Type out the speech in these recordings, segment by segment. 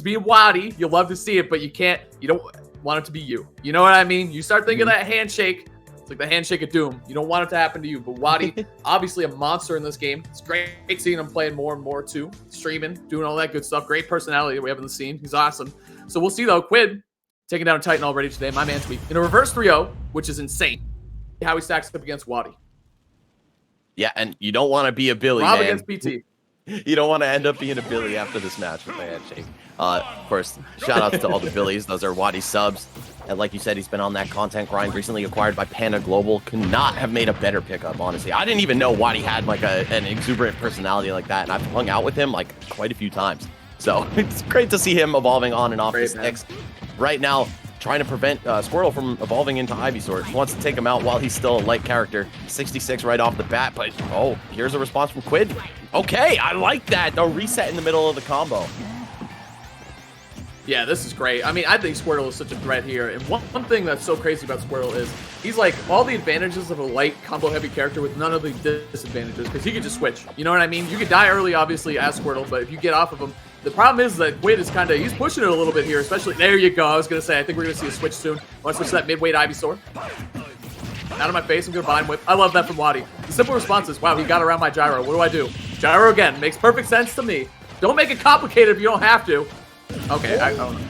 being Waddy, you'll love to see it, but you don't want it to be you. You know what I mean? You start thinking of that handshake. It's like the handshake of doom. You don't want it to happen to you. But Waddy, obviously a monster in this game. It's great seeing him playing more and more too. Streaming, doing all that good stuff. Great personality that we have in the scene. He's awesome. So we'll see though. Quid taking down a Titan already today. My man's weak. In a reverse 3-0, which is insane. How he stacks up against Waddy. Yeah, and you don't want to be a Billy, Rob man. against PT. You don't want to end up being a Billy after this match with the handshake. Of course, shout outs to all the Billies. Those are Waddy subs. And like you said, he's been on that content grind, recently acquired by Panda Global. Could not have made a better pickup, honestly. I didn't even know Waddy had like an exuberant personality like that. And I've hung out with him like quite a few times. So it's great to see him evolving on and off the sticks. Right now, trying to prevent Squirtle from evolving into Ivysaur. Wants to take him out while he's still a light character. 66 right off the bat, but oh, here's a response from Quid. Okay, I like that. The reset in the middle of the combo. Yeah, this is great. I mean, I think Squirtle is such a threat here. And one thing that's so crazy about Squirtle is he's like all the advantages of a light combo-heavy character with none of the disadvantages because he could just switch. You know what I mean? You could die early, obviously, as Squirtle, but if you get off of him, the problem is that Quid is he's pushing it a little bit here, especially, there you go. I was going to say, I think we're going to see a switch soon. Watch switch to that mid-weight Ivysaur. Out of my face, I'm going to bind whip. I love that from Waddy. The simple response is, wow, he got around my gyro. What do I do? Gyro again. Makes perfect sense to me. Don't make it complicated if you don't have to. Okay, I don't know.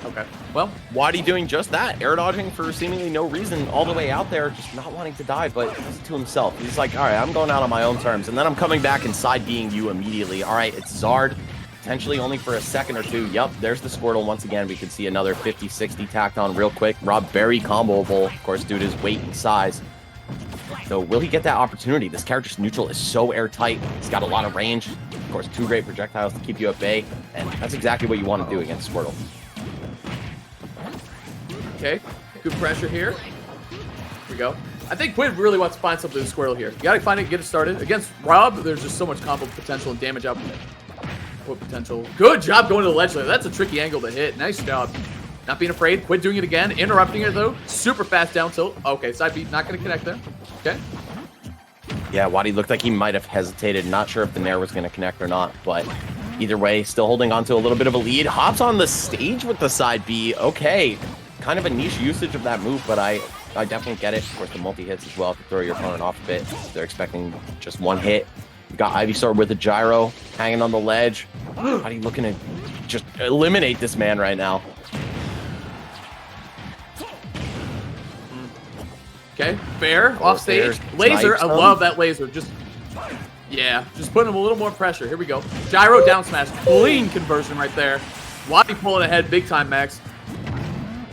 Okay, well. Waddy doing just that. Air dodging for seemingly no reason all the way out there, just not wanting to die, but to himself. He's like, all right, I'm going out on my own terms, and then I'm coming back and side being you immediately. All right, it's Zard. Potentially only for a second or two. Yep, there's the Squirtle once again. We can see another 50-60 tacked on real quick. Rob very comboable, of course, due to his weight and size. So will he get that opportunity? This character's neutral is so airtight. He's got a lot of range. Of course, 2 great projectiles to keep you at bay. And that's exactly what you want to do against Squirtle. Okay, good pressure here. Here we go. I think Quid really wants to find something with Squirtle here. You gotta find it, get it started. Against Rob, there's just so much combo potential and damage output potential. Good job going to the ledge there. That's a tricky angle to hit. Nice job. Not being afraid. Quid doing it again. Interrupting it though. Super fast down tilt. Okay, side beat. Not going to connect there. Okay. Yeah, Waddy looked like he might have hesitated. Not sure if the Nair was going to connect or not, but either way, still holding on to a little bit of a lead. Hops on the stage with the side B. Okay. Kind of a niche usage of that move, but I definitely get it. Of course, the multi-hits as well to throw your opponent off a bit. They're expecting just one hit. You got Ivysaur with a gyro, hanging on the ledge. Waddy looking to just eliminate this man right now. Okay, fair, off stage. Laser, I love that laser. Just putting him a little more pressure. Here we go. Gyro down smash. Clean conversion right there. Waddy pulling ahead big time, Max.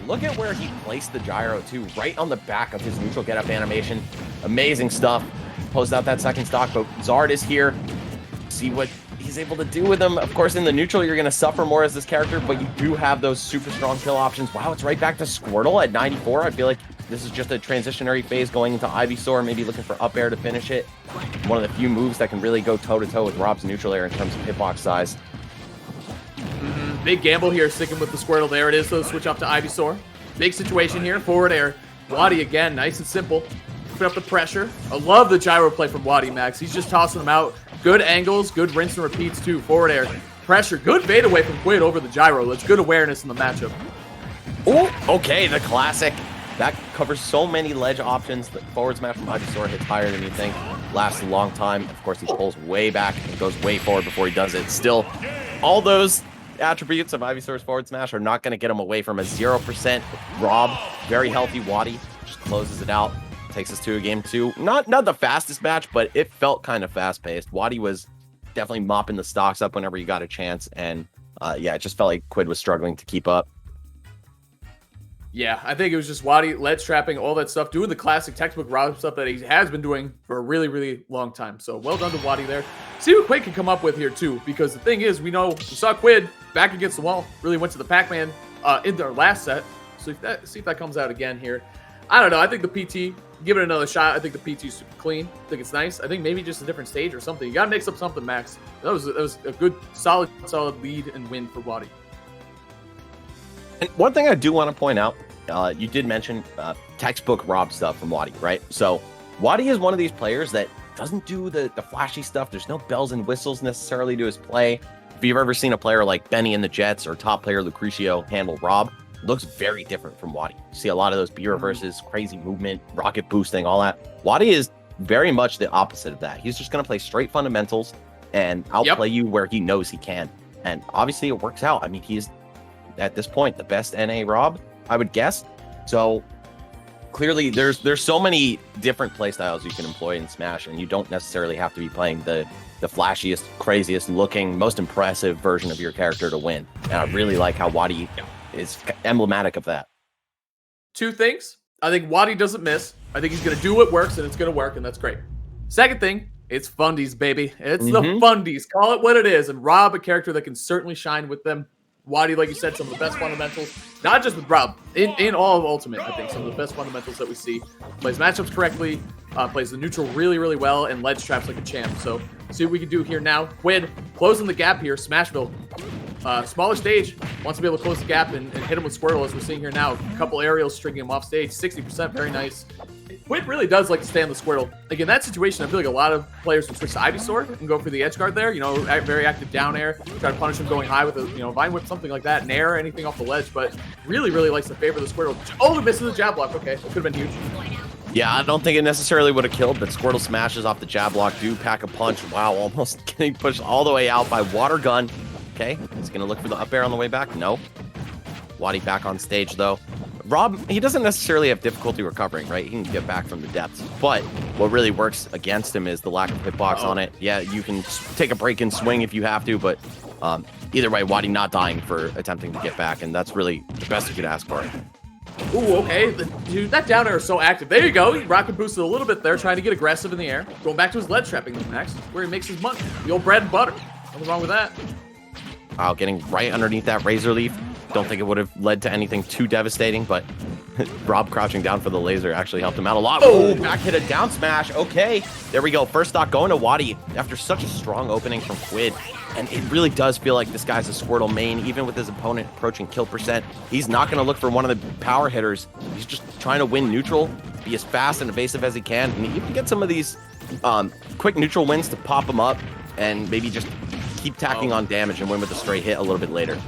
Look at where he placed the gyro, too, right on the back of his neutral get-up animation. Amazing stuff. Closed out that second stock, but Zard is here. See what he's able to do with him. Of course, in the neutral, you're going to suffer more as this character, but you do have those super strong kill options. Wow, it's right back to Squirtle at 94. I feel like this is just a transitionary phase going into Ivysaur, maybe looking for up air to finish it. One of the few moves that can really go toe-to-toe with Rob's neutral air in terms of hitbox size. Big gamble here, sticking with the Squirtle. There it is, though. Switch off to Ivysaur. Big situation here. Forward air. Waddy again, nice and simple. Put up the pressure. I love the gyro play from Waddy, Max. He's just tossing them out. Good angles, good rinse and repeats, too. Forward air. Pressure. Good fade away from Quid over the gyro. That's good awareness in the matchup. Oh, okay, the classic. That covers so many ledge options. The forward smash from Ivysaur hits higher than you think. Lasts a long time. Of course, he pulls way back and goes way forward before he does it. Still, all those attributes of Ivysaur's forward smash are not going to get him away from a 0% Rob. Very healthy Waddy. Just closes it out. Takes us to a game 2. Not the fastest match, but it felt kind of fast-paced. Waddy was definitely mopping the stocks up whenever he got a chance. And yeah, it just felt like Quid was struggling to keep up. Yeah, I think it was just Waddy, ledge trapping, all that stuff, doing the classic textbook Rob stuff that he has been doing for a really, really long time. So well done to Waddy there. See what Quid can come up with here too, because the thing is, we saw Quid back against the wall, really went to the Pac-Man in their last set. So see if that comes out again here. I don't know. I think the PT, give it another shot. I think the PT's super clean. I think it's nice. I think maybe just a different stage or something. You got to mix up something, Max. That was a good, solid lead and win for Waddy. And one thing I do want to point out, you did mention textbook Rob stuff from Waddy, right? So Waddy is one of these players that doesn't do the flashy stuff. There's no bells and whistles necessarily to his play. If you've ever seen a player like Benny in the Jets or top player Lucrecio handle Rob, it looks very different from Wadi. You see a lot of those B reverses, crazy movement, rocket boosting, all that. Wadi is very much the opposite of that. He's just going to play straight fundamentals and outplay you where he knows he can. And obviously it works out. I mean, he's at this point the best NA Rob, I would guess. So clearly there's so many different play styles you can employ in Smash, and you don't necessarily have to be playing the flashiest, craziest looking, most impressive version of your character to win. And I really like how Wadi is emblematic of that. Two things. I think Wadi doesn't miss. I think he's going to do what works, and it's going to work, and that's great. Second thing, it's fundies, baby. It's the fundies. Call it what it is. And Rob, a character that can certainly shine with them. Wadi, like you said, some of the best fundamentals. Not just with Rob. In all of Ultimate, I think some of the best fundamentals that we see. Plays matchups correctly. Plays the neutral really, really well. And ledge traps like a champ. So, see what we can do here now. Quid, closing the gap here. Smashville. Smaller stage, wants to be able to close the gap and hit him with Squirtle, as we're seeing here now. A couple aerials stringing him off stage, 60%, very nice. Quid really does like to stay on the Squirtle. Like, in that situation, I feel like a lot of players would switch to Ivysaur and go for the edge guard there. You know, very active down air, try to punish him going high with a, you know, Vine Whip, something like that, Nair, anything off the ledge, but really, really likes to favor the Squirtle. Oh, it misses the jab block. Okay, that could have been huge. Yeah, I don't think it necessarily would have killed, but Squirtle smashes off the jab block, do pack a punch. Wow, almost getting pushed all the way out by Water Gun. Okay, he's going to look for the up air on the way back. No. Wadi back on stage, though. Rob, he doesn't necessarily have difficulty recovering, right? He can get back from the depths. But what really works against him is the lack of hitbox on it. Yeah, you can take a break and swing if you have to, but either way, Wadi not dying for attempting to get back, and that's really the best you could ask for. Ooh, okay. Dude, that down air is so active. There you go. He rocket boosted a little bit there, trying to get aggressive in the air. Going back to his ledge trapping next, where he makes his money. The old bread and butter. Nothing wrong with that. Wow, getting right underneath that Razor Leaf. Don't think it would have led to anything too devastating, but Rob crouching down for the laser actually helped him out a lot. Oh, back hit a down smash. Okay, there we go. First stock going to Wadi after such a strong opening from Quid. And it really does feel like this guy's a Squirtle main, even with his opponent approaching kill percent. He's not going to look for one of the power hitters. He's just trying to win neutral, be as fast and evasive as he can, and even get some of these quick neutral wins to pop him up and maybe just keep tacking on damage and win with a straight hit a little bit later.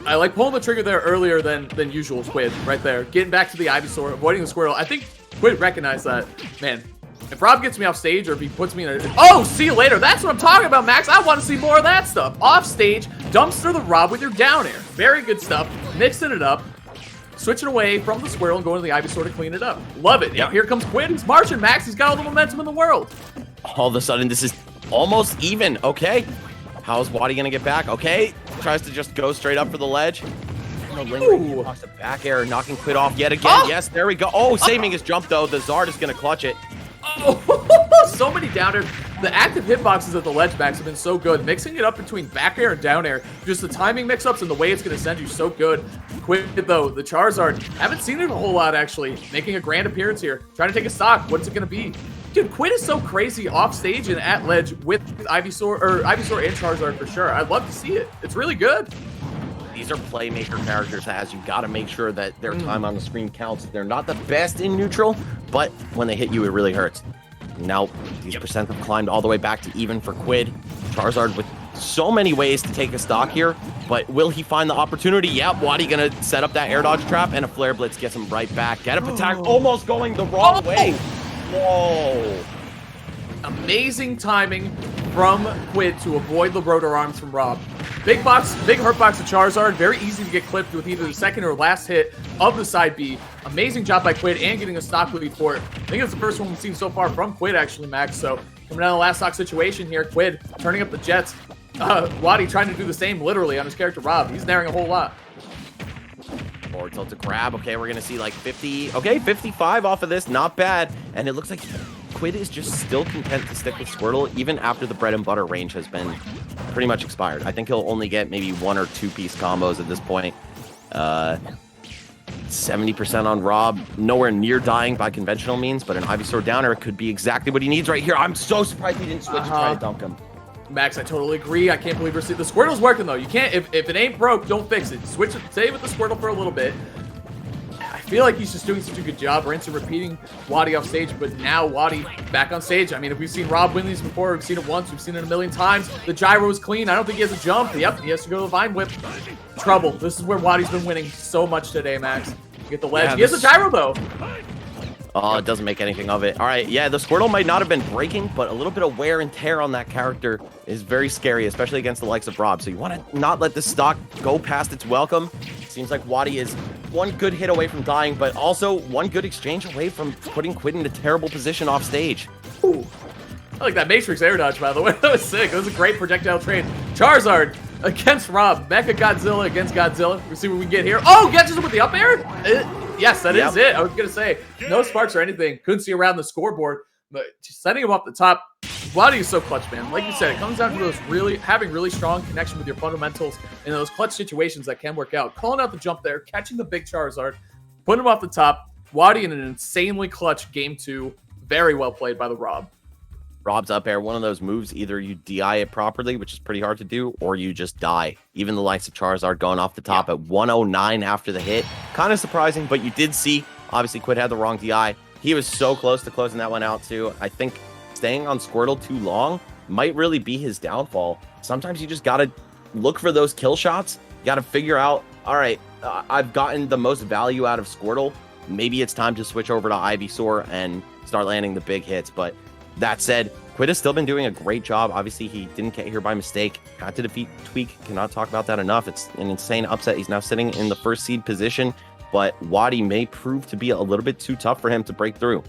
I like pulling the trigger there earlier than usual. Quid right there, getting back to the Ivysaur, avoiding the Squirtle. I think Quid recognized that. Man, if Rob gets me off stage or if he puts me in a... Oh, see you later. That's what I'm talking about, Max. I want to see more of that stuff. Off stage, dumpster the Rob with your down air. Very good stuff. Mixing it up. Switching away from the Squirtle and going to the Ivysaur to clean it up. Love it. Yeah, here comes Quid. He's marching, Max. He's got all the momentum in the world. All of a sudden, this is almost even. Okay. How's Wadi going to get back? Okay. Tries to just go straight up for the ledge. Knocks a back air, knocking Quid off yet again. Oh! Yes, there we go. Oh, saving his jump, though. The Zard is going to clutch it. Oh, so many down air. The active hitboxes at the ledge backs have been so good. Mixing it up between back air and down air. Just the timing mix-ups and the way it's going to send you so good. Quid, though, the Charizard, haven't seen it a whole lot, actually. Making a grand appearance here. Trying to take a stock. What's it going to be? Dude, Quid is so crazy off stage and at ledge with Ivysaur and Charizard for sure. I'd love to see it. It's really good. These are playmaker characters, as you got to make sure that their time on the screen counts. They're not the best in neutral, but when they hit you, it really hurts. Now, these percent have climbed all the way back to even for Quid. Charizard with so many ways to take a stock here, but will he find the opportunity? Yep, Wadi gonna set up that air dodge trap, and a Flare Blitz gets him right back. Get up attack, almost going the wrong way. Whoa. Amazing timing from Quid to avoid the rotor arms from Rob. Big hurt box of Charizard. Very easy to get clipped with either the second or last hit of the side B. Amazing job by Quid and getting a stock lead for it. I think it's the first one we've seen so far from Quid, actually, Max. So coming down the last stock situation here, Quid turning up the jets. Wadi trying to do the same literally on his character Rob. He's nairing a whole lot. Forward tilt to grab. Okay, we're going to see like 50. Okay, 55 off of this. Not bad. And it looks like Quid is just still content to stick with Squirtle even after the bread and butter range has been pretty much expired. I think he'll only get maybe 1 or 2 piece combos at this point. 70% on Rob. Nowhere near dying by conventional means, but an Ivysaur downer could be exactly what he needs right here. I'm so surprised he didn't switch and try to dunk him. Max, I totally agree. I can't believe we're seeing the Squirtle's working though. You can't, if it ain't broke, don't fix it. Switch it, stay with the Squirtle for a little bit. feel like he's just doing such a good job. Rinse and repeating Wadi off stage, but now Wadi back on stage. I mean, if we've seen Rob win these before, we've seen it once, we've seen it a million times. The gyro is clean. I don't think he has a jump. Yep, he has to go to the Vine Whip. Trouble. This is where Wadi's been winning so much today, Max. Get the ledge. Yeah, he has a gyro, though. Oh, it doesn't make anything of it. All right, yeah, the Squirtle might not have been breaking, but a little bit of wear and tear on that character is very scary, especially against the likes of Rob. So you want to not let the stock go past its welcome. Seems like Wadi is one good hit away from dying, but also one good exchange away from putting Quid in a terrible position off stage. Ooh. I like that Matrix air dodge, by the way. That was sick. That was a great projectile trade. Charizard against Rob. Mecha Godzilla against Godzilla. We'll see what we get here. Oh, catches him with the up air? Yes, that is it. I was going to say, no sparks or anything. Couldn't see around the scoreboard, but just setting him up the top. Wadi is so clutch, man. Like you said, it comes down to those having really strong connection with your fundamentals in those clutch situations that can work out. Calling out the jump there, catching the big Charizard, putting him off the top. Wadi in an insanely clutch game 2. Very well played by the Rob. Rob's up air, one of those moves, either you DI it properly, which is pretty hard to do, or you just die. Even the likes of Charizard going off the top at 109 after the hit. Kind of surprising, but you did see, obviously, Quid had the wrong DI. He was so close to closing that one out, too. I think staying on Squirtle too long might really be his downfall. Sometimes you just got to look for those kill shots. You got to figure out, all right, I've gotten the most value out of Squirtle. Maybe it's time to switch over to Ivysaur and start landing the big hits, but that said, Quid has still been doing a great job. Obviously, he didn't get here by mistake. Got to defeat Tweak. Cannot talk about that enough. It's an insane upset. He's now sitting in the first seed position, but Wadi may prove to be a little bit too tough for him to break through.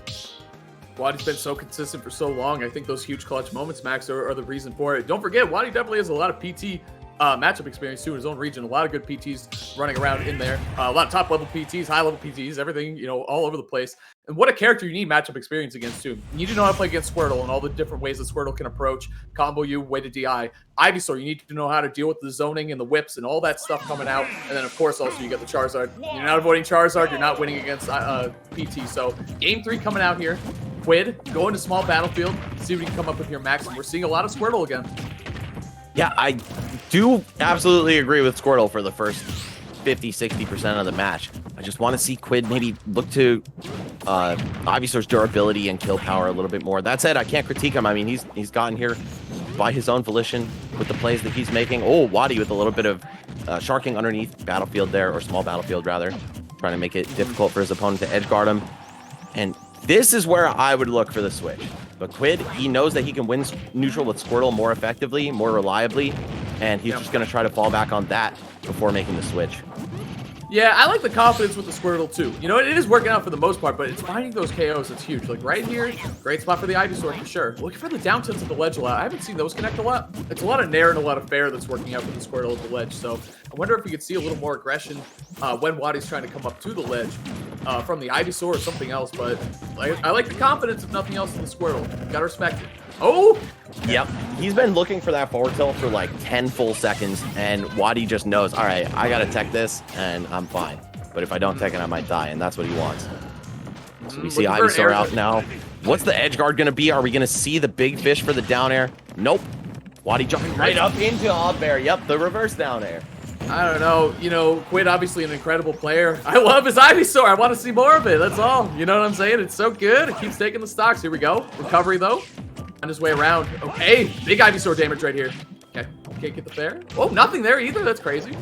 Wadi's been so consistent for so long. I think those huge clutch moments, Max, are the reason for it. Don't forget, Wadi definitely has a lot of PT matchup experience too in his own region. A lot of good PTs running around in there. A lot of top level PTs, high level PTs, everything, you know, all over the place. And what a character you need matchup experience against too. You need to know how to play against Squirtle and all the different ways that Squirtle can approach, combo you, way to DI. Ivysaur, you need to know how to deal with the zoning and the whips and all that stuff coming out. And then of course also you got the Charizard. You're not avoiding Charizard, you're not winning against PT. So game 3 coming out here. Quid, go into small battlefield, see what you can come up with here, Max. And we're seeing a lot of Squirtle again. Yeah, I do absolutely agree with Squirtle for the first 50-60% of the match. I just want to see Quid maybe look to Ivysaur's durability and kill power a little bit more. That said, I can't critique him. I mean, he's gotten here by his own volition with the plays that he's making. Oh, Wadi with a little bit of sharking underneath battlefield there, or small battlefield rather, trying to make it difficult for his opponent to edge guard him. And this is where I would look for the switch. But Quid, he knows that he can win neutral with Squirtle more effectively, more reliably, and he's just going to try to fall back on that before making the switch. Yeah, I like the confidence with the Squirtle too. You know, it is working out for the most part, but it's finding those KOs that's huge. Like right here, great spot for the Ivysaur for sure. Looking for the down tilts at the ledge a lot. I haven't seen those connect a lot. It's a lot of nair and a lot of fair that's working out for the Squirtle at the ledge. So I wonder if we could see a little more aggression when Wadi's trying to come up to the ledge from the Ivysaur or something else. But I like the confidence, if nothing else, in the Squirtle. Gotta respect it. Oh! Yep. He's been looking for that forward tilt for like 10 full seconds, and Wadi just knows, all right, I got to tech this, and I'm fine. But if I don't tech it, I might die, and that's what he wants. So we see Ivysaur out now. What's the edge guard going to be? Are we going to see the big fish for the down air? Nope. Wadi jumping right up into up air. Yep, the reverse down air. I don't know. You know, Quid obviously an incredible player. I love his Ivysaur. I want to see more of it. That's all. You know what I'm saying? It's so good. It keeps taking the stocks. Here we go. Recovery, though. On his way around. Okay, big Ivysaur damage right here. Okay, can't get the fair. Oh, nothing there either. That's crazy.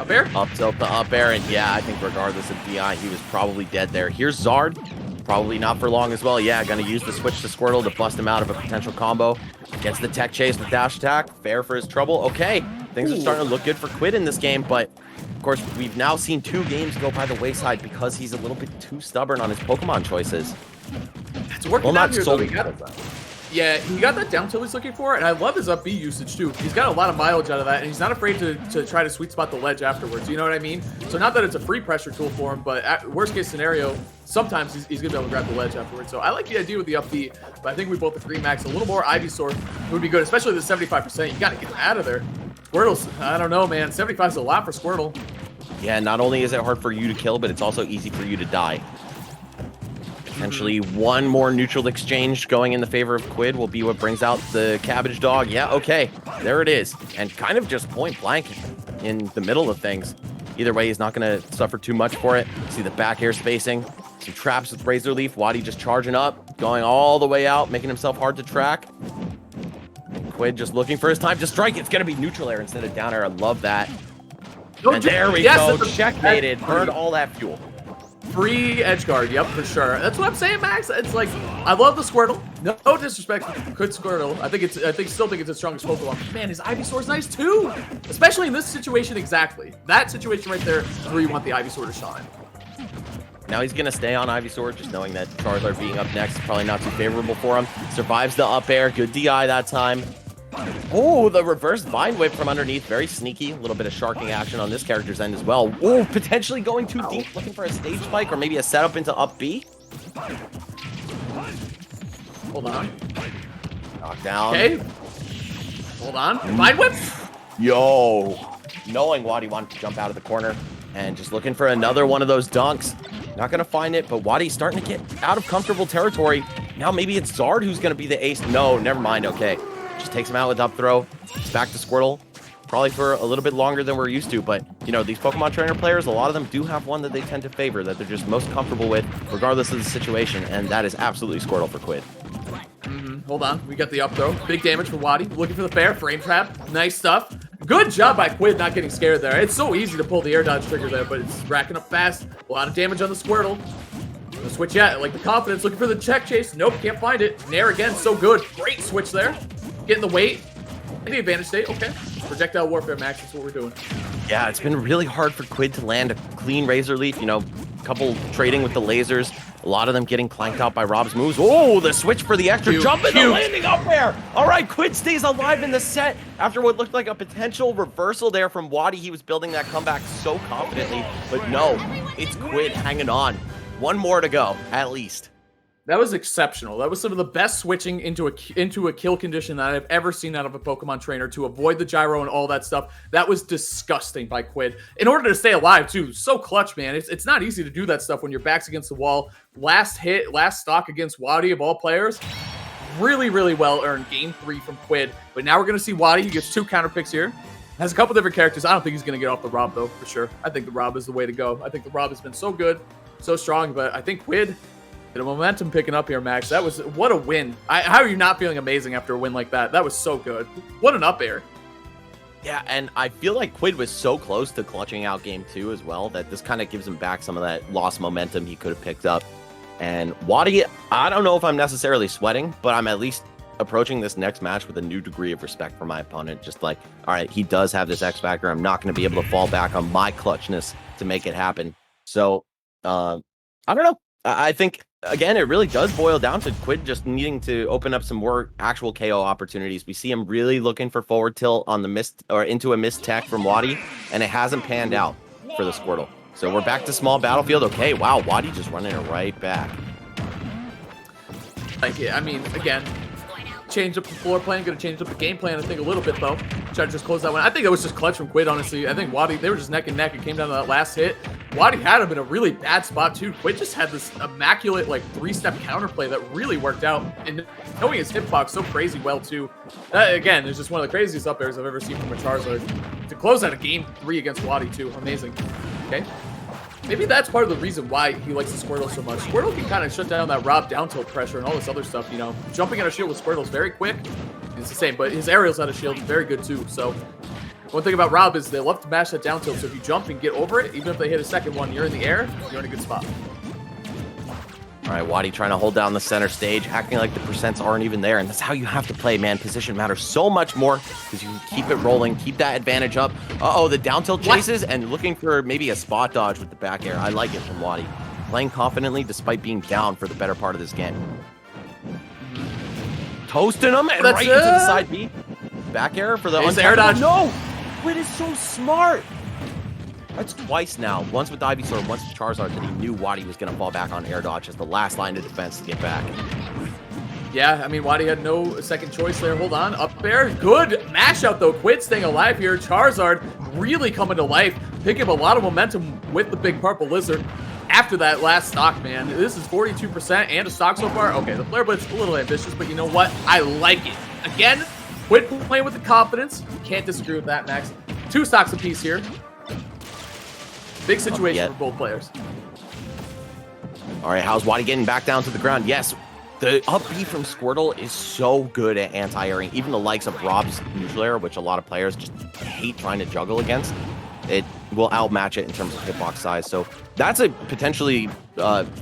Up air? Up tilt the up air, and yeah, I think regardless of DI, he was probably dead there. Here's Zard. Probably not for long as well. Yeah, gonna use the switch to Squirtle to bust him out of a potential combo. Gets the tech chase with dash attack. Fair for his trouble. Okay, things are starting to look good for Quid in this game, but of course, we've now seen 2 games go by the wayside because he's a little bit too stubborn on his Pokemon choices. It's working out here, though. Yeah, he got that down tilt he's looking for, and I love his up B usage, too. He's got a lot of mileage out of that, and he's not afraid to try to sweet spot the ledge afterwards. You know what I mean? So not that it's a free pressure tool for him, but at worst case scenario, sometimes he's going to be able to grab the ledge afterwards. So I like the idea with the up B, but I think we both agree, Max, a little more Ivysaur would be good, especially the 75%. You got to get him out of there. Squirtle's, I don't know, man. 75 is a lot for Squirtle. Yeah, not only is it hard for you to kill, but it's also easy for you to die. Potentially one more neutral exchange going in the favor of Quid will be what brings out the Cabbage Dog. Yeah, okay, there it is. And kind of just point blank in the middle of things. Either way, he's not going to suffer too much for it. See the back air spacing. Some traps with Razor Leaf. Wadi just charging up, going all the way out, making himself hard to track. And Quid just looking for his time to strike. It's going to be neutral air instead of down air. I love that. And there we go. Checkmated. Burned all that fuel. Free edge guard, yep, for sure. That's what I'm saying, Max. It's like, I love the Squirtle. No disrespect to good Squirtle. Still think it's the strongest Pokemon. Man, his Ivysaur's nice too. Especially in this situation exactly. That situation right there is where you want the Ivysaur to shine. Now he's going to stay on Ivysaur, just knowing that Charizard being up next is probably not too favorable for him. Survives the up air. Good DI that time. Oh, the reverse Vine Whip from underneath. Very sneaky. A little bit of sharking action on this character's end as well. Oh, potentially going too deep, looking for a stage spike or maybe a setup into up B. Hold on. Knockdown. Okay. Hold on. Vine Whip. Yo. Knowing Wadi wanted to jump out of the corner and just looking for another one of those dunks. Not going to find it, but Wadi's starting to get out of comfortable territory. Now maybe it's Zard who's going to be the ace. No, never mind. Okay. Just takes him out with up throw. It's back to Squirtle. Probably for a little bit longer than we're used to, but you know, these Pokemon trainer players, a lot of them do have one that they tend to favor, that they're just most comfortable with, regardless of the situation, and that is absolutely Squirtle for Quid. Hold on. We got the up throw. Big damage for Wadi. Looking for the fair. Frame trap. Nice stuff. Good job by Quid not getting scared there. It's so easy to pull the air dodge trigger there, but it's racking up fast. A lot of damage on the Squirtle. The switch at, like the confidence, looking for the check chase. Nope, can't find it. Nair again, so good. Great switch there. Getting the weight. The advantage state, okay. Projectile warfare, Max, that's what we're doing. Yeah, it's been really hard for Quid to land a clean Razor Leaf. You know, a couple trading with the lasers. A lot of them getting clanked out by Rob's moves. Oh, the switch for the extra jump and the landing up there. All right, Quid stays alive in the set after what looked like a potential reversal there from Wadi. He was building that comeback so confidently, but no, it's Quid hanging on. One more to go, at least. That was exceptional. That was some of the best switching into a kill condition that I've ever seen out of a Pokemon trainer to avoid the gyro and all that stuff. That was disgusting by Quid. In order to stay alive, too. So clutch, man. It's not easy to do that stuff when your back's against the wall. Last hit, last stock against Wadi of all players. Really, really well earned. Game 3 from Quid. But now we're going to see Wadi. He gets 2 counter picks here. Has a couple different characters. I don't think he's going to get off the Rob, though, for sure. I think the Rob is the way to go. I think the Rob has been so good, so strong. But I think Quid... the momentum picking up here, Max. That was, what a win. How are you not feeling amazing after a win like that? That was so good. What an up air. Yeah, and I feel like Quid was so close to clutching out game 2 as well that this kind of gives him back some of that lost momentum he could have picked up. And Wadi, I don't know if I'm necessarily sweating, but I'm at least approaching this next match with a new degree of respect for my opponent. Just like, all right, he does have this X factor. I'm not going to be able to fall back on my clutchness to make it happen. So, I don't know. I think... again, it really does boil down to Quid just needing to open up some more actual KO opportunities. We see him really looking for forward tilt on the missed or into a missed tech from Wadi, and it hasn't panned out for the Squirtle. So we're back to small battlefield. Okay, wow, Wadi just running it right back. Like, I mean, again, change up the floor plan, gonna change up the game plan, I think, a little bit, though. Try to just close that one. I think that was just clutch from Quid, honestly. I think Wadi, they were just neck and neck. It came down to that last hit. Wadi had him in a really bad spot, too. Quid just had this immaculate, like, 3-step counterplay that really worked out. And knowing his hitbox so crazy well, too. Again, it's just one of the craziest up airs I've ever seen from a Charizard. To close out a game 3 against Wadi, too. Amazing. Okay. Maybe that's part of the reason why he likes the Squirtle so much. Squirtle can kind of shut down that Rob down tilt pressure and all this other stuff, you know. Jumping out of shield with Squirtle is very quick. It's the same, but his aerials out of shield is very good too. So one thing about Rob is they love to mash that down tilt. So if you jump and get over it, even if they hit a second one, you're in the air, you're in a good spot. All right, Wadi trying to hold down the center stage, acting like the percents aren't even there. And that's how you have to play, man. Position matters so much more because you can keep it rolling, keep that advantage up. Uh-oh, the down tilt chases and looking for maybe a spot dodge with the back air. I like it from Wadi. Playing confidently despite being down for the better part of this game. Toasting him and right into the side B. Back air for the air dodge. No! Quid is so smart. That's twice now. Once with Ivysaur, once with Charizard, that he knew Wadi was going to fall back on air dodge as the last line of defense to get back. Yeah, I mean, Wadi had no second choice there. Hold on. Up there. Good mash out, though. Quid staying alive here. Charizard really coming to life. Picking up a lot of momentum with the big purple lizard. After that last stock, man. This is 42% and a stock so far. Okay, the Flare Blitz a little ambitious, but you know what? I like it. Again, Quid playing with the confidence. Can't disagree with that, Max. 2 stocks apiece here. Big situation for both players. All right, how's Wadi getting back down to the ground? Yes, the up B from Squirtle is so good at anti-airing. Even the likes of Rob's neutral air, which a lot of players just hate trying to juggle against, it will outmatch it in terms of hitbox size. So that's a potentially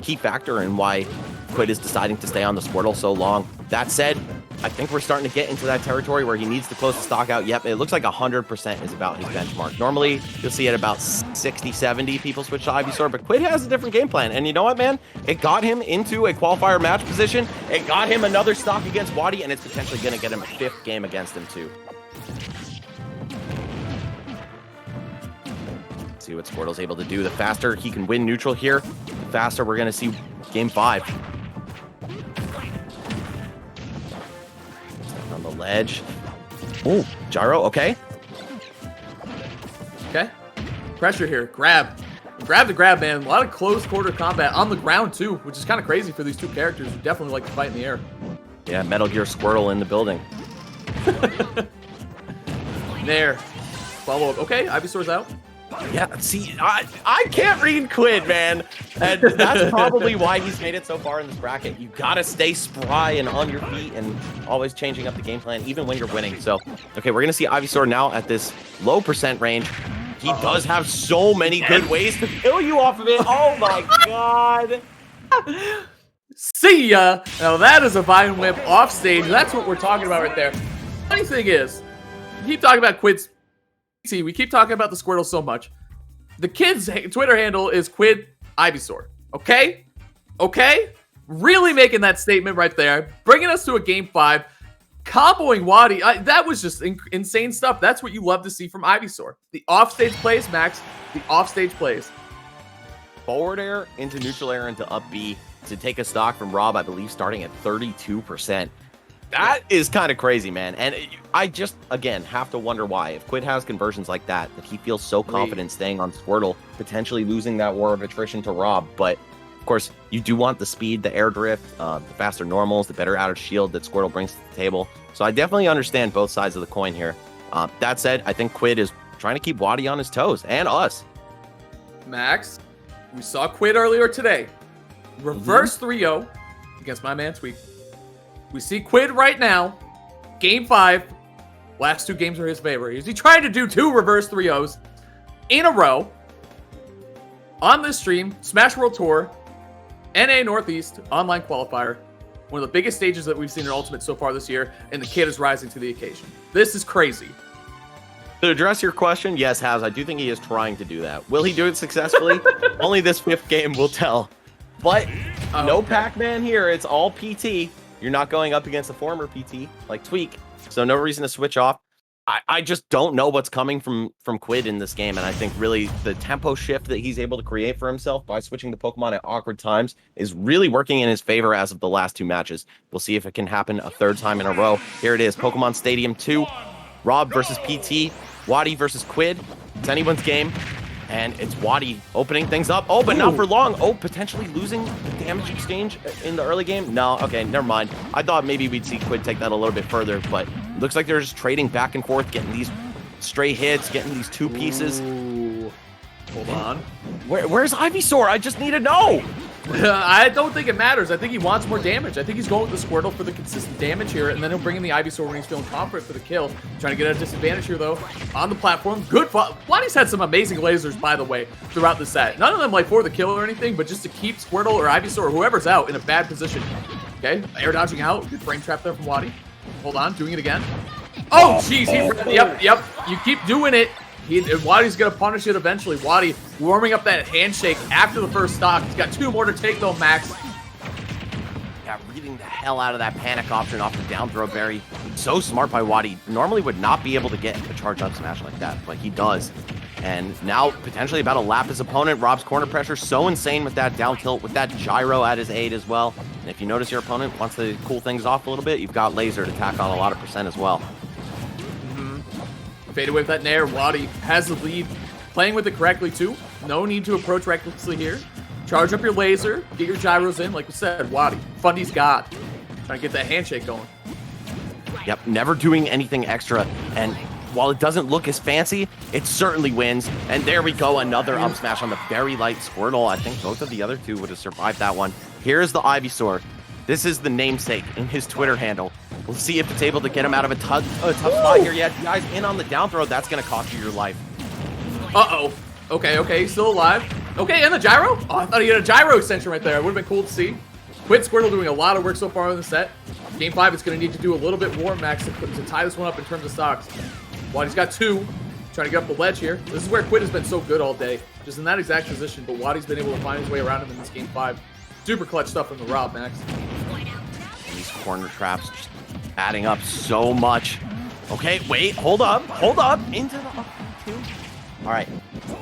key factor in why Quid is deciding to stay on the Squirtle so long. That said, I think we're starting to get into that territory where he needs to close the stock out. Yep, it looks like 100% is about his benchmark. Normally, you'll see at about 60, 70 people switch to Ivysaur, but Quid has a different game plan. And you know what, man? It got him into a qualifier match position. It got him another stock against Wadi, and it's potentially going to get him a 5th game against him, too. Let's see what Squirtle's able to do. The faster he can win neutral here, the faster we're going to see game 5. On the ledge. Oh, gyro, okay. Okay. Pressure here. Grab. Grab the grab, man. A lot of close quarter combat on the ground, too, which is kind of crazy for these two characters who definitely like to fight in the air. Yeah, Metal Gear Squirtle in the building. There. Follow up. Okay, Ivysaur's out. Yeah, see, I can't read Quid, man. And that's probably why he's made it so far in this bracket. You gotta stay spry and on your feet and always changing up the game plan, even when you're winning. So, okay, we're gonna see Ivysaur now at this low percent range. He does have so many good ways to kill you off of it. Oh my god. See ya. Now that is a Vine Whip off stage. That's what we're talking about right there. Funny thing is, we keep talking about Quid's PC. We keep talking about the Squirtle so much. The kid's Twitter handle is Quid Ivysaur. Okay? Okay? Really making that statement right there. Bringing us to a game 5. Comboing Wadi. That was just insane stuff. That's what you love to see from Ivysaur. The offstage plays, Max. The offstage plays. Forward air into neutral air into up B to take a stock from Rob, I believe, starting at 32%. That is kind of crazy, man. And I just, again, have to wonder why. If Quid has conversions like that, if he feels so confident staying on Squirtle, potentially losing that war of attrition to Rob. But, of course, you do want the speed, the air drift, the faster normals, the better outer shield that Squirtle brings to the table. So I definitely understand both sides of the coin here. That said, I think Quid is trying to keep Wadi on his toes, and us. Max, we saw Quid earlier today. Reverse 3-0 against my man Tweak. We see Quid right now. Game 5. Last 2 games are his favor. Is he trying to do 2 reverse 3-0s in a row on this stream? Smash World Tour, NA Northeast, online qualifier. One of the biggest stages that we've seen in Ultimate so far this year, and the kid is rising to the occasion. This is crazy. To address your question, yes, Haz, I do think he is trying to do that. Will he do it successfully? Only this 5th game will tell. But no Pac-Man here. It's all PT. You're not going up against a former PT like Tweak, so no reason to switch off. I just don't know what's coming from Quid in this game, and I think really the tempo shift that he's able to create for himself by switching the Pokemon at awkward times is really working in his favor as of the last 2 matches. We'll see if it can happen a 3rd time in a row. Here it is, Pokemon Stadium 2, Rob versus PT, Wadi versus Quid. It's anyone's game. And it's Wadi opening things up. Oh, but not for long. Oh, potentially losing the damage exchange in the early game. No, okay, never mind. I thought maybe we'd see Quid take that a little bit further, but it looks like they're just trading back and forth, getting these stray hits, getting these 2 pieces. Ooh. Hold on. Where's Ivysaur? I just need to know. I don't think it matters. I think he wants more damage. I think he's going with the Squirtle for the consistent damage here, and then he'll bring in the Ivysaur when he's feeling confident for the kill. Trying to get a disadvantage here, though, on the platform. Good fun. Wadi's had some amazing lasers, by the way, throughout the set. None of them, like, for the kill or anything, but just to keep Squirtle or Ivysaur or whoever's out in a bad position. Okay, air dodging out. Good frame trap there from Wadi. Hold on, doing it again. Oh, jeez. Yep. You keep doing it. Wadi's going to punish it eventually. Wadi warming up that handshake after the first stock. He's got 2 more to take, though, Max. Yeah, reading the hell out of that panic option off the down throw berry. So smart by Wadi. Normally would not be able to get a charge up smash like that, but he does. And now potentially about to lap his opponent. Rob's corner pressure so insane with that down tilt, with that gyro at his aid as well. And if you notice your opponent wants to cool things off a little bit, you've got laser to tack on a lot of percent as well. Fade away with that Nair. Wadi has the lead. Playing with it correctly, too. No need to approach recklessly here. Charge up your laser. Get your gyros in. Like we said, Wadi. Fundy's God. Trying to get that handshake going. Yep, never doing anything extra. And while it doesn't look as fancy, it certainly wins. And there we go, another up smash on the very light Squirtle. I think both of the other two would have survived that one. Here's the Ivysaur. This is the namesake in his Twitter handle. We'll see if it's able to get him out of a tough spot here. Yeah, guys, in on the down throw. That's going to cost you your life. Uh-oh. Okay, he's still alive. Okay, and the gyro? Oh, I thought he had a gyro extension right there. It would have been cool to see. Quid Squirtle doing a lot of work so far in the set. Game 5 is going to need to do a little bit more, Max, to tie this one up in terms of stocks. Wadi's got 2. Trying to get up the ledge here. This is where Quid has been so good all day. Just in that exact position, but Wadi's been able to find his way around him in this Game 5. Super clutch stuff from the Rob, Max. These corner traps just adding up so much. Okay, wait, hold up. Into the up two. All right,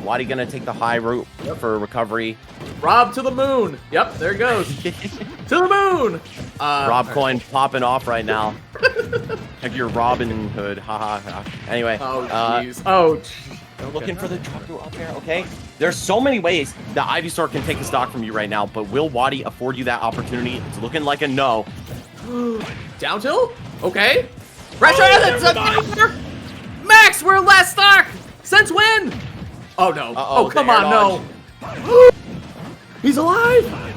Wadi gonna take the high route for recovery. Rob to the moon. Yep, there it goes. To the moon. Rob coin popping off right now. Like your Robin Hood. Ha. Anyway. Oh, jeez. Okay. Looking for the drop through up there. Okay. There's so many ways that Ivysaur can take the stock from you right now, but will Wadi afford you that opportunity? It's looking like a no. Down tilt? Okay. Pressure! Max, we're last stock! Since when? Oh, no. Oh, come on, no. He's alive!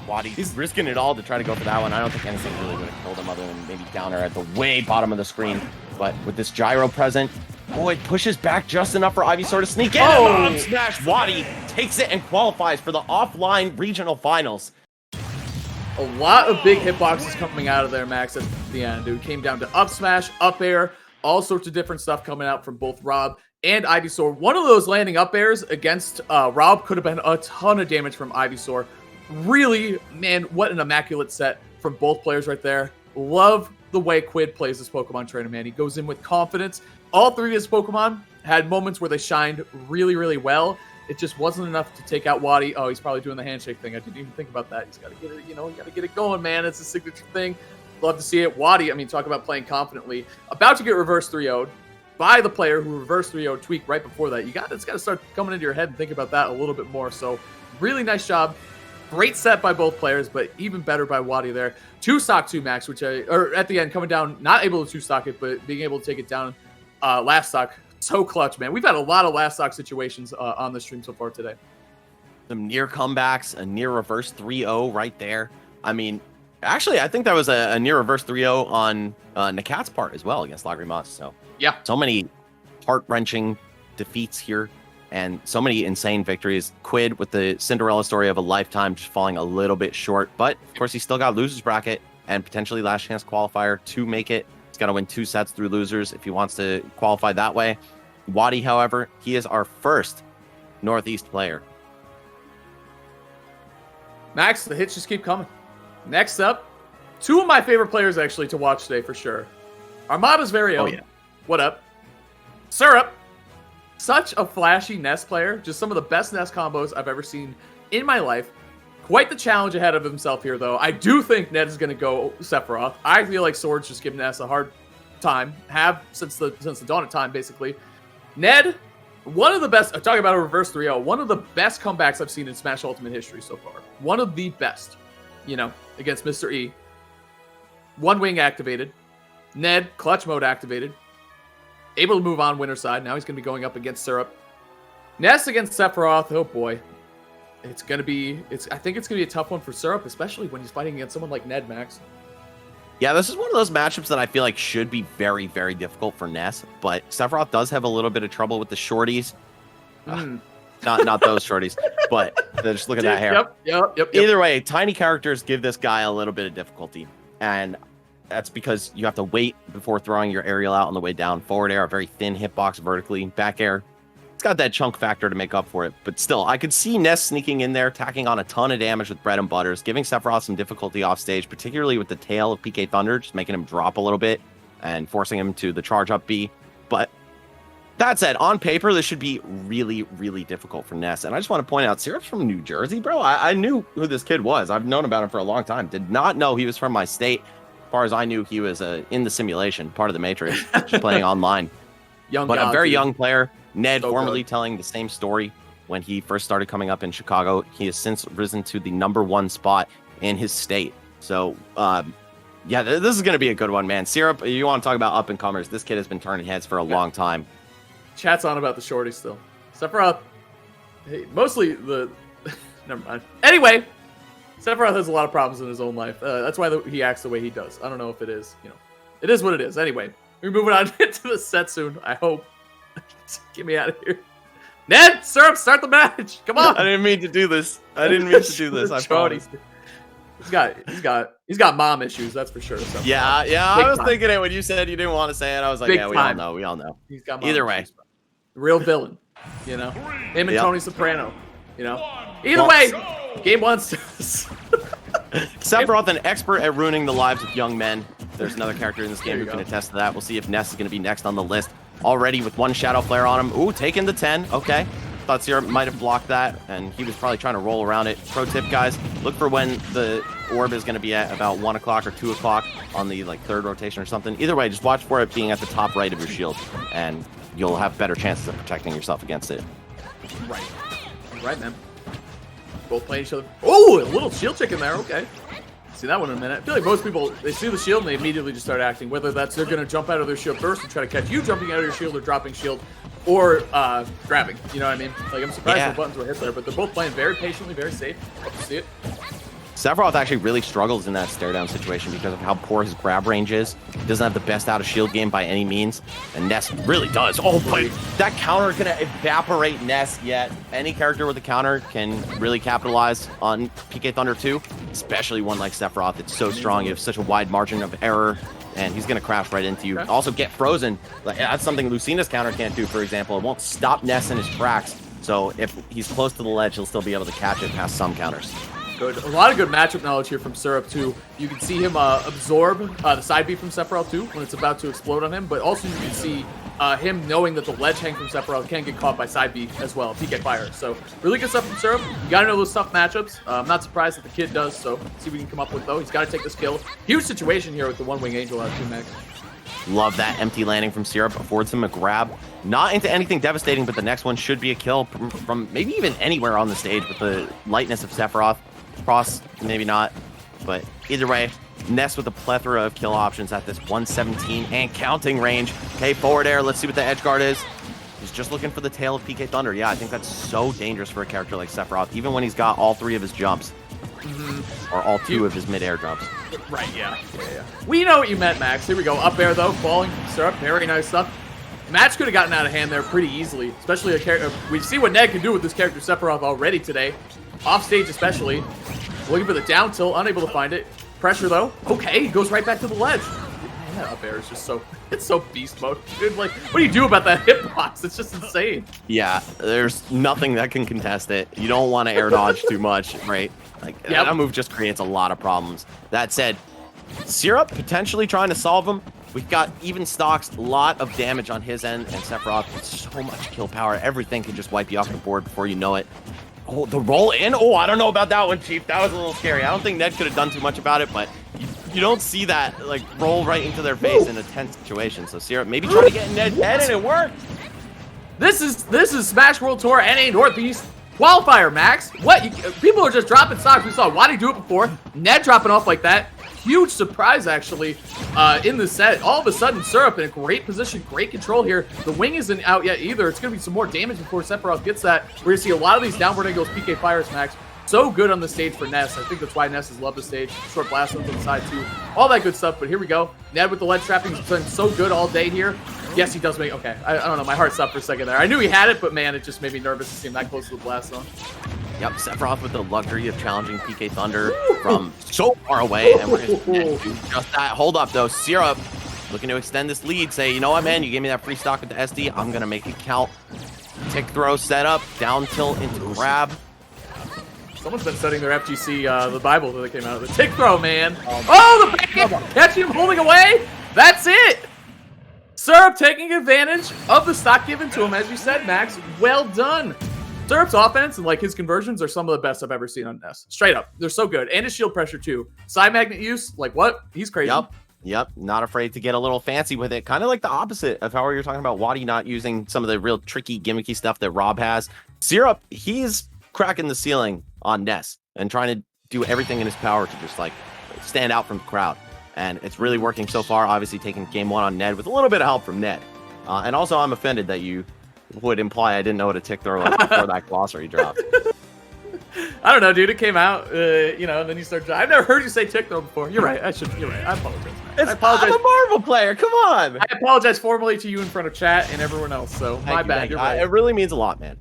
Wadi's risking it all to try to go for that one. I don't think anything really would have killed him other than maybe counter at the way bottom of the screen. But with this gyro present, oh, it pushes back just enough for Ivysaur to sneak in. Oh, smash! Wadi takes it and qualifies for the offline regional finals. A lot of big hitboxes coming out of there, Max, at the end. It came down to up smash, up air, all sorts of different stuff coming out from both Rob and Ivysaur. One of those landing up airs against Rob could have been a ton of damage from Ivysaur. Really, man, what an immaculate set from both players right there. Love the way Quid plays this Pokemon trainer, man. He goes in with confidence. All 3 of his Pokemon had moments where they shined really, really well. It just wasn't enough to take out Wadi. Oh, he's probably doing the handshake thing. I didn't even think about that. He's got to get it, you got to get it going, man. It's a signature thing. Love to see it. Wadi, I mean, talk about playing confidently. About to get reverse 3-0'd by the player who reverse 3-0'd Tweak right before that. It's got to start coming into your head and think about that a little bit more. So, really nice job. Great set by both players, but even better by Wadi there. 2-stock 2 Max, or at the end, coming down, not able to 2-stock it, but being able to take it down last stock. So clutch, man. We've had a lot of last stock situations on the stream so far today. Some near comebacks, a near reverse 3-0 right there. I mean, actually, I think that was a near reverse 3-0 on Nakat's part as well against Lagrimas. So, yeah. So many heart-wrenching defeats here and so many insane victories. Quid with the Cinderella story of a lifetime, just falling a little bit short. But, of course, he's still got losers bracket and potentially last chance qualifier to make it. He's got to win 2 sets through losers if he wants to qualify that way. Wadi, however, he is our first Northeast player. Max, the hits just keep coming. Next up, 2 of my favorite players actually to watch today for sure. Armada's very own. Oh, yeah. What up? Syrup. Such a flashy Nest player. Just some of the best Nest combos I've ever seen in my life. Quite the challenge ahead of himself here, though. I do think Ned is going to go Sephiroth. I feel like Sword's just giving Ness a hard time. Have since the dawn of time, basically. Ned, one of the best, talking about a reverse 3-0, one of the best comebacks I've seen in Smash Ultimate history so far. One of the best, against Mr. E. One wing activated. Ned, clutch mode activated. Able to move on winner's side. Now he's going to be going up against Syrup. Ness against Sephiroth. Oh boy. I think it's going to be a tough one for Syrup, especially when he's fighting against someone like Ned, Max. Yeah, this is one of those matchups that I feel like should be very, very difficult for Ness, but Sephiroth does have a little bit of trouble with the shorties. Not those shorties, but just look at that hair. Yep. Either way, tiny characters give this guy a little bit of difficulty, and that's because you have to wait before throwing your aerial out on the way down. Forward air, a very thin hitbox vertically. Back air, it's got that chunk factor to make up for it. But still, I could see Ness sneaking in there, tacking on a ton of damage with bread and butters, giving Sephiroth some difficulty off stage, particularly with the tail of PK Thunder, just making him drop a little bit and forcing him to the charge up B. But that said, on paper, this should be really, really difficult for Ness. And I just want to point out, Syrup's from New Jersey, bro. I knew who this kid was. I've known about him for a long time. Did not know he was from my state. As far as I knew, he was in the simulation, part of the Matrix, just playing online. But a very young player. Ned, formerly telling the same story when he first started coming up in Chicago. He has since risen to the #1 spot in his state. So Yeah, this is going to be a good one, man. Syrup, you want to talk about up-and-comers. This kid has been turning heads for a long time. Chat's on about the shorty still. Sephiroth, hey, mostly the... Never mind. Anyway, Sephiroth has a lot of problems in his own life. That's why he acts the way he does. I don't know if it is, it is what it is. Anyway, we're moving on to the set soon, I hope. Get me out of here. Ned, Syrup, start the match. Come on. I didn't mean to do this. I promise. He's got mom issues, that's for sure. So, yeah. I was thinking it when you said you didn't want to say it. I was like, Big yeah, time. we all know. He's got mom Either way. issues, real villain, Him and Yep. Tony Soprano, Either way, game one. Sephiroth, an expert at ruining the lives of young men. There's another character in this game who can attest to that. We'll see if Ness is going to be next on the list. Already with one Shadow Flare on him. Ooh, taking the 10. Okay. Thought Syrup might have blocked that, and he was probably trying to roll around it. Pro tip, guys, look for when the orb is going to be at about 1 o'clock or 2 o'clock on the third rotation or something. Either way, just watch for it being at the top right of your shield, and you'll have better chances of protecting yourself against it. Right, man. Both playing each other. Oh, a little shield chick in there. Okay. See that one in a minute. I feel like most people, they see the shield and they immediately just start acting. Whether that's they're going to jump out of their shield first and try to catch you jumping out of your shield or dropping shield or grabbing. You know what I mean? Like, I'm surprised the buttons were hit there, but they're both playing very patiently, very safe. Hope you see it. Sephiroth actually really struggles in that stare down situation because of how poor his grab range is. He doesn't have the best out of shield game by any means, and Ness really does. Oh, but that counter is going to evaporate Ness, yet any character with a counter can really capitalize on PK Thunder 2, especially one like Sephiroth. It's so strong. You have such a wide margin of error, and he's going to crash right into you. Okay. Also, get frozen. That's something Lucina's counter can't do, for example. It won't stop Ness in his tracks, so if he's close to the ledge, he'll still be able to catch it past some counters. Good. A lot of good matchup knowledge here from Syrup, too. You can see him absorb the side B from Sephiroth, too, when it's about to explode on him. But also you can see him knowing that the ledge hang from Sephiroth can get caught by side B as well if he get fired. So really good stuff from Syrup. You got to know those tough matchups. I'm not surprised that the kid does, so see what we can come up with, though. He's got to take this kill. Huge situation here with the one-wing angel out of 2 max. Love that empty landing from Syrup. Affords him a grab. Not into anything devastating, but the next one should be a kill from maybe even anywhere on the stage with the lightness of Sephiroth. Cross, maybe not, but either way, Ness with a plethora of kill options at this 117 and counting range. Okay, forward air. Let's see what the edge guard is. He's just looking for the tail of PK Thunder. Yeah, I think that's so dangerous for a character like Sephiroth, even when he's got all 3 of his jumps. Or all 2 of his mid-air jumps. Right, yeah. We know what you meant, Max. Here we go. Up air, though. Falling from Syrup. Very nice stuff. The match could have gotten out of hand there pretty easily, especially a character. We see what Ned can do with this character Sephiroth already today. Off stage especially. Looking for the down tilt, unable to find it. Pressure though. Okay, he goes right back to the ledge. Man, that up air is just it's so beast mode. Dude, like, what do you do about that hitbox? It's just insane. Yeah, there's nothing that can contest it. You don't want to air dodge too much, right? That move just creates a lot of problems. That said, Syrup potentially trying to solve him. We've got even stocks, a lot of damage on his end, and Sephiroth with so much kill power. Everything can just wipe you off the board before you know it. Oh, the roll in? Oh, I don't know about that one, Chief. That was a little scary. I don't think Ned could have done too much about it, but you don't see that roll right into their face in a tense situation. So Syrup maybe trying to get in Ned's head, and it worked. This is Smash World Tour NA Northeast Qualifier, Max. What? People are just dropping stocks. We saw Waddy do it before. Ned dropping off like that. Huge surprise, actually, in the set. All of a sudden, Syrup in a great position, great control here. The wing isn't out yet either. It's going to be some more damage before Sephiroth gets that. We're going to see a lot of these downward angles PK fires, Max. So good on the stage for Ness. I think that's why Ness has loved the stage. Short blast on the side, too. All that good stuff, but here we go. Ned with the ledge trapping has been so good all day here. Yes, he does make... Okay, I don't know. My heart stopped for a second there. I knew he had it, but, man, it just made me nervous to see him that close to the blast zone. Yep, Sephiroth with the luxury of challenging PK Thunder from so far away, and we're going to do just that. Hold up, though. Syrup looking to extend this lead. Say, you know what, man? You gave me that free stock with the SD. I'm going to make it count. Tick throw set up, down tilt into grab. Someone's been studying their FGC, the Bible that came out. The tick throw, man. Oh, the back catching him holding away. That's it. Syrup taking advantage of the stock given to him, as you said, Max. Well done. Syrup's offense and his conversions are some of the best I've ever seen on Ness. Straight up. They're so good. And his shield pressure too. Side magnet use, what? He's crazy. Yep. Not afraid to get a little fancy with it. Kind of like the opposite of how you're talking about Waddy not using some of the real tricky, gimmicky stuff that Rob has. Syrup, he's cracking the ceiling on Ness and trying to do everything in his power to just stand out from the crowd. and it's really working so far. Obviously taking game 1 on Ned with a little bit of help from Ned. And also I'm offended that you would imply I didn't know what a tick throw was before that glossary dropped. I don't know, dude. It came out, you know, and then you start. I've never heard you say tick throw before. You're right. You're right. I apologize. I apologize. I'm a Marvel player. Come on. I apologize formally to you in front of chat and everyone else. So my bad. You're right. It really means a lot, man.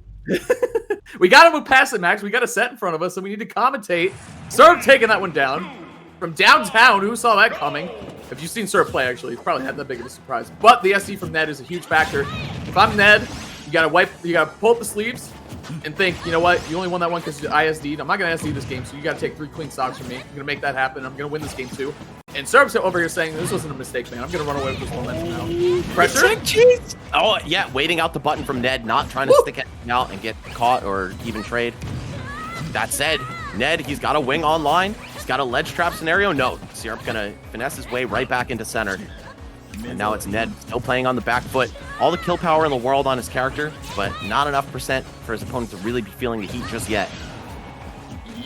We got to move past it, Max. We got a set in front of us, so we need to commentate. Syrup taking that one down from downtown. Who saw that coming? If you've seen Syrup play, actually, it's probably not that big of a surprise. But the SD from Ned is a huge factor. If I'm Ned, you gotta pull up the sleeves and think, you know what? You only won that one because you ISD'd. I'm not gonna SD this game, so you gotta take 3 clean stocks from me. I'm gonna make that happen. I'm gonna win this game too. And Syrup's over here saying, this wasn't a mistake, man. I'm gonna run away with this momentum now. Pressure? Oh, yeah, waiting out the button from Ned, not trying to stick it out and get caught or even trade. That said, Ned, he's got a wing online. He's got a ledge trap scenario. No, Syrup gonna finesse his way right back into center. And now it's Ned still playing on the back foot. All the kill power in the world on his character, but not enough percent for his opponent to really be feeling the heat just yet.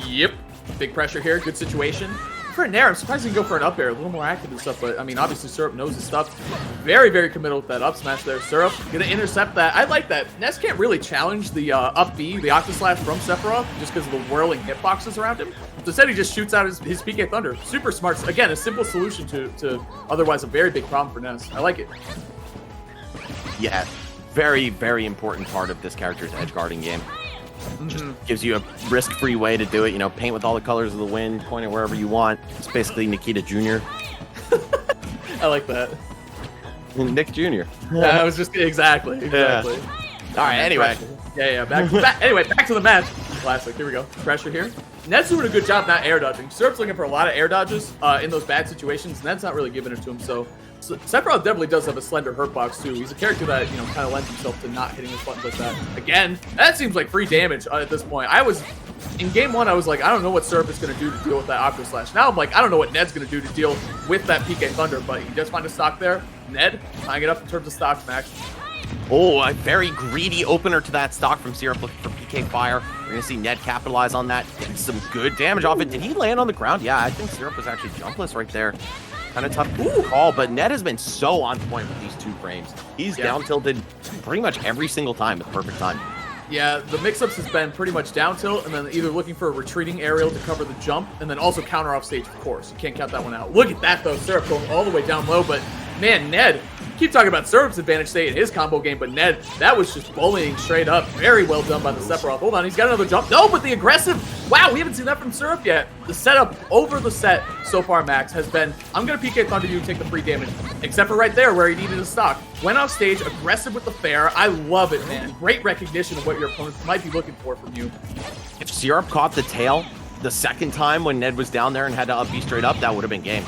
Yep. Big pressure here. Good situation. For Nair, I'm surprised he can go for an up air, a little more active and stuff, but I mean, obviously Syrup knows his stuff. Very, very committal with that up smash there. Syrup gonna intercept that. I like that. Ness can't really challenge the up B, the Octa Slash from Sephiroth, just because of the whirling hitboxes around him. So instead, he just shoots out his PK Thunder. Super smart. Again, a simple solution to otherwise a very big problem for Ness. I like it. Yeah, very, very important part of this character's edge guarding game. Just gives you a risk-free way to do it. You know, paint with all the colors of the wind, point it wherever you want. It's basically Nikita Jr. I like that. Nick Jr. Yeah, I was just exactly. Yeah. All right. Anyway. Yeah. Anyway, back to the match. Classic. Here we go. Pressure here. Ned's doing a good job not air dodging. Syrup's looking for a lot of air dodges in those bad situations. Ned's not really giving it to him. So Sephiroth definitely does have a slender hurt box too. He's a character that, you know, kind of lends himself to not hitting his buttons like that. Again, that seems like free damage at this point. In game 1, I was like, I don't know what Syrup is going to do to deal with that Octa Slash. Now I'm like, I don't know what Ned's going to do to deal with that PK Thunder, but he does find a stock there. Ned, tying it up in terms of stocks, Max. Oh, a very greedy opener to that stock from Syrup, looking for PK Fire. We're going to see Ned capitalize on that, getting some good damage off it. Did he land on the ground? Yeah, I think Syrup was actually jumpless right there. Kind of tough call, but Ned has been so on point with these 2 frames. He's down tilted pretty much every single time with perfect time. Yeah, the mix-ups has been pretty much down tilt, and then either looking for a retreating aerial to cover the jump, and then also counter off stage, of course. You can't count that one out. Look at that, though. Syrup going all the way down low, but man, Ned, keep talking about Syrup's advantage state in his combo game, but Ned, that was just bullying straight up. Very well done by the Sephiroth. Hold on, he's got another jump. No, but the aggressive. Wow, we haven't seen that from Syrup yet. The setup over the set so far, Max, has been, I'm going to PK Thunder you, take the free damage. Except for right there where he needed a stock. Went off stage, aggressive with the fair. I love it, man. Great recognition of what your opponent might be looking for from you. If Syrup caught the tail the second time when Ned was down there and had to up B straight up, that would have been game.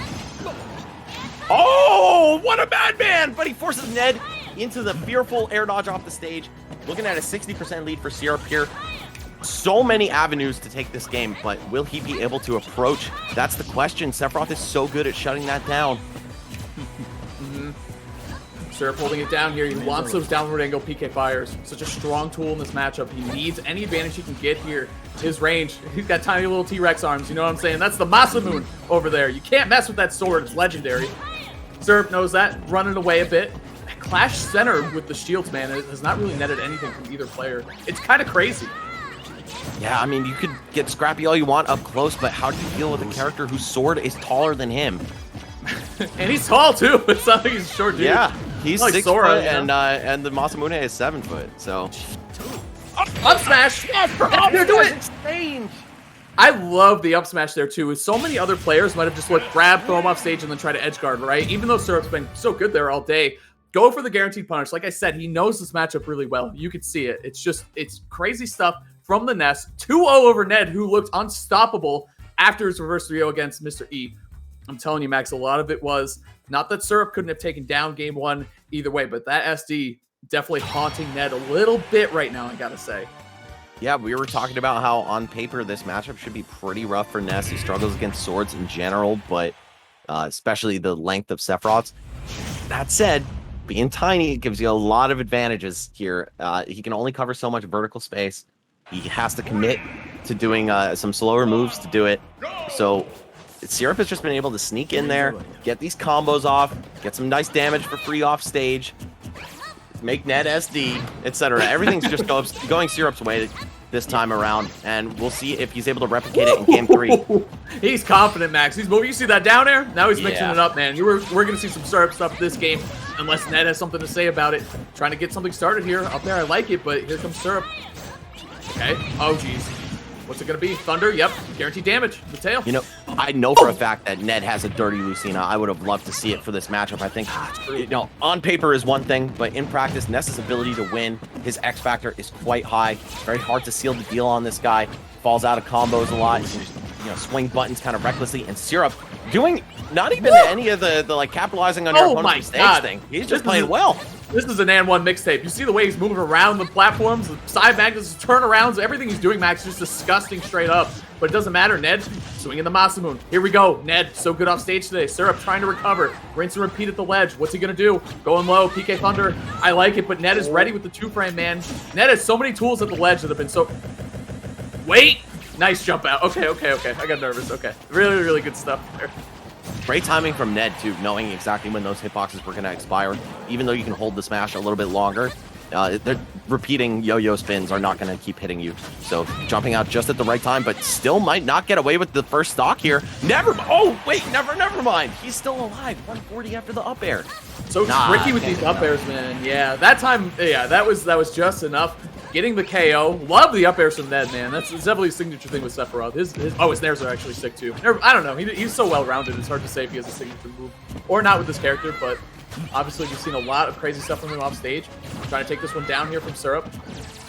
Oh, what a madman! But he forces Ned into the fearful air dodge off the stage. Looking at a 60% lead for Syrup here. So many avenues to take this game, but will he be able to approach? That's the question. Sephiroth is so good at shutting that down. Syrup holding it down here. He wants those downward angle PK fires. Such a strong tool in this matchup. He needs any advantage he can get here. His range. He's got tiny little T-Rex arms. You know what I'm saying? That's the Masamune over there. You can't mess with that sword. It's legendary. Syrup knows that. Running away a bit. Clash center with the shields, man, has not really netted anything from either player. It's kind of crazy. Yeah, I mean, you could get scrappy all you want up close, but how do you deal with a character whose sword is taller than him? And he's tall, too. It's not like he's a short dude. Yeah, he's like 6 Sora, foot, and the Masamune is 7 foot, so... Up smash! They're doing it! Insane! I love the up smash there, too. So many other players might have just looked, grab, throw him off stage, and then try to edge guard, right? Even though Syrup's been so good there all day, go for the guaranteed punish. Like I said, he knows this matchup really well. You can see it. It's crazy stuff from the Ness. 2-0 over Ned, who looked unstoppable after his reverse 3-0 against Mr. E. I'm telling you, Max, a lot of it was not that Syrup couldn't have taken down game 1 either way, but that SD definitely haunting Ned a little bit right now, I gotta say. Yeah, we were talking about how on paper this matchup should be pretty rough for Ness. He struggles against swords in general, but especially the length of Sephiroth's. That said, being tiny, it gives you a lot of advantages here. He can only cover so much vertical space. He has to commit to doing some slower moves to do it. So Syrup has just been able to sneak in there, get these combos off, get some nice damage for free off stage, make Ned SD, etc. Everything's just going Syrup's way this time around, and we'll see if he's able to replicate it in game 3. He's confident, Max. He's moving. You see that down air? Now he's mixing it up, man. We're going to see some Syrup stuff this game, unless Ned has something to say about it. Trying to get something started here. Up there, I like it, but here comes Syrup. Okay. Oh, geez. What's it going to be? Thunder? Yep. Guaranteed damage. The tail. You know, I know for a fact that Ned has a dirty Lucina. I would have loved to see it for this matchup. I think, you know, on paper is one thing, but in practice, Ness's ability to win, his X factor is quite high. Very hard to seal the deal on this guy. Falls out of combos a lot. You know, swing buttons kind of recklessly. And Syrup doing not even any of the like capitalizing on your opponent's mistakes thing. He's just playing well. This is an and one mixtape. You see the way he's moving around the platforms, the side magnets, turnarounds, everything he's doing, Max, is just disgusting straight up. But it doesn't matter. Ned swinging the Masamune. Here we go. Ned, so good off stage today. Syrup trying to recover. Rinse and repeat at the ledge. What's he going to do? Going low. PK Thunder. I like it, but Ned is ready with the 2-frame, man. Ned has so many tools at the ledge that have been so... Wait! Nice jump out. Okay. I got nervous. Okay. Really, really good stuff there. Great timing from Ned, too, knowing exactly when those hitboxes were going to expire. Even though you can hold the smash a little bit longer, the repeating yo-yo spins are not going to keep hitting you. So jumping out just at the right time, but still might not get away with the first stock here. Never mind. He's still alive. 140 after the up air. So tricky with these up airs, man. Yeah, that time, that was just enough. Getting the KO. Love the up airs from Ned, man. That's definitely a signature thing with Sephiroth. His nairs are actually sick, too. I don't know. He's so well-rounded. It's hard to say if he has a signature move. Or not with this character, but obviously we've seen a lot of crazy stuff from him off stage. Trying to take this one down here from Syrup.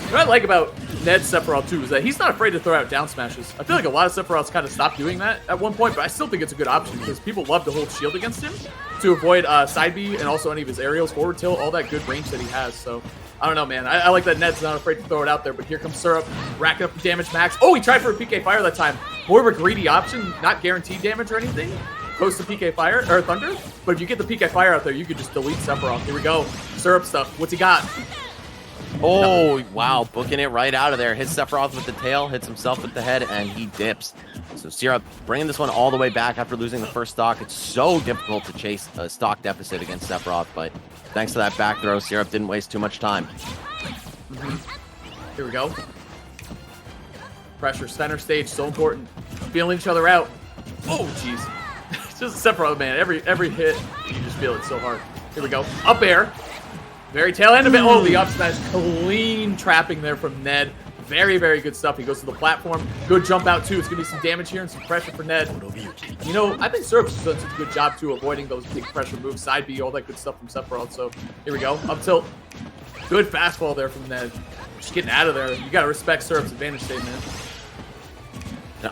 What I like about Ned Sephiroth, too, is that he's not afraid to throw out down smashes. I feel like a lot of Sephiroths kind of stopped doing that at one point, but I still think it's a good option because people love to hold shield against him to avoid side B and also any of his aerials, forward tilt, all that good range that he has, so... I don't know, man. I like that Ned's not afraid to throw it out there, but here comes Syrup, racking up the damage max. Oh, he tried for a PK Fire that time. More of a greedy option, not guaranteed damage or anything. Close to PK Fire, or Thunder. But if you get the PK Fire out there, you could just delete Sephiroth. Here we go. Syrup stuff. What's he got? Oh, wow. Booking it right out of there. Hits Sephiroth with the tail, hits himself with the head, and he dips. So Syrup bringing this one all the way back after losing the first stock. It's so difficult to chase a stock deficit against Sephiroth, but thanks to that back throw, Syrup didn't waste too much time. Here we go. Pressure, center stage, so important. Feeling each other out. Oh, jeez. It's just Sephiroth, man. Every hit, you just feel it so hard. Here we go. Up air. Very tail end of it. Oh, the up smash. Clean trapping there from Ned. Very, very good stuff. He goes to the platform. Good jump out, too. It's going to be some damage here and some pressure for Ned. You know, I think Syrup's done such a good job, too, avoiding those big pressure moves. Side B, all that good stuff from Sephiroth. So, here we go. Up tilt. Good fastball there from Ned. Just getting out of there. You got to respect Syrup's advantage state, man.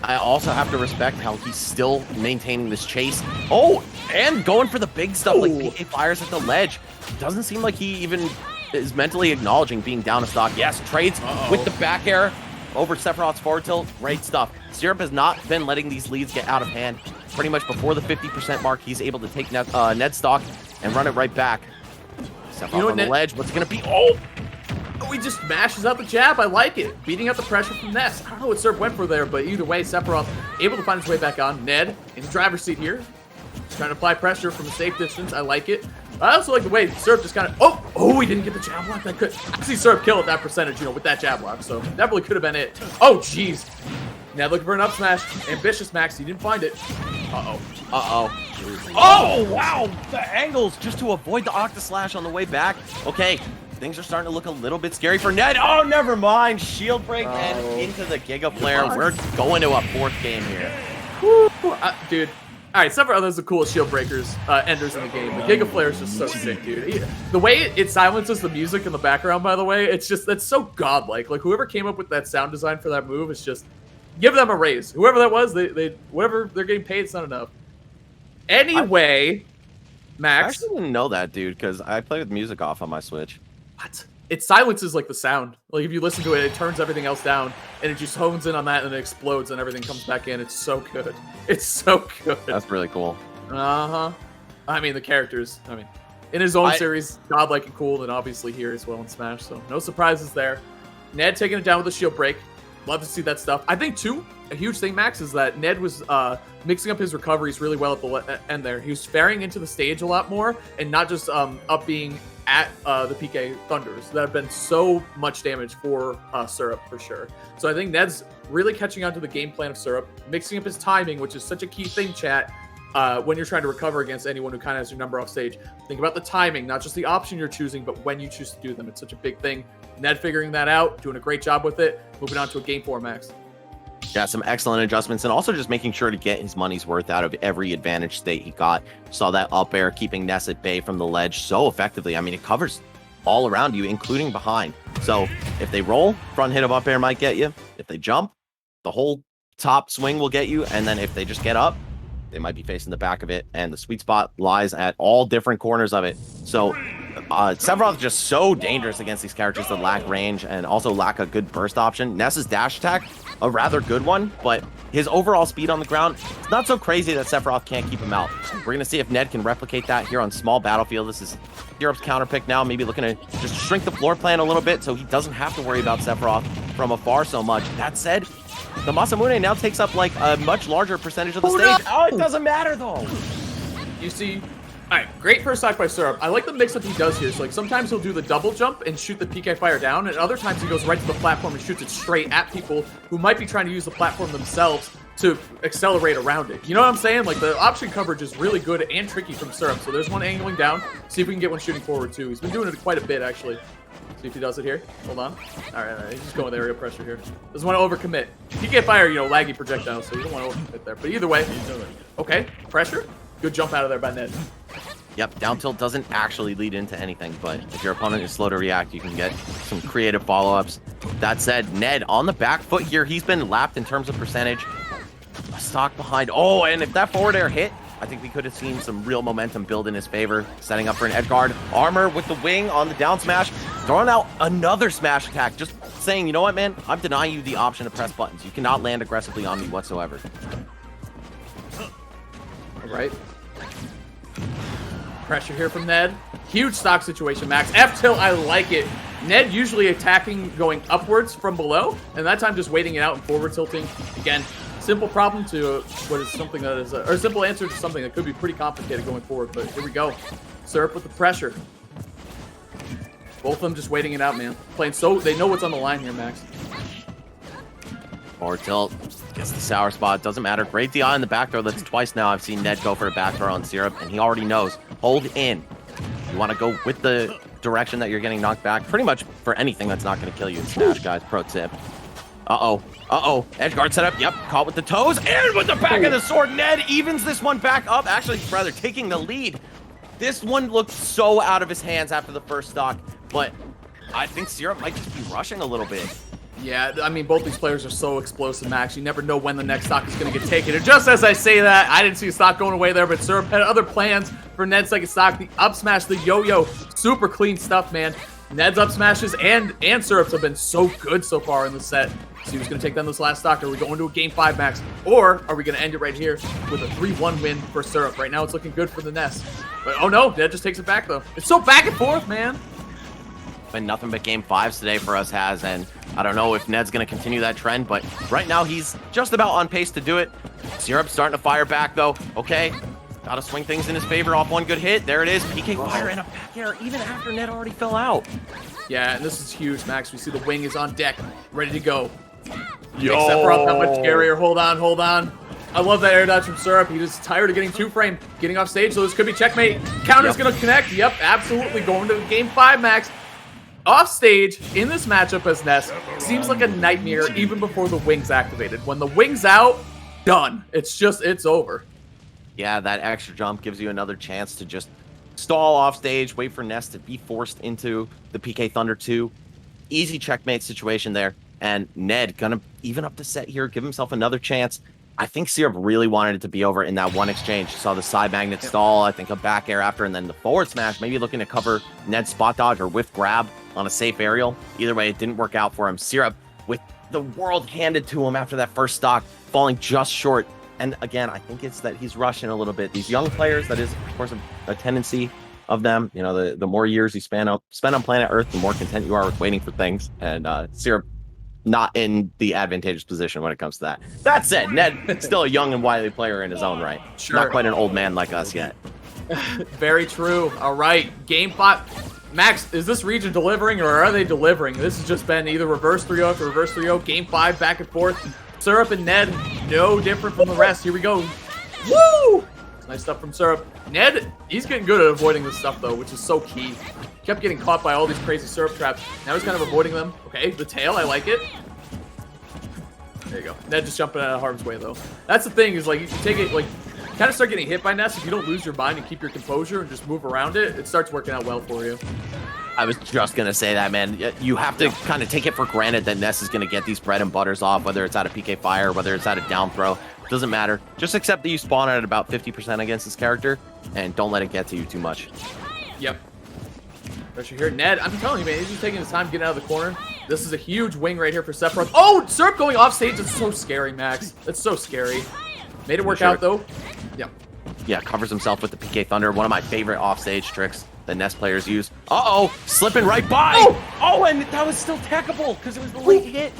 I also have to respect how he's still maintaining this chase. Oh, and going for the big stuff like PK Fires at the ledge. Doesn't seem like he even is mentally acknowledging being down a stock. Yes, trades with the back air over Sephiroth's forward tilt. Great stuff. Syrup has not been letting these leads get out of hand. Pretty much before the 50% mark, he's able to take Ned stock and run it right back. Sephiroth on the ledge. What's it going to be? Oh! He just mashes out the jab. I like it. Beating out the pressure from Ness. I don't know what Syrup went for there, but either way, Sephiroth able to find his way back on. Ned in the driver's seat here. Just trying to apply pressure from a safe distance. I like it. I also like the way Syrup just kind of... Oh, he didn't get the jab block. That could... I see Syrup kill at that percentage, you know, with that jab block. So definitely could have been it. Oh, jeez. Ned looking for an up smash. Ambitious, Max. He didn't find it. Oh, wow. The angles just to avoid the Octa Slash on the way back. Okay. Things are starting to look a little bit scary for Ned. Oh, never mind. Shield break and into the Giga Flare. We're going to a fourth game here. Woo. Dude. All right, Sephiroth has the coolest shield breakers, enders in the game. The Giga Flare is just so sick, dude. The way it silences the music in the background, by the way, that's so godlike. Like, whoever came up with that sound design for that move is just, give them a raise. Whoever that was, whatever they're getting paid, it's not enough. Anyway, Max. I actually didn't know that, dude, because I play with music off on my Switch. What? It silences like the sound. Like if you listen to it, it turns everything else down, and it just hones in on that, and it explodes, and everything comes back in. It's so good. It's so good. That's really cool. I mean, the characters. I mean, in his own series, godlike and cool, and obviously here as well in Smash. So no surprises there. Ned taking it down with a shield break. Love to see that stuff. I think, too, a huge thing, Max, is that Ned was mixing up his recoveries really well at the end there. He was sparing into the stage a lot more and not just up being at the PK Thunders that have been so much damage for Syrup for sure. So I think Ned's really catching on to the game plan of Syrup, mixing up his timing, which is such a key thing, chat, when you're trying to recover against anyone who kind of has your number off stage. Think about the timing, not just the option you're choosing, but when you choose to do them. It's such a big thing. Ned figuring that out, doing a great job with it. Moving on to a game 4, Max. Yeah, some excellent adjustments, and also just making sure to get his money's worth out of every advantage state he got. Saw that up air keeping Ness at bay from the ledge so effectively. I mean, it covers all around you, including behind. So if they roll, front hit of up air might get you. If they jump, the whole top swing will get you. And then if they just get up, they might be facing the back of it. And the sweet spot lies at all different corners of it. So Sephiroth is just so dangerous against these characters that lack range and also lack a good burst option. Ness's dash attack, a rather good one, but his overall speed on the ground, it's not so crazy that Sephiroth can't keep him out. We're going to see if Ned can replicate that here on small battlefield. This is Syrup's counter pick now, maybe looking to just shrink the floor plan a little bit so he doesn't have to worry about Sephiroth from afar so much. That said, the Masamune now takes up like a much larger percentage of the stage. Oh, it doesn't matter though. You see, all right, great first stock by Syrup. I like the mix-up he does here. So, like, sometimes he'll do the double jump and shoot the PK fire down, and other times he goes right to the platform and shoots it straight at people who might be trying to use the platform themselves to accelerate around it. You know what I'm saying? Like, the option coverage is really good and tricky from Syrup. So there's one angling down. See if we can get one shooting forward, too. He's been doing it quite a bit, actually. See if he does it here. Hold on. All right. He's just going with aerial pressure here. Doesn't want to overcommit. PK fire, you know, laggy projectiles, so you don't want to overcommit there. But either way, okay, pressure. Good jump out of there by Ned. Yep, down tilt doesn't actually lead into anything, but if your opponent is slow to react, you can get some creative follow-ups. That said, Ned on the back foot here, he's been lapped in terms of percentage. A stock behind. Oh, and if that forward air hit, I think we could have seen some real momentum build in his favor. Setting up for an edge guard. Armor with the wing on the down smash. Throwing out another smash attack. Just saying, you know what, man? I'm denying you the option to press buttons. You cannot land aggressively on me whatsoever. All right. Pressure here from Ned. Huge stock situation, Max. F-tilt, I like it. Ned usually attacking going upwards from below, and that time just waiting it out and forward tilting. Again, simple problem to what is something that is, or simple answer to something that could be pretty complicated going forward, but here we go. Syrup with the pressure. Both of them just waiting it out, man. Playing so, they know what's on the line here, Max. Forward tilt. Gets the sour spot. Doesn't matter. Great DI in the back throw. That's twice now I've seen Ned go for a back throw on Syrup, and he already knows. Hold in. You want to go with the direction that you're getting knocked back. Pretty much for anything that's not going to kill you in Smash, guys. Pro tip. Uh-oh. Edge guard setup. Yep. Caught with the toes. And with the back of the sword, Ned evens this one back up. Actually, rather, taking the lead. This one looked so out of his hands after the first stock, but I think Syrup might just be rushing a little bit. Yeah, I mean, both these players are so explosive, Max. You never know when the next stock is going to get taken. And just as I say that, I didn't see a stock going away there, but Syrup had other plans for Ned's second stock. The up smash, the yo-yo, super clean stuff, man. Ned's up smashes and Syrup's have been so good so far in the set. See who's going to take down this last stock. Are we going to a game 5, Max? Or are we going to end it right here with a 3-1 win for Syrup? Right now, it's looking good for the Ness. But, oh no, Ned just takes it back, though. It's so back and forth, man. Been nothing but game 5s today for us, and I don't know if Ned's going to continue that trend, but right now he's just about on pace to do it. Syrup's starting to fire back, though. Okay, got to swing things in his favor off one good hit. There it is. PK fire and a back air even after Ned already fell out. Yeah, and this is huge, Max. We see the wing is on deck, ready to go. Yo! Sephiroth that much scarier. Hold on. I love that air dodge from Syrup. He just tired of getting 2-frame, getting off stage, so this could be checkmate. Counter's going to connect. Yep, absolutely. Going to game 5, Max. Off stage in this matchup as Ness seems like a nightmare even before the wing's activated. When the wing's out, done. It's over. Yeah, that extra jump gives you another chance to just stall off stage, wait for Ness to be forced into the PK Thunder 2. Easy checkmate situation there. And Ned gonna even up the set here, give himself another chance. I think Syrup really wanted it to be over in that one exchange. Saw the side magnet stall, I think a back air after, and then the forward smash, maybe looking to cover Ned's spot dodge or whiff grab on a safe aerial. Either way, it didn't work out for him. Syrup, with the world handed to him after that first stock, falling just short. And again, I think it's that he's rushing a little bit. These young players, that is, of course, a tendency of them. You know, the more years you spend on planet Earth, the more content you are with waiting for things. And Syrup not in the advantageous position when it comes to that. That said, Ned still a young and wily player in his own right. Sure. Not quite an old man like us yet. Very true. All right, game 5. Max, is this region delivering or are they delivering? This has just been either reverse 3-0 after reverse 3-0. Game 5, back and forth. Syrup and Ned, no different from the rest. Here we go. Woo! Nice stuff from Syrup. Ned, he's getting good at avoiding this stuff, though, which is so key. Kept getting caught by all these crazy Syrup traps. Now he's kind of avoiding them. Okay, the tail, I like it. There you go. Ned just jumping out of harm's way, though. That's the thing, is like, you take it, like, kind of start getting hit by Ness. If you don't lose your mind and keep your composure and just move around it, it starts working out well for you. I was just going to say that, man. You have to kind of take it for granted that Ness is going to get these bread and butters off, whether it's out of PK Fire, whether it's out of down throw. Doesn't matter. Just accept that you spawn at about 50% against this character, and don't let it get to you too much. Yep. Pressure here. Ned, I'm telling you, man, he's just taking his time getting out of the corner. This is a huge wing right here for Sephiroth. Oh, Syrup going off stage. It's so scary, Max. That's so scary. Made it work out, though. Yep. Yeah, covers himself with the PK Thunder. One of my favorite offstage tricks that Ness players use. Uh-oh, slipping right by. Oh, and that was still techable because it was the late hit.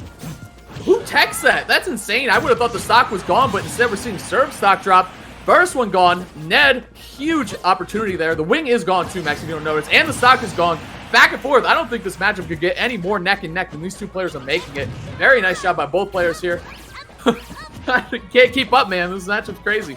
Who techs that? That's insane. I would have thought the stock was gone, but instead we're seeing Syrup stock drop. First one gone. Ned, huge opportunity there. The wing is gone too, Max, if you don't notice. And the stock is gone. Back and forth. I don't think this matchup could get any more neck and neck than these two players are making it. Very nice job by both players here. Can't keep up, man. This matchup's crazy.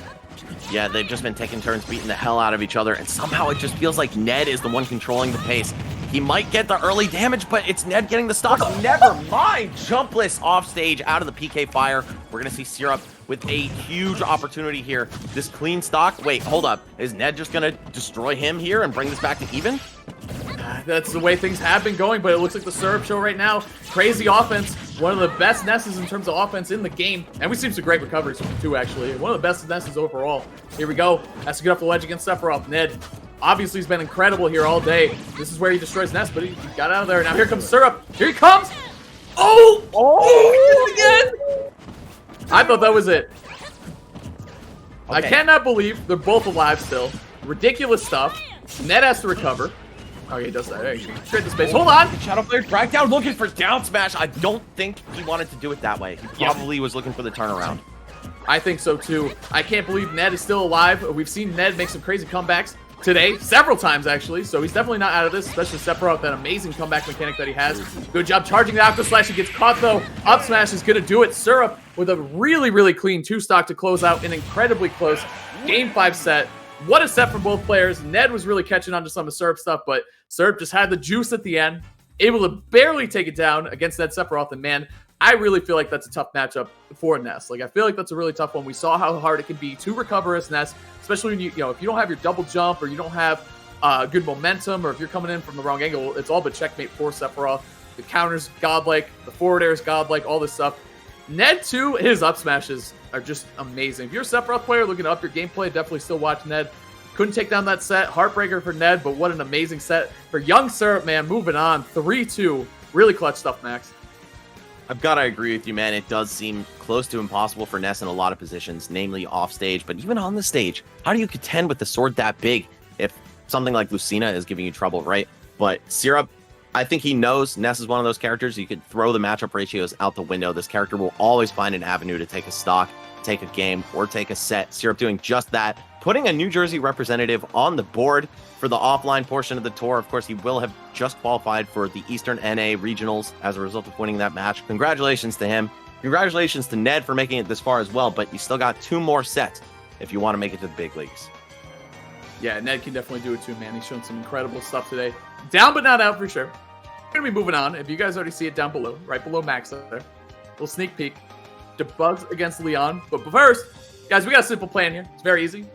Yeah, they've just been taking turns beating the hell out of each other, and somehow it just feels like Ned is the one controlling the pace. He might get the early damage, but it's Ned getting the stock. Never mind. Jumpless offstage out of the PK Fire. We're going to see Syrup with a huge opportunity here. This clean stock. Wait, hold up. Is Ned just going to destroy him here and bring this back to even? That's the way things have been going, but it looks like the Syrup show right now. Crazy offense. One of the best Nesses in terms of offense in the game. And we've seen some great recoveries from him too, actually. One of the best Nesses overall. Here we go. Has to get off the ledge against Sephiroth. Ned, obviously, he's been incredible here all day. This is where he destroys Ness, but he got out of there. Now here comes Syrup. Here he comes. Oh! Oh! Again! I thought that was it. Okay. I cannot believe they're both alive still. Ridiculous stuff. Ned has to recover. Okay, he does that. There you go. Straight to space. Hold on. Shadow Flare drag down looking for down smash. I don't think he wanted to do it that way. He probably was looking for the turnaround. I think so too. I can't believe Ned is still alive. We've seen Ned make some crazy comebacks today, several times actually, so he's definitely not out of this, especially Sephiroth, that amazing comeback mechanic that he has. Good job charging the Aqua Slash. He gets caught though. Up smash is going to do it. Syrup with a really, really clean 2-stock to close out an incredibly close Game 5 set. What a set from both players. Ned was really catching on to some of Syrup stuff, but Syrup just had the juice at the end, able to barely take it down against Ned Sephiroth, and man, I really feel like that's a tough matchup for Ness. Like, I feel like that's a really tough one. We saw how hard it can be to recover as Ness, especially when you know, if you don't have your double jump or you don't have good momentum, or if you're coming in from the wrong angle, it's all but checkmate for Sephiroth. The counter's godlike, the forward air is godlike, all this stuff. Ned, too, his up smashes are just amazing. If you're a Sephiroth player looking to up your gameplay, definitely still watch Ned. Couldn't take down that set. Heartbreaker for Ned, but what an amazing set for young Syrup, man. Moving on. 3-2. Really clutch stuff, Max. I've got to agree with you, man. It does seem close to impossible for Ness in a lot of positions, namely off stage. But even on the stage, how do you contend with the sword that big if something like Lucina is giving you trouble, right? But Syrup, I think he knows Ness is one of those characters. You could throw the matchup ratios out the window. This character will always find an avenue to take a stock, take a game, or take a set. Syrup doing just that, putting a New Jersey representative on the board for the offline portion of the tour. Of course, he will have just qualified for the Eastern NA Regionals as a result of winning that match. Congratulations to him. Congratulations to Ned for making it this far as well, but you still got 2 more sets if you want to make it to the big leagues. Yeah, Ned can definitely do it too, man. He's shown some incredible stuff today. Down but not out for sure. We're going to be moving on. If you guys already see it down below, right below Max there. Little sneak peek. Debugs against Leon. But first, guys, we got a simple plan here. It's very easy.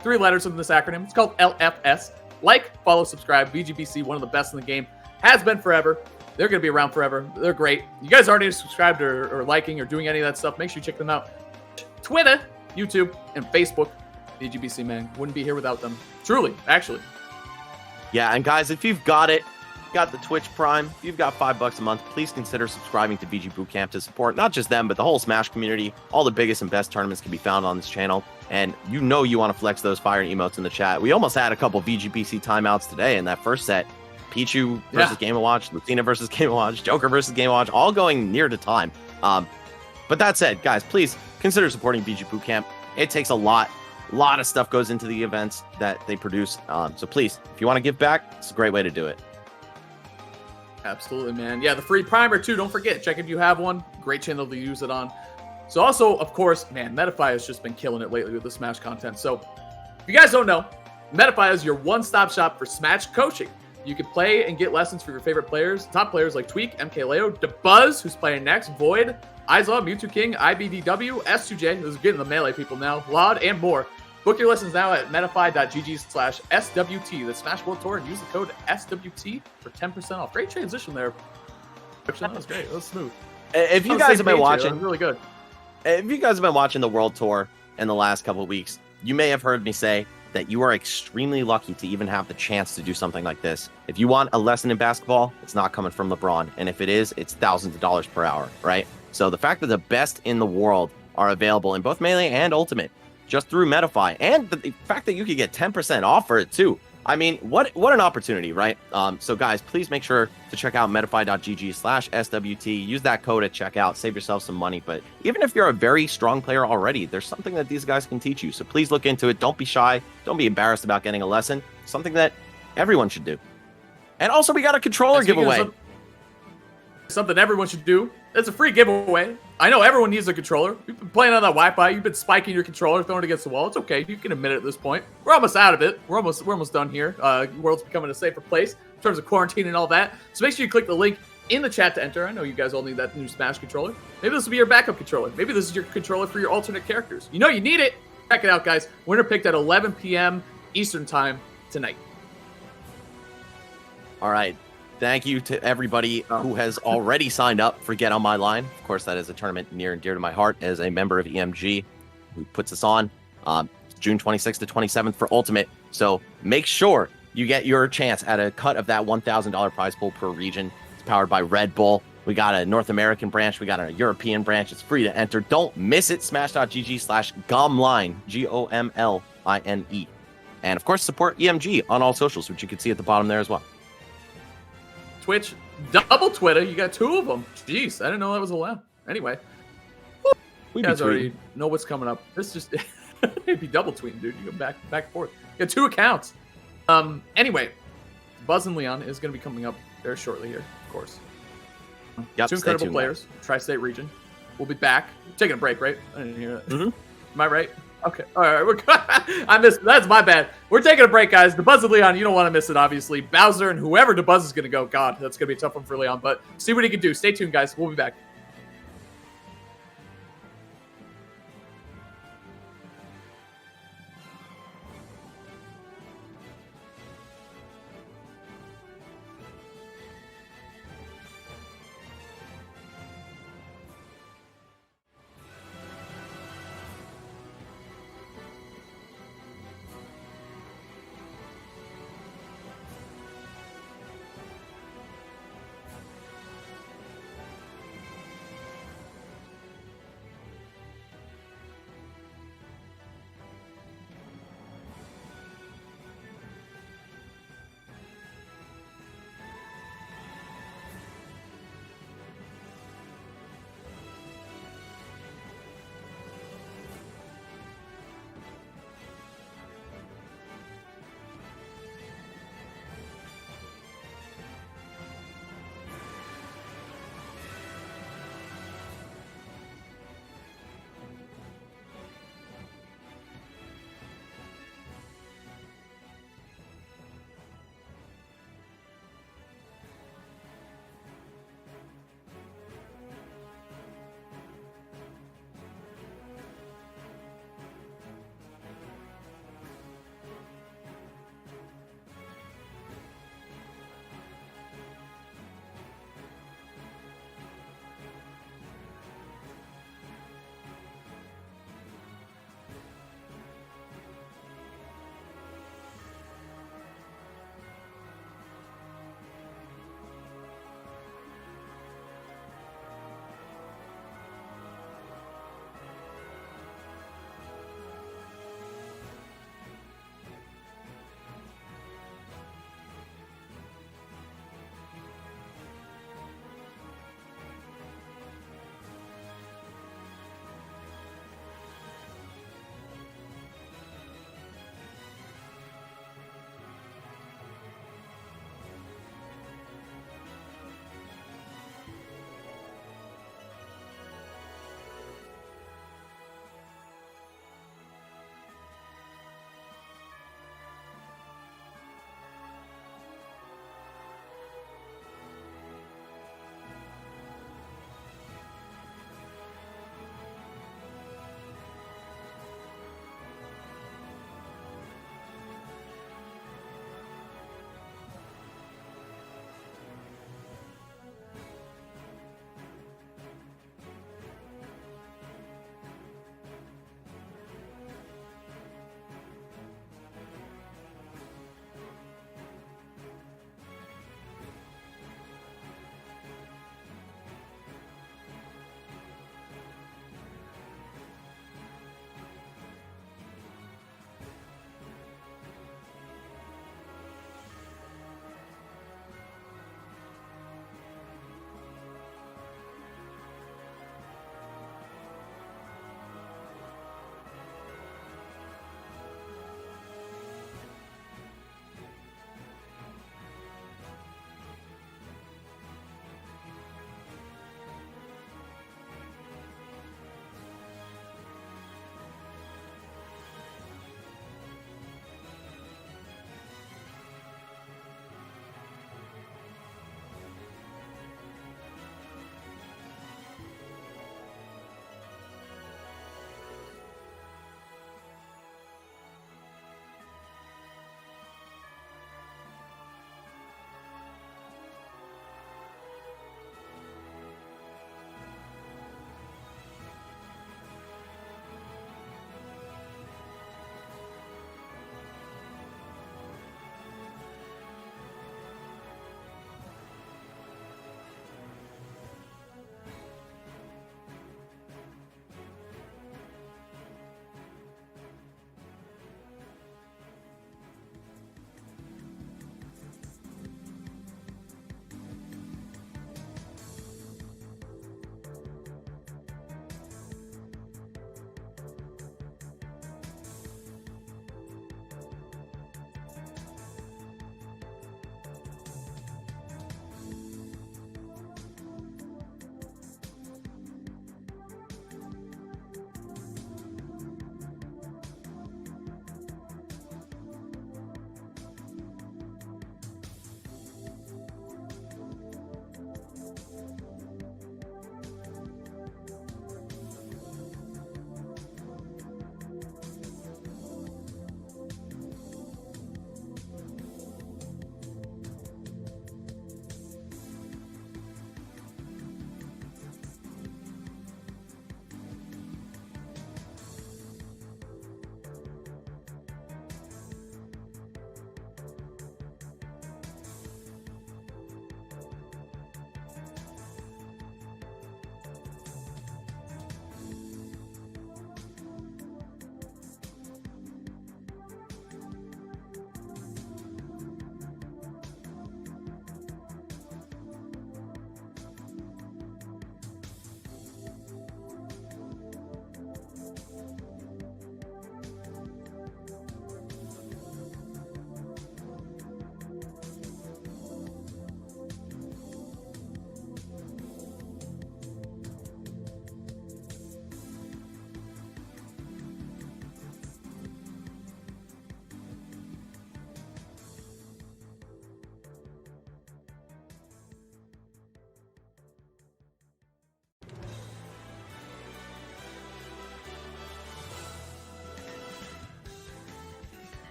3 letters in this acronym. It's called LFS. Like, follow, subscribe. VGBC, one of the best in the game. Has been forever. They're going to be around forever. They're great. You guys already subscribed or liking or doing any of that stuff, make sure you check them out. Twitter, YouTube, and Facebook. VGBC, man. Wouldn't be here without them. Truly, actually. Yeah, and guys, if you've got it, got the Twitch Prime, if you've got $5 a month, please consider subscribing to VGBootCamp to support not just them, but the whole Smash community. All the biggest and best tournaments can be found on this channel. And you know you want to flex those fire emotes in the chat. We almost had a couple VGBC timeouts today in that first set. Pichu versus Game & Watch, Lucina versus Game & Watch, Joker versus Game & Watch, all going near to time. But that said, guys, please consider supporting VG Bootcamp. It takes a lot of stuff goes into the events that they produce. So please, if you want to give back, it's a great way to do it. Absolutely, man. Yeah, the free primer too. Don't forget, check if you have one. Great channel to use it on. So also, of course, man, Metafy has just been killing it lately with the Smash content. So if you guys don't know, Metafy is your one-stop shop for Smash coaching. You can play and get lessons for your favorite players, top players like Tweak, MKLeo, DeBuzz, who's playing next, Void, Islaw, Mewtwo King, IBDW, S2J, who's getting the melee people now, Laud, and more. Book your lessons now at metafy.gg/SWT, the Smash World Tour, and use the code SWT for 10% off. Great transition there. That was great. That was smooth. If you guys have been watching, really good. If you guys have been watching the World Tour in the last couple of weeks, you may have heard me say that you are extremely lucky to even have the chance to do something like this. If you want a lesson in basketball, it's not coming from LeBron. And if it is, it's thousands of dollars per hour, right? So the fact that the best in the world are available in both Melee and Ultimate just through Metafy, and the fact that you could get 10% off for it too. I mean, what an opportunity, right? So guys, please make sure to check out metafy.gg/SWT. Use that code at checkout. Save yourself some money. But even if you're a very strong player already, there's something that these guys can teach you. So please look into it. Don't be shy. Don't be embarrassed about getting a lesson. Something that everyone should do. And also, we got a controller giveaway. Something everyone should do. It's a free giveaway. I know everyone needs a controller. You've been playing on that Wi-Fi. You've been spiking your controller, throwing it against the wall. It's okay. You can admit it at this point. We're almost out of it. We're almost done here. The world's becoming a safer place in terms of quarantine and all that. So make sure you click the link in the chat to enter. I know you guys all need that new Smash controller. Maybe this will be your backup controller. Maybe this is your controller for your alternate characters. You know you need it. Check it out, guys. Winner picked at 11 p.m. Eastern time tonight. All right. Thank you to everybody who has already signed up for Get On My Line. Of course, that is a tournament near and dear to my heart as a member of EMG who puts us on June 26th to 27th for Ultimate. So make sure you get your chance at a cut of that $1,000 prize pool per region. It's powered by Red Bull. We got a North American branch. We got a European branch. It's free to enter. Don't miss it. Smash.gg/Gomline, Gomline. And of course, support EMG on all socials, which you can see at the bottom there as well. Twitch, double Twitter. You got two of them. Jeez, I didn't know that was allowed. Anyway, you guys already know what's coming up. This just it'd be double tweeting, dude. You go back and forth. You got two accounts. Anyway, Buzz and Leon is going to be coming up very shortly here, of course. Yep, two incredible players, Tri-State region. We'll be back. Taking a break, right? I didn't hear that. Am I right? Okay. All right. We're I missed. That's my bad. We're taking a break, guys. DeBuzz and Leon, you don't want to miss it, obviously. Bowser and whoever DeBuzz is going to go. God, that's going to be a tough one for Leon, but see what he can do. Stay tuned, guys. We'll be back.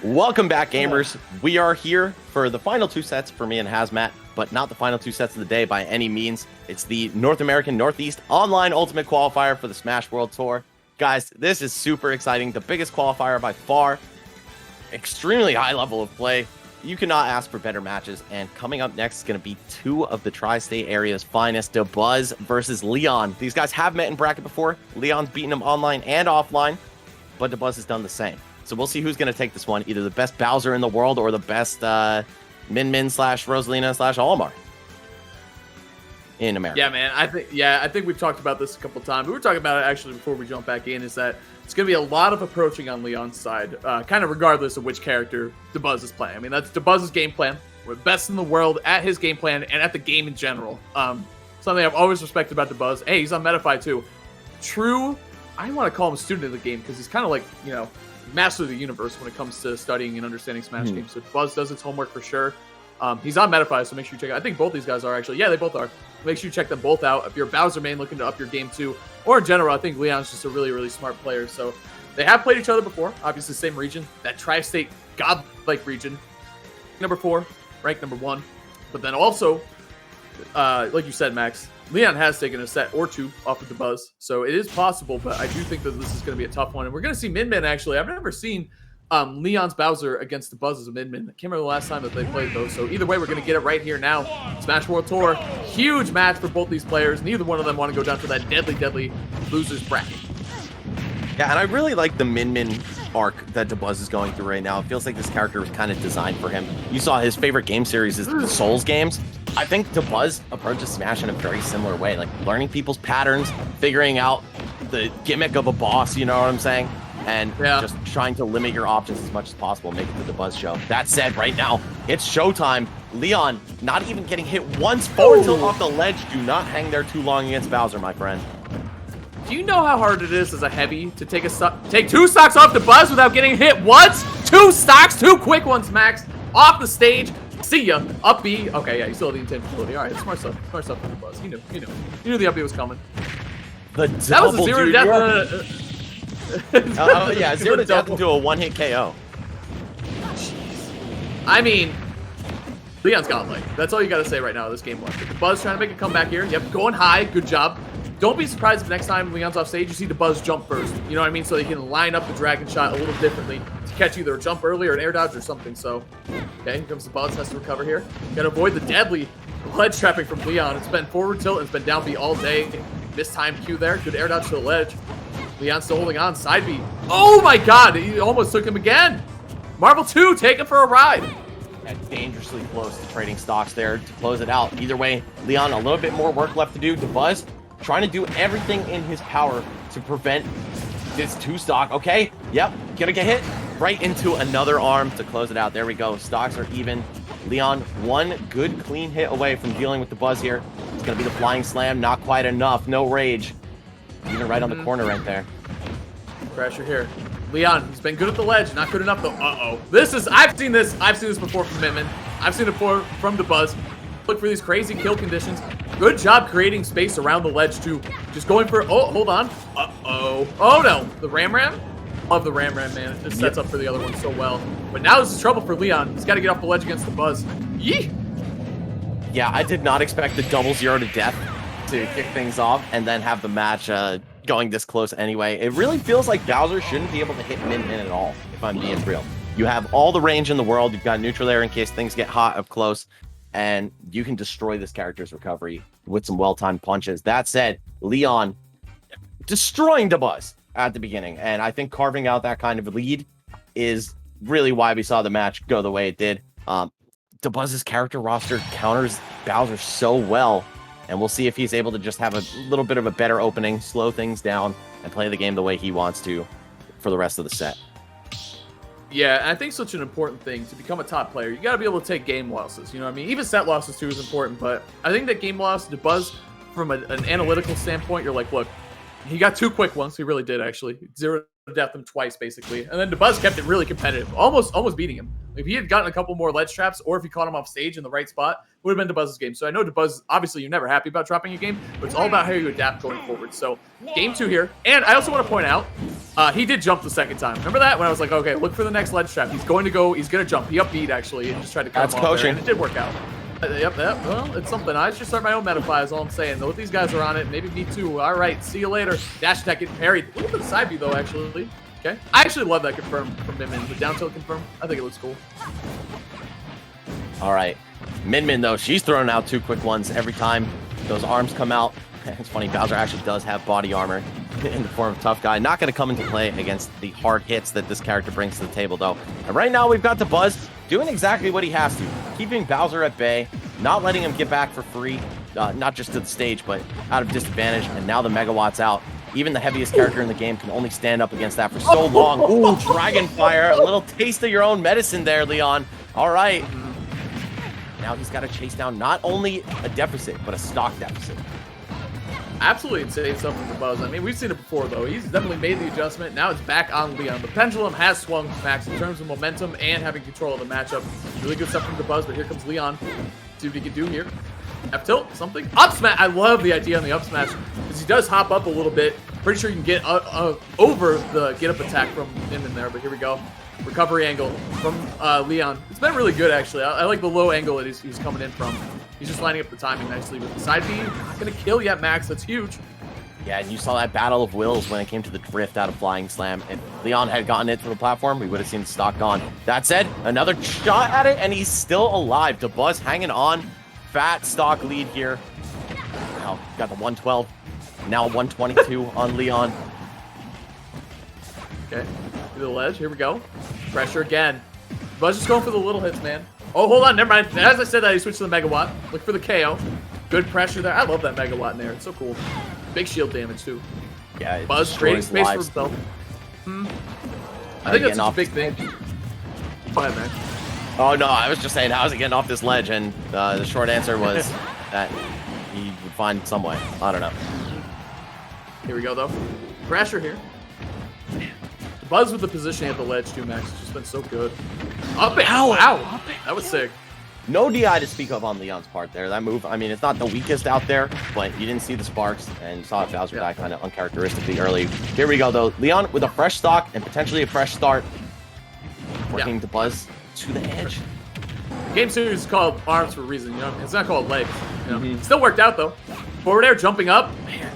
Welcome back, gamers. We are here for the final 2 sets for me and Hazmat, but not the final 2 sets of the day by any means. It's the North American Northeast Online Ultimate Qualifier for the Smash World Tour. Guys, this is super exciting. The biggest qualifier by far. Extremely high level of play. You cannot ask for better matches. And coming up next is going to be 2 of the tri-state area's finest, Dabuz versus Leon. These guys have met in bracket before. Leon's beaten them online and offline, but Dabuz has done the same. So we'll see who's going to take this one. Either the best Bowser in the world or the best Min slash Rosalina slash Olimar in America. Yeah, man. I think we've talked about this a couple times. We were talking about it actually before we jump back in. Is that it's going to be a lot of approaching on Leon's side, kind of regardless of which character Dabuz is playing. I mean, that's Dabuz's game plan. We're best in the world at his game plan and at the game in general. Something I've always respected about Dabuz. Hey, he's on Metafy too. True. I don't want to call him a student of the game because he's kind of like, you know, master of the universe when it comes to studying and understanding Smash games. So Buzz does its homework for sure. He's on Metafy, so make sure you check it out. I think both these guys are actually. Yeah, they both are. Make sure you check them both out. If you're a Bowser main looking to up your game too, or in general, I think Leon's just a really, really smart player. So they have played each other before. Obviously, same region. That tri-state godlike region. Number 4, ranked number 1. But then also, like you said, Max, Leon has taken a set or 2 off of Dabuz, so it is possible, but I do think that this is going to be a tough one. And we're going to see Min actually. I've never seen Leon's Bowser against Dabuz as a Min. I can't remember the last time that they played those, so either way, we're going to get it right here now. Smash World Tour, huge match for both these players. Neither one of them want to go down to that deadly, deadly losers bracket. Yeah, and I really like the Min arc that Dabuz is going through right now. It feels like this character was kind of designed for him. You saw his favorite game series is the Souls games. I think Dabuz approaches Smash in a very similar way, like learning people's patterns, figuring out the gimmick of a boss, you know what I'm saying? And just trying to limit your options as much as possible, make it to the Buzz show. That said, right now, it's showtime. Leon not even getting hit once, forward tilt off the ledge. Do not hang there too long against Bowser, my friend. Do you know how hard it is as a heavy to take 2 stocks off the Buzz without getting hit once? 2 stocks, 2 quick ones, Max, off the stage. See ya. Up B. Okay, yeah, you still have the intangibility. All right, smart stuff. Smart stuff from the Buzz. You knew the up B was coming. The that was a 0 to death. Yeah, 0 to death into a 1-hit KO. I mean, Leon's godlike. That's all you got to say right now. This game left. The Buzz trying to make a comeback here. Yep, going high. Good job. Don't be surprised if next time Leon's off stage, you see the Buzz jump first. You know what I mean? So you can line up the dragon shot a little differently to catch either a jump early or an air dodge or something. So, okay, here comes the Buzz. Has to recover here. Got to avoid the deadly ledge trapping from Leon. It's been forward tilt and it's been down B all day. Missed time Q there. Good air dodge to the ledge. Leon still holding on. Side B. Oh my god! He almost took him again. Marvel 2, take him for a ride. Dangerously close to trading stocks there to close it out. Either way, Leon, a little bit more work left to do. Dabuz trying to do everything in his power to prevent this 2-stock. Okay, yep, gonna get hit right into another arm to close it out. There we go. Stocks are even. Leon, 1 good clean hit away from dealing with the Buzz here. It's gonna be the flying slam. Not quite enough. No rage. Even right on the corner right there. Pressure here. Leon, he's been good at the ledge. Not good enough though. Uh-oh. I've seen this before from Min. I've seen it before from the Buzz. Look for these crazy kill conditions. Good job creating space around the ledge too. Just going for, oh, hold on. Uh-oh. Oh no, the Ram. Love the Ram, man. It just sets up for the other one so well. But now this is trouble for Leon. He's got to get off the ledge against the Buzz. Yee! Yeah, I did not expect the double 0 to death to kick things off and then have the match going this close anyway. It really feels like Bowser shouldn't be able to hit Min at all, if I'm being real. You have all the range in the world. You've got neutral air in case things get hot up close, and you can destroy this character's recovery with some well-timed punches. That said, Leon destroying Dabuz at the beginning, and I think carving out that kind of lead is really why we saw the match go the way it did. Dabuz's character roster counters Bowser so well, and we'll see if he's able to just have a little bit of a better opening, slow things down, and play the game the way he wants to for the rest of the set. Yeah, and I think such an important thing to become a top player. You got to be able to take game losses. You know what I mean? Even set losses too is important, but I think that game loss, Dabuz, from an analytical standpoint, you're like, look, he got 2 quick ones. He really did, actually. 0 to death him twice, basically. And then Dabuz kept it really competitive, almost beating him. If he had gotten a couple more ledge traps, or if he caught him off stage in the right spot, it would have been Dabuz's game. So I know Dabuz, obviously, you're never happy about dropping a game, but it's all about how you adapt going forward. So game 2 here. And I also want to point out, He did jump the second time. Remember that? When I was like, okay, look for the next ledge trap. He's going to jump. He up beat, actually, and just tried to cut him off there, and it did work out. Yep, well, it's something. I should start my own metafly is all I'm saying. Though, if these guys are on it, maybe me too. All right, see you later. Dash attack getting parried. Look at the side view, though, actually. Okay. I actually love that confirm from Min Min. The down tilt confirm. I think it looks cool. All right. Min Min, though, she's throwing out 2 quick ones every time those arms come out. It's funny, Bowser actually does have body armor in the form of Tough Guy. Not going to come into play against the hard hits that this character brings to the table, though. And right now, we've got the Buzz doing exactly what he has to. Keeping Bowser at bay, not letting him get back for free, not just to the stage, but out of disadvantage. And now the Megawatt's out. Even the heaviest character in the game can only stand up against that for so long. Ooh, Dragon Fire. A little taste of your own medicine there, Leon. All right. Now he's got to chase down not only a deficit, but a stock deficit. Absolutely insane stuff from the Buzz. I mean, we've seen it before, though. He's definitely made the adjustment. Now it's back on Leon. The pendulum has swung Max in terms of momentum and having control of the matchup. Really good stuff from the Buzz, but here comes Leon. See what he can do here. F tilt, something. Up smash. I love the idea on the up smash because he does hop up a little bit. Pretty sure you can get over the get up attack from him in there, but here we go. Recovery angle from Leon. It's been really good, actually. I like the low angle that he's coming in from. He's just lining up the timing nicely with the side B. Not going to kill yet, Max. That's huge. Yeah, and you saw that battle of wills when it came to the drift out of Flying Slam. If Leon had gotten it to the platform, we would have seen the stock gone. That said, another shot at it, and he's still alive. The Buzz hanging on. Fat stock lead here. Now, got the 112. Now 122 on Leon. Okay, to the ledge. Here we go. Pressure again. Buzz just going for the little hits, man. Oh, hold on. Never mind. As I said that, he switched to the Megawatt. Look for the KO. Good pressure there. I love that Megawatt in there. It's so cool. Big shield damage, too. Yeah, Buzz creating space for himself. I think that's a big thing. Go ahead, man. Oh, no. I was just saying, how's it getting off this ledge? And the short answer was that he would find some way. I don't know. Here we go, though. Pressure here. Buzz with the positioning at the ledge, too, Max. It's just been so good. Up it. Ow, ow. That was sick. No DI to speak of on Leon's part there. That move, I mean, it's not the weakest out there, but you didn't see the sparks and saw Bowser die kind of uncharacteristically early. Here we go, though. Leon with a fresh stock and potentially a fresh start. Working the Buzz to the edge. The game series is called arms for a reason, you know? It's not called legs, you know? Still worked out, though. Forward air, jumping up. Man,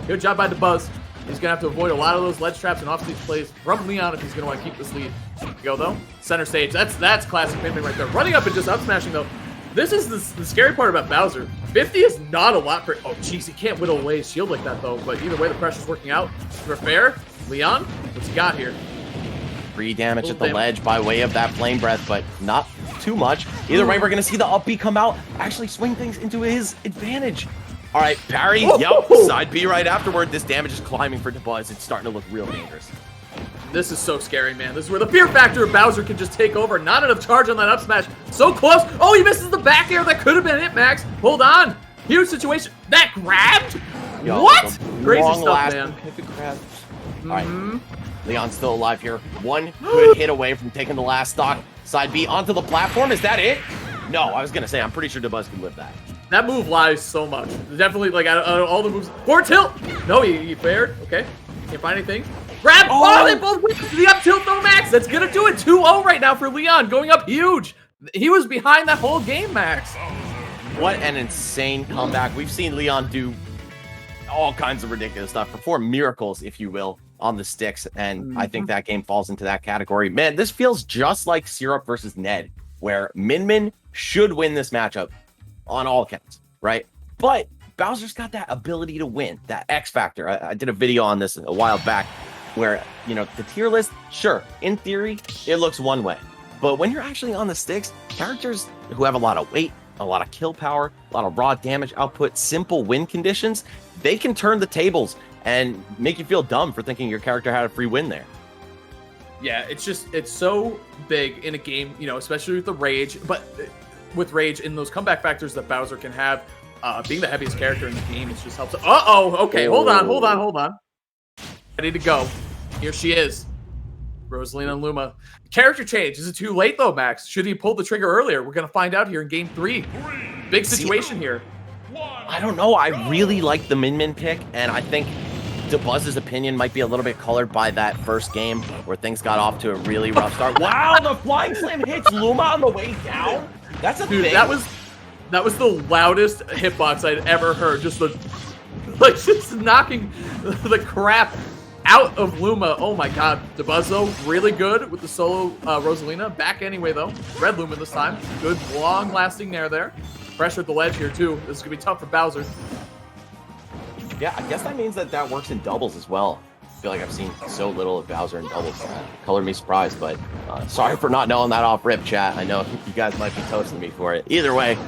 good job by the Buzz. He's going to have to avoid a lot of those ledge traps and off-stage plays from Leon if he's going to want to keep this lead. Here we go, though. Center stage. That's classic Min Min right there. Running up and just up-smashing, though. This is the scary part about Bowser. 50 is not a lot for... Oh, jeez, he can't whittle away his shield like that, though. But either way, the pressure's working out. For fair, Leon, what's he got here? 3 damage at the ledge by way of that flame breath, but not too much. Either way, we're going to see the up B come out, actually swing things into his advantage. All right, parry. Yep, side B right afterward. This damage is climbing for DeBuzz. It's starting to look real dangerous. This is so scary, man. This is where the fear factor of Bowser can just take over. Not enough charge on that up smash. So close. Oh, he misses the back air. That could have been it, Max. Hold on. Huge situation. That grabbed? Yo, what? Crazy stuff, man. All right. Leon's still alive here. One good hit away from taking the last stock. Side B onto the platform. Is that it? No, I was going to say, I'm pretty sure DeBuzz can live that. That move lies so much. Definitely, like, out of all the moves. Forward tilt! No, he fared. Okay. Can't find anything. Grab! Oh, they both went to the up tilt, though, Max! That's gonna do it. 2-0 right now for Leon. Going up huge. He was behind that whole game, Max. What an insane comeback. We've seen Leon do all kinds of ridiculous stuff. Perform miracles, if you will, on the sticks. And I think that game falls into that category. Man, this feels just like Syrup versus Ned, where Min Min should win this matchup. On all counts, right? But Bowser's got that ability to win, that X factor. I did a video on this a while back where, you know, the tier list, sure, in theory, it looks one way. But when you're actually on the sticks, characters who have a lot of weight, a lot of kill power, a lot of raw damage output, simple win conditions, they can turn the tables and make you feel dumb for thinking your character had a free win there. Yeah, it's so big in a game, you know, especially with the rage, but with rage in those comeback factors that Bowser can have, being the heaviest character in the game, it just helps. Okay, hold on. Ready to go. Here she is. Rosalina and Luma. Character change. Is it too late, though, Max? Should he pull the trigger earlier? We're going to find out here in Game 3. Big situation here. I don't know. I really like the Min Min pick, and I think DeBuzz's opinion might be a little bit colored by that first game where things got off to a really rough start. Wow, the flying slam hits Luma on the way down. That's a Dude, thing. that was the loudest hitbox I'd ever heard. Just just knocking the crap out of Luma. Oh my god. DeBuzz, though, really good with the solo Rosalina. Back anyway, though. Red Luma this time. Good, long-lasting nair there. Pressure at the ledge here, too. This is going to be tough for Bowser. Yeah, I guess that means that works in doubles as well. I feel like I've seen so little of Bowser in doubles. Colored me surprised, but sorry for not knowing that off rip, chat. I know you guys might be toasting me for it. Either way,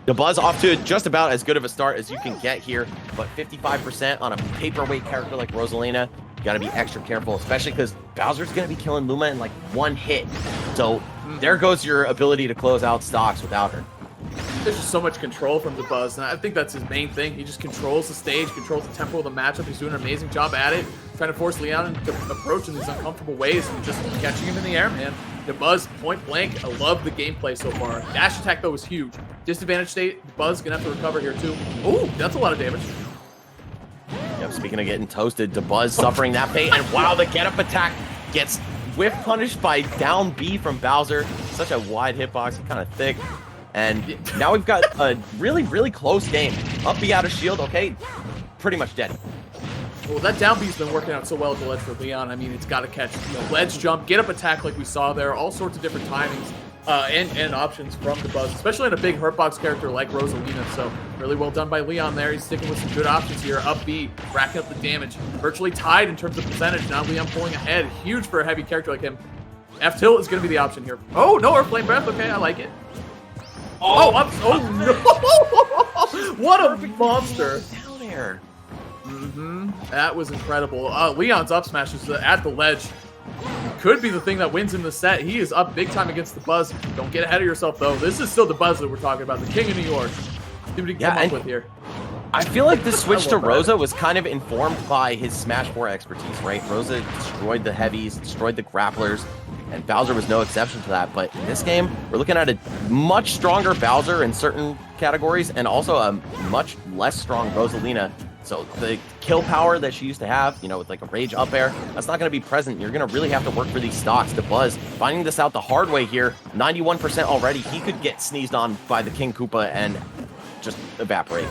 DeBuzz off to just about as good of a start as you can get here, but 55% on a paperweight character like Rosalina. You got to be extra careful, especially because Bowser's going to be killing Luma in like one hit. So there goes your ability to close out stocks without her. There's just so much control from DeBuzz, and I think that's his main thing. He just controls the stage, controls the tempo of the matchup. He's doing an amazing job at it, trying to force Leon into approach in these uncomfortable ways and just catching him in the air, man. DeBuzz, point blank, I love the gameplay so far. Dash attack, though, was huge. Disadvantage state, DeBuzz gonna have to recover here, too. Oh, that's a lot of damage. Yep, speaking of getting toasted, DeBuzz suffering that fate, and wow, the get-up attack gets whiff punished by down B from Bowser. Such a wide hitbox, kind of thick. And now we've got a really, really close game. Up B out of shield, okay, pretty much dead. Well, that down B's been working out so well at the ledge for Leon. I mean, it's got to catch, ledge jump, get up attack like we saw there, all sorts of different timings and options from DeBuzz, especially in a big hurtbox character like Rosalina. So really well done by Leon there. He's sticking with some good options here. Up B, racking up the damage. Virtually tied in terms of percentage. Now Leon pulling ahead. Huge for a heavy character like him. F tilt is going to be the option here. Oh, no, or flame breath. Okay, I like it. Oh, no! What a monster! Down there. That was incredible. Leon's up smash is at the ledge. Could be the thing that wins in the set. He is up big time against DeBuzz. Don't get ahead of yourself, though. This is still DeBuzz that we're talking about, the king of New York. See what he can come up with here. I feel like the switch to Rosa was kind of informed by his Smash 4 expertise, right? Rosa destroyed the heavies, destroyed the grapplers, and Bowser was no exception to that. But in this game, we're looking at a much stronger Bowser in certain categories and also a much less strong Rosalina. So the kill power that she used to have, with like a rage up air, that's not going to be present. You're going to really have to work for these stocks. DeBuzz finding this out the hard way here, 91% already. He could get sneezed on by the King Koopa and just evaporate.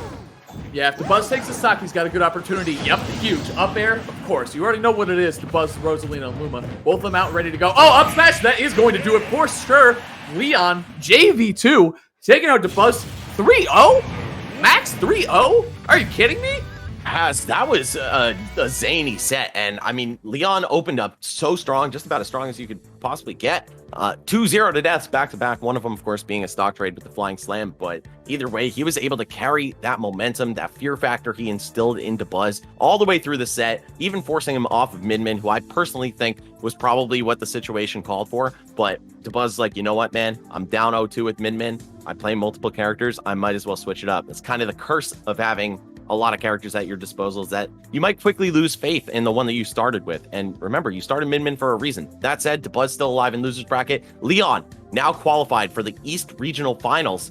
Yeah, if DeBuzz takes a stock, he's got a good opportunity. Yep, huge. Up air, of course. You already know what it is, DeBuzz, Rosalina, and Luma. Both of them out ready to go. Oh, up smash! That is going to do it for sure. Leon, JV2, taking out DeBuzz 3-0? Max 3-0? Are you kidding me? That was a zany set, and I mean, Leon opened up so strong, just about as strong as you could possibly get. 2-0 to deaths back-to-back, one of them, of course, being a stock trade with the Flying Slam, but either way, he was able to carry that momentum, that fear factor he instilled into DeBuzz all the way through the set, even forcing him off of Min Min, who I personally think was probably what the situation called for, but DeBuzz's like, you know what, man? I'm down 0-2 with Min Min. I play multiple characters. I might as well switch it up. It's kind of the curse of having a lot of characters at your disposal, is that you might quickly lose faith in the one that you started with. And remember, you started Min Min for a reason. That said, DeBuzz still alive in losers bracket. Leon now qualified for the East Regional Finals.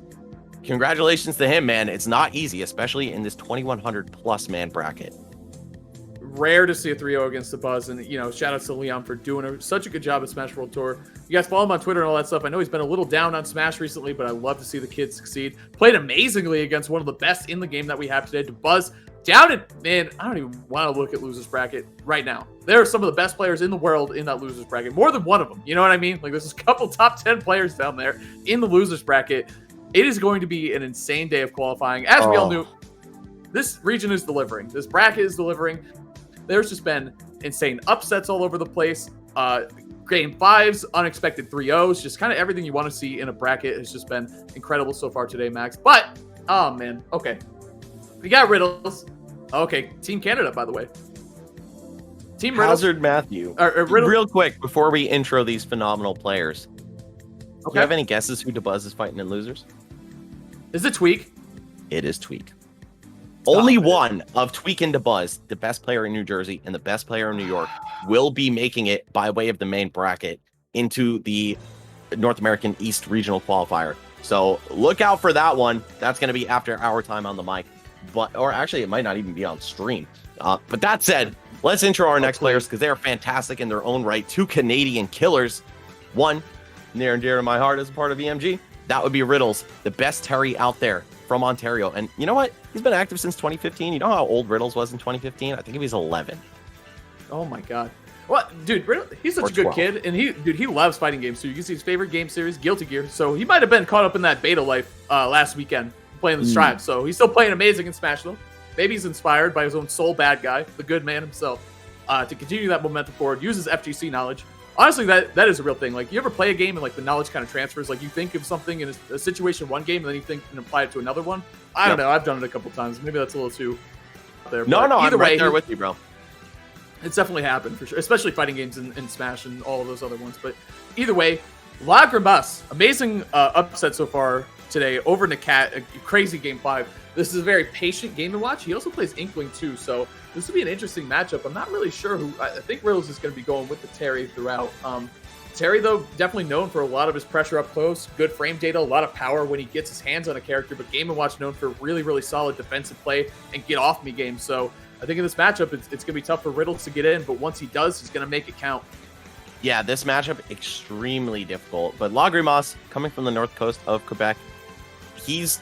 Congratulations to him, man. It's not easy, especially in this 2,100 plus man bracket. Rare to see a 3-0 against DeBuzz, and shout out to Leon for doing such a good job at Smash World Tour. You guys follow him on Twitter and all that stuff. I know he's been a little down on Smash recently, but I love to see the kid succeed. Played amazingly against one of the best in the game that we have today. DeBuzz down it, man. I don't even want to look at losers bracket right now. There are some of the best players in the world in that losers bracket, more than one of them. You know what I mean? Like, there's a couple top 10 players down there in the losers bracket. It is going to be an insane day of qualifying. As we all knew, this region is delivering. This bracket is delivering. There's just been insane upsets all over the place. Game 5s, unexpected 3-0s, just kind of everything you want to see in a bracket has just been incredible so far today, Max. But, oh man, okay. We got Riddles. Okay, Team Canada, by the way. Team Riddles. Hazard Matthew. Real quick, before we intro these phenomenal players, do you have any guesses who DeBuzz is fighting in losers? Is it Tweak? It is Tweak. Only one of Tweak and DeBuzz, the best player in New Jersey and the best player in New York, will be making it by way of the main bracket into the North American East Regional Qualifier. So look out for that one. That's going to be after our time on the mic. Or actually, it might not even be on stream. But that said, Let's intro our next players because they are fantastic in their own right. Two Canadian killers. One, near and dear to my heart as a part of EMG, that would be Riddles, the best Terry out there from Ontario. And you know what? He's been active since 2015. You know how old Riddles was in 2015? I think he was 11. Oh my god. What, dude? He's such a good kid, and he loves fighting games. So you can see his favorite game series, Guilty Gear. So he might have been caught up in that beta life last weekend playing the Strive. So he's still playing amazing in Smash though. Maybe he's inspired by his own soul bad guy, the good man himself, to continue that momentum forward. Uses FGC knowledge. Honestly, that is a real thing. Like, you ever play a game and like the knowledge kind of transfers? Like, you think of something in a situation one game, and then you think and apply it to another one. I don't know. I've done it a couple times. Maybe that's a little too there. No, I'm right there with you, bro. It's definitely happened for sure, especially fighting games in Smash and all of those other ones. But either way, Lagrimas, amazing upset so far today over Nakat, a crazy game 5. This is a very patient game to watch. He also plays Inkling too, so this would be an interesting matchup. I'm not really sure who. I think Riddles is going to be going with the Terry throughout. Terry, though, definitely known for a lot of his pressure up close, good frame data, a lot of power when he gets his hands on a character, but Game & Watch known for really, really solid defensive play and get-off-me games. So I think in this matchup, it's going to be tough for Riddles to get in, but once he does, he's going to make it count. Yeah, this matchup, extremely difficult. But Lagrimas, coming from the north coast of Quebec, he's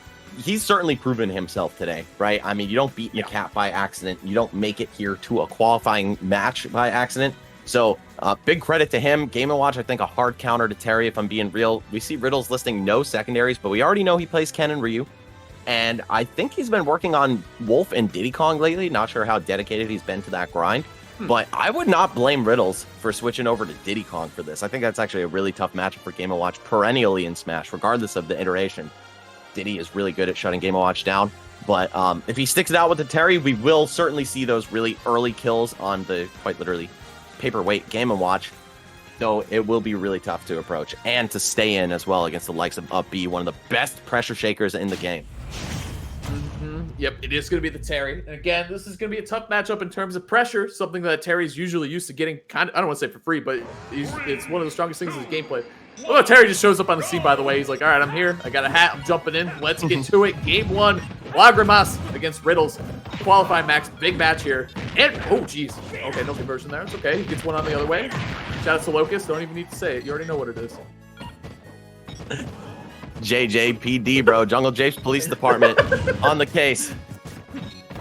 certainly proven himself today, right? I mean, you don't beat Nakat by accident. You don't make it here to a qualifying match by accident. So big credit to him. Game & Watch, I think, a hard counter to Terry, if I'm being real. We see Riddles listing no secondaries, but we already know he plays Ken and Ryu. And I think he's been working on Wolf and Diddy Kong lately. Not sure how dedicated he's been to that grind. But I would not blame Riddles for switching over to Diddy Kong for this. I think that's actually a really tough matchup for Game & Watch perennially in Smash, regardless of the iteration. Diddy is really good at shutting Game & Watch down. But if he sticks it out with the Terry, we will certainly see those really early kills on the, quite literally, paperweight Game & Watch. Though it will be really tough to approach and to stay in as well against the likes of Up B, one of the best pressure shakers in the game. Yep, it is going to be the Terry. And again, this is going to be a tough matchup in terms of pressure, something that Terry's usually used to getting kind of, I don't want to say for free, but it's one of the strongest things in his gameplay. Oh, Terry just shows up on the scene, by the way. He's like, all right, I'm here. I got a hat. I'm jumping in. Let's get to it. Game 1, Lagrimas against Riddles. Qualifying max. Big match here. And, oh, geez. Okay, no conversion there. It's okay. He gets one on the other way. Shout out to Locust. Don't even need to say it. You already know what it is. JJPD, bro. Jungle Japes Police Department on the case.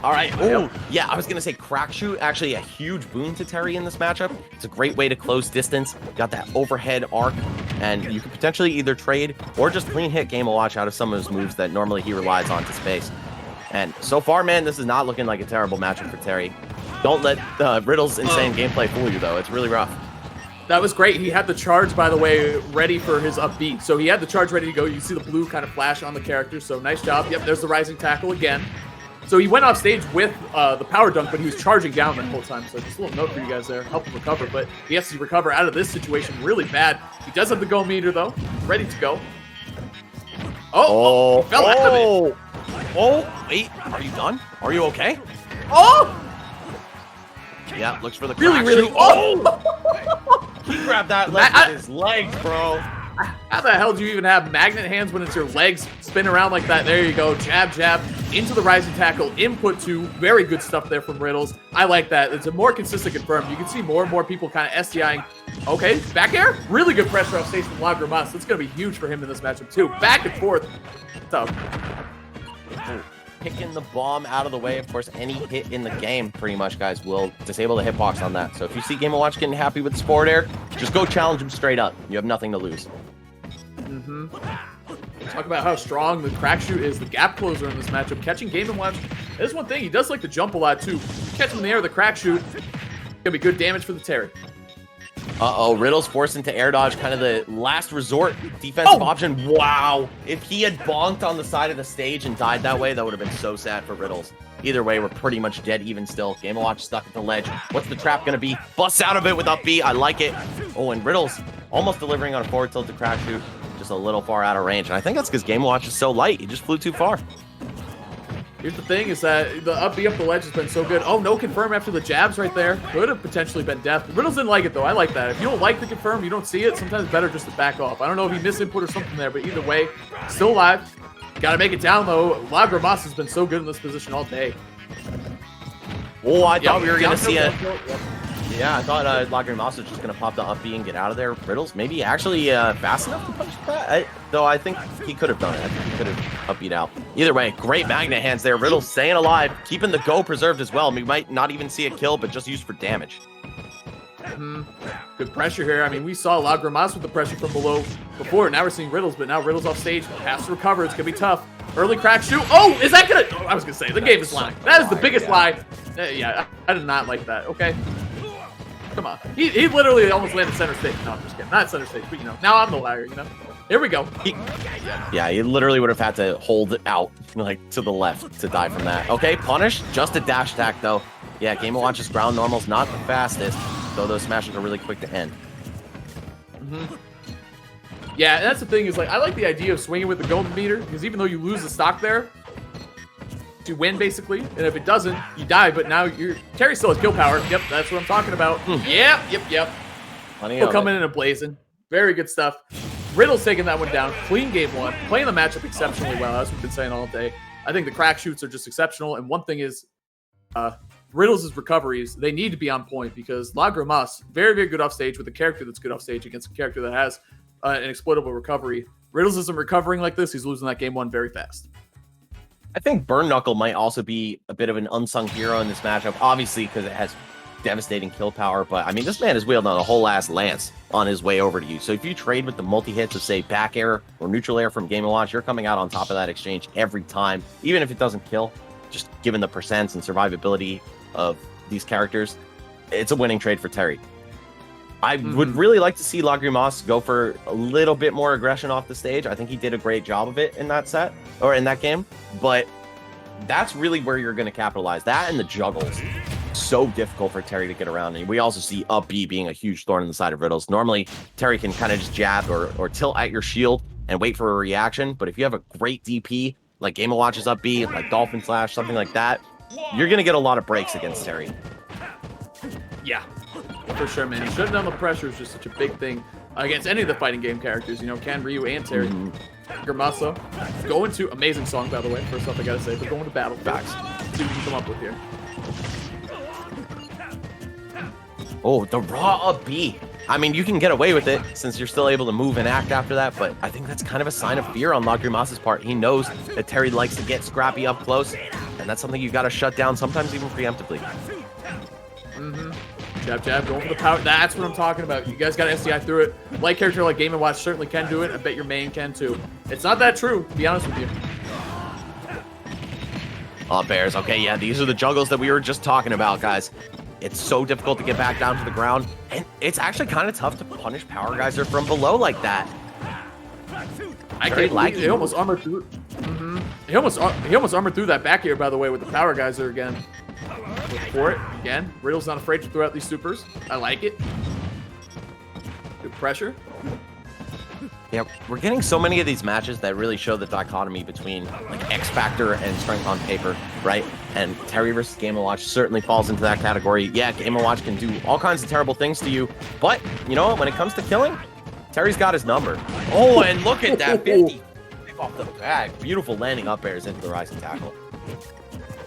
All right. Oh, yeah, I was going to say crack shoot, actually a huge boon to Terry in this matchup. It's a great way to close distance. Got that overhead arc, and you could potentially either trade or just clean hit Game & Watch out of some of his moves that normally he relies on to space. And so far, man, this is not looking like a terrible matchup for Terry. Don't let Riddle's insane gameplay fool you, though. It's really rough. That was great. He had the charge, by the way, ready for his up B. So he had the charge ready to go. You see the blue kind of flash on the character. So nice job. Yep, there's the rising tackle again. So he went off stage with the power dunk, but he was charging down the whole time. So just a little note for you guys there. Help him recover. But he has to recover out of this situation really bad. He does have the go meter, though. Ready to go. Oh, fell out of it. Oh, wait. Are you done? Are you okay? Oh! Yeah, looks for the really, crack really. shoot. Oh! He grabbed that leg with his legs, bro. How the hell do you even have magnet hands when it's your legs spin around like that? There you go. Jab, jab, into the rising tackle, input 2. Very good stuff there from Riddles. I like that. It's a more consistent confirm. You can see more and more people kind of SDIing. Okay, back air. Really good pressure off stage from Lagrimas. That's going to be huge for him in this matchup, too. Back and forth. Tough. Picking the bomb out of the way. Of course, any hit in the game, pretty much, guys, will disable the hitbox on that. So if you see Game & Watch getting happy with the forward air, just go challenge him straight up. You have nothing to lose. Talk about how strong the crack shoot is, the gap closer in this matchup. Catching Game & Watch, that's one thing. He does like to jump a lot, too. Catch him in the air with the crack shoot. Gonna be good damage for the Terry. Uh-oh, Riddle's forced into air dodge, kind of the last resort defensive option. Wow. If he had bonked on the side of the stage and died that way, that would have been so sad for Riddles. Either way, we're pretty much dead even still. Game & Watch stuck at the ledge. What's the trap going to be? Busts out of it with up B. I like it. Oh, and Riddle's almost delivering on a forward tilt to crack shoot. Just a little far out of range. And I think that's because Game & Watch is so light. He just flew too far. Here's the thing, is that the up B up the ledge has been so good. Oh, no confirm after the jabs right there. Could have potentially been death. Riddles didn't like it, though. I like that. If you don't like the confirm, you don't see it, sometimes it's better just to back off. I don't know if he missed input or something there, but either way, still alive. Got to make it down, though. Lagrimas has been so good in this position all day. Oh, I thought we were going to see it. Yeah, I thought Lagrimas was just going to pop the up B and get out of there. Riddles maybe actually fast enough to punch that. Though I think he could have done it. I think he could have up beat out. Either way, great magnet hands there. Riddles staying alive, keeping the go preserved as well. We might not even see a kill, but just used for damage. Good pressure here. I mean, we saw Lagrimas with the pressure from below before. Now we're seeing Riddles, but now Riddles off stage. Has to recover. It's going to be tough. Early crack shoot. Oh, is that going to... Oh, I was going to say, the game is lying. That is the biggest lie. Yeah, I did not like that. Okay. Come on. He literally almost landed center stage. No, I'm just kidding. Not center stage, but, you know, now I'm the liar, you know? Here we go. Yeah, he literally would have had to hold it out, like, to the left to die from that. Okay, punish. Just a dash attack, though. Yeah, Game & Watch's ground normal's not the fastest, though those smashes are really quick to end. Yeah, and that's the thing is, like, I like the idea of swinging with the golden meter, because even though you lose the stock there, you win, basically, and if it doesn't, you die, but now Terry still has kill power. Yep, that's what I'm talking about. Yep. He'll come in a blazing. Very good stuff. Riddle's taking that one down. Clean game one. Playing the matchup exceptionally well, as we've been saying all day. I think the crack shoots are just exceptional, and one thing is, Riddles' recoveries, they need to be on point, because Lagrimas, very, very good off stage with a character that's good off stage against a character that has an exploitable recovery. Riddles isn't recovering like this. He's losing that game one very fast. I think Burn Knuckle might also be a bit of an unsung hero in this matchup, obviously because it has devastating kill power, but I mean, this man is wielding a whole ass lance on his way over to you. So if you trade with the multi-hits of, say, back air or neutral air from Game & Watch, you're coming out on top of that exchange every time, even if it doesn't kill, just given the percents and survivability of these characters, it's a winning trade for Terry. I would really like to see Lagrimas go for a little bit more aggression off the stage. I think he did a great job of it in that set, or in that game, but that's really where you're going to capitalize. That and the juggles. So difficult for Terry to get around. And we also see up B being a huge thorn in the side of Riddles. Normally, Terry can kind of just jab or tilt at your shield and wait for a reaction, but if you have a great DP, like Game & Watch's up B, like Dolphin Slash, something like that, you're going to get a lot of breaks against Terry. Yeah. For sure, man. Shutting down the pressure is just such a big thing against any of the fighting game characters. You know, Ken, Ryu, and Terry. Gramasa going to amazing song, by the way. First off, I gotta say, but going to battle facts. See what you can come up with here. Oh, the raw up B. I mean, you can get away with it since you're still able to move and act after that, but I think that's kind of a sign of fear on Lagrimas' part. He knows that Terry likes to get scrappy up close, and that's something you got to shut down, sometimes even preemptively. Jab, going for the power. That's what I'm talking about. You guys got to SDI through it. Light character like Game & Watch certainly can do it. I bet your main can too. It's not that true, to be honest with you. Oh, Bears. Okay, yeah, these are the juggles that we were just talking about, guys. It's so difficult to get back down to the ground, and it's actually kind of tough to punish Power Geyser from below like that. I can't believe he almost armored through. He almost armored through that back air, by the way, with the Power Geyser again. Look for it again. Riddle's not afraid to throw out these supers. I like it. Good pressure. Yeah, we're getting so many of these matches that really show the dichotomy between like X Factor and strength on paper, right? And Terry versus Game & Watch certainly falls into that category. Yeah, Game & Watch can do all kinds of terrible things to you, but you know what? When it comes to killing, Terry's got his number. Oh, and look at that 50 off the bag. Beautiful landing up airs into the rising tackle.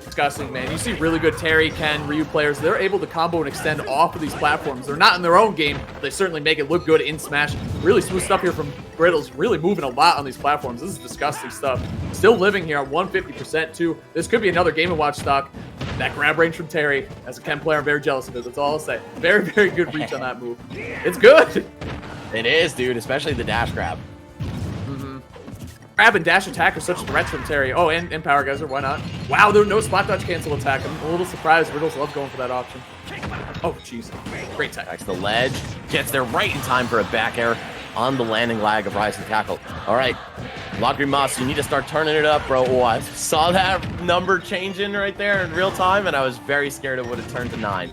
Disgusting, man. You see really good Terry, Ken, Ryu players. They're able to combo and extend off of these platforms. They're not in their own game. They certainly make it look good in Smash. Really smooth stuff here from Riddles. Really moving a lot on these platforms. This is disgusting stuff. Still living here at 150% too. This could be another Game & Watch stock. That grab range from Terry. As a Ken player, I'm very jealous of it. That's all I'll say. Very, very good reach on that move. It's good. It is, dude. Especially the dash grab. Grab and dash attack are such threats from Terry. Oh, and Power Geyser, why not? Wow, there's no spot dodge cancel attack. I'm a little surprised. Riddles loves going for that option. Oh, jeez. Great tech. Backs the ledge. Gets there right in time for a back air on the landing lag of rising tackle. All right. Lagrimas, you need to start turning it up, bro. Oh, I saw that number changing right there in real time, and I was very scared it would have turned to 9.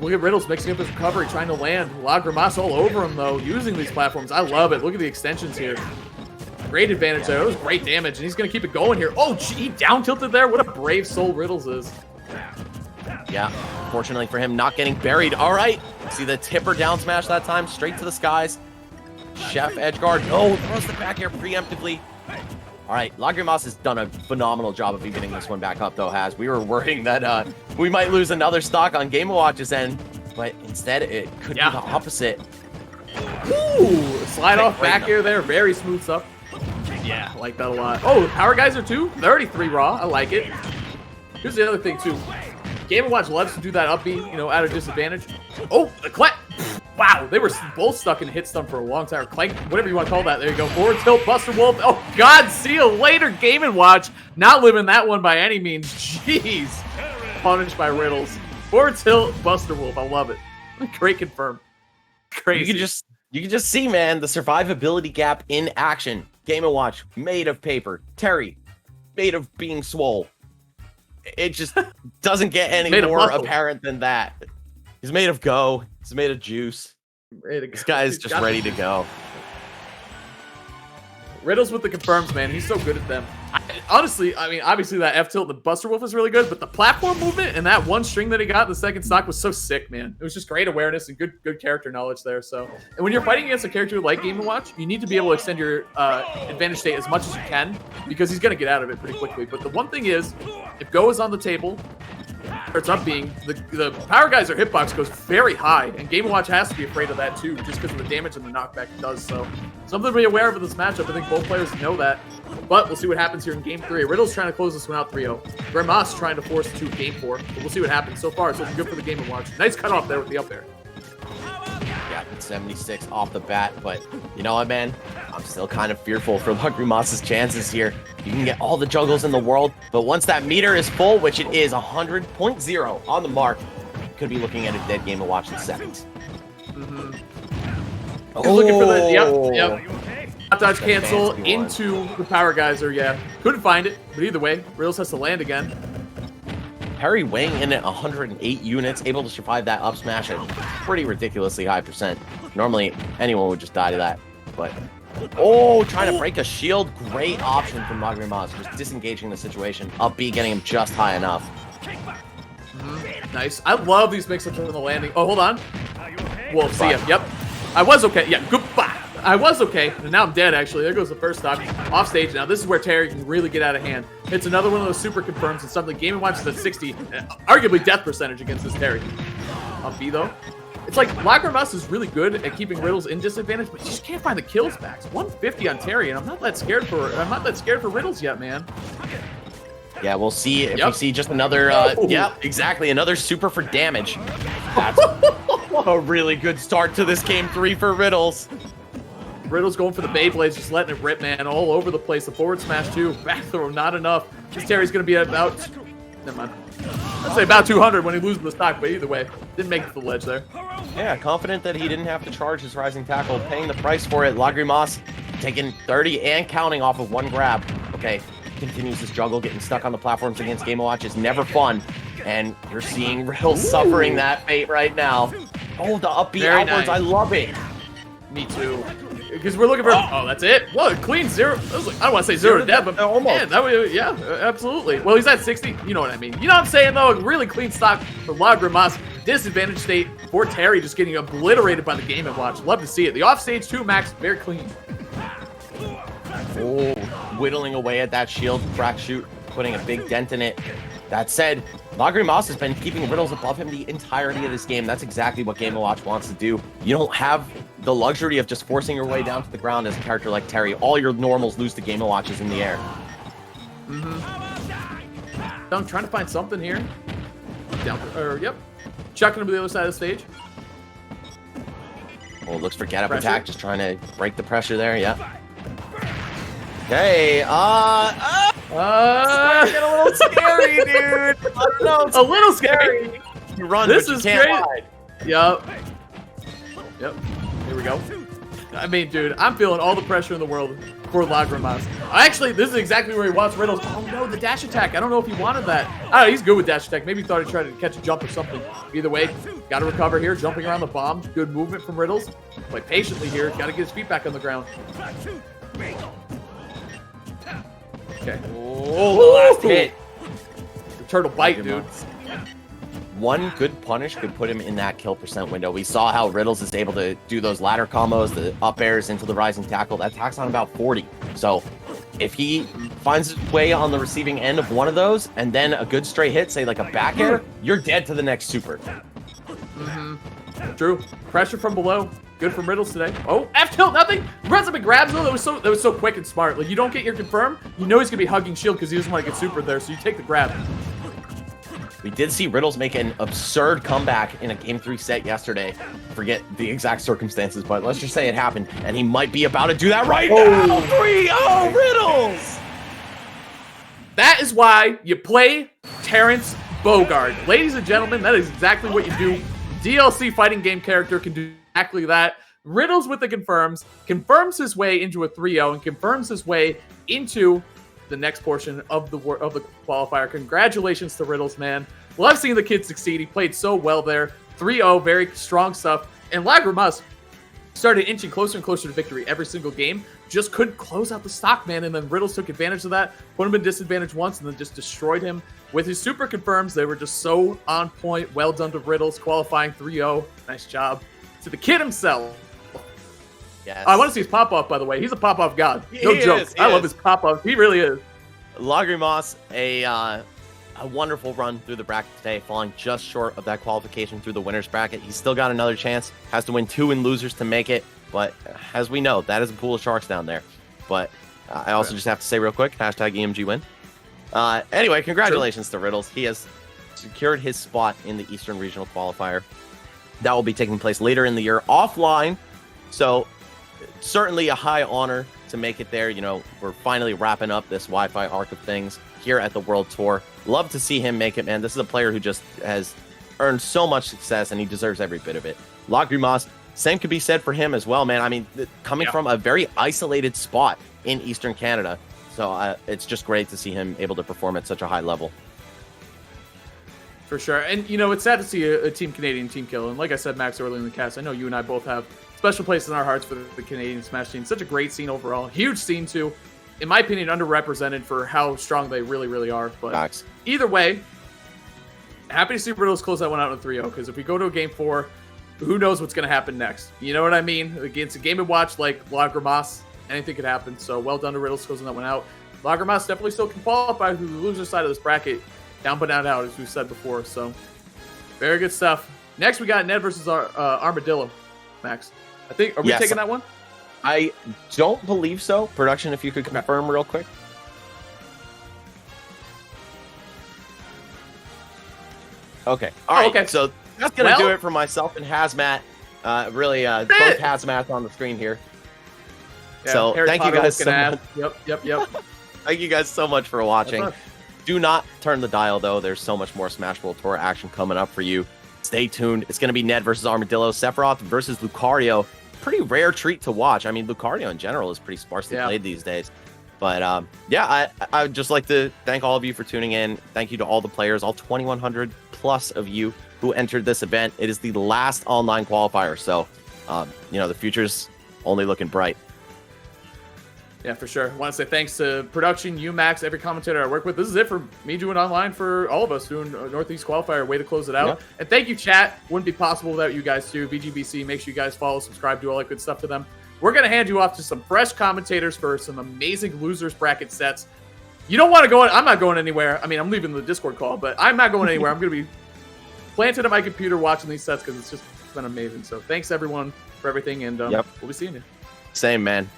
Look at Riddles mixing up his recovery, trying to land. Lagrimas all over him, though, using these platforms. I love it. Look at the extensions here. Great advantage there. That was great damage, and he's going to keep it going here. Oh, gee, he down tilted there. What a brave soul Riddles is. Yeah, fortunately for him, not getting buried. All right. See the tipper down smash that time, straight to the skies. Chef edge guard. No, throws the back air preemptively. All right, Lagrimas has done a phenomenal job of evening this one back up, though, we were worrying that we might lose another stock on Game & Watch's end, but instead it could be the opposite. Ooh, slide off back air there, very smooth stuff. Yeah, I like that a lot. Oh, the Power Geyser too? 33 raw, I like it. Here's the other thing too. Game & Watch loves to do that up B, you know, at a disadvantage. Oh, the clank! Wow, they were both stuck in hit stun for a long time. Or clank, whatever you want to call that. There you go. Forward tilt, Buster Wolf. Oh, God, see you later, Game & Watch. Not living that one by any means. Jeez. Punished by Riddles. Forward tilt, Buster Wolf. I love it. Great confirm. Crazy. You can just see, man, the survivability gap in action. Game & Watch, made of paper. Terry, made of being swole. It just doesn't get any more apparent than that. He's made of go. He's made of juice. This guy is just ready to go. Riddles with the confirms, man. He's so good at them. Honestly, I mean, obviously that F tilt, the Buster Wolf is really good, but the platform movement and that one string that he got in the second stock was so sick, man. It was just great awareness and good character knowledge there. So, and when you're fighting against a character like Game & Watch, you need to be able to extend your advantage state as much as you can because he's going to get out of it pretty quickly. But the one thing is, if Go is on the table, or it's up being, the Power Geyser hitbox goes very high, and Game & Watch has to be afraid of that too, just because of the damage and the knockback it does. So, something to be aware of in this matchup. I think both players know that. But we'll see what happens here in Game 3. Riddle's trying to close this one out 3-0. Grimace trying to force to Game 4. But we'll see what happens. So far, it's looking good for the Game & Watch. Nice cutoff there with the up air. Yeah, 76 off the bat, but you know what, man? I'm still kind of fearful for Lagrimas' chances here. You can get all the juggles in the world, but once that meter is full, which it is 100.0 on the mark, could be looking at a dead Game & Watch in seconds. Oh, looking for the yep. Hot dodge cancel into the Power Geyser, yeah. Couldn't find it, but either way, Riddles has to land again. Perry weighing in at 108 units, able to survive that up smash at pretty ridiculously high percent. Normally, anyone would just die to that, but... Oh, trying to break a shield. Great option from Lagrimas, just disengaging the situation. Up B, getting him just high enough. Nice. I love these mix-ups on the landing. Oh, hold on. Wolf, see ya. Yep. I was okay. Yeah, goodbye. I was okay, and now I'm dead, actually. There goes the first stock. Off stage now. This is where Terry can really get out of hand. It's another one of those super confirms and something Game & Watch is at 60. Arguably death percentage against this Terry. On B, though. It's like Lagrimas is really good at keeping Riddles in disadvantage, but you just can't find the kills back. 150 on Terry, and I'm not that scared for Riddles yet, man. Yeah, we'll see if we see just another, exactly, another super for damage. That's a really good start to this Game 3 for Riddles. Riddle's going for the Beyblades, just letting it rip, man, all over the place. The forward smash, too. Back throw, not enough. This Terry's going to be at about... Never mind. I'd say about 200 when he loses the stock, but either way, didn't make it to the ledge there. Yeah, confident that he didn't have to charge his rising tackle, paying the price for it. Lagrimas taking 30 and counting off of one grab. Okay, continues this juggle, getting stuck on the platforms against Game & Watch is never fun. And you're seeing Riddles suffering that fate right now. Oh, the up B outwards, nice. I love it. Me too. Because we're looking for... Oh, that's it? What? Clean zero... I don't want to say zero to death, but... Almost. Man, that would, yeah, absolutely. Well, he's at 60. You know what I mean. You know what I'm saying, though? Really clean stock for Lagrimas. Disadvantage state for Terry just getting obliterated by the Game & Watch. Love to see it. The offstage, too, Max, very clean. Oh, whittling away at that shield. Crack shoot, putting a big dent in it. That said, Lagrimas has been keeping Riddles above him the entirety of this game. That's exactly what Game & Watch wants to do. You don't have the luxury of just forcing your way down to the ground as a character like Terry. All your normals lose to Game & Watches in the air. I'm trying to find something here. Down, yep. Chucking him to the other side of the stage. Oh, looks for get up attack, just trying to break the pressure there. Yeah. Okay, it's getting a little scary, dude. I don't know, it's a little scary. You run, this but you is can't great. hide. Yep. Here we go. I mean, dude, I'm feeling all the pressure in the world for Lagrimas. Actually, this is exactly where he wants Riddles. Oh no, the dash attack. I don't know if he wanted that. I don't know, he's good with dash attack. Maybe he thought he tried to catch a jump or something. Either way, got to recover here. Jumping around the bomb. Good movement from Riddles. Play patiently here. Got to get his feet back on the ground. Okay. Oh, the last hit. The turtle bite, dude. One good punish could put him in that kill percent window. We saw how Riddles is able to do those ladder combos, the up airs into the rising tackle. That tack's on about 40. So if he finds his way on the receiving end of one of those, and then a good straight hit, say like a back air, you're dead to the next super. True. Pressure from below. Good from Riddles today. Oh, F tilt, nothing. Runs up and grabs though. That was so quick and smart. Like you don't get your confirm, you know he's gonna be hugging shield because he doesn't want to get super there, so you take the grab. We did see Riddles make an absurd comeback in a Game 3 set yesterday. Forget the exact circumstances, but let's just say it happened, and he might be about to do that right now. 3-0 Riddles! That is why you play Terrence Bogard. Ladies and gentlemen, that is exactly what you do. DLC fighting game character can do exactly that. Riddles with the confirms his way into a 3-0 and confirms his way into the next portion of the qualifier. Congratulations to Riddles, man. Love seeing the kid succeed. He played so well there. 3-0, very strong stuff. And Lagrimas started inching closer and closer to victory every single game. Just couldn't close out the stock, man. And then Riddles took advantage of that, put him in disadvantage once, and then just destroyed him. With his super confirms, they were just so on point. Well done to Riddles, qualifying 3-0. Nice job to the kid himself. Yes. I want to see his pop-off, by the way. He's a pop-off god. No joke. I love his pop-off. He really is. Lagrimas, a wonderful run through the bracket today, falling just short of that qualification through the winner's bracket. He's still got another chance. Has to win 2 in losers to make it. But as we know, that is a pool of sharks down there. But I also just have to say real quick, hashtag EMG win. Anyway, congratulations to Riddles. He has secured his spot in the Eastern Regional Qualifier. That will be taking place later in the year offline. So certainly a high honor to make it there. You know, we're finally wrapping up this Wi-Fi arc of things here at the World Tour. Love to see him make it, man. This is a player who just has earned so much success, and he deserves every bit of it. Lagrimas, same could be said for him as well, man. I mean, coming from a very isolated spot in Eastern Canada. So it's just great to see him able to perform at such a high level. For sure. And, you know, it's sad to see a Team Canadian team kill. And like I said, Max, earlier in the cast, I know you and I both have special places in our hearts for the Canadian Smash team. Such a great scene overall. Huge scene, too. In my opinion, underrepresented for how strong they really, really are. But Max. Either way, happy to see Riddles close that one out in 3-0. Because if we go to a Game 4, who knows what's going to happen next? You know what I mean? It's a game and watch like Lagrimas. Anything could happen. So well done to Riddles closing that one out. Lagrimas definitely still can qualify through the loser side of this bracket. Down but not out, as we've said before. So very good stuff. Next, we got Ned versus Armadillo. Max, I think, are we taking that one? I don't believe so. Production, if you could confirm real quick. Okay. All right. Okay. So that's going to do it for myself and Hazmat. Really, both Hazmats on the screen here. Yeah, so Harry thank Potter you guys so much. Yep. Thank you guys so much for watching. Do not turn the dial, though. There's so much more Smash World Tour action coming up for you. Stay tuned. It's going to be Ned versus Armadillo, Sephiroth versus Lucario. Pretty rare treat to watch. I mean, Lucario in general is pretty sparsely played these days. But yeah, I would just like to thank all of you for tuning in. Thank you to all the players, all 2,100 plus of you who entered this event. It is the last online qualifier. So, you know, the future's only looking bright. Yeah, for sure. I want to say thanks to production, you, Max, every commentator I work with. This is it for me doing online for all of us doing Northeast Qualifier. Way to close it out. Yeah. And thank you, chat. Wouldn't be possible without you guys too. VGBC, make sure you guys follow, subscribe, do all that good stuff to them. We're going to hand you off to some fresh commentators for some amazing losers bracket sets. You don't want to go in. I'm not going anywhere. I mean, I'm leaving the Discord call, but I'm not going anywhere. I'm going to be planted at my computer watching these sets because it's been amazing. So thanks, everyone, for everything, and we'll be seeing you. Same, man.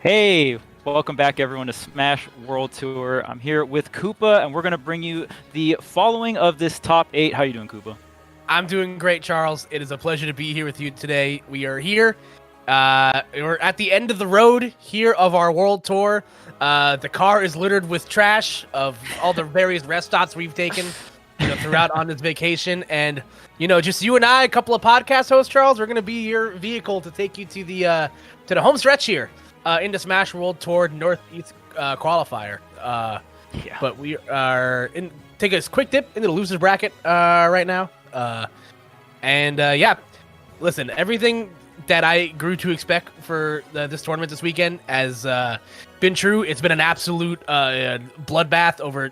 Hey, welcome back everyone to Smash World Tour. I'm here with Koopa, and we're going to bring you the following of this top 8. How you doing, Koopa? I'm doing great, Charles. It is a pleasure to be here with you today. We are here. We're at the end of the road here of our world tour. The car is littered with trash of all the various rest stops we've taken throughout on this vacation. And, just you and I, a couple of podcast hosts, Charles, we're going to be your vehicle to take you to the home stretch here into Smash World Tour Northeast Qualifier. But we are take a quick dip into the loser's bracket right now. Listen, everything that I grew to expect for this tournament this weekend has been true. It's been an absolute bloodbath over,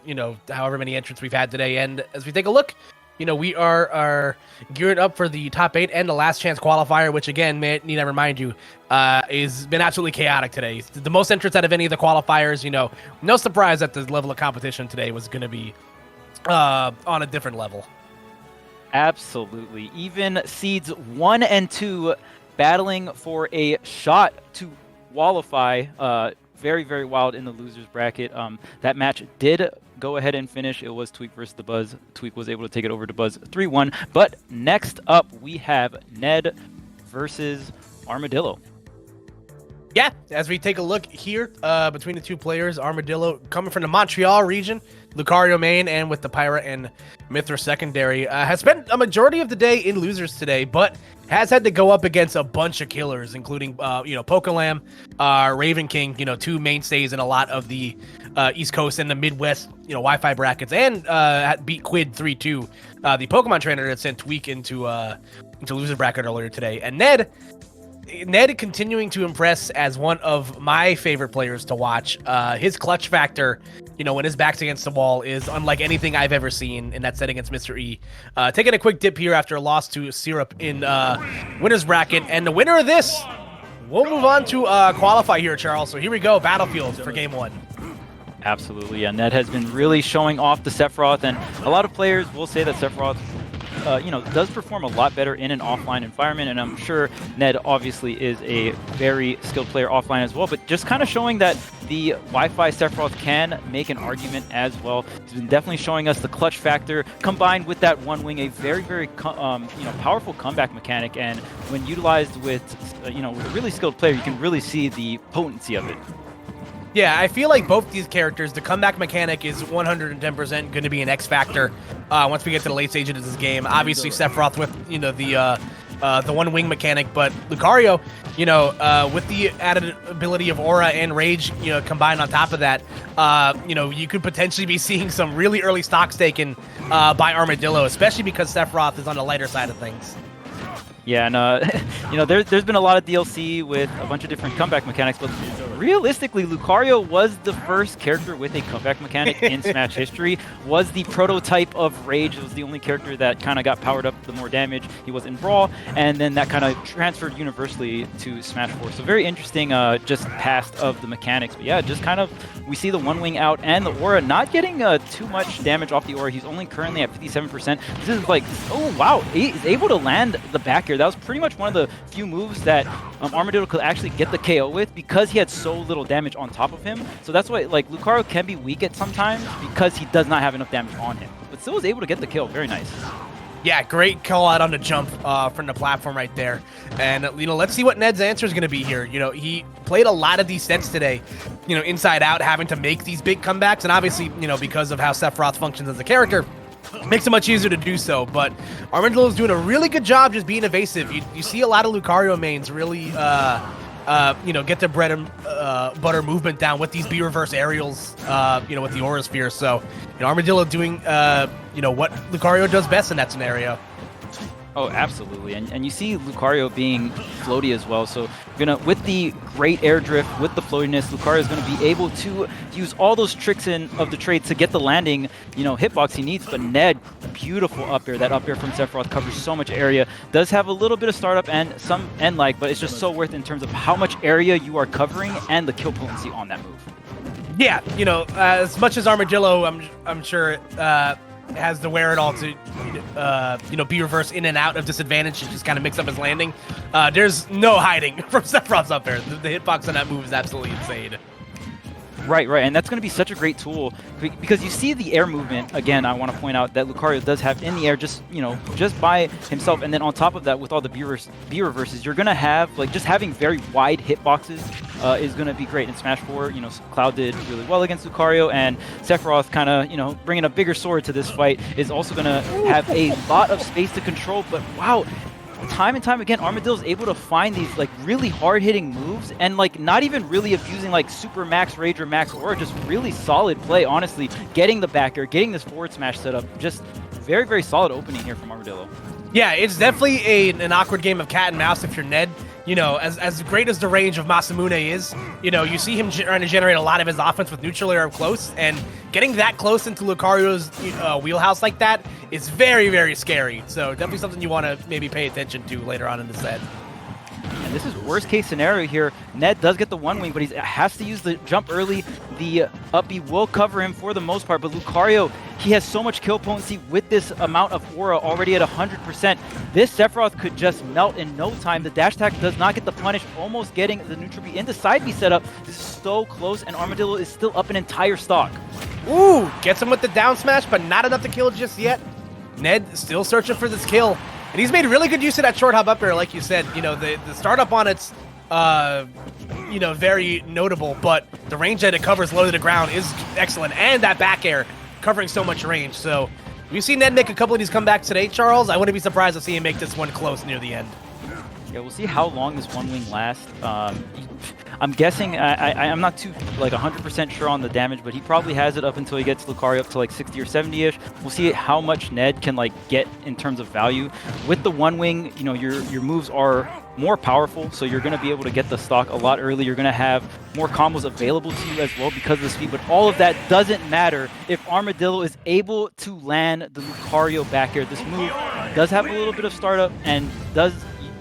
however many entrants we've had today. And as we take a look, we are gearing up for the top 8 and the last chance qualifier, which again, need I remind you, has been absolutely chaotic today. The most entrants out of any of the qualifiers, no surprise that the level of competition today was going to be on a different level. Absolutely. Even seeds 1 and 2 battling for a shot to qualify. Very, very wild in the losers bracket. That match did go ahead and finish. It was Tweak versus the Buzz. Tweak was able to take it over to Buzz 3-1. But next up, we have Ned versus Armadillo. Yeah, as we take a look here between the two players, Armadillo coming from the Montreal region, Lucario main, and with the Pyra and Mithra secondary, has spent a majority of the day in losers today, but has had to go up against a bunch of killers, including Pokelam, Raven King, two mainstays in a lot of the East Coast and the Midwest, Wi-Fi brackets, and beat Quid 3-2, the Pokemon trainer that sent Tweak into loser bracket earlier today, and Ned continuing to impress as one of my favorite players to watch. His clutch factor, when his back's against the wall, is unlike anything I've ever seen in that set against Mr. E. Taking a quick dip here after a loss to Syrup in winner's bracket. And the winner of this will move on to qualify here, Charles. So here we go, Battlefield for game 1. Absolutely. Yeah, Ned has been really showing off the Sephiroth, and a lot of players will say that Sephiroth does perform a lot better in an offline environment, and I'm sure Ned obviously is a very skilled player offline as well, but just kind of showing that the Wi-Fi Sephiroth can make an argument as well. He's been definitely showing us the clutch factor combined with that one wing, a very, very powerful comeback mechanic, and when utilized with with a really skilled player, you can really see the potency of it. Yeah, I feel like both these characters, the comeback mechanic is 110% going to be an X factor once we get to the late stages of this game. Obviously, Sephiroth with the one wing mechanic, but Lucario, with the added ability of Aura and Rage, combined on top of that, you could potentially be seeing some really early stocks taken by Armadillo, especially because Sephiroth is on the lighter side of things. Yeah, and there's been a lot of DLC with a bunch of different comeback mechanics, but realistically, Lucario was the first character with a comeback mechanic in Smash history, was the prototype of Rage. It was the only character that kind of got powered up the more damage. He was in Brawl, and then that kind of transferred universally to Smash 4. So very interesting just past of the mechanics. But yeah, just kind of, we see the one wing out and the Aura not getting too much damage off the Aura. He's only currently at 57%. This is like, oh wow, he's able to land the back air. That was pretty much one of the few moves that Armadillo could actually get the KO with because he had so little damage on top of him. So that's why Lucario can be weak at sometimes because he does not have enough damage on him. But still was able to get the kill. Very nice. Yeah, great call out on the jump from the platform right there. And, let's see what Ned's answer is going to be here. He played a lot of these sets today, inside out, having to make these big comebacks. And obviously, because of how Sephiroth functions as a character, makes it much easier to do so, but Armadillo is doing a really good job just being evasive. You see a lot of Lucario mains really, get their bread and butter movement down with these B-reverse aerials, with the Aura Sphere. So, Armadillo doing, what Lucario does best in that scenario. Oh, absolutely. And you see Lucario being floaty as well. So with the great air drift, with the floatiness, Lucario is going to be able to use all those tricks of the trade to get the landing, hitbox he needs. But Ned, beautiful up air. That up air from Sephiroth covers so much area. Does have a little bit of startup and some end lag, but it's just so worth it in terms of how much area you are covering and the kill potency on that move. Yeah, as much as Armadillo, I'm sure has the wherewithal to, be reversed in and out of disadvantage to just kind of mix up his landing. There's no hiding from Sephiroth's up there. The hitbox on that move is absolutely insane. Right, and that's going to be such a great tool because you see the air movement. Again, I want to point out that Lucario does have in the air just by himself, and then on top of that, with all the B reverses, you're going to have just having very wide hitboxes is going to be great in Smash 4. Cloud did really well against Lucario, and Sephiroth kind of bringing a bigger sword to this fight is also going to have a lot of space to control. But wow. Time and time again, Armadillo's able to find these really hard-hitting moves and not even really abusing super max rage or max aura, just really solid play. Honestly, getting the back air, getting this forward smash set up, just very, very solid opening here from Armadillo. Yeah, it's definitely an awkward game of cat and mouse if you're Ned. As great as the range of Masamune is, you see him trying to generate a lot of his offense with neutral air up close, and getting that close into Lucario's wheelhouse like that is very, very scary. So definitely something you want to maybe pay attention to later on in the set. And this is worst case scenario here. Ned does get the one wing, but he has to use the jump early. The up B will cover him for the most part, but Lucario, he has so much kill potency with this amount of aura already at 100%. This Sephiroth could just melt in no time. The dash attack does not get the punish, almost getting the neutral B into side B setup. This is so close, and Armadillo is still up an entire stock. Ooh, gets him with the down smash, but not enough to kill just yet. Ned still searching for this kill. And he's made really good use of that short hop up air, like you said. The startup on it's, very notable, but the range that it covers low to the ground is excellent. And that back air covering so much range. So we've seen Ned make a couple of these comebacks today, Charles. I wouldn't be surprised to see him make this one close near the end. Yeah, we'll see how long this one wing lasts. I'm guessing, I'm not too 100% sure on the damage, but he probably has it up until he gets Lucario up to 60 or 70-ish. We'll see how much Ned can get in terms of value. With the one wing, your moves are more powerful, so you're going to be able to get the stock a lot early. You're going to have more combos available to you as well because of the speed, but all of that doesn't matter if Armadillo is able to land the Lucario back air. This move does have a little bit of startup and does...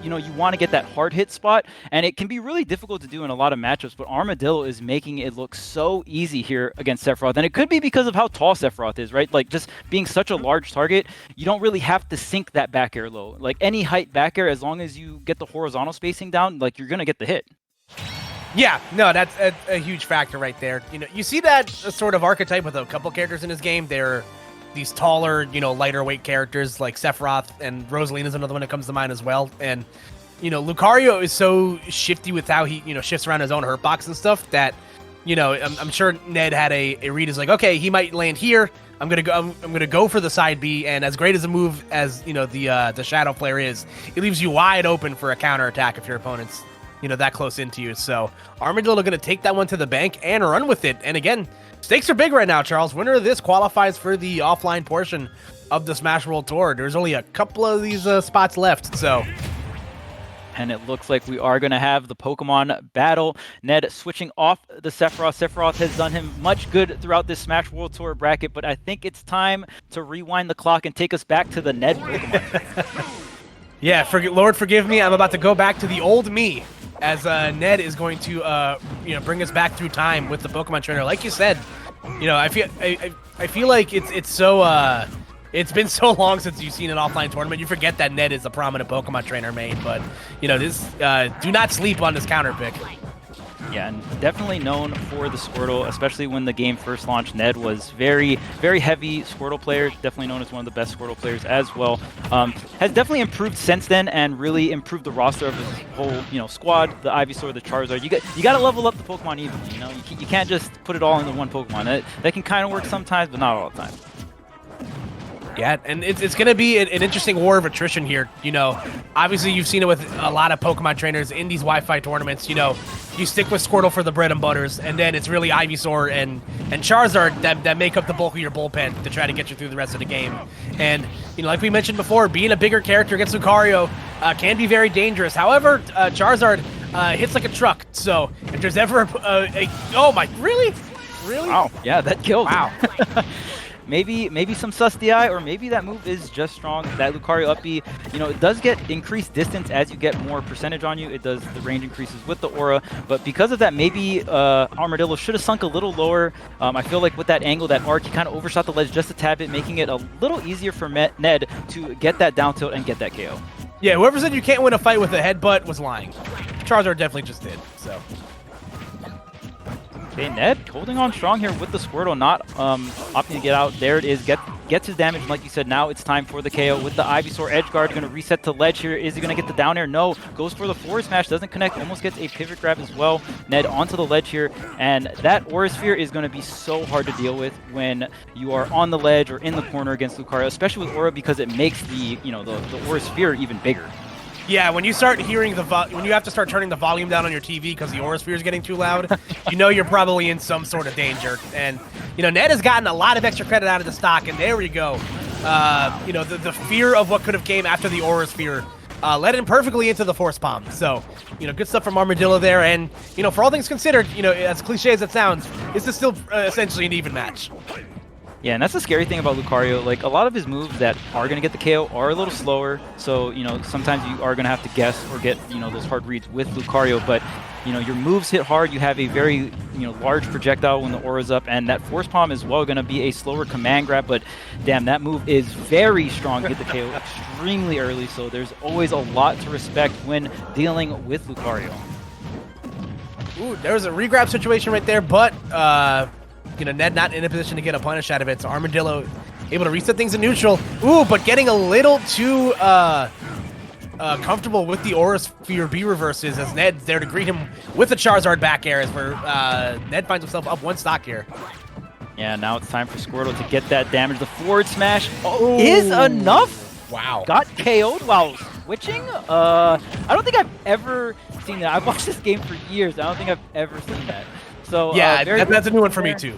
you want to get that hard hit spot, and it can be really difficult to do in a lot of matchups, but Armadillo is making it look so easy here against Sephiroth, and it could be because of how tall Sephiroth is, right? Just being such a large target, you don't really have to sink that back air low. Any height back air, as long as you get the horizontal spacing down, you're going to get the hit. Yeah, no, that's a huge factor right there. You see that sort of archetype with a couple characters in this game. They're these taller, lighter weight characters like Sephiroth, and Rosalina's another one that comes to mind as well. And, Lucario is so shifty with how he, shifts around his own hurt box and stuff that, I'm sure Ned had a read is okay, he might land here. I'm gonna go for the side B, and as great as a move as the Shadow player is, it leaves you wide open for a counter attack if your opponent's that close into you. So Armadillo gonna take that one to the bank and run with it. And again, stakes are big right now, Charles. Winner of this qualifies for the offline portion of the Smash World Tour. There's only a couple of these spots left, so. And it looks like we are going to have the Pokemon battle. Ned switching off the Sephiroth. Sephiroth has done him much good throughout this Smash World Tour bracket, but I think it's time to rewind the clock and take us back to the Ned Pokemon. Yeah, Lord forgive me. I'm about to go back to the old me, as Ned is going to bring us back through time with the Pokemon trainer. Like you said, I feel like it's so it's been so long since you've seen an offline tournament. You forget that Ned is a prominent Pokemon trainer main, but this do not sleep on this counter pick. Yeah, and definitely known for the Squirtle, especially when the game first launched. Ned was very, very heavy Squirtle player, definitely known as one of the best Squirtle players as well. Has definitely improved since then and really improved the roster of his whole, squad, the Ivysaur, the Charizard. You got to level up the Pokemon evenly, You can't just put it all into one Pokemon. That can kind of work sometimes, but not all the time. Yeah, and it's going to be an interesting war of attrition here. Obviously you've seen it with a lot of Pokemon trainers in these Wi-Fi tournaments. You stick with Squirtle for the bread and butters, and then it's really Ivysaur and Charizard that make up the bulk of your bullpen to try to get you through the rest of the game. And, like we mentioned before, being a bigger character against Lucario can be very dangerous. However, Charizard hits like a truck, so if there's ever oh my, really? Wow, yeah, that killed. Wow. maybe some sus DI, or maybe that move is just strong. That Lucario up B, you know, it does get increased distance as you get more percentage on you. It does, the range increases with the aura, but because of that, maybe Armadillo should have sunk a little lower. I feel like with that angle, that arc, he kind of overshot the ledge just a tad bit, making it a little easier for Ned to get that down tilt and get that KO. Yeah, whoever said you can't win a fight with a headbutt was lying. Charizard definitely just did, so. Okay, Ned holding on strong here with the Squirtle, not opting to get out. There it is, gets his damage, and like you said, now it's time for the KO with the Ivysaur edge guard. Going to reset to ledge here. Is he going to get the down air? No. Goes for the forward smash, doesn't connect, almost gets a pivot grab as well. Ned onto the ledge here, and that Aura Sphere is going to be so hard to deal with when you are on the ledge or in the corner against Lucario, especially with Aura, because it makes the, you know, the Aura Sphere even bigger. Yeah, when you start hearing when you have to start turning the volume down on your TV because the Aura Sphere is getting too loud, you know you're probably in some sort of danger. And, you know, Ned has gotten a lot of extra credit out of the stock, and there we go. You know, the fear of what could have came after the Aura Sphere led him perfectly into the Force Palm. So, you know, good stuff from Armadillo there. And, you know, for all things considered, you know, as cliche as it sounds, this is still essentially an even match. Yeah, and that's the scary thing about Lucario. Like, a lot of his moves that are going to get the KO are a little slower. So, you know, sometimes you are going to have to guess or get, you know, those hard reads with Lucario. But, you know, your moves hit hard. You have a very, you know, large projectile when the aura's up. And that Force Palm as well going to be a slower command grab. But, damn, that move is very strong. Get the KO extremely early. So there's always a lot to respect when dealing with Lucario. Ooh, there's a regrab situation right there, but... you know, Ned not in a position to get a punish out of it, so Armadillo able to reset things in neutral. Ooh, but getting a little too comfortable with the Aura Sphere B reverses as Ned's there to greet him with the Charizard back air as Ned finds himself up one stock here. Yeah, now it's time for Squirtle to get that damage. The forward smash is enough. Wow. Got KO'd while switching. I don't think I've ever seen that. I've watched this game for years. I don't think I've ever seen that. So yeah, that's a new one for me too.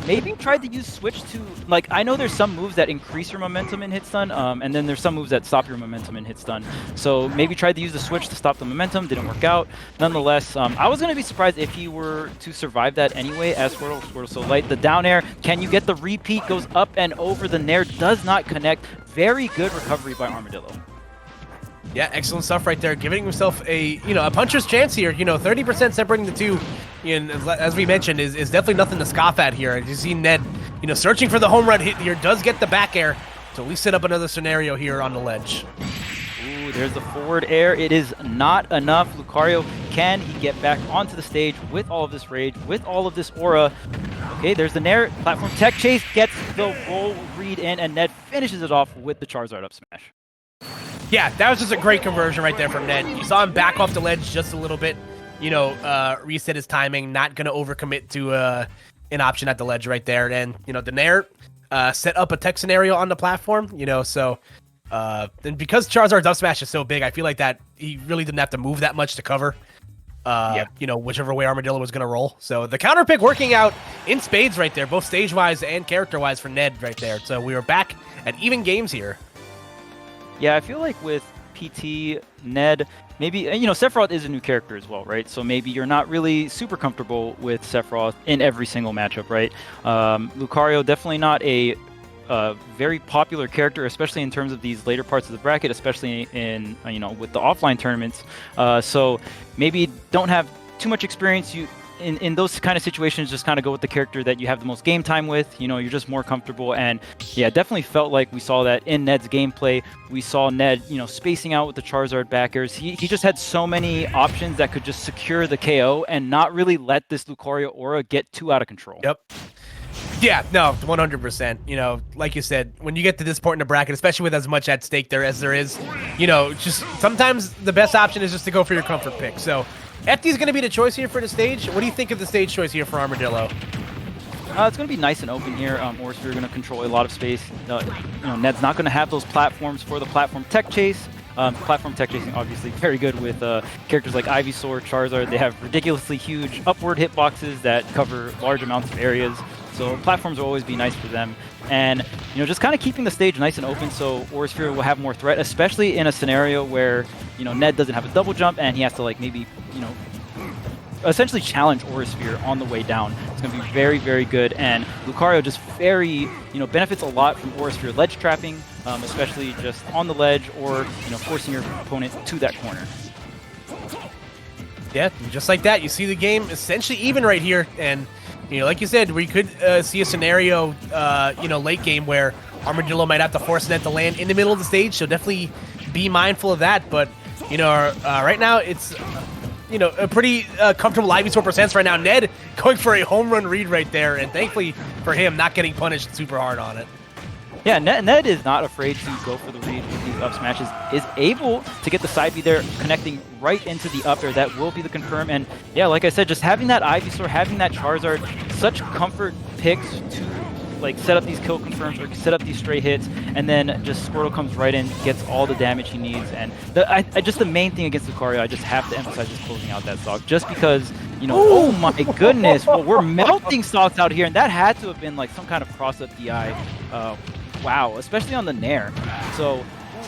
Maybe try to use switch to, like, I know there's some moves that increase your momentum in hit stun, and then there's some moves that stop your momentum in hit stun. So maybe try to use the switch to stop the momentum. Didn't work out. Nonetheless, I was going to be surprised if he were to survive that anyway as Squirtle so light. The down air, can you get the repeat? Goes up and over. The nair does not connect. Very good recovery by Armadillo. Yeah, excellent stuff right there. Giving himself a puncher's chance here. 30% separating the two, as we mentioned, is definitely nothing to scoff at here. As you see Ned, searching for the home run hit here, does get the back air to at least set up another scenario here on the ledge. Ooh, there's the forward air. It is not enough. Lucario, can he get back onto the stage with all of this rage, with all of this aura? Okay, there's the nair. Platform tech chase gets the roll read in, and Ned finishes it off with the Charizard up smash. Yeah, that was just a great conversion right there from Ned. You saw him back off the ledge just a little bit, reset his timing, not going to overcommit to an option at the ledge right there. And, the nair set up a tech scenario on the platform, so and because Charizard's up smash is so big, I feel like that he really didn't have to move that much to cover, whichever way Armadillo was going to roll. So the counter pick working out in spades right there, both stage-wise and character-wise for Ned right there. So we are back at even games here. Yeah, I feel like with PT, Ned, maybe, Sephiroth is a new character as well, right? So maybe you're not really super comfortable with Sephiroth in every single matchup, right? Lucario, definitely not a very popular character, especially in terms of these later parts of the bracket, especially in, with the offline tournaments. So maybe don't have too much experience. In those kind of situations, just kind of go with the character that you have the most game time with. You're just more comfortable. And yeah, definitely felt like we saw that in Ned's gameplay. We saw Ned, spacing out with the Charizard backers. He just had so many options that could just secure the KO and not really let this Lucario aura get too out of control. Yep. Yeah, no, 100%. Like you said, when you get to this point in the bracket, especially with as much at stake there as there is, just sometimes the best option is just to go for your comfort pick. So FD is going to be the choice here for the stage. What do you think of the stage choice here for Armadillo? It's going to be nice and open here. Aura Sphere going to control a lot of space. Ned's not going to have those platforms for the platform tech chase. Platform tech chasing obviously very good with characters like Ivysaur, Charizard. They have ridiculously huge upward hitboxes that cover large amounts of areas. So platforms will always be nice for them. And, just kind of keeping the stage nice and open so Aura Sphere will have more threat, especially in a scenario where, Ned doesn't have a double jump and he has to, maybe, essentially challenge Aurasphere on the way down. It's going to be very, very good. And Lucario just very, benefits a lot from Aurasphere ledge trapping, especially just on the ledge or, forcing your opponent to that corner. Yeah, just like that, you see the game essentially even right here. And, like you said, we could see a scenario, late game where Armadillo might have to force Ned to land in the middle of the stage. So definitely be mindful of that. But, right now it's, a pretty comfortable Ivysaur percents right now. Ned going for a home run read right there. And thankfully for him, not getting punished super hard on it. Yeah, Ned is not afraid to go for the read with these up smashes, is able to get the side B there, connecting right into the up air. That will be the confirm. And yeah, like I said, just having that Ivysaur, having that Charizard, such comfort picks to set up these kill confirms or set up these stray hits, and then just Squirtle comes right in, gets all the damage he needs. And just the main thing against Lucario, I just have to emphasize is closing out that stock, just because, oh my goodness, well, we're melting stocks out here, and that had to have been some kind of cross-up DI. Wow, especially on the Nair. So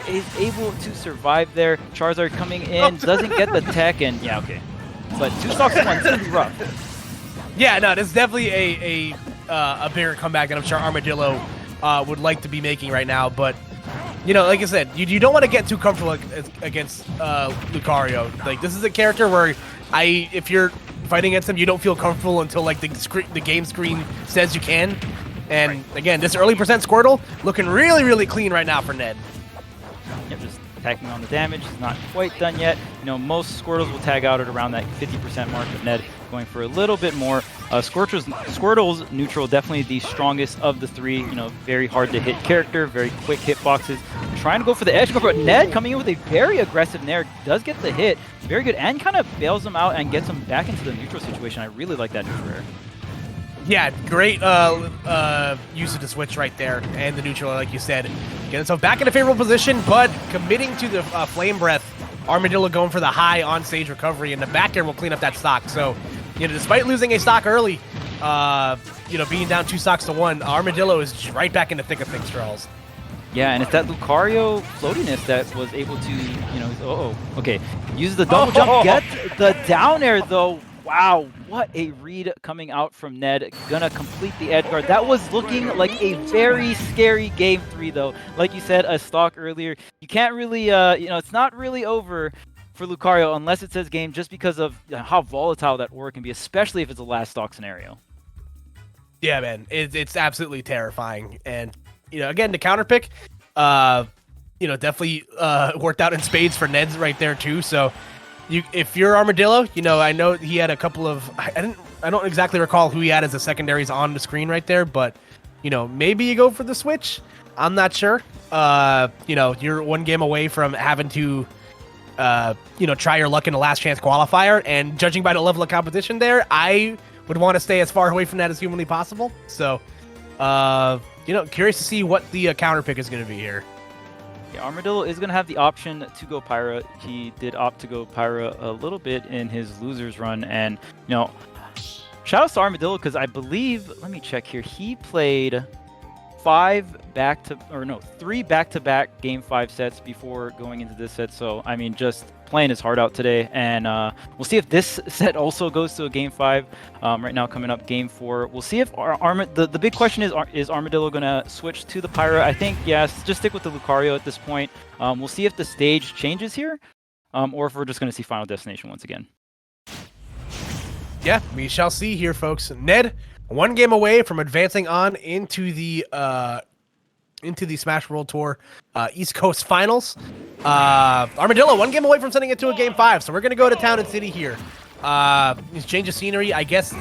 is able to survive there. Charizard coming in, doesn't get the tech, and yeah, okay. But 2 stocks in 1, it's gonna be rough. Yeah, no, this is definitely a bigger comeback that I'm sure Armadillo would like to be making right now. But, like I said, you don't want to get too comfortable against Lucario. This is a character where if you're fighting against him, you don't feel comfortable until the game screen says you can. And again, this early percent Squirtle looking really, really clean right now for Ned. Yep, just attacking on the damage. It's not quite done yet. Most Squirtles will tag out at around that 50% mark, but Ned going for a little bit more. Squirtle's neutral, definitely the strongest of the 3. Very hard to hit character, very quick hitboxes. Trying to go for the edge, but Ned coming in with a very aggressive Nair, does get the hit. Very good, and kind of bails him out and gets him back into the neutral situation. I really like that neutral air. Yeah, great use of the switch right there, and the neutral, like you said. Getting himself back in a favorable position, but committing to the Flame Breath. Armadillo going for the high on-stage recovery, and the back air will clean up that stock. So, despite losing a stock early, being down 2 stocks to 1, Armadillo is right back in the thick of things, Charles. Yeah, and it's that Lucario floatiness that was able to, okay. Use the double jump, get the down air, though. Wow, what a read coming out from Ned. Gonna complete the edge guard. That was looking like a very scary game 3, though. Like you said, a stock earlier. You can't really, it's not really over for Lucario unless it says game, just because of how volatile that aura can be, especially if it's a last stock scenario. Yeah, man, it's absolutely terrifying. And, again, the counter pick, definitely worked out in spades for Ned's right there, too. So, if you're Armadillo, I know he had a couple of, I don't exactly recall who he had as the secondaries on the screen right there, but maybe you go for the switch. I'm not sure. You're 1 game away from having to try your luck in the last chance qualifier, and judging by the level of competition there, I would want to stay as far away from that as humanly possible. So curious to see what the counter pick is going to be here. Yeah, Armadillo is going to have the option to go Pyra. He did opt to go Pyra a little bit in his losers run. And, shout out to Armadillo, because I believe, let me check here, he played 3 back-to-back Game 5 sets before going into this set. So, I mean, just playing his heart out today. And we'll see if this set also goes to a Game 5. Right now coming up Game 4. We'll see if the big question is Armadillo going to switch to the Pyra? I think, yes, just stick with the Lucario at this point. We'll see if the stage changes here, or if we're just going to see Final Destination once again. Yeah, we shall see here, folks. Ned, 1 game away from advancing on into the Smash World Tour East Coast Finals. Armadillo 1 game away from sending it to a Game 5, so we're gonna go to Town and City here. Change of scenery. I guess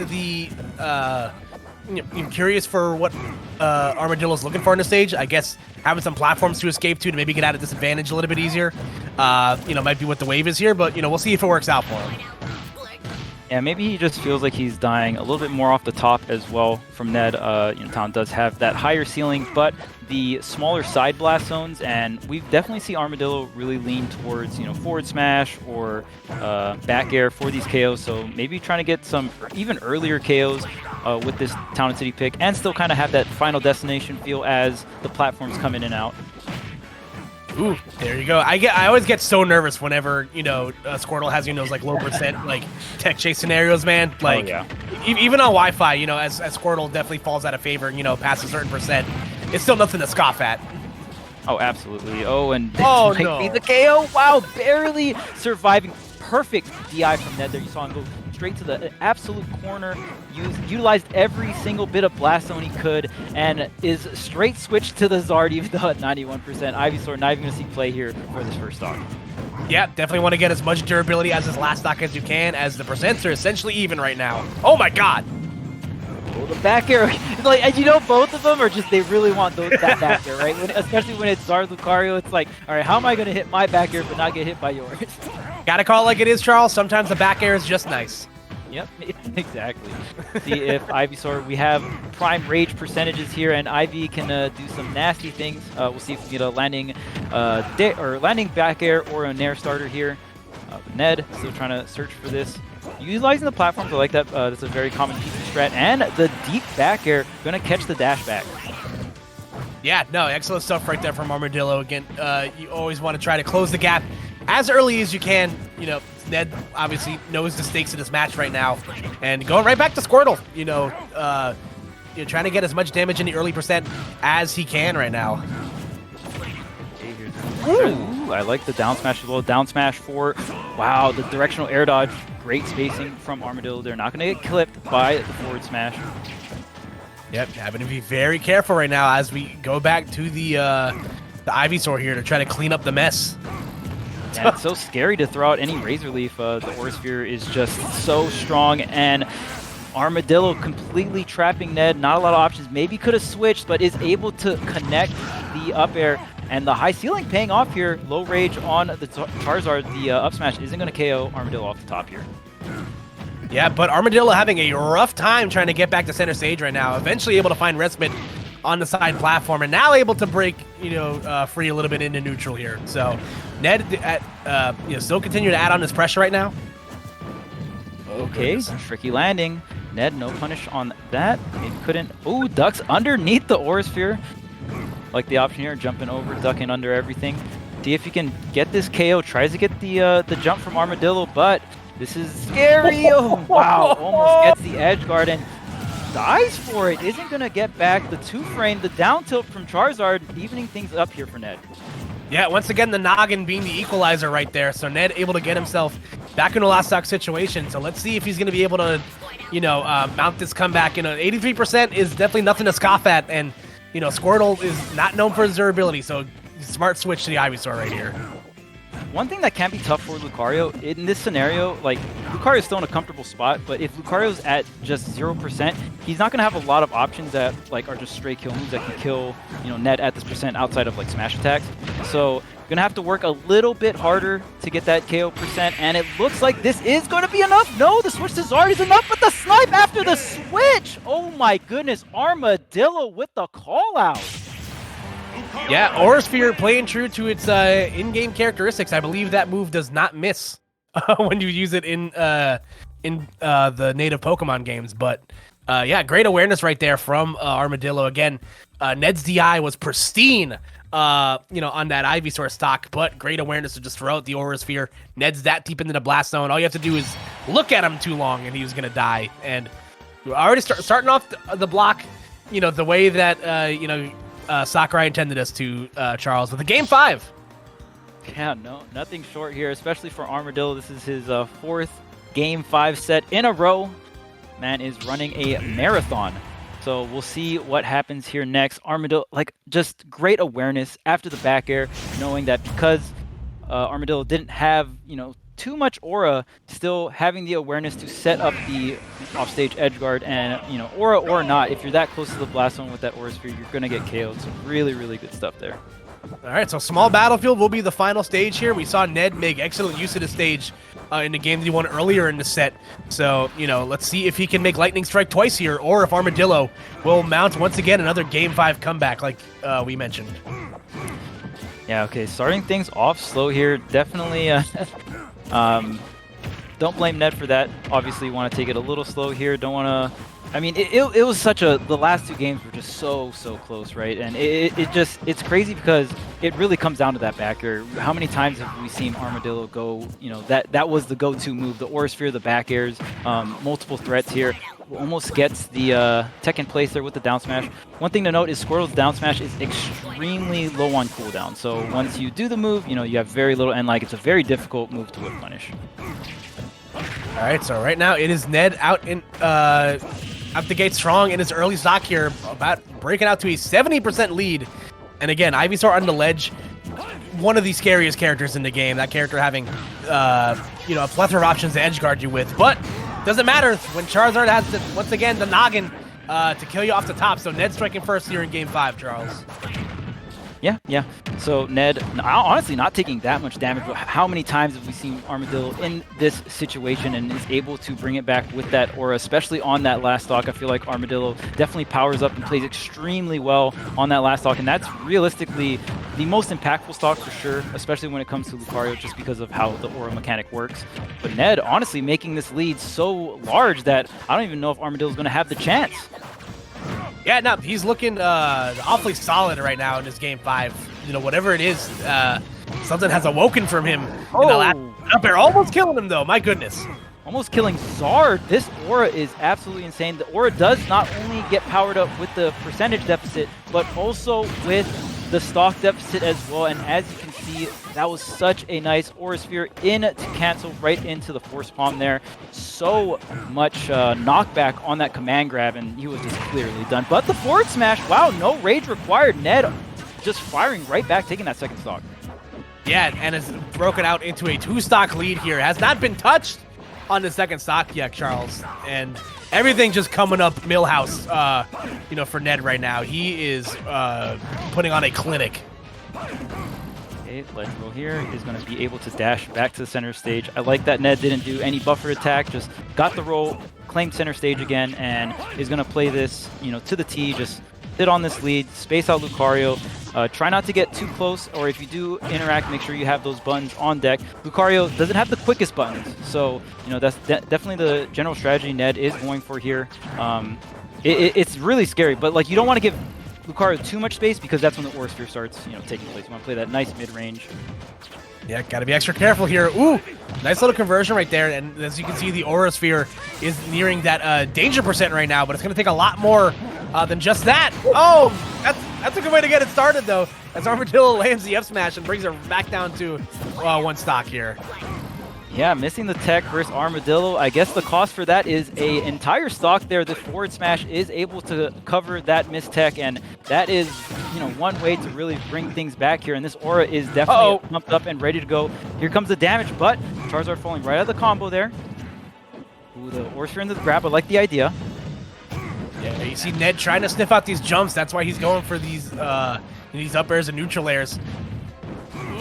I'm curious for what Armadillo's looking for on the stage. I guess having some platforms to escape to maybe get out of disadvantage a little bit easier. Might be what the wave is here, but we'll see if it works out for him. Yeah, maybe he just feels like he's dying a little bit more off the top as well from Ned. Town does have that higher ceiling, but the smaller side blast zones, and we definitely see Armadillo really lean towards, forward smash or back air for these KOs. So maybe trying to get some even earlier KOs with this Town and City pick, and still kind of have that Final Destination feel as the platforms come in and out. Ooh, there you go. I always get so nervous whenever, you know, Squirtle has, you know, those like low percent like tech chase scenarios, man. Like even on Wi-Fi, you know, as Squirtle definitely falls out of favor, you know, past a certain percent, it's still nothing to scoff at. Oh, absolutely. Oh, and this Oh, might no. be the KO. Wow, barely surviving. Perfect DI from Ned there. You saw him go straight to the absolute corner, utilized every single bit of blast zone he could, and is straight switched to the Zard, even though at 91%. Ivysaur not even going to see play here for this first stock. Yeah, definitely want to get as much durability as his last stock as you can, as the percents are essentially even right now. Oh my god! Oh, the back air, like, and you know, both of them are just, they really want that back air, right? Especially when it's Zard Lucario, it's like, all right, how am I going to hit my back air but not get hit by yours? Gotta call it like it is, Charles. Sometimes the back air is just nice. Yep, exactly. See if Ivysaur, we have prime rage percentages here, and Ivy can do some nasty things. We'll see if we can get a landing back air or a nair starter here. Ned still trying to search for this. Utilizing the platforms, I like that. That's a very common piece of strat. And the deep back air, going to catch the dash back. Yeah, no, excellent stuff right there from Armadillo. Again, you always want to try to close the gap as early as you can. You know, Ned obviously knows the stakes of this match right now. And going right back to Squirtle, you know, trying to get as much damage in the early percent as he can right now. Ooh, I like the down smash as well. Down smash for, wow, the directional air dodge. Great spacing from Armadillo. They're not going to get clipped by the forward smash. Yep, having to be very careful right now as we go back to the Ivysaur here to try to clean up the mess. Yeah, it's so scary to throw out any Razor Leaf. The Aura Sphere is just so strong, and Armadillo completely trapping Ned. Not a lot of options. Maybe could have switched, but is able to connect the up air. And the high ceiling paying off here. Low rage on the Charizard. The up smash isn't going to KO Armadillo off the top here. Yeah, but Armadillo having a rough time trying to get back to center stage right now. Eventually able to find respite on the side platform, and now able to break, you know, free a little bit into neutral here. So Ned, still continue to add on his pressure right now. Okay, tricky landing. Ned, no punish on that. Maybe couldn't. Ooh, ducks underneath the Aura Sphere. Like the option here, jumping over, ducking under everything. See if you can get this KO. Tries to get the jump from Armadillo, but this is scary. Oh, wow, almost gets the edge guard and dies for it. Isn't going to get back the 2-frame. The down tilt from Charizard, evening things up here for Ned. Yeah, once again, the noggin being the equalizer right there. So Ned able to get himself back in a last stock situation. So let's see if he's going to be able to, mount this comeback. 83% is definitely nothing to scoff at. And, Squirtle is not known for his durability. So smart switch to the Ivysaur right here. One thing that can be tough for Lucario in this scenario, like Lucario's still in a comfortable spot, but if Lucario's at just 0%, he's not gonna have a lot of options that are just straight kill moves that can kill, Ned at this percent outside of smash attacks. So gonna have to work a little bit harder to get that KO percent, and it looks like this is gonna be enough. No, the switch to Zard is enough, but the snipe after the switch! Oh my goodness, Armadillo with the call out. Yeah, Aura Sphere playing true to its in-game characteristics. I believe that move does not miss when you use it in the native Pokemon games. But yeah, great awareness right there from Armadillo. Again, Ned's DI was pristine, on that Ivysaur stock, but great awareness to just throw out the Aura Sphere. Ned's that deep into the Blast Zone. All you have to do is look at him too long, and he was going to die. And we're already starting off the block, the way that, Sakurai intended us to, Charles, with a Game 5. Yeah, no, nothing short here, especially for Armadillo. This is his fourth Game 5 set in a row. Man is running a marathon. So we'll see what happens here next. Armadillo, just great awareness after the back air, knowing that because Armadillo didn't have, too much aura, still having the awareness to set up the offstage edge guard, and aura or not, if you're that close to the Blast Zone with that Aura Sphere, you're gonna get KO'd. So really, really good stuff there. All right, so small battlefield will be the final stage here. We saw Ned make excellent use of the stage in the game that he won earlier in the set. So, let's see if he can make Lightning Strike twice here, or if Armadillo will mount once again another Game 5 comeback like we mentioned. Yeah, okay, starting things off slow here. Definitely don't blame Ned for that. Obviously, you want to take it a little slow here. Don't want to I mean, it was such a, the last two games were just so close, right? And it's crazy because it really comes down to that back air. How many times have we seen Armadillo go, that was the go-to move, the Aura Sphere, the back airs, multiple threats here. Almost gets the tech in place there with the down smash. One thing to note is Squirtle's down smash is extremely low on cooldown. So once you do the move, you have very little, and it's a very difficult move to whip punish. All right, so right now it is Ned out the gate strong in his early stock here, about breaking out to a 70% lead. And again, Ivysaur on the ledge, one of the scariest characters in the game. That character having, a plethora of options to edgeguard you with, but doesn't matter when Charizard has, once again, the noggin to kill you off the top. So Ned striking first here in Game 5, Charles. Yeah. So Ned, honestly, not taking that much damage, but how many times have we seen Armadillo in this situation and is able to bring it back with that aura, especially on that last stock? I feel like Armadillo definitely powers up and plays extremely well on that last stock, and that's realistically the most impactful stock for sure, especially when it comes to Lucario, just because of how the aura mechanic works. But Ned, honestly, making this lead so large that I don't even know if Armadillo's going to have the chance. Yeah, no, he's looking awfully solid right now in this Game 5. Whatever it is, something has awoken from him. In the last up air, almost killing him though. My goodness. Almost killing Zard. This aura is absolutely insane. The aura does not only get powered up with the percentage deficit, but also with the stock deficit as well. And as you can see, that was such a nice Aura Sphere in to cancel right into the Force Palm there. So much knockback on that command grab, and he was just clearly done. But the forward smash, wow, no rage required. Ned just firing right back, taking that second stock. Yeah, and has broken out into a 2-stock lead here. Has not been touched on the second stock yet, Charles. And everything just coming up Millhouse, for Ned right now. He is putting on a clinic. Okay, let's go here. He's going to be able to dash back to the center stage. I like that Ned didn't do any buffer attack, just got the roll, claimed center stage again, and is going to play this, to the T, just sit on this lead, space out Lucario. Try not to get too close, or if you do interact, make sure you have those buttons on deck. Lucario doesn't have the quickest buttons, so that's definitely the general strategy Ned is going for here. It's really scary, but you don't want to give Lucario too much space because that's when the Aura Sphere starts, taking place. You want to play that nice mid-range. Yeah, gotta be extra careful here. Ooh, nice little conversion right there. And as you can see, the Aura Sphere is nearing that danger percent right now, but it's gonna take a lot more than just that. Oh, that's a good way to get it started though, as Armadillo lands the F smash and brings her back down to 1 stock here. Yeah, missing the tech versus Armadillo. I guess the cost for that is a entire stock there. The forward smash is able to cover that missed tech, and that is, one way to really bring things back here. And this aura is definitely pumped up and ready to go. Here comes the damage, but Charizard falling right out of the combo there. Ooh, the Aura Sphere into the grab. I like the idea. Yeah, you see Ned trying to sniff out these jumps. That's why he's going for these up airs and neutral airs.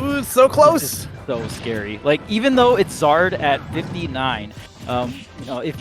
Ooh, so close. So scary. Even though it's Zard at 59,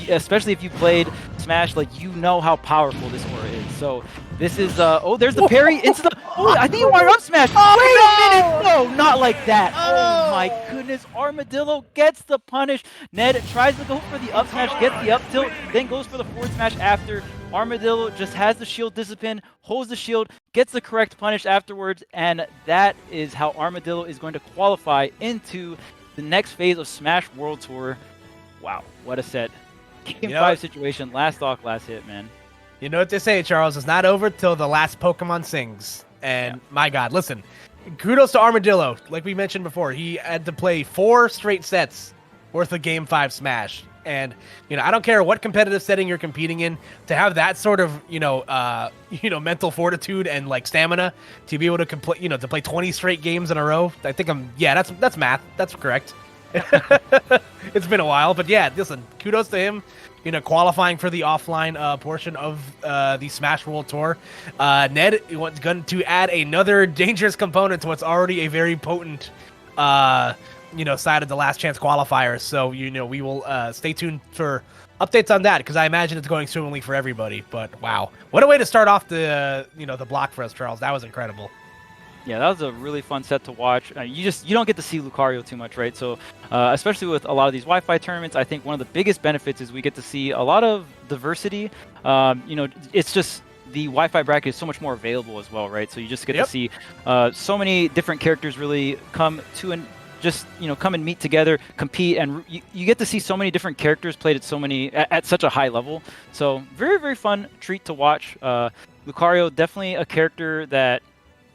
especially if you played Smash, you know how powerful this aura is. So this is there's the parry into the I think you wanted up smash. Wait a minute, no, not like that. Oh my goodness, Armadillo gets the punish. Ned tries to go for the up smash, gets the up tilt, then goes for the forward smash after. Armadillo just has the shield discipline, holds the shield, gets the correct punish afterwards, and that is how Armadillo is going to qualify into the next phase of Smash World Tour. Wow, what a set. Game 5 situation, last stock, last hit, man. You know what they say, Charles, it's not over till the last Pokemon sings. And my God, listen, kudos to Armadillo. Like we mentioned before, he had to play 4 straight sets worth of Game 5 Smash. And, I don't care what competitive setting you're competing in, to have that sort of, mental fortitude and stamina to be able to to play 20 straight games in a row. I think that's math. That's correct. It's been a while, but yeah, listen, kudos to him, qualifying for the offline portion of the Smash World Tour. Ned was going to add another dangerous component to what's already a very potent side of the last chance qualifiers. So, we will stay tuned for updates on that, because I imagine it's going swimmingly for everybody. But wow, what a way to start off the block for us, Charles. That was incredible. Yeah, that was a really fun set to watch. You don't get to see Lucario too much, right? So, especially with a lot of these Wi-Fi tournaments, I think one of the biggest benefits is we get to see a lot of diversity. It's just the Wi-Fi bracket is so much more available as well, right? So you just get to see so many different characters really come and meet together, compete, and you get to see so many different characters played at such a high level. So very, very fun treat to watch. Lucario, definitely a character that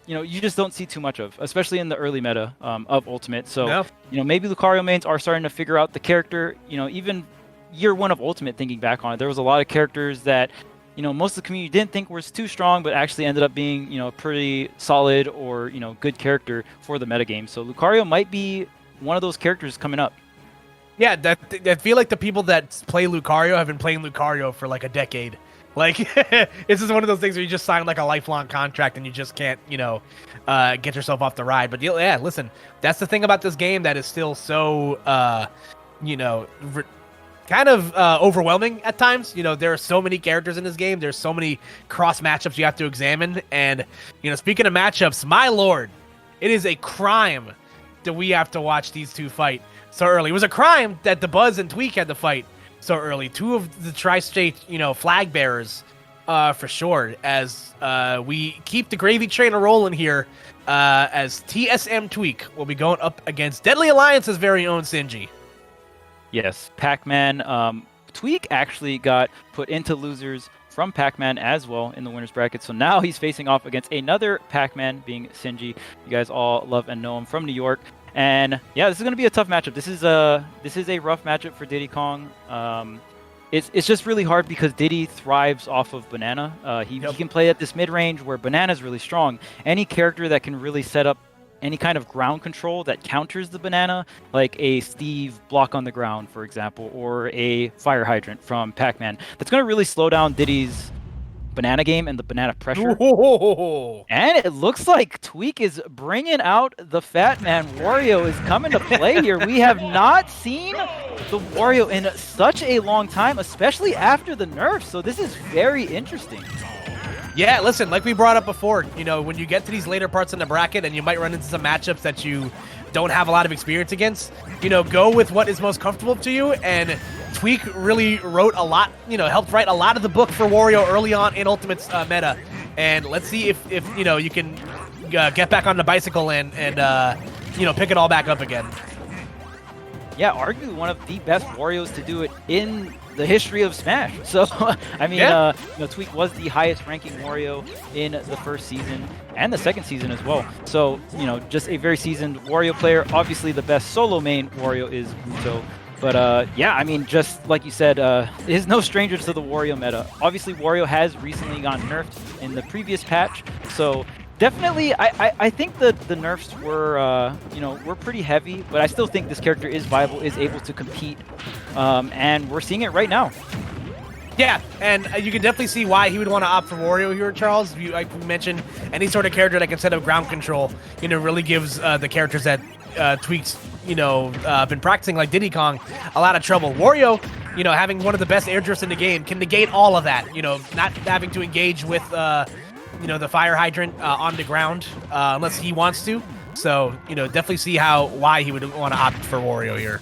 you just don't see too much of, especially in the early meta of Ultimate. So, maybe Lucario mains are starting to figure out the character. Even year 1 of Ultimate, thinking back on it, there was a lot of characters that, most of the community didn't think was too strong, but actually ended up being, a pretty solid or, good character for the metagame. So Lucario might be one of those characters coming up. Yeah, I feel like the people that play Lucario have been playing Lucario for like a decade. Like, this is one of those things where you just sign like a lifelong contract and you just can't, get yourself off the ride. But yeah, listen, that's the thing about this game that is still so, kind of overwhelming at times. There are so many characters in this game. There's so many cross matchups you have to examine. And, speaking of matchups, my lord, it is a crime that we have to watch these two fight so early. It was a crime that the Buzz and Tweak had to fight so early. Two of the tri-state, flag bearers, for sure, as we keep the gravy train rolling here, as TSM Tweak will be going up against Deadly Alliance's very own Sinji. Yes, Pac-Man. Tweak actually got put into losers from Pac-Man as well in the winner's bracket, so now he's facing off against another Pac-Man, being Sinji. You guys all love and know him from New York. And yeah, this is going to be a tough matchup. This is a rough matchup for Diddy Kong. It's just really hard because Diddy thrives off of Banana. He can play at this mid-range where Banana's really strong. Any character that can really set up any kind of ground control that counters the Banana, like a Steve block on the ground, for example, or a Fire Hydrant from Pac-Man, that's going to really slow down Diddy's Banana game and the Banana pressure. Whoa. And it looks like Tweak is bringing out the Fat Man. Wario is coming to play here. We have not seen the Wario in such a long time, especially after the nerfs. So this is very interesting. Yeah, listen, like we brought up before, when you get to these later parts in the bracket and you might run into some matchups that you don't have a lot of experience against, go with what is most comfortable to you. And Tweak really wrote a lot, helped write a lot of the book for Wario early on in Ultimate's meta. And let's see if you can get back on the bicycle and pick it all back up again. Yeah, arguably one of the best Warios to do it in the history of Smash. So, I mean, Tweak was the highest ranking Wario in the first season and the second season as well. So, just a very seasoned Wario player. Obviously, the best solo main Wario is Muto. But, yeah, I mean, just like you said, is no stranger to the Wario meta. Obviously, Wario has recently gotten nerfed in the previous patch. So, definitely, I think the nerfs were pretty heavy, but I still think this character is viable, is able to compete, and we're seeing it right now. Yeah, and you can definitely see why he would want to opt for Wario here, Charles. Like you mentioned, any sort of character that can set up ground control, really gives the characters that Tweak's, been practicing, like Diddy Kong, a lot of trouble. Wario, having one of the best air drifts in the game, can negate all of that. Not having to engage with the Fire Hydrant on the ground unless he wants to. So, definitely see why he would want to opt for Wario here.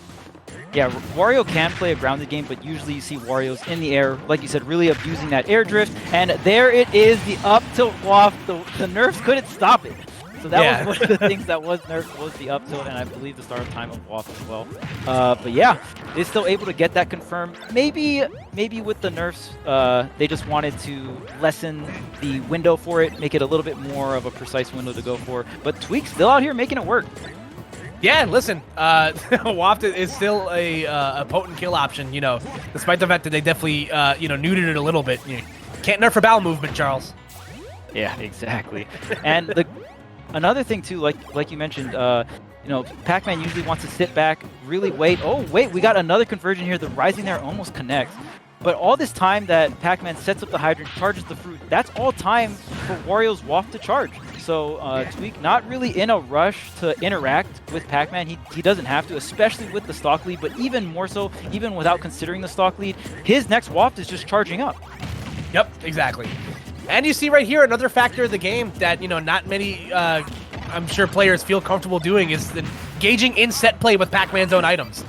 Yeah, Wario can play a grounded game, but usually you see Wario's in the air, like you said, really abusing that air drift. And there it is, the up tilt waft. The nerfs couldn't stop it. So that was one of the things that was nerfed, was the up tilt, and I believe the start of time of waft as well. But yeah, they're still able to get that confirmed. Maybe with the nerfs, they just wanted to lessen the window for it, make it a little bit more of a precise window to go for. But Tweak's still out here making it work. Yeah, listen, Waft is still a potent kill option, despite the fact that they definitely, neutered it a little bit. You can't nerf a bowel movement, Charles. Yeah, exactly. And another thing, too, like you mentioned, Pac-Man usually wants to sit back, really wait. Oh, wait, we got another conversion here. The Rising there almost connects. But all this time that Pac-Man sets up the hydrant, charges the fruit, that's all time for Wario's Waft to charge. So Tweak not really in a rush to interact with Pac-Man. He doesn't have to, especially with the stock lead, but even more so, even without considering the stock lead, his next Waft is just charging up. Yep, exactly. And you see right here another factor of the game that, not many I'm sure players feel comfortable doing is engaging in set play with Pac-Man's own items.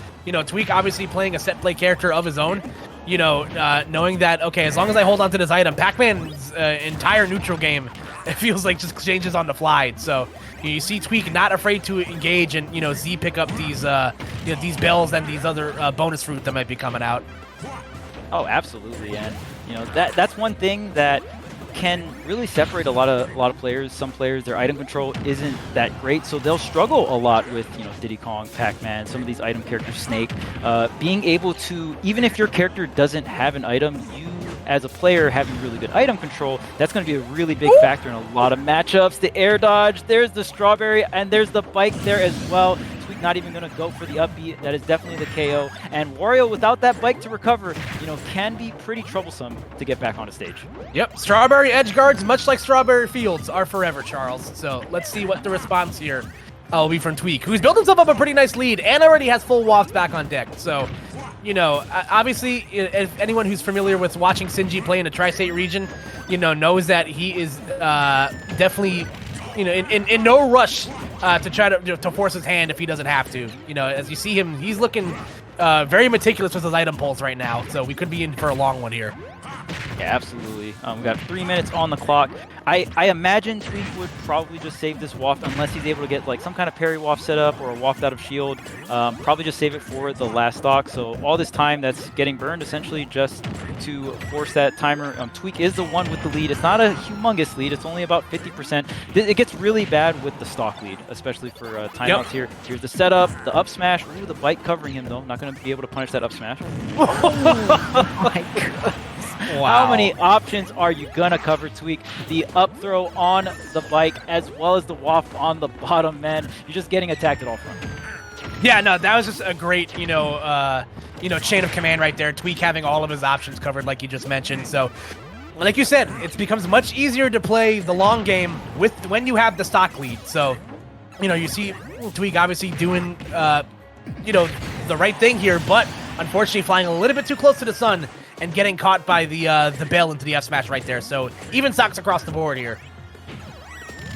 Tweak obviously playing a set play character of his own, knowing that, okay, as long as I hold on to this item, Pac-Man's entire neutral game, it feels like just changes on the fly. So you see Tweak not afraid to engage and, Z pick up these bells and these other bonus fruit that might be coming out. Oh, absolutely. And, that's one thing that can really separate a lot of players. Some players, their item control isn't that great, so they'll struggle a lot with Diddy Kong, Pac-Man, some of these item characters, Snake. Being able to, even if your character doesn't have an item, you as a player having really good item control, that's going to be a really big factor in a lot of matchups. The air dodge, there's the strawberry, and there's the bike there as well. Tweak not even going to go for the upbeat. That is definitely the KO. And Wario, without that bike to recover, can be pretty troublesome to get back on the stage. Yep, Strawberry edge guards, much like Strawberry Fields, are forever, Charles. So let's see what the response here will be from Tweak, who's built himself up a pretty nice lead and already has full wafts back on deck. So, obviously, if anyone who's familiar with watching Sinji play in the Tri-State region, knows that he is definitely, in no rush to try to force his hand if he doesn't have to. As you see him, he's looking very meticulous with his item pulls right now. So we could be in for a long one here. Yeah, absolutely. We got 3 minutes on the clock. I imagine Tweak would probably just save this waft unless he's able to get like some kind of parry waft set up or a waft out of shield. Probably just save it for the last stock. So all this time that's getting burned essentially just to force that timer. Tweak is the one with the lead. It's not a humongous lead. It's only about 50%. It gets really bad with the stock lead, especially for timeouts here. Here's the setup, the up smash. Ooh, the bike covering him though. Not going to be able to punish that up smash. Oh my god. Wow. How many options are you gonna cover, Tweak? The up throw on the bike as well as the waft on the bottom, man. You're just getting attacked at all fronts. Yeah, no, that was just a great, chain of command right there. Tweak having all of his options covered, like you just mentioned. So, like you said, it becomes much easier to play the long game when you have the stock lead. So, you see Tweak obviously doing, the right thing here, but unfortunately flying a little bit too close to the sun and getting caught by the bell into the F smash right there. So even stocks across the board here.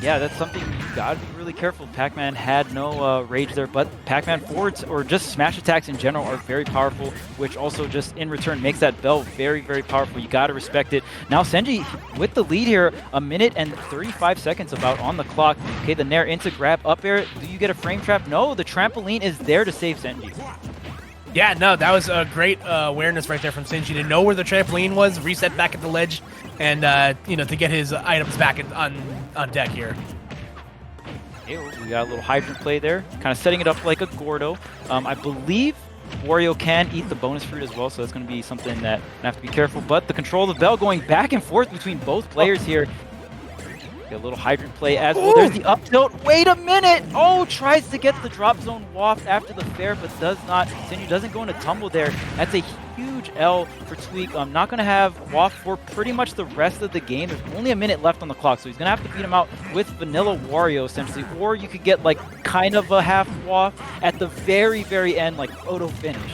Yeah, that's something you gotta be really careful. Pac-Man had no rage there, but Pac-Man forwards or just smash attacks in general are very powerful, which also just in return makes that bell very, very powerful. You gotta respect it. Now Senji with the lead here, 1 minute and 35 seconds about on the clock. Okay, the Nair into grab up air. Do you get a frame trap? No, the trampoline is there to save Senji. Yeah, no, that was a great awareness right there from Sinji to know where the trampoline was, reset back at the ledge, and to get his items back on deck here. Okay, we got a little hydrant play there, kind of setting it up like a Gordo. I believe Wario can eat the bonus fruit as well, so that's going to be something that I have to be careful. But the control of the bell going back and forth between both players here. Get a little hydrant play as well. There's the up tilt. Wait a minute! Oh, tries to get the drop zone waft after the fair, but does not. Sinju doesn't go into tumble there. That's a huge L for Tweak. I'm not going to have waft for pretty much the rest of the game. There's only 1 minute left on the clock, so he's going to have to beat him out with Vanilla Wario, essentially. Or you could get, like, kind of a half waft at the very, very end, like, photo finish.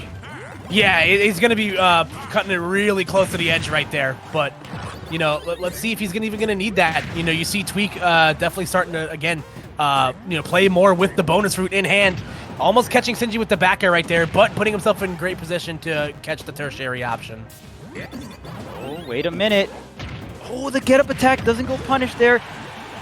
Yeah, he's going to be cutting it really close to the edge right there, but... let's see if he's even going to need that. You see Tweak definitely starting to, again, play more with the bonus fruit in hand. Almost catching Sinji with the back air right there, but putting himself in great position to catch the tertiary option. Oh, wait a minute. Oh, the get-up attack doesn't go punish there.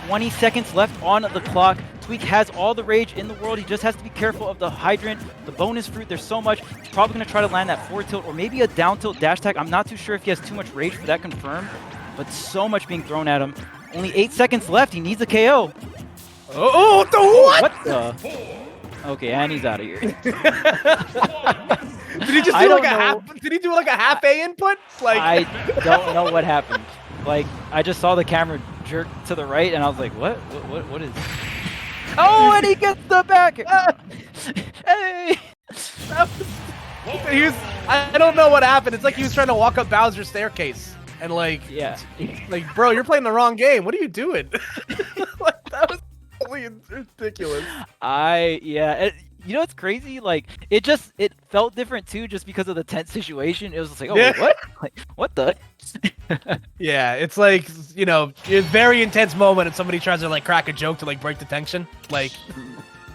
20 seconds left on the clock. Tweak has all the rage in the world. He just has to be careful of the hydrant, the bonus fruit. There's so much. He's probably going to try to land that forward tilt or maybe a down tilt dash attack. I'm not too sure if he has too much rage for that confirmed, but so much being thrown at him. Only 8 seconds left. He needs a KO. Oh, the what? What the? Okay, and he's out of here. Did he just do like a half? Did he do like a half A input? Like I don't know what happened. Like I just saw the camera jerk to the right, and I was like, "What? What is?" Oh, and he gets the back. Hey. I don't know what happened. It's like he was trying to walk up Bowser's staircase, and like, yeah, like, bro, you're playing the wrong game. What are you doing? Like, that was totally ridiculous. You know what's crazy? Like it felt different too, just because of the tense situation. It was just like, oh, Yeah. wait, what? Like what the? Yeah, it's like, you know, it's a very intense moment and somebody tries to like crack a joke to like break the tension. Like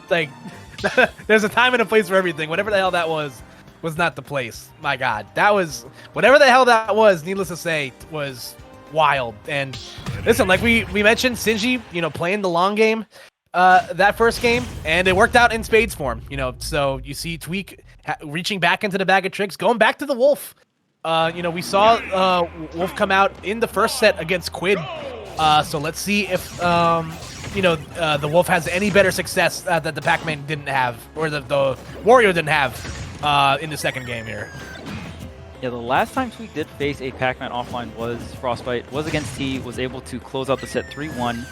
there's a time and a place for everything. Whatever the hell that was not the place. My God, that was whatever the hell that was. Needless to say, was wild. And listen, like we mentioned, Sinji, you know, playing the long game. That first game, and it worked out in spades for him, you know. So you see Tweak reaching back into the bag of tricks, going back to the Wolf. You know, we saw Wolf come out in the first set against Quid. So let's see if you know, the Wolf has any better success that the Pac-Man didn't have, or the Wario didn't have in the second game here. Yeah, the last time Tweak did face a Pac-Man offline was Frostbite, was against T, was able to close out the set 3-1,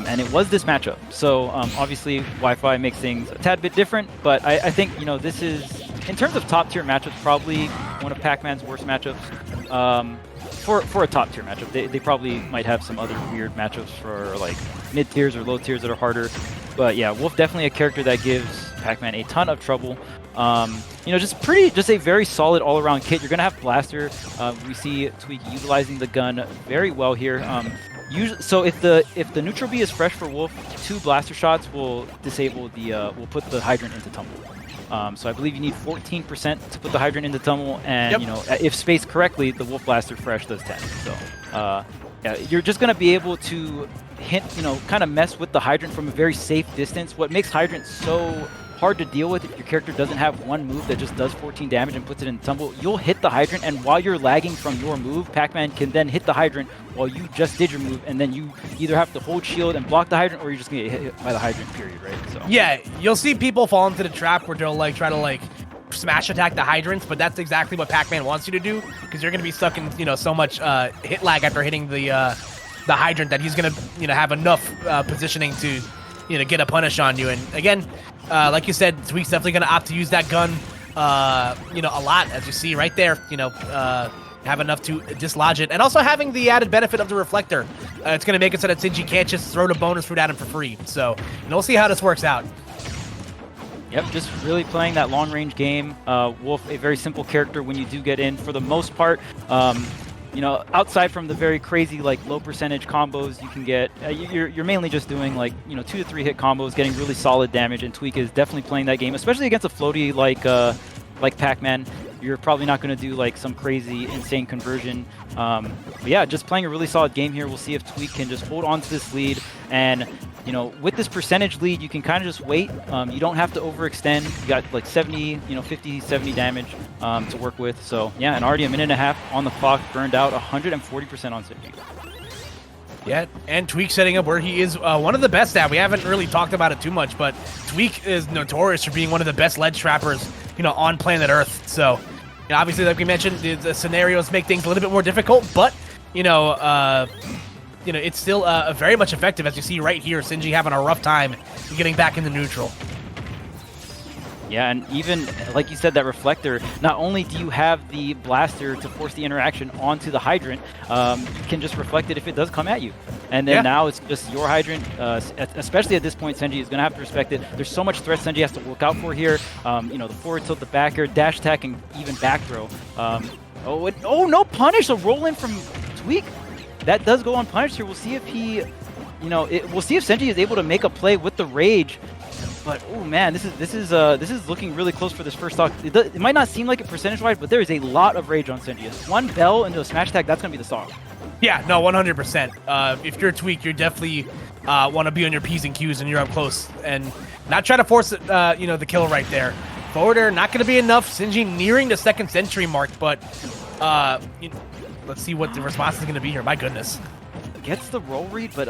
and it was this matchup. So obviously Wi-Fi makes things a tad bit different, but I think, you know, this is, in terms of top tier matchups, probably one of Pac-Man's worst matchups. For a top tier matchup, they probably might have some other weird matchups for like mid tiers or low tiers that are harder. But yeah, Wolf definitely a character that gives Pac-Man a ton of trouble. You know, just a very solid all-around kit. You're gonna have Blaster. We see Tweak utilizing the gun very well here. So if the neutral B is fresh for Wolf, 2 Blaster shots will disable the will put the Hydrant into tumble. So I believe you need 14% to put the Hydrant into tumble, and you know, if spaced correctly, the Wolf Blaster fresh does 10. So yeah, you're just gonna be able to hint, you know, kind of mess with the Hydrant from a very safe distance. What makes Hydrant so hard to deal with if your character doesn't have one move that just does 14 damage and puts it in tumble, you'll hit the Hydrant, and while you're lagging from your move, Pac-Man can then hit the Hydrant while you just did your move, and then you either have to hold shield and block the Hydrant, or you're just gonna get hit by the Hydrant, period, right? So yeah, you'll see people fall into the trap where they'll like try to like smash attack the Hydrants, but that's exactly what Pac-Man wants you to do, because you're gonna be stuck in, you know, so much hit lag after hitting the Hydrant that he's gonna, you know, have enough positioning to, you know, get a punish on you. And again, like you said, Tweak's definitely going to opt to use that gun, you know, a lot, as you see right there, you know, have enough to dislodge it. And also having the added benefit of the Reflector. It's going to make it so that Sinji can't just throw the bonus fruit at him for free. So, and we'll see how this works out. Yep, just really playing that long-range game. Wolf, a very simple character when you do get in, for the most part. You know, outside from the very crazy, like, low percentage combos you can get, you're mainly just doing, like, you know, 2 to 3 hit combos, getting really solid damage, and Tweak is definitely playing that game, especially against a floaty like Pac-Man. You're probably not going to do, like, some crazy, insane conversion. But yeah, just playing a really solid game here. We'll see if Tweak can just hold on to this lead, and, you know, with this percentage lead, you can kind of just wait. You don't have to overextend. You got like 70, you know, 50, 70 damage to work with. So yeah, and already a minute and a half on the clock, burned out 140% on Sinji. Yeah, and Tweak setting up where he is one of the best at. We haven't really talked about it too much, but Tweak is notorious for being one of the best ledge trappers, you know, on planet Earth. So, you know, obviously, like we mentioned, the scenarios make things a little bit more difficult, but, you know, it's still very much effective, as you see right here. Sinji having a rough time getting back into neutral. Yeah, and even, like you said, that Reflector, not only do you have the Blaster to force the interaction onto the Hydrant, you can just reflect it if it does come at you. And then now it's just your Hydrant, especially at this point, Senji is going to have to respect it. There's so much threat Senji has to look out for here. You know, the forward tilt, the back air, dash attack, and even back throw. Oh, no punish, a roll in from Tweak. That does go unpunished here. We'll see if he, you know, we'll see if Senji is able to make a play with the Rage. But oh man, this is looking really close for this first stock. It might not seem like it percentage-wise, but there is a lot of Rage on Senji. One bell into a smash attack, that's gonna be the stock. Yeah, no, 100%. If you're Tweak, you definitely want to be on your P's and Q's and you're up close and not try to force it, you know, the kill right there. Forward air, not going to be enough. Sinji nearing the 2nd century mark, but you know, let's see what the response is going to be here. My goodness. Gets the roll read, but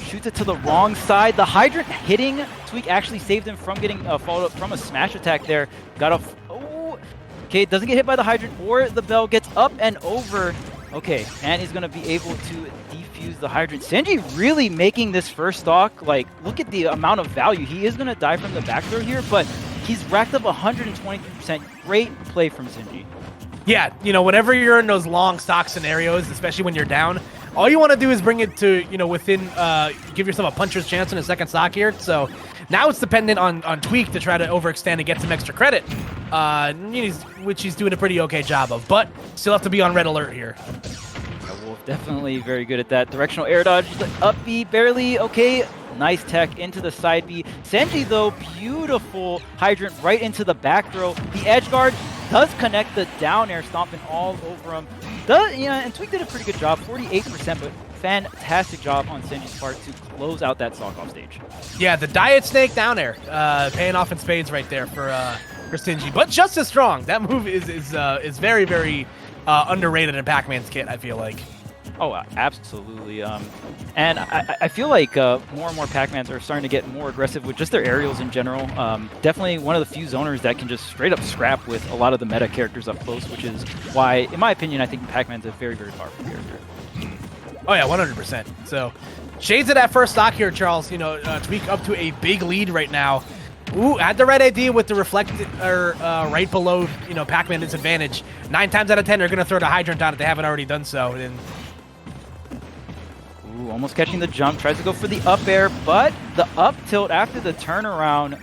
shoots it to the wrong side. The Hydrant hitting Tweak actually saved him from getting followed up from a smash attack there. Got off. Oh, okay, doesn't get hit by the Hydrant or the bell. Gets up and over. Okay, and he's going to be able to defuse the Hydrant. Senji really making this first stock. Like, look at the amount of value. He is going to die from the back throw here, but he's racked up 123%. Great play from Senji. Yeah, you know, whenever you're in those long stock scenarios, especially when you're down, all you want to do is bring it to, you know, within, give yourself a puncher's chance in a second stock here. So Now it's dependent on Tweak to try to overextend and get some extra credit, which he's doing a pretty okay job of. But still have to be on red alert here. Wolf definitely very good at that. Directional air dodge, up B, barely okay. Nice tech into the side B. Senji, though, beautiful hydrant right into the back throw. The edge guard does connect the down air, stomping all over him. And Tweak did a pretty good job, 48%, but fantastic job on Senji's part to close out that stock off stage. Yeah, the Diet Snake down air, paying off in spades right there for Senji, but just as strong. That move is very, very underrated in Pac-Man's kit, I feel like. Oh, absolutely. And I feel like more and more Pac-Mans are starting to get more aggressive with just their aerials in general. Definitely one of the few zoners that can just straight up scrap with a lot of the meta characters up close, which is why, in my opinion, I think Pac-Man's a very, very powerful character. Oh yeah, 100%. So, shades of that first stock here, Charles. Tweak up to a big lead right now. Ooh, had the right idea with the reflected, right below, Pac-Man disadvantage. 9 times out of 10, they're gonna throw the hydrant down if they haven't already done so. And ooh, almost catching the jump. Tries to go for the up air, but the up tilt after the turnaround.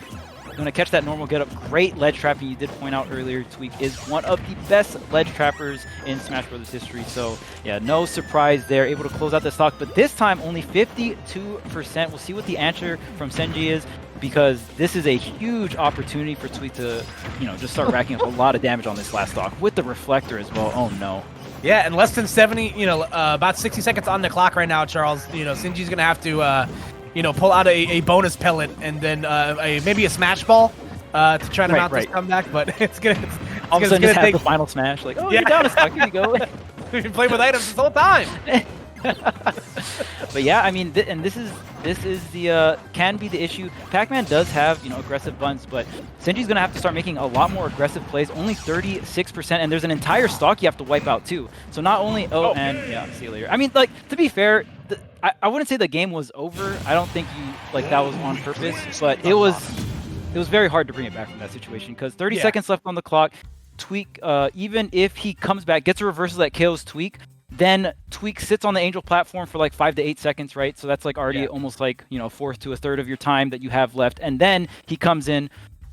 Gonna catch that normal get up. Great ledge trapping. You did point out earlier, Tweak is one of the best ledge trappers in Smash Bros. History. So yeah, no surprise there. Able to close out the stock, but this time only 52%. We'll see what the answer from Senji is, because this is a huge opportunity for Tweak to, just start racking up a lot of damage on this last stock with the reflector as well. Oh no. Yeah, and less than 70, about 60 seconds on the clock right now, Charles. Senji's gonna have to, pull out a bonus pellet and then maybe a smash ball to try to mount this comeback. But it's gonna all of a sudden just have the final smash. Like, oh, yeah. You're down a stock. Here you go. We've been playing with items this whole time. But yeah, I mean, and this is the can be the issue. Pac-Man does have aggressive buns, but Senji's gonna have to start making a lot more aggressive plays. Only 36%, and there's an entire stock you have to wipe out too. So not only yeah, see you later. I mean, like, to be fair, I wouldn't say the game was over. I don't think that was on purpose, but it was very hard to bring it back from that situation, because 30 seconds left on the clock. Tweak, even if he comes back, gets a reversal that kills Tweak, then Tweak sits on the Angel platform for like 5 to 8 seconds, right? So that's like already almost like, fourth to a third of your time that you have left. And then he comes in,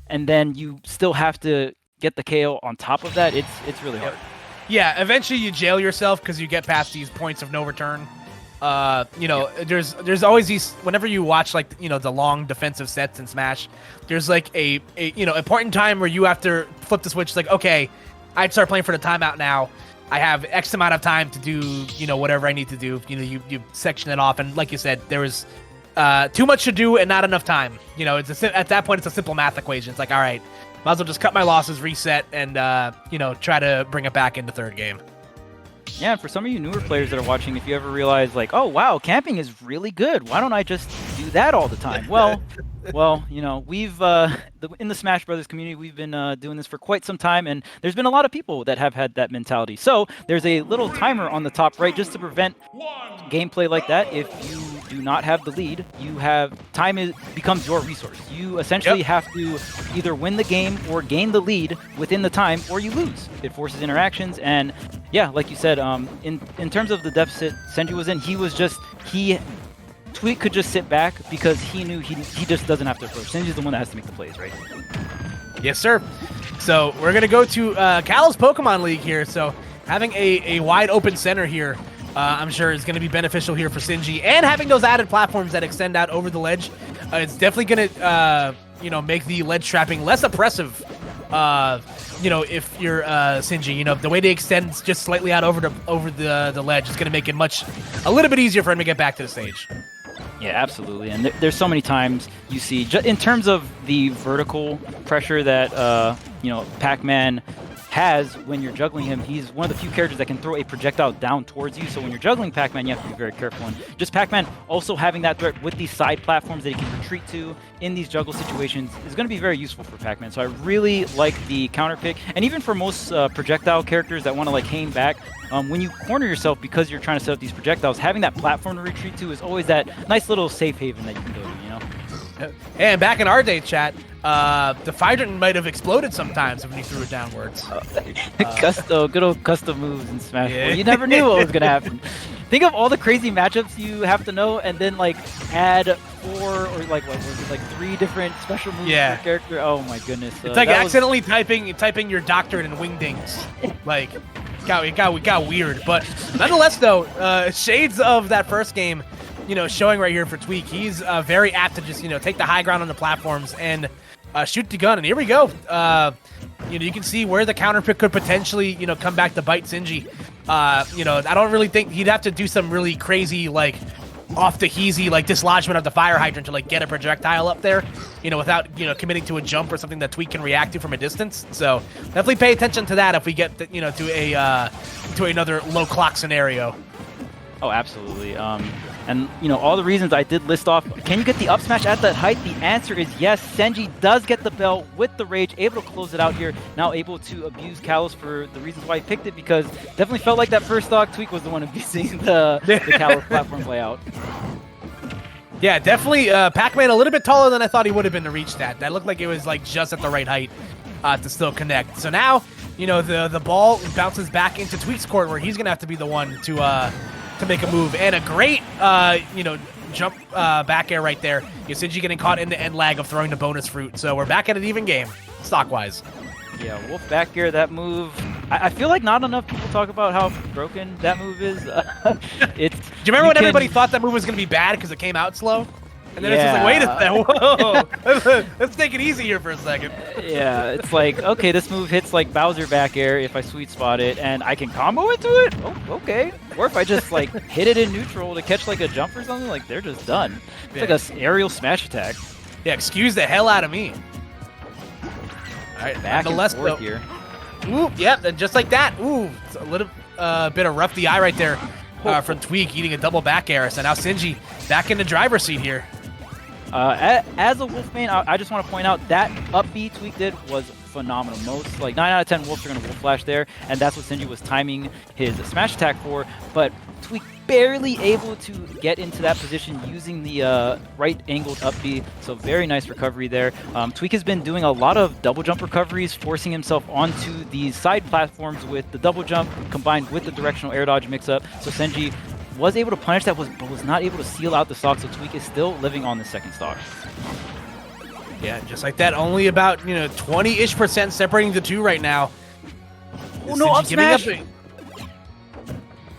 and then you still have to get the KO on top of that. It's really hard. Yeah, eventually you jail yourself because you get past these points of no return. There's always these, whenever you watch like, the long defensive sets in Smash, there's like a point in time where you have to flip the switch, like, okay, I'd start playing for the timeout now. I have X amount of time to do, whatever I need to do. You section it off, and like you said, there was too much to do and not enough time. At that point, it's a simple math equation. It's like, all right, might as well just cut my losses, reset, and try to bring it back into third game. Yeah, and for some of you newer players that are watching, if you ever realize, like, oh wow, camping is really good, why don't I just do that all the time? Well, we've in the Smash Brothers community, we've been doing this for quite some time, and there's been a lot of people that have had that mentality. So there's a little timer on the top right just to prevent gameplay like that. If you do not have the lead, time becomes your resource. You essentially have to either win the game or gain the lead within the time, or you lose. It forces interactions, and yeah, like you said, in terms of the deficit Senji was in, Tweak could just sit back because he knew he just doesn't have to approach. Senji's the one that has to make the plays, right? Yes, sir. So we're gonna go to Cal's Pokemon League here. So having a wide open center here, I'm sure is going to be beneficial here for Senji, and having those added platforms that extend out over the ledge, it's definitely going to make the ledge trapping less oppressive. If you're Senji, the way they extend just slightly out over the ledge is going to make it a little bit easier for him to get back to the stage. Yeah, absolutely. And there's so many times you see, in terms of the vertical pressure that Pac-Man has when you're juggling him, he's one of the few characters that can throw a projectile down towards you. So when you're juggling Pac-Man, you have to be very careful. And just Pac-Man also having that threat with these side platforms that he can retreat to in these juggle situations is going to be very useful for Pac-Man. So I really like the counter pick. And even for most projectile characters that want to like hang back, when you corner yourself because you're trying to set up these projectiles, having that platform to retreat to is always that nice little safe haven that you can go to, And back in our day, chat, the hydrant might have exploded sometimes when you threw it downwards. Good old custom moves in Smash 4. You never knew what was going to happen. think of all the crazy matchups you have to know, and then like add 4 or like what was it, like 3 different special moves per character. Oh my goodness! It's like accidentally typing your doctorate in wingdings. Like, it got weird. But nonetheless, though, shades of that first game, showing right here for Tweak. He's very apt to just take the high ground on the platforms and shoot the gun. And here we go. You can see where the counter pick could potentially come back to bite Sinji. I don't really think he'd have to do some really crazy like off the heezy like dislodgement of the fire hydrant to like get a projectile up there, without committing to a jump or something that Tweak can react to from a distance. So definitely pay attention to that if we get to another low clock scenario. Oh, absolutely. And all the reasons I did list off. Can you get the up smash at that height? The answer is yes. Senji does get the bell with the rage, able to close it out here. Now able to abuse Kalos for the reasons why he picked it, because definitely felt like that first stock Tweak was the one abusing the Kalos platform layout. Yeah, definitely. Pac-Man a little bit taller than I thought he would have been to reach that. That looked like it was like just at the right height to still connect. So now, the ball bounces back into Tweak's court, where he's gonna have to be the one to make a move, and a great jump back air right there. Sinji getting caught in the end lag of throwing the bonus fruit. So we're back at an even game, stock wise. Yeah, Wolf back air, that move. I feel like not enough people talk about how broken that move is. Do you remember when everybody thought that move was going to be bad because it came out slow? And then it's just like, wait a second, whoa, let's take it easy here for a second. Yeah, it's like, okay, this move hits like Bowser back air if I sweet spot it, and I can combo into it? Oh, okay. Or if I just like hit it in neutral to catch like a jump or something, like they're just done. It's like a aerial smash attack. Yeah, excuse the hell out of me. All right, back and forth here. Ooh, yep, and just like that. Ooh, it's a little bit of rough DI right there from Tweak, eating a double back air. So now Sinji back in the driver's seat here. As a Wolf main, I just want to point out that up B Tweak did was phenomenal. Most, like 9 out of 10 Wolves are going to Wolf Flash there, and that's what Sinji was timing his smash attack for, but Tweak barely able to get into that position using the right angled up B, so very nice recovery there. Tweak has been doing a lot of double jump recoveries, forcing himself onto these side platforms with the double jump combined with the directional air dodge mix up, so Senji was able to punish that, but was not able to seal out the stock, so Tweak is still living on the second stock. Yeah, just like that. Only about 20-ish% separating the two right now. Oh no, up smash!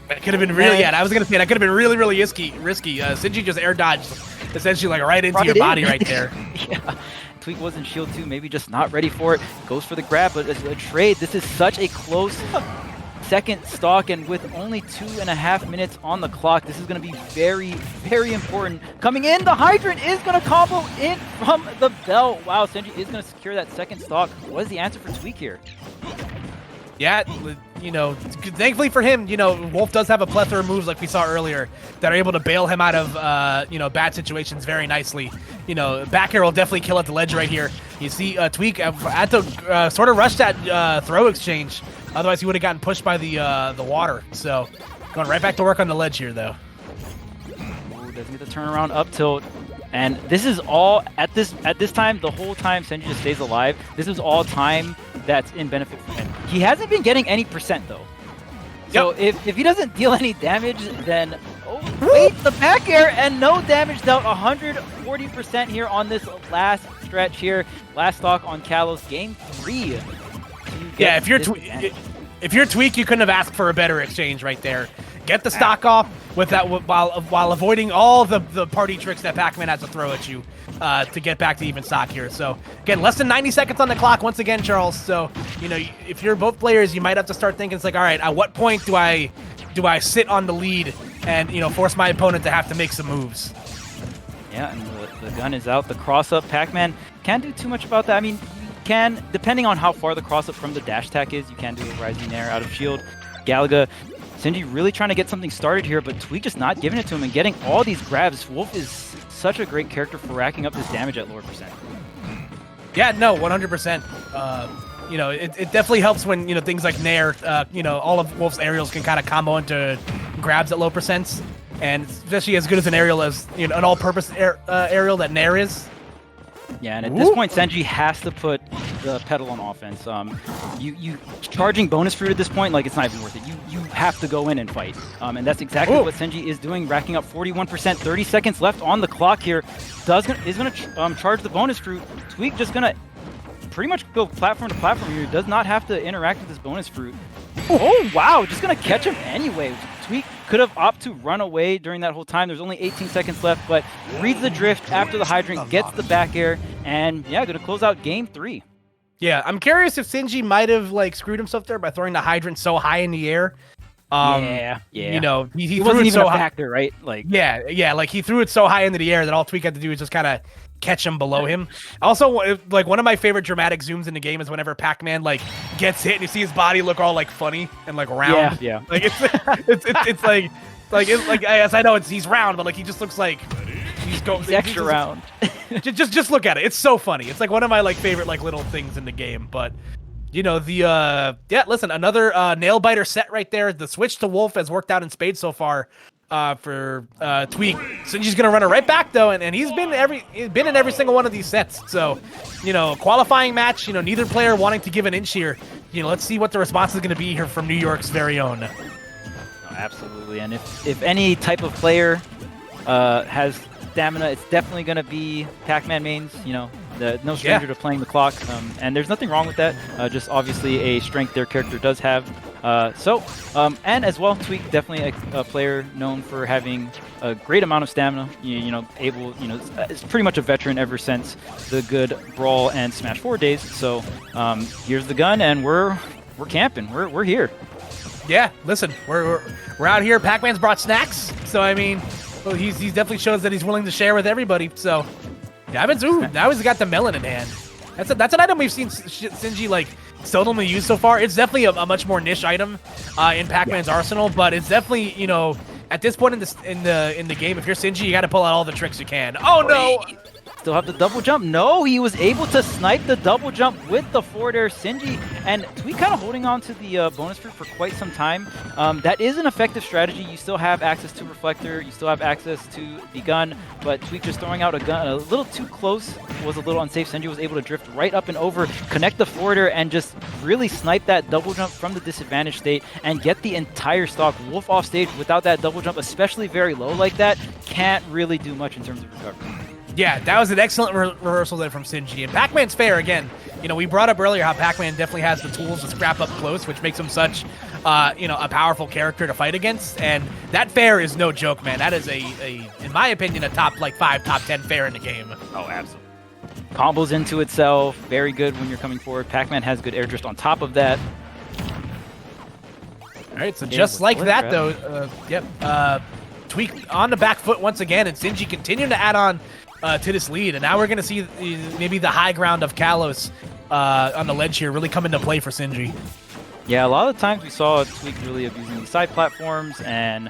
That could have been really. Yeah, I was gonna say that could have been really, really risky. Sinji just air dodged, essentially like right into your body right there. Yeah. Tweak was in shield too, maybe just not ready for it. Goes for the grab, but it's a trade. This is such a close second stock, and with only 2.5 minutes on the clock, this is going to be very, very important. Coming in, the Hydrant is going to combo in from the bell. Wow, Senji is going to secure that second stock. What is the answer for Tweak here? Yeah, thankfully for him, Wolf does have a plethora of moves like we saw earlier that are able to bail him out of, bad situations very nicely. Back air will definitely kill at the ledge right here. You see Tweak had to sort of rush that throw exchange. Otherwise, he would have gotten pushed by the water. So, going right back to work on the ledge here, though. Ooh, doesn't get the turnaround up tilt. And this is all, at this time, the whole time Senji just stays alive, this is all time that's in benefit for him. He hasn't been getting any percent, though. So if he doesn't deal any damage, then... Oh, wait, the back air and no damage dealt. 140% here on this last stretch here. Last stock on Kalos. Game 3. Yeah, if you're Tweak, you couldn't have asked for a better exchange right there. Get the stock off with that while avoiding all the party tricks that Pac-Man has to throw at you to get back to even stock here. So again, less than 90 seconds on the clock once again, Charles. So if you're both players, you might have to start thinking, it's like, all right, at what point do I sit on the lead and force my opponent to have to make some moves? Yeah, and the gun is out. The cross up, Pac-Man can't do too much about that. I mean, can, depending on how far the cross up from the dash attack is, you can do a rising air out of shield. Galaga, Senji really trying to get something started here, but Tweak just not giving it to him and getting all these grabs. Wolf is such a great character for racking up this damage at lower percent. Yeah, no, 100%. It definitely helps when things like Nair, all of Wolf's aerials can kind of combo into grabs at low percents, and especially as good as an aerial as an all-purpose aerial that Nair is. Yeah, and at this point, Senji has to put the pedal on offense. You charging bonus fruit at this point, like it's not even worth it. You have to go in and fight, and that's exactly what Senji is doing, racking up 41%. 30 seconds left on the clock here. Is gonna charge the bonus fruit. Tweak just gonna pretty much go platform to platform here. Does not have to interact with this bonus fruit. Oh wow, just gonna catch him anyway. Tweak could have opted to run away during that whole time. There's only 18 seconds left, but reads the drift after the hydrant, gets the back air, and yeah, gonna close out game 3. Yeah, I'm curious if Senji might have like screwed himself there by throwing the hydrant so high in the air. Yeah. You know, he wasn't threw it even so a high. factor, right? Like Yeah, like he threw it so high into the air that all Tweak had to do was just kind of catch him below him. Also, like one of my favorite dramatic zooms in the game is whenever Pac-Man like gets hit and you see his body look all like funny and like round. Yeah. Like it's like yes, I know he's round, but like he just looks like he's extra round. just look at it. It's so funny. It's like one of my like favorite like little things in the game. But you know listen, another nail biter set right there. The switch to Wolf has worked out in spades so far. For Tweak. Senji's gonna run it right back though, and he's been in every single one of these sets. So, you know, qualifying match, you know, neither player wanting to give an inch here. You know, let's see what the response is gonna be here from New York's very own. Oh, absolutely, and if any type of player has stamina, it's definitely gonna be Pac-Man mains. You know, no stranger to playing the clock, and there's nothing wrong with that. Just obviously a strength their character does have. And as well, Tweak, definitely a player known for having a great amount of stamina. Is pretty much a veteran ever since the good Brawl and Smash 4 days. So here's the gun, and we're camping. We're here. Yeah, listen, we're out here. Pac-Man's brought snacks, so I mean, well, he's definitely shows that he's willing to share with everybody. So now he's got the melon in hand. That's an item we've seen Senji like seldomly used so far. It's definitely a much more niche item in Pac-Man's arsenal, but it's definitely, you know, at this point in the game, if you're Senji, you got to pull out all the tricks you can. Oh no! Still have the double jump. No, he was able to snipe the double jump with the forward air. Senji and Tweak kind of holding on to the bonus fruit for quite some time. That is an effective strategy. You still have access to Reflector. You still have access to the gun, but Tweak just throwing out a gun a little too close was a little unsafe. Senji was able to drift right up and over, connect the forward air, and just really snipe that double jump from the disadvantaged state and get the entire stock. Wolf off stage without that double jump, especially very low like that, can't really do much in terms of recovery. Yeah, that was an excellent reversal there from Senji. And Pac-Man's fair again. You know, we brought up earlier how Pac-Man definitely has the tools to scrap up close, which makes him such, a powerful character to fight against. And that fair is no joke, man. That is in my opinion, a top 5, top 10 fair in the game. Oh, absolutely. Combos into itself, very good when you're coming forward. Pac-Man has good air drift on top of that. All right, so just like that, though, Tweak on the back foot once again, and Senji continuing to add on to this lead, and now we're going to see maybe the high ground of Kalos on the ledge here really come into play for Senji. Yeah, a lot of the times we saw Tweak really abusing these side platforms, and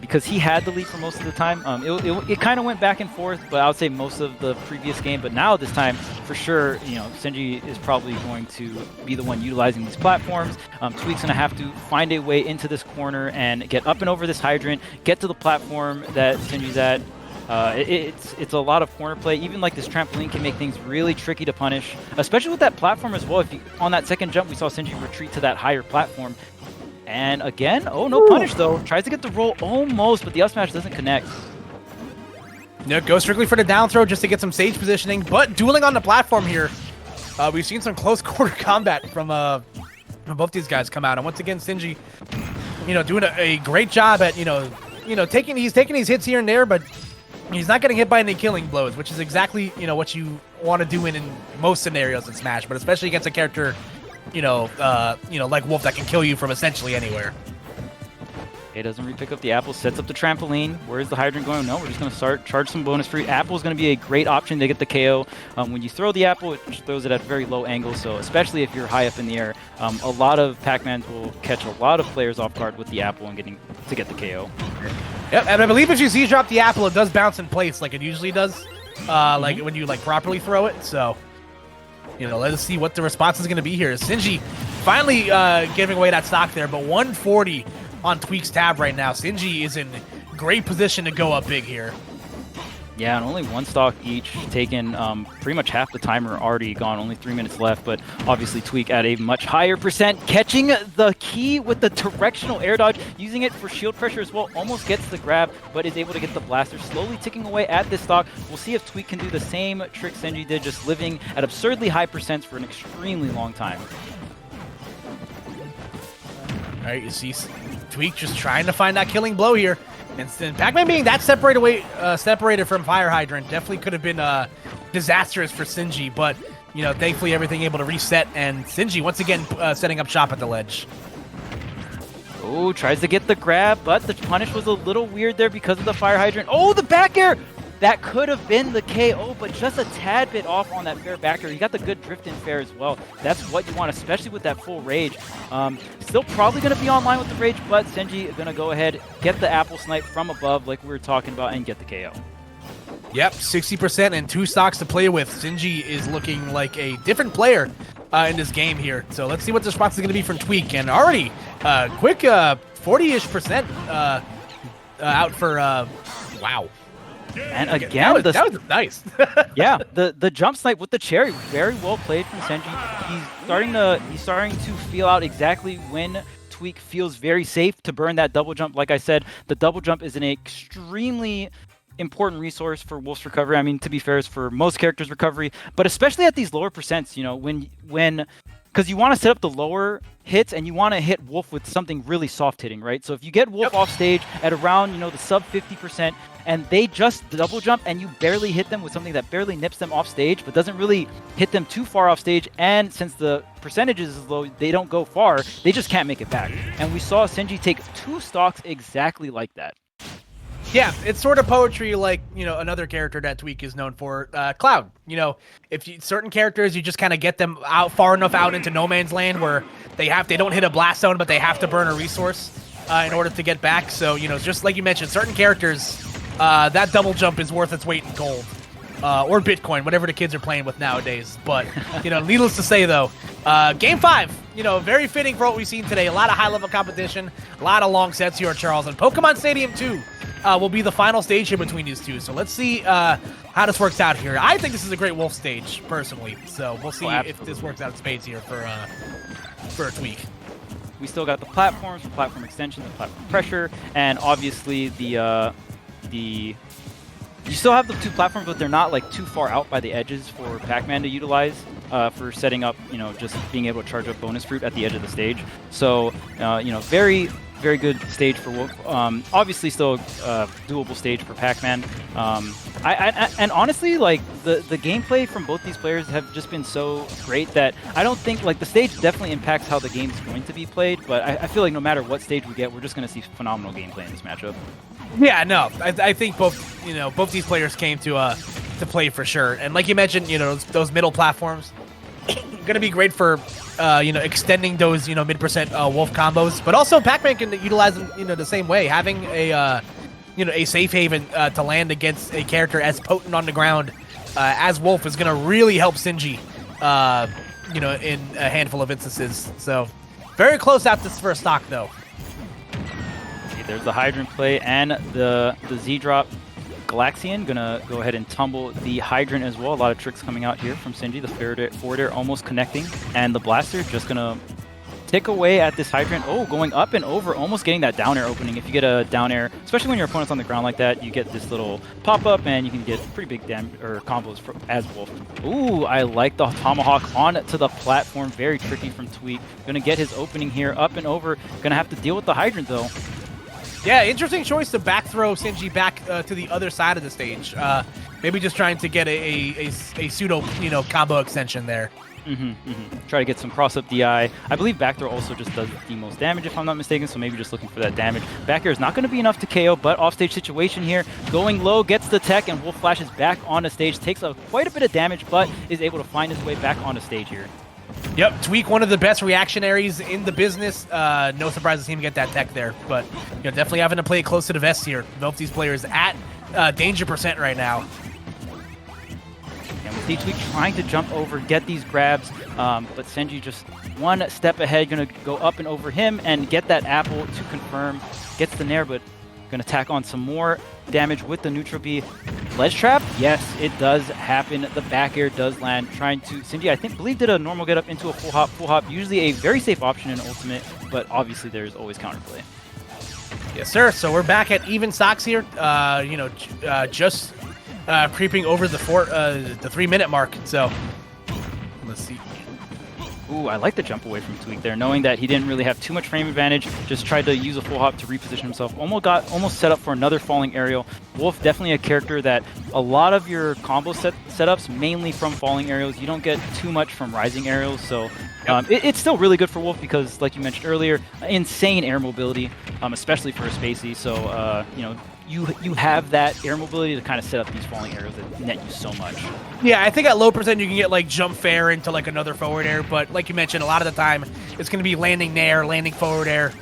because he had the lead for most of the time, it kind of went back and forth, but I would say most of the previous game. But now this time, for sure, you know, Senji is probably going to be the one utilizing these platforms. Tweak's going to have to find a way into this corner and get up and over this hydrant, get to the platform that Senji's at. It's a lot of corner play. Even like this trampoline can make things really tricky to punish, especially with that platform as well. On that second jump, we saw Senji retreat to that higher platform. And again, oh, no punish though. Tries to get the roll almost, but the up smash doesn't connect. No, go strictly for the down throw just to get some stage positioning, but dueling on the platform here. We've seen some close quarter combat from both these guys come out. And once again, Senji, you know, doing a great job at, taking these hits here and there, but he's not getting hit by any killing blows, which is exactly, what you want to do in most scenarios in Smash, but especially against a character, like Wolf that can kill you from essentially anywhere. It doesn't re-pick up the apple, sets up the trampoline. Where's the hydrant going? No, we're just going to start charge some bonus free. Apple is going to be a great option to get the KO. When you throw the apple, it throws it at a very low angle, so especially if you're high up in the air, a lot of Pac-Mans will catch a lot of players off guard with the apple and get the KO. Yep, and I believe if you Z-drop the apple, it does bounce in place like it usually does, like when you properly throw it. So, let us see what the response is going to be here. Senji finally giving away that stock there, but 140 on Tweak's tab right now. Senji is in great position to go up big here. Yeah, and only one stock each taken. Pretty much half the timer already gone, only 3 minutes left, but obviously Tweak at a much higher percent, catching the key with the directional air dodge, using it for shield pressure as well, almost gets the grab, but is able to get the blaster, slowly ticking away at this stock. We'll see if Tweak can do the same trick Senji did, just living at absurdly high percents for an extremely long time. All right, you see Tweak just trying to find that killing blow here. And Pac-Man being that separated from Fire Hydrant definitely could have been disastrous for Sinji, but you know, thankfully everything able to reset, and Sinji once again setting up shop at the ledge. Oh, tries to get the grab, but the punish was a little weird there because of the Fire Hydrant. Oh, the back air! That could have been the KO, but just a tad bit off on that fair back air. You got the good drift in fair as well. That's what you want, especially with that full rage. Still probably going to be online with the rage, but Senji is going to go ahead, get the apple snipe from above like we were talking about, and get the KO. Yep, 60% and 2 stocks to play with. Sinji is looking like a different player in this game here. So let's see what the response is going to be from Tweak. And already quick 40-ish% out for, wow. And again, that was nice. Yeah, the jump snipe with the cherry, very well played from Senji. He's starting to feel out exactly when Tweak feels very safe to burn that double jump. Like I said, the double jump is an extremely important resource for Wolf's recovery. I mean, to be fair, it's for most characters' recovery, but especially at these lower percents, you know, when because you want to set up the lower hits and you want to hit Wolf with something really soft hitting, right? So if you get Wolf off stage at around, you know, the sub 50%, and they just double jump and you barely hit them with something that barely nips them off stage but doesn't really hit them too far off stage, and since the percentages is low, they don't go far, they just can't make it back. And we saw Senji take 2 stocks exactly like that. Yeah, it's sort of poetry like, you know, another character that Tweak is known for, Cloud. You know, certain characters, you just kind of get them out far enough out into no man's land where they don't hit a blast zone, but they have to burn a resource in order to get back. So, you know, just like you mentioned, certain characters, that double jump is worth its weight in gold. Or Bitcoin, whatever the kids are playing with nowadays. But, you know, needless to say, though, Game 5, you know, very fitting for what we've seen today. A lot of high-level competition, a lot of long sets here at Charles. And Pokemon Stadium 2 will be the final stage here between these two. So let's see how this works out here. I think this is a great Wolf stage, personally. So we'll see if this works out in spades here for a Tweak. We still got the platforms, the platform extension, the platform pressure, and obviously you still have the 2 platforms, but they're not like too far out by the edges for Pac-Man to utilize for setting up, you know, just being able to charge up bonus fruit at the edge of the stage. So, you know, very, very good stage for Wolf. Obviously still a doable stage for Pac-Man. And honestly, like the gameplay from both these players have just been so great that I don't think, like, the stage definitely impacts how the game's going to be played, but I feel like no matter what stage we get, we're just going to see phenomenal gameplay in this matchup. Yeah, no, I think both these players came to play for sure. And like you mentioned, you know, those middle platforms going to be great for you know, extending those, you know, mid-percent Wolf combos, but also Pac-Man can utilize them, you know, the same way, having a you know, a safe haven to land against a character as potent on the ground as Wolf is going to really help Sinji, you know, in a handful of instances. So very close out this first stock though. There's the Hydrant play and the Z-drop. Galaxian gonna go ahead and tumble the Hydrant as well. A lot of tricks coming out here from Sinji. The forward air almost connecting, and the Blaster just gonna tick away at this Hydrant. Oh, going up and over, almost getting that down air opening. If you get a down air, especially when your opponent's on the ground like that, you get this little pop-up and you can get pretty big combos as Wolf. Ooh, I like the Tomahawk on to the platform. Very tricky from Tweak. Gonna get his opening here, up and over. Gonna have to deal with the Hydrant though. Yeah, interesting choice to back throw Sinji back to the other side of the stage. Maybe just trying to get a pseudo, you know, combo extension there. Try to get some cross-up DI. I believe back throw also just does the most damage, if I'm not mistaken, so maybe just looking for that damage. Back air is not going to be enough to KO, but offstage situation here. Going low, gets the tech, and Wolf flashes back on the stage. Takes quite a bit of damage, but is able to find his way back on the stage here. Yep, Tweak, one of the best reactionaries in the business. No surprise to see him get that tech there, but you know, definitely having to play it close to the vest here. Both these players at danger percent right now. And we see Tweak trying to jump over, get these grabs, but Senji just one step ahead, gonna go up and over him and get that apple to confirm. Gets the nair, but Gonna tack on some more damage with the neutral B. Ledge trap, yes, it does happen. The back air does land. Trying to, Sinji, I believe did a normal get up into a full hop. Full hop, usually a very safe option in ultimate, but obviously there's always counterplay. Yes, sir. So we're back at even stocks here. Just creeping over the 3-minute mark. So let's see. Ooh, I like the jump away from Tweak there, knowing that he didn't really have too much frame advantage. Just tried to use a full hop to reposition himself. Almost set up for another falling aerial. Wolf definitely a character that a lot of your combo setups mainly from falling aerials. You don't get too much from rising aerials, so it's still really good for Wolf because, like you mentioned earlier, insane air mobility, especially for a spacey. So you have that air mobility to kind of set up these falling aerials that net you so much. Yeah, I think at low percent you can get like jump fair into like another forward air, but like you mentioned, a lot of the time it's going to be landing nair, landing forward air,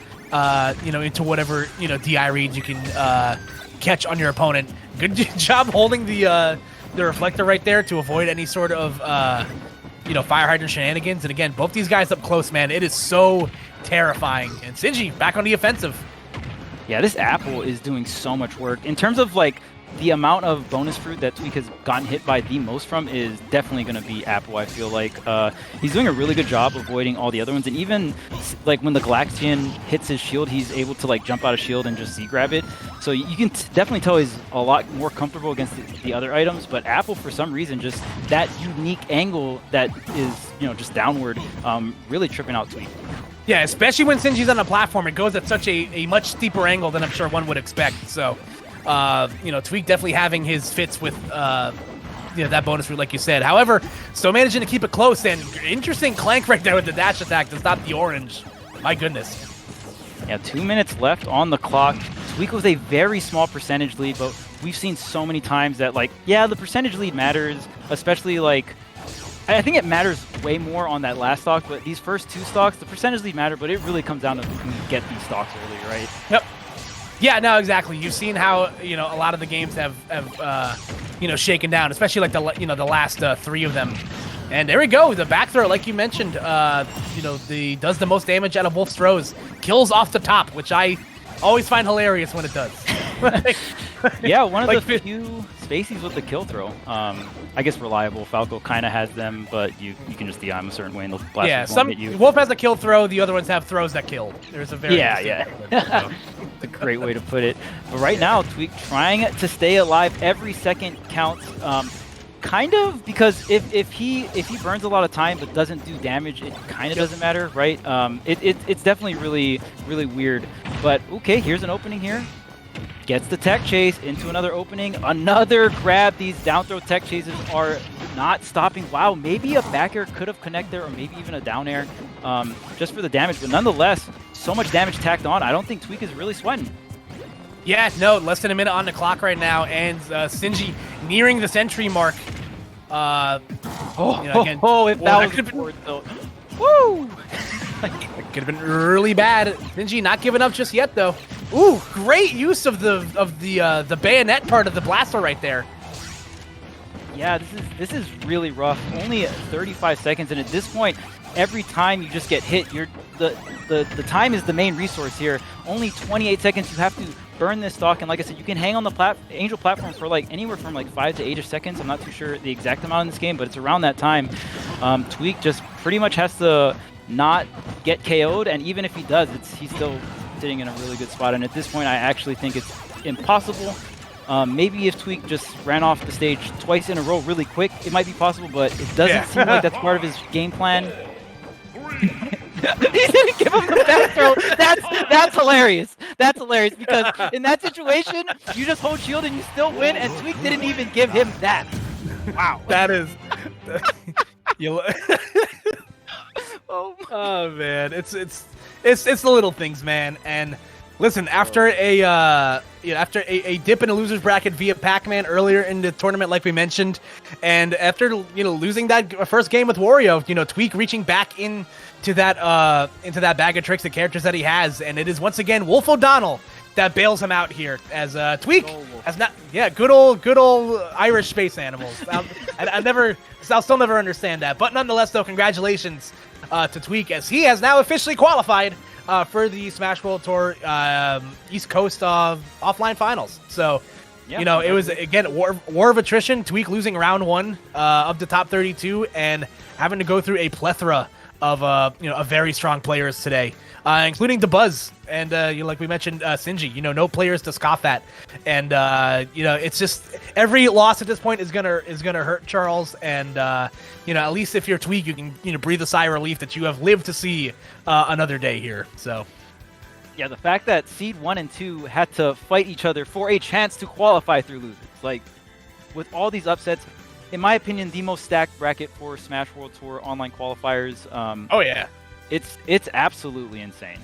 into whatever DI reads you can catch on your opponent. Good job holding the reflector right there to avoid any sort of fire hydrant shenanigans. And again, both these guys up close, man, it is so terrifying. And Sinji back on the offensive. Yeah, this apple is doing so much work. In terms of like the amount of bonus fruit that Tweak has gotten hit by the most from is definitely going to be apple, I feel like. He's doing a really good job avoiding all the other ones. And even like when the Galaxian hits his shield, he's able to like jump out of shield and just Z-grab it. So you can definitely tell he's a lot more comfortable against the other items. But apple, for some reason, just that unique angle that is, just downward, really tripping out Tweak. Yeah, especially when Sinji's on a platform, it goes at such a much steeper angle than I'm sure one would expect. So, Tweak definitely having his fits with, that bonus route, like you said. However, still managing to keep it close, and interesting clank right there with the dash attack to stop the orange. My goodness. Yeah, 2 minutes left on the clock. Tweak was a very small percentage lead, but we've seen so many times that, like, yeah, the percentage lead matters, especially, like, I think it matters way more on that last stock, but these first two stocks, the percentage lead matter, but it really comes down to who can get these stocks early, right? Yep. Yeah, no, exactly. You've seen how, a lot of the games have shaken down, especially like the last 3 of them. And there we go. The back throw, like you mentioned, does the most damage out of Wolf's throws. Kills off the top, which I always find hilarious when it does. Yeah, one of the few spacies with the kill throw. I guess reliable. Falco kind of has them, but you can just DI them a certain way and they'll blast hit you. Wolf has a kill throw. The other ones have throws that kill. There's a very It's a great way to put it. But right now, Tweak trying to stay alive. Every second counts. Kind of, because if he burns a lot of time but doesn't do damage, it kind of doesn't matter, right? It's definitely really, really weird. But okay, here's an opening here. Gets the tech chase into another opening. Another grab. These down throw tech chases are not stopping. Wow, maybe a back air could have connected there, or maybe even a down air, just for the damage. But nonetheless, so much damage tacked on. I don't think Tweak is really sweating. Yeah, no, less than a minute on the clock right now, and Sinji nearing the century mark. If that was forward tilt. Woo! It could have been really bad. Sinji not giving up just yet, though. Ooh, great use of the bayonet part of the blaster right there. Yeah, this is really rough. Only 35 seconds, and at this point, every time you just get hit, the time is the main resource here. Only 28 seconds. You have to burn this stock, and like I said, you can hang on the Angel platform for like anywhere from like 5 to 8 seconds. I'm not too sure the exact amount in this game, but it's around that time. Tweak just pretty much has to not get KO'd, and even if he does, he's still sitting in a really good spot. And at this point, I actually think it's impossible. Maybe if Tweak just ran off the stage twice in a row really quick, it might be possible, but it doesn't seem like that's part of his game plan. He didn't give him the back throw. That's hilarious. That's hilarious, because in that situation, you just hold shield and you still win, and Tweak didn't even give him that. Wow. That is... Oh man, it's the little things, man. And listen, after a dip in a losers bracket via Pac-Man earlier in the tournament, like we mentioned, and after losing that first game with Wario, Tweak reaching back into that bag of tricks and characters that he has, and it is once again Wolf O'Donnell that bails him out here, as Tweak has not. Yeah, good old Irish space animals. I'll still never understand that. But nonetheless, though, congratulations to Tweak, as he has now officially qualified for the Smash World Tour East Coast offline finals. So, Yeah, it was, again, war of attrition. Tweak losing round 1 of the top 32 and having to go through a plethora of very strong players today, including the Buzz and like we mentioned, Sinji. No players to scoff at, and it's just every loss at this point is gonna hurt Charles. And at least if you're Tweak, you can breathe a sigh of relief that you have lived to see another day here. So. Yeah, the fact that Seed 1 and 2 had to fight each other for a chance to qualify through losers. Like, with all these upsets, in my opinion, the most stacked bracket for Smash World Tour online qualifiers. Oh, yeah. It's absolutely insane.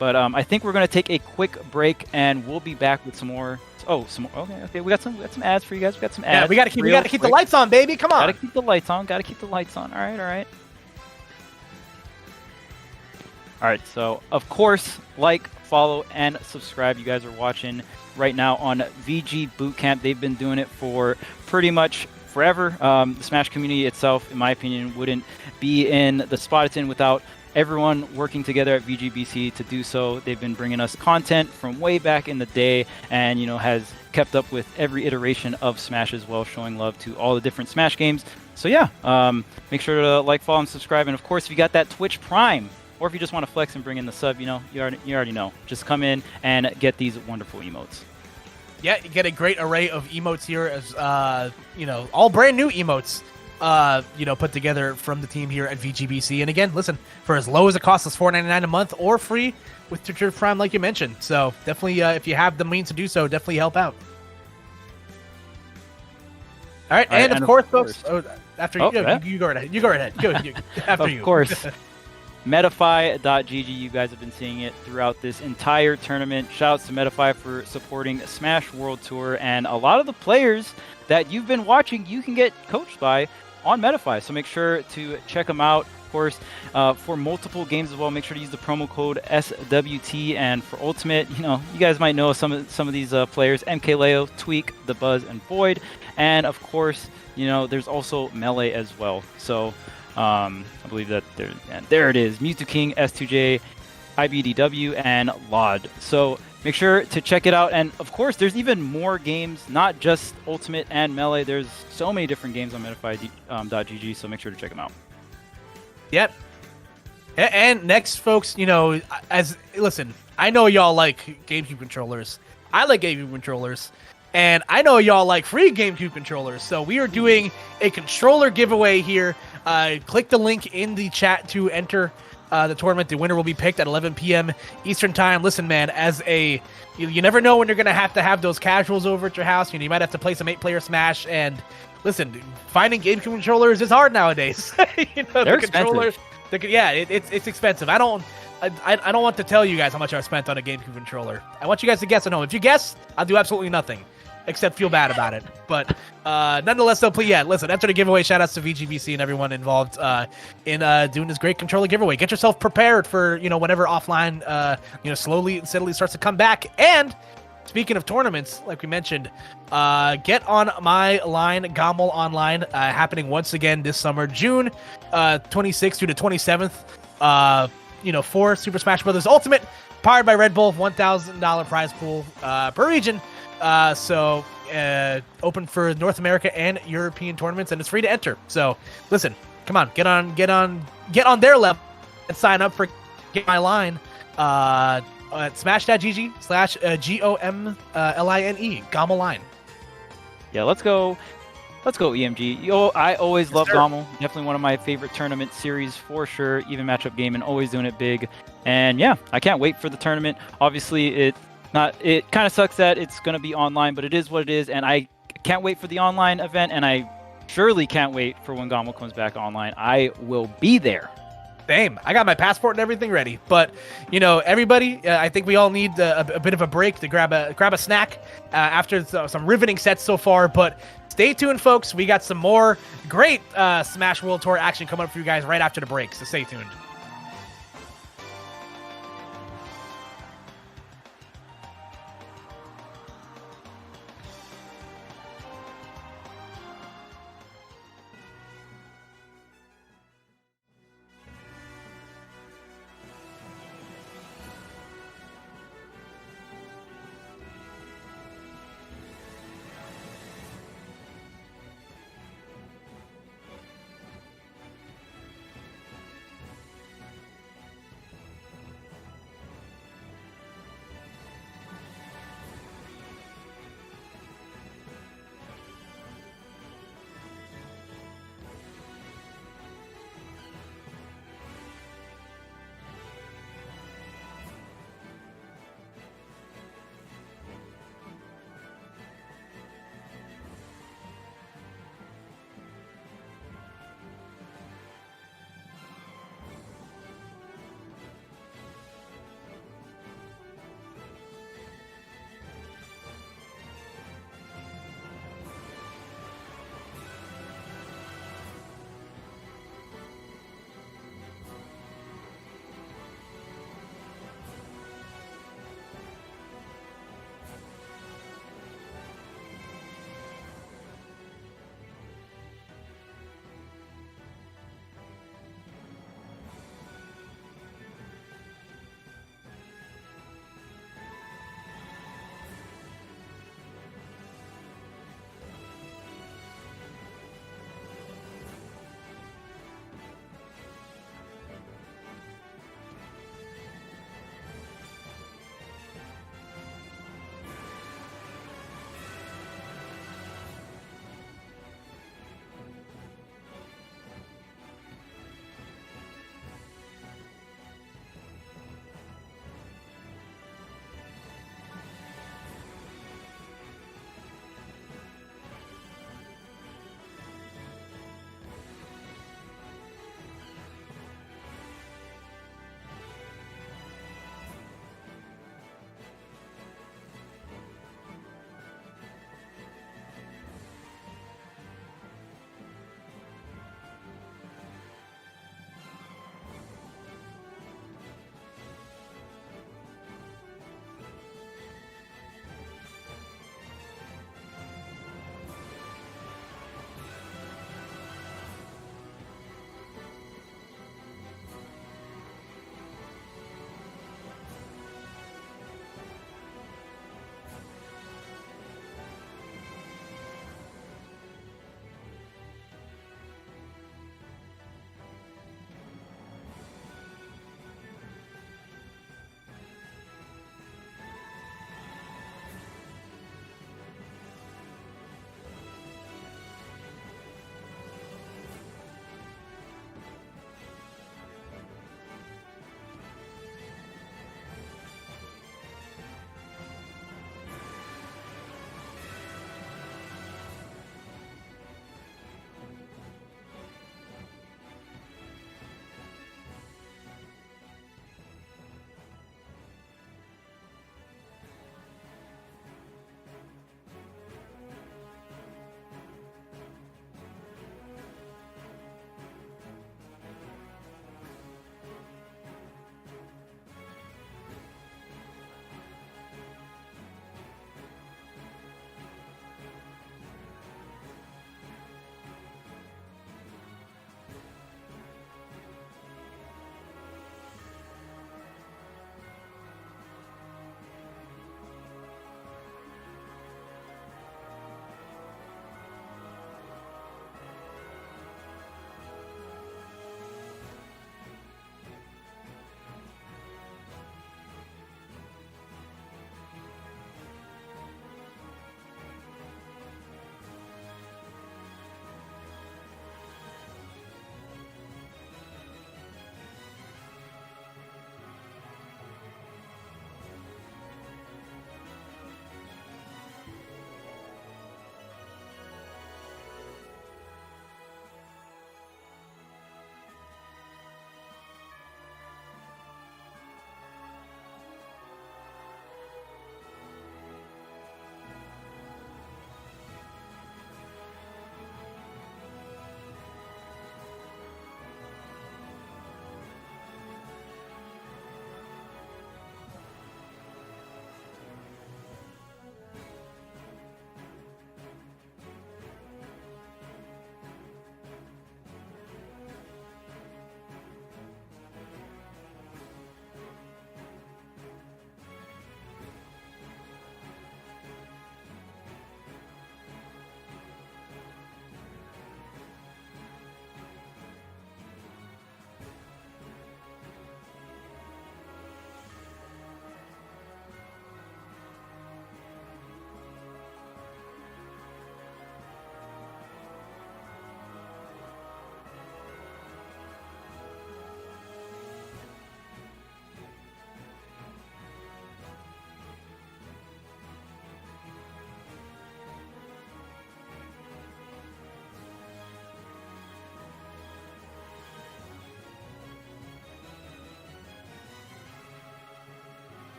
But I think we're going to take a quick break, and we'll be back with some more. Oh, some more. Okay. We got some ads for you guys. We got some ads. Yeah, we got to keep the lights on, baby. Come on. Got to keep the lights on. All right. All right, so of course, like, follow, and subscribe. You guys are watching right now on VGBootCamp. They've been doing it for pretty much forever. The Smash community itself, in my opinion, wouldn't be in the spot it's in without everyone working together at VGBC to do so. They've been bringing us content from way back in the day, and has kept up with every iteration of Smash as well, showing love to all the different Smash games. So yeah, make sure to like, follow, and subscribe. And of course, if you got that Twitch Prime, or if you just want to flex and bring in the sub, you already know. Just come in and get these wonderful emotes. Yeah, you get a great array of emotes here, as all brand new emotes, put together from the team here at VGBC. And again, listen, for as low as it costs us, $4.99 a month, or free with Twitch Prime, like you mentioned. So definitely, if you have the means to do so, definitely help out. All right, and of course, folks. After you go right ahead. You go right ahead. After you. Of course. Metafy.gg, you guys have been seeing it throughout this entire tournament. Shoutouts to Metafy for supporting Smash World Tour, and a lot of the players that you've been watching, you can get coached by on Metafy. So make sure to check them out. Of course, for multiple games as well, make sure to use the promo code SWT. And for Ultimate, you guys might know some of these players: MKLeo, Tweak, The Buzz, and Void. And of course, there's also Melee as well. So I believe that there it is: Mewtwo King, S2J, IBDW, and Laud. So make sure to check it out. And of course, there's even more games, not just Ultimate and Melee. There's so many different games on Metafy.gg, so make sure to check them out. Yep. And next, folks, listen, I know y'all like GameCube controllers. I like GameCube controllers. And I know y'all like free GameCube controllers. So we are doing a controller giveaway here. Click the link in the chat to enter the tournament. The winner will be picked at 11 p.m. Eastern time. Listen, man, you never know when you're going to have those casuals over at your house. You might have to play some 8-player Smash. And listen, finding GameCube controllers is hard nowadays. They're expensive. It's expensive. I don't want to tell you guys how much I've spent on a GameCube controller. I want you guys to guess at home. If you guess, I'll do absolutely nothing except feel bad about it. But nonetheless, though, please, listen, enter the giveaway. Shout outs to VGBC and everyone involved in doing this great controller giveaway. Get yourself prepared for whenever offline slowly and steadily starts to come back. And speaking of tournaments, like we mentioned, get on my line, Gommel Online, happening once again this summer, June 26th through the 27th. For Super Smash Bros. Ultimate, powered by Red Bull, $1,000 prize pool per region. So open for North America and European tournaments, and it's free to enter. So listen, come on, get on their level and sign up for Get My Line at smash.gg/GOMLINE, Gommel Line. Yeah, let's go EMG. I always love Gommel. Definitely one of my favorite tournament series for sure. Even matchup game, and always doing it big. And yeah, I can't wait for the tournament. Obviously, it kind of sucks that it's going to be online, but it is what it is. And I can't wait for the online event, and I surely can't wait for when Gommel comes back online. I will be there. Same. I got my passport and everything ready. But everybody, I think we all need a bit of a break to grab a snack after some riveting sets so far. But stay tuned, folks. We got some more great Smash World Tour action coming up for you guys right after the break. So stay tuned.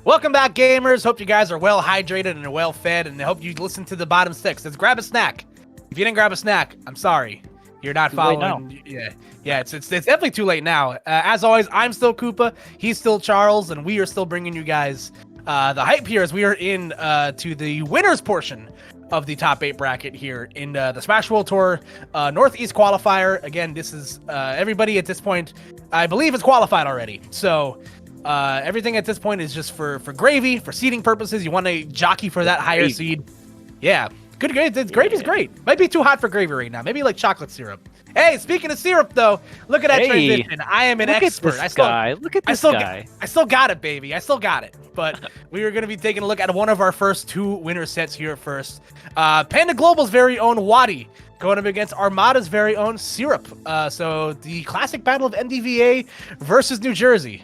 Welcome back, gamers. Hope you guys are well hydrated and well fed, and I hope you listen to the bottom 6. Let's grab a snack. If you didn't grab a snack, I'm sorry. You're not following. Yeah. It's definitely too late now. As always, I'm still Koopa. He's still Charles, and we are still bringing you guys the hype here as we are in to the winners portion of the top 8 bracket here in the Smash World Tour Northeast Qualifier. Again, this is everybody at this point, I believe, is qualified already. So. Everything at this point is just for gravy, for seeding purposes. You want to jockey for that higher seed. Yeah. Good grade. Gravy's great. Might be too hot for gravy right now. Maybe like chocolate syrup. Hey, speaking of syrup, though, look at that transition. I am an expert. Look at this guy. I still got it, baby. I still got it. But we are going to be taking a look at one of our first 2 winner sets here first. Panda Global's very own Wadi going up against Armada's very own Syrup. So the classic battle of NDVA versus New Jersey.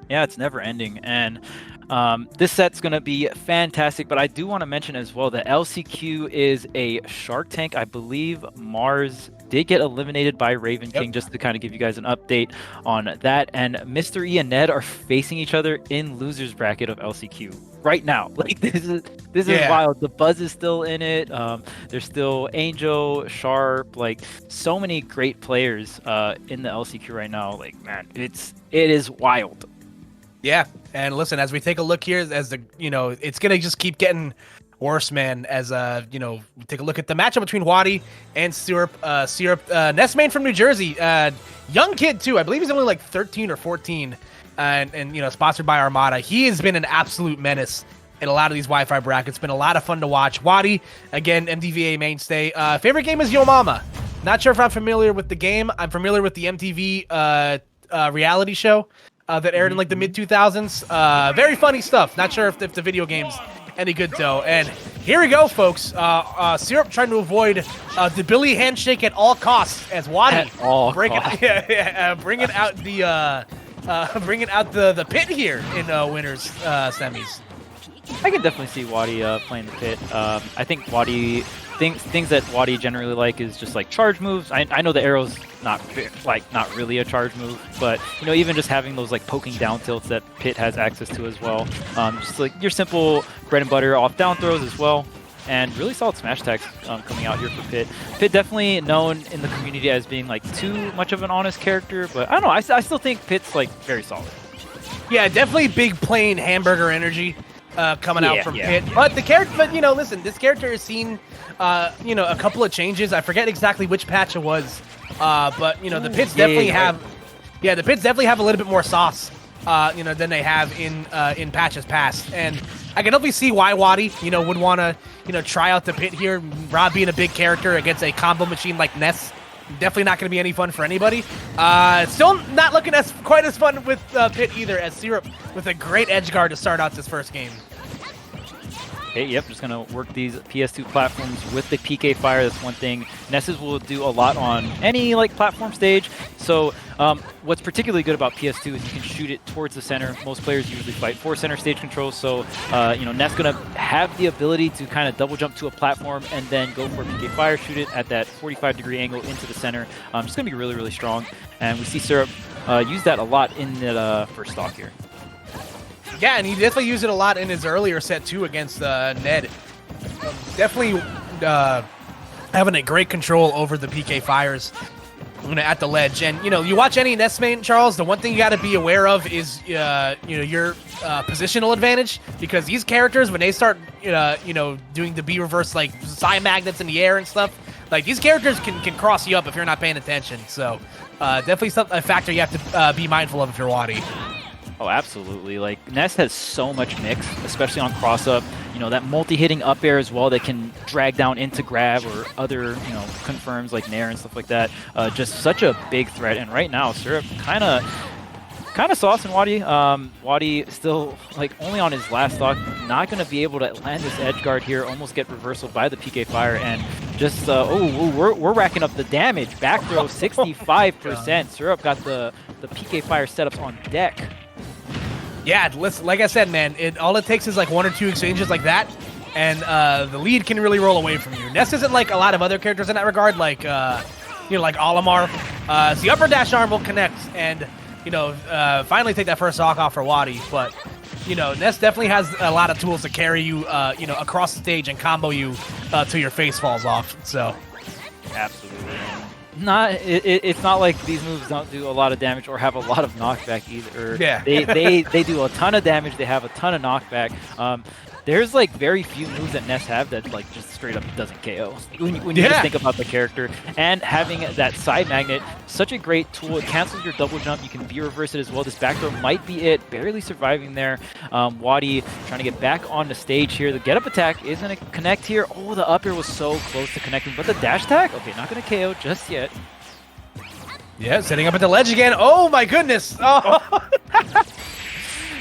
Yeah, it's never ending, and this set's going to be fantastic, but I do want to mention as well that LCQ is a Shark Tank. I believe Mars did get eliminated by Raven King, just to kind of give you guys an update on that, and Mr. E and Ned are facing each other in loser's bracket of LCQ right now. Like, this is wild. The Buzz is still in it. There's still Angel, Sharp, like so many great players in the LCQ right now. Like, man, it is wild. Yeah, and listen, as we take a look here, as it's gonna just keep getting worse, man. As we take a look at the matchup between Wadi and Syrup. Nest main from New Jersey, young kid too. I believe he's only like 13 or 14, and sponsored by Armada. He has been an absolute menace in a lot of these Wi-Fi brackets. Been a lot of fun to watch. Wadi, again, MDVA mainstay. Favorite game is Yo Mama. Not sure if I'm familiar with the game. I'm familiar with the MTV reality show. That aired in like the mid 2000s. Very funny stuff. Not sure if the video game's any good though. And here we go, folks. Syrup trying to avoid the Billy handshake at all costs as Wadi bringing out the pit here in winners semis. I can definitely see Wadi playing the pit. I think Wadi things that Wadi generally like is just like charge moves. I know the arrow's not really a charge move, but even just having those like poking down tilts that Pit has access to as well. Just like your simple bread and butter off down throws as well. And really solid smash attacks coming out here for Pit. Pit definitely known in the community as being like too much of an honest character, but I don't know. I still think Pit's like very solid. Yeah, definitely big plain hamburger energy coming out from Pit. But the character, listen, this character has seen a couple of changes. I forget exactly which patch it was, but the Pits definitely have, the Pits definitely have a little bit more sauce, than they have in patches past. And I can definitely see why Wadi, would want to, try out the Pit here. Rob being a big character against a combo machine like Ness, definitely not going to be any fun for anybody. Still not looking quite as fun with Pit either, as Syrup with a great edge guard to start out this first game. Okay, yep, just gonna work these PS2 platforms with the PK Fire. That's one thing. Nesses will do a lot on any like platform stage. So what's particularly good about PS2 is you can shoot it towards the center. Most players usually fight for center stage control. So Ness gonna have the ability to kind of double jump to a platform and then go for a PK Fire, shoot it at that 45-degree angle into the center. Just gonna be really, really strong. And we see Syrup use that a lot in the first stock here. Yeah, and he definitely used it a lot in his earlier set, too, against Ned. Definitely having a great control over the PK Fires at the ledge. And, you watch any Ness main, Charles, the one thing you got to be aware of is, your positional advantage. Because these characters, when they start, doing the B-reverse, like, side magnets in the air and stuff, like, these characters can cross you up if you're not paying attention. So, definitely a factor you have to be mindful of if you're Wadi. Oh, absolutely. Like, Ness has so much mix, especially on cross-up. That multi-hitting up air as well that can drag down into grab or other, confirms like Nair and stuff like that. Just such a big threat. And right now, Syrup kind of saucing Wadi. Wadi still, like, only on his last stock, not going to be able to land this edge guard here, almost get reversal by the PK Fire, and just, we're racking up the damage. Back throw, 65%. Syrup got the PK Fire setups on deck. Yeah, like I said, man, all it takes is like 1 or 2 exchanges like that, and the lead can really roll away from you. Ness isn't like a lot of other characters in that regard, like like Olimar. So the upper dash arm will connect and finally take that first stock off for Wadi. But Ness definitely has a lot of tools to carry you, across the stage and combo you till your face falls off. So, absolutely. It's not like these moves don't do a lot of damage or have a lot of knockback either. Yeah. They do a ton of damage. They have a ton of knockback. There's like very few moves that Ness have that like just straight up doesn't KO. When you just think about the character, and having that side magnet, such a great tool. It cancels your double jump. You can B reverse it as well. This back throw might be it. Barely surviving there. Wadi trying to get back on the stage here. The get up attack is going to connect here. Oh, the up air was so close to connecting, but the dash attack, okay, not going to KO just yet. Yeah, setting up at the ledge again. Oh my goodness! Oh.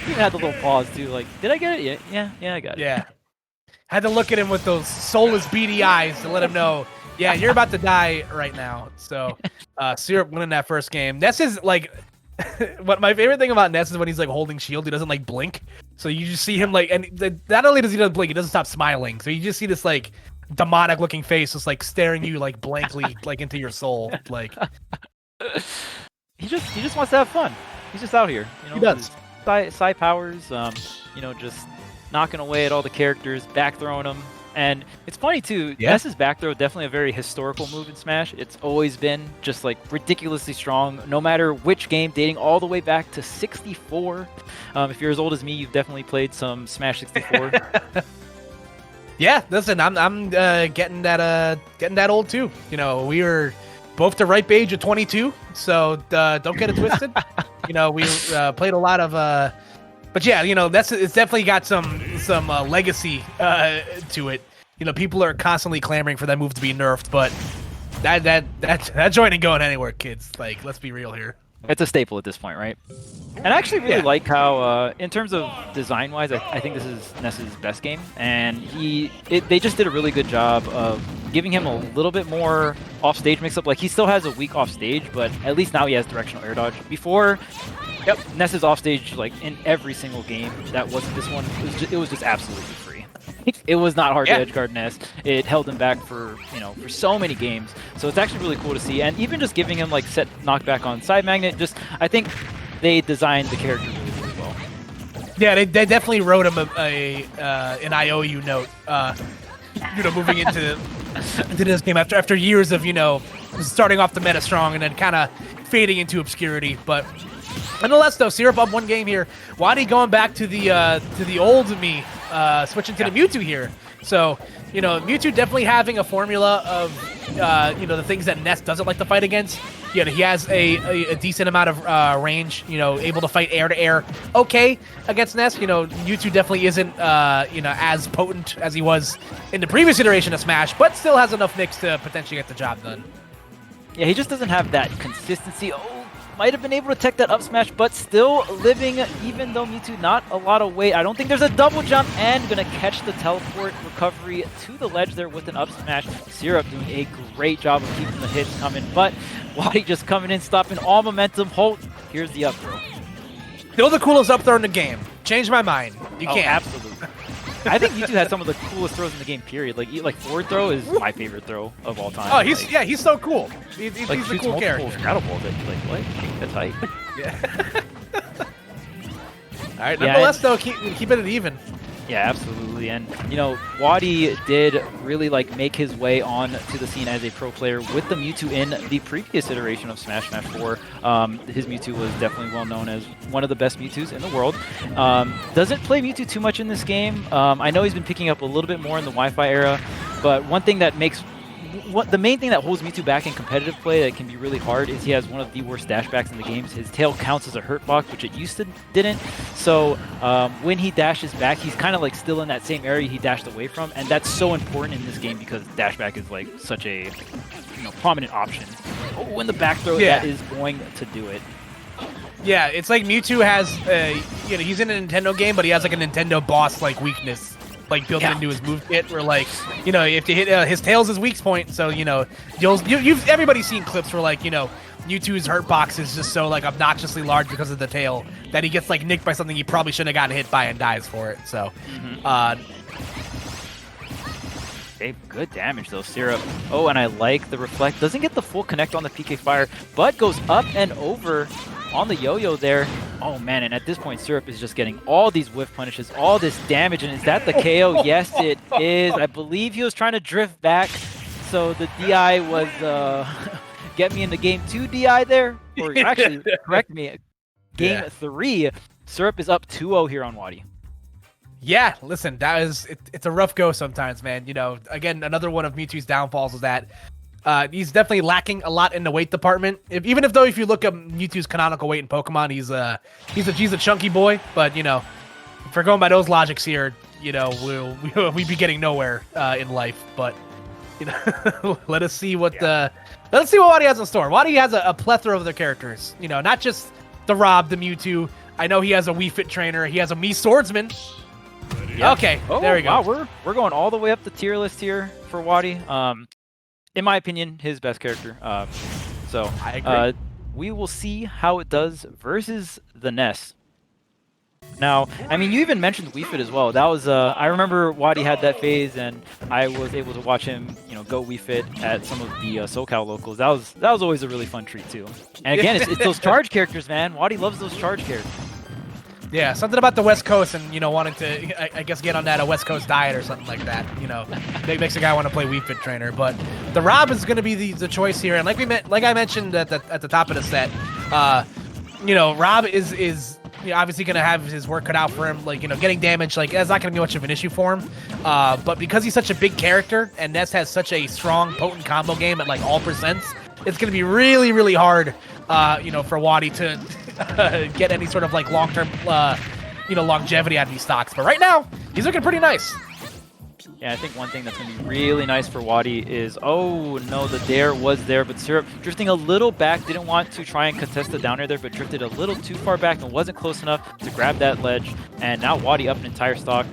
Even had the little pause too, like, did I get it? Yeah, I got it. Yeah. Had to look at him with those soulless beady eyes to let him know, yeah, you're about to die right now. So, Syrup winning that first game. Ness is like, what my favorite thing about Ness is when he's like holding shield, he doesn't like blink. So you just see him like, and not only does he not blink, he doesn't stop smiling. So you just see this like demonic looking face just like staring you like blankly like into your soul. Like he just wants to have fun. He's just out here. He does. Side powers, just knocking away at all the characters, back throwing them. And it's funny too, Ness's back throw, definitely a very historical move in Smash. It's always been just like ridiculously strong, no matter which game, dating all the way back to 64. If you're as old as me, you've definitely played some Smash 64. Yeah, listen, I'm getting that old too. We were both the ripe age of 22, so don't get it twisted. We played a lot of, but yeah, it's definitely got some legacy to it. People are constantly clamoring for that move to be nerfed, but that joint ain't going anywhere, kids. Like, let's be real here. It's a staple at this point, right? And I actually really like how, in terms of design-wise, I think this is Ness's best game, and they just did a really good job of giving him a little bit more off-stage mix-up. Like, he still has a weak off-stage, but at least now he has directional air dodge. Before, Ness's off-stage, like, in every single game that wasn't this one, it was just absolutely free. It was not hard to edgeguard Ness. It held him back for so many games. So it's actually really cool to see. And even just giving him like set knockback on side magnet, I think they designed the character really well. Yeah, they definitely wrote him an IOU note. Moving into this game after years of starting off the meta strong and then kind of fading into obscurity, but. Nonetheless, though, Syrup up one game here. Wadi going back to the old me, switching to the Mewtwo here. So, Mewtwo definitely having a formula of, the things that Ness doesn't like to fight against. He has a decent amount of range, able to fight air to air. Okay, against Ness, Mewtwo definitely isn't, as potent as he was in the previous iteration of Smash, but still has enough nicks to potentially get the job done. Yeah, he just doesn't have that consistency. Might have been able to tech that up smash, but still living, even though Mewtwo not a lot of weight. I don't think there's a double jump, and gonna catch the teleport recovery to the ledge there with an up smash. Syrup doing a great job of keeping the hits coming, but Wadi just coming in, stopping all momentum. Holt, here's the up throw. Still the coolest up throw in the game. Change my mind. You can't. Absolutely. I think Mewtwo has some of the coolest throws in the game, period. Like forward throw is my favorite throw of all time. Oh, he's so cool. He's a cool character. Straddle balls that like what? That's hype. Yeah. All right. Nonetheless, though, keep it even. Yeah, absolutely. And Wadi did really make his way on to the scene as a pro player with the Mewtwo in the previous iteration of Smash 4. His Mewtwo was definitely well known as one of the best Mewtwo's in the world. Doesn't play Mewtwo too much in this game. I know he's been picking up a little bit more in the Wi-Fi era, but one thing that makes the main thing that holds Mewtwo back in competitive play that can be really hard is he has one of the worst dashbacks in the games. His tail counts as a hurt block, which it used to didn't. So when he dashes back, he's kind of still in that same area he dashed away from, and that's so important in this game because dashback is such a prominent option. Oh, in the back throw, that is going to do it. Yeah, it's like Mewtwo has he's in a Nintendo game, but he has a Nintendo boss weakness. Built into his move kit, where if you hit his tail's his weak point, so everybody's seen clips where Mewtwo's hurt box is just so obnoxiously large because of the tail that he gets nicked by something he probably shouldn't have gotten hit by and dies for it. So, Okay, good damage though, Syrup. Oh, and I like the reflect. Doesn't get the full connect on the PK Fire, but goes up and over on the yo-yo there. Oh man, and at this point, Syrup is just getting all these whiff punishes, all this damage, and is that the KO? Yes, it is. I believe he was trying to drift back, so the DI was get me into game 2 DI there, or actually, correct me, game 3. Syrup is up 2-0 here on Wadi. Yeah, listen, it's a rough go sometimes, man. You know, again, another one of Mewtwo's downfalls is that he's definitely lacking a lot in the weight department. Even if you look at Mewtwo's canonical weight in Pokemon, he's a chunky boy. But you know, if we're going by those logics here, you know, we'd be getting nowhere in life. But you know, let's see what Wadi has in store. Wadi has a plethora of their characters. You know, not just the Rob, the Mewtwo. I know he has a Wii Fit trainer. He has a Mii swordsman. Yeah. Okay, there we go. Wow, we're going all the way up the tier list here for Wadi. In my opinion, his best character. So I agree. We will see how it does versus the Ness. Now, I mean, you even mentioned Wii Fit as well. That was I remember Wadi had that phase, and I was able to watch him, you know, go Wii Fit at some of the SoCal locals. That was always a really fun treat too. And again, it's those charge characters, man. Wadi loves those charge characters. Yeah, something about the West Coast and, you know, wanting to, I guess, get on that West Coast diet or something like that. You know, it makes a guy want to play Wii Fit trainer. But the Rob is going to be the choice here. And like I mentioned at the top of the set, you know, Rob is you know, obviously going to have his work cut out for him. Like, you know, getting damage, like, that's not going to be much of an issue for him. But because he's such a big character and Ness has such a strong, potent combo game at, like, all percents, it's going to be really, really hard, you know, for Wadi to get any sort of, like, long-term, you know, longevity out of these stocks. But right now, he's looking pretty nice. Yeah, I think one thing that's going to be really nice for Wadi is, oh no, the dare was there, but Syrup drifting a little back, didn't want to try and contest the down air there, but drifted a little too far back and wasn't close enough to grab that ledge, and now Wadi up an entire stock.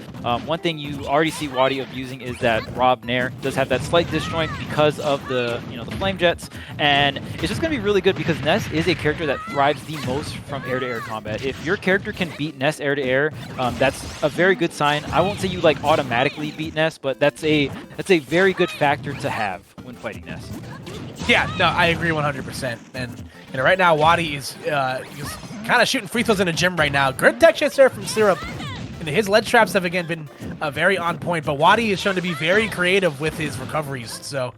One thing you already see Wadi abusing is that Rob Nair does have that slight disjoint because of the, you know, the flame jets, and it's just going to be really good because Ness is a character that thrives the most from air-to-air combat. If your character can beat Ness air-to-air, that's a very good sign. I won't say you, like, automatically beat Ness, but that's a very good factor to have when fighting Ness. Yeah, no, I agree 100%. And you know, right now Wadi is kind of shooting free throws in the gym right now. Good tech chase there from Syrup. And his ledge traps have again been very on point, but Wadi is shown to be very creative with his recoveries. So,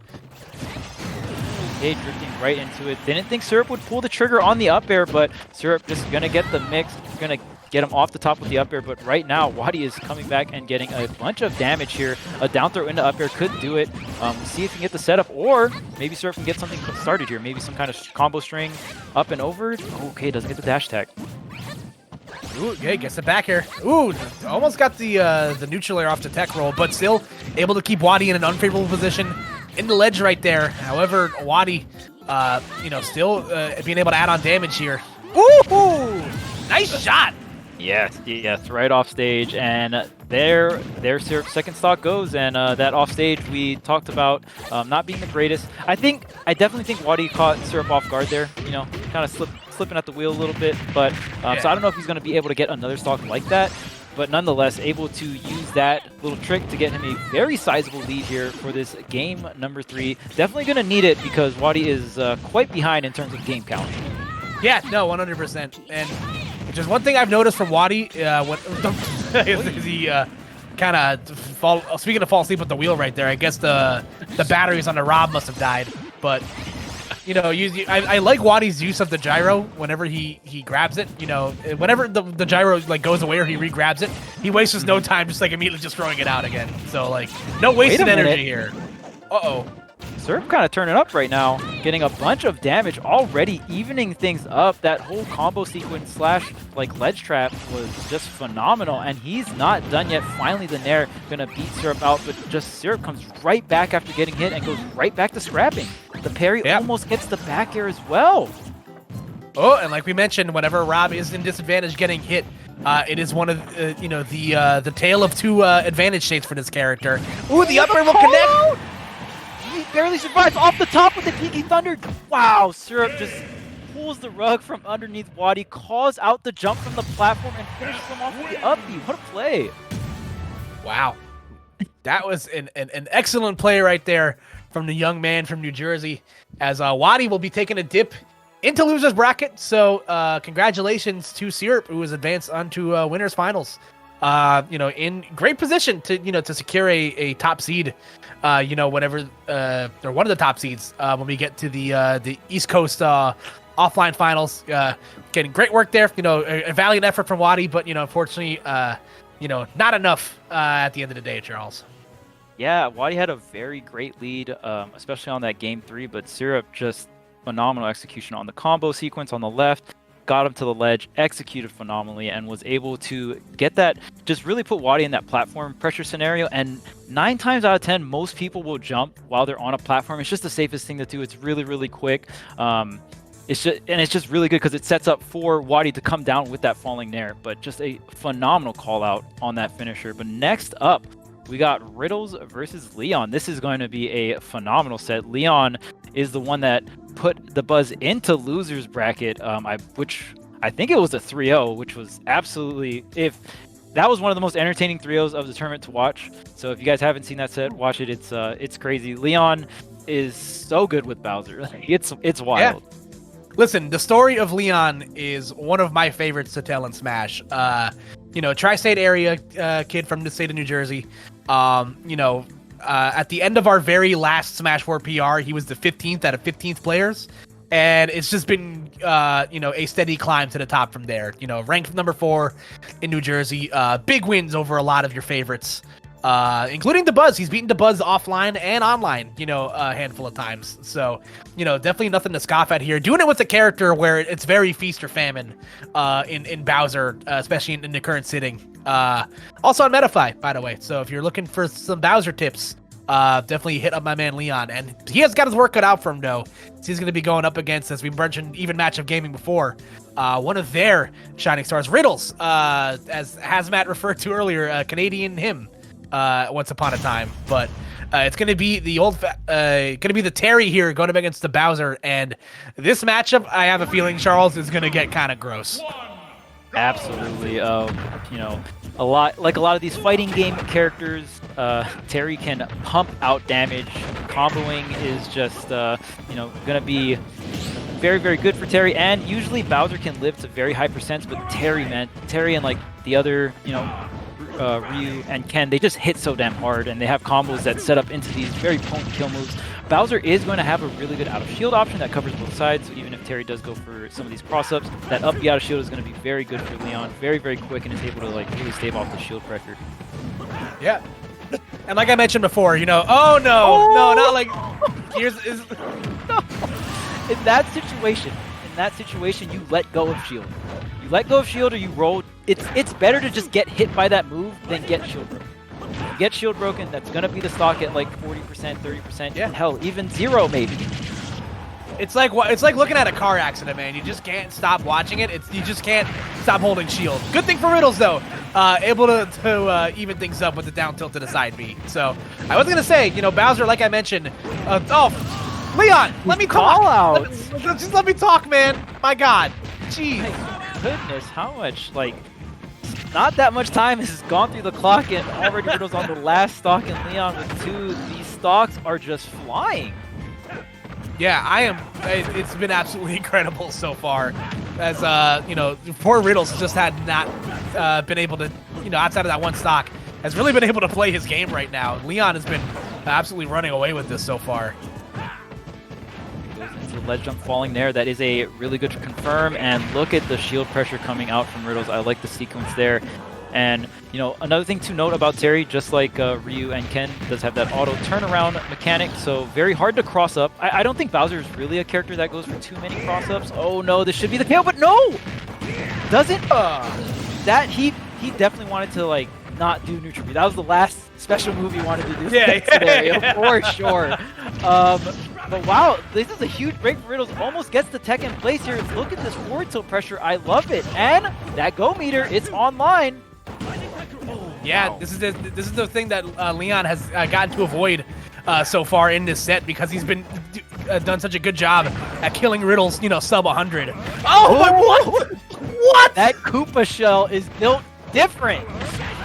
okay, drifting right into it. Didn't think Syrup would pull the trigger on the up air, but Syrup just gonna get the mix, gonna get him off the top with the up air. But right now, Wadi is coming back and getting a bunch of damage here. A down throw into up air could do it. We'll see if he can get the setup, or maybe Syrup can get something started here. Maybe some kind of combo string up and over. Okay, doesn't get the dash attack. Ooh, yeah, gets it back here. Ooh, almost got the neutral air off the tech roll, but still able to keep Wadi in an unfavorable position in the ledge right there. However, Wadi, you know, still being able to add on damage here. Ooh, nice shot. Yes, right off stage, and there Syrup's second stock goes, and that off stage we talked about not being the greatest. I definitely think Wadi caught Syrup off guard there, you know, kind of slipping at the wheel a little bit, but so I don't know if he's going to be able to get another stock like that, but nonetheless able to use that little trick to get him a very sizable lead here for this game number 3. Definitely going to need it because Wadi is quite behind in terms of game count. Yeah, no, 100%. And just one thing I've noticed from Wadi, is he kind of speaking of fall asleep with the wheel right there. I guess the batteries on the Rob must have died. But you know, I like Wadi's use of the gyro whenever he grabs it. You know, whenever the gyro like goes away or he re-grabs it, he wastes no time just like immediately just throwing it out again. So like no wasted energy here. Uh-oh. Syrup kind of turning up right now, getting a bunch of damage already, evening things up. That whole combo sequence slash like ledge trap was just phenomenal, and he's not done yet. Finally, the Nair gonna beat Syrup out, but just Syrup comes right back after getting hit and goes right back to scrapping. The parry almost gets the back air as well. Oh, and like we mentioned, whenever Rob is in disadvantage getting hit, it is one of you know, the tale of two advantage states for this character. Ooh, the up air will connect. He barely survives off the top with the Tiki Thunder. Wow, Syrup just pulls the rug from underneath Wadi, calls out the jump from the platform, and finishes him off with the up B. What a play. Wow. That was an excellent play right there from the young man from New Jersey, as Wadi will be taking a dip into losers bracket. So congratulations to Syrup, who has advanced onto winners finals. In great position to to secure a top seed. Whatever or one of the top seeds when we get to the East Coast offline finals. Getting great work there. A valiant effort from Wadi, but unfortunately, not enough at the end of the day, Charles. Yeah, Wadi had a very great lead, especially on that game 3, but Syrup just phenomenal execution on the combo sequence on the left, got him to the ledge, executed phenomenally, and was able to get that, just really put Wadi in that platform pressure scenario. And 9 times out of 10, most people will jump while they're on a platform. It's just the safest thing to do. It's really, really quick. It's just really good because it sets up for Wadi to come down with that falling nair. But just a phenomenal call out on that finisher. But next up, we got Riddles versus Leon. This is going to be a phenomenal set. Leon is the one that put the Buzz into losers bracket, which I think it was a 3-0, which was absolutely, that was one of the most entertaining 3-0s of the tournament to watch. So if you guys haven't seen that set, watch it. It's crazy. Leon is so good with Bowser. It's wild. Yeah. Listen, the story of Leon is one of my favorites to tell in Smash. Tri-state area kid from the state of New Jersey. At the end of our very last Smash 4 PR, he was the 15th out of 15th players. And it's just been, a steady climb to the top from there. Ranked number 4 in New Jersey. Big wins over a lot of your favorites, including the Buzz. He's beaten the Buzz offline and online, a handful of times. So, definitely nothing to scoff at here. Doing it with a character where it's very feast or famine in Bowser, especially in the current sitting. Also on Metafy, by the way. So if you're looking for some Bowser tips, definitely hit up my man Leon. And he has got his work cut out for him, though. So he's going to be going up against, as we mentioned, even match of gaming before, one of their shining stars, Riddles, as Hazmat referred to earlier, Canadian him. Once upon a time, but it's going to be the Terry here going up against the Bowser, and this matchup, I have a feeling, Charles, is going to get kind of gross. Absolutely. A lot of these fighting game characters, Terry can pump out damage. Comboing is just going to be very, very good for Terry, and usually Bowser can live to very high percents, but Terry and the other Ryu and Ken, they just hit so damn hard, and they have combos that set up into these very potent kill moves. Bowser is going to have a really good out of shield option that covers both sides, so even if Terry does go for some of these cross-ups, that up B out of shield is going to be very good for Leon. Very, very quick, and is able to really stave off the shield pressure. Yeah. And like I mentioned before, oh no, not like In that situation, you let go of shield. You let go of shield or you roll. It's better to just get hit by that move than get shield broken. If you get shield broken, that's gonna be the stock at like 40%, 30%, yeah. Hell, even 0 maybe. It's like looking at a car accident, man. You just can't stop watching it. You just can't stop holding shield. Good thing for Riddles though, able to even things up with the down tilt to the side B. So I was gonna say, Bowser, like I mentioned, Leon, let me talk. Just let me talk, man. My God, jeez. My goodness, how much not that much time has gone through the clock, and already Riddles on the last stock, and Leon with 2. These stocks are just flying. Yeah, I am. It's been absolutely incredible so far. As poor Riddles just had not been able to, outside of that one stock, has really been able to play his game right now. Leon has been absolutely running away with this so far. Goes into the ledge jump falling there. That is a really good confirm, and look at the shield pressure coming out from Riddles. I like the sequence there. And, another thing to note about Terry, just like Ryu and Ken, does have that auto turnaround mechanic, so very hard to cross up. I don't think Bowser is really a character that goes for too many cross ups. Oh no, this should be the KO, but no! Doesn't? That he definitely wanted to, not do neutral B. That was the last special move he wanted to do today, for sure. But wow, this is a huge break for Riddles. Almost gets the tech in place here. Look at this forward tilt pressure. I love it. And that go meter, it's online. Yeah, wow. This is the thing that Leon has gotten to avoid so far in this set, because he's been done such a good job at killing Riddles, sub 100. Oh my, what? That Koopa shell is built different.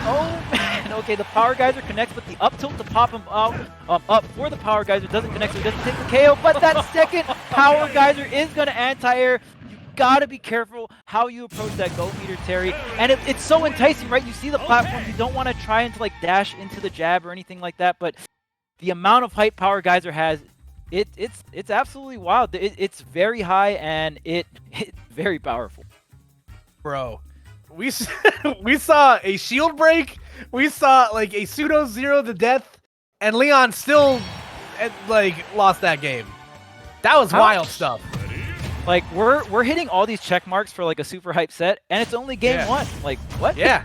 Oh man. And okay, the Power Geyser connects, but the up tilt to pop him out up for the Power Geyser doesn't connect, so he doesn't take the KO. But that second Power Geyser is going to anti-air. You gotta be careful how you approach that go meter, Terry. And it's so enticing, right? You see the platform, you don't want to try and like dash into the jab or anything like that, but the amount of height Power Geyser has, it's absolutely wild. It's very high and it's very powerful. Bro, we saw a shield break. We saw like a pseudo 0 to death, and Leon still like lost that game. That was wild stuff. Like we're hitting all these check marks for like a super hype set, and it's only game one. Like what? Yeah.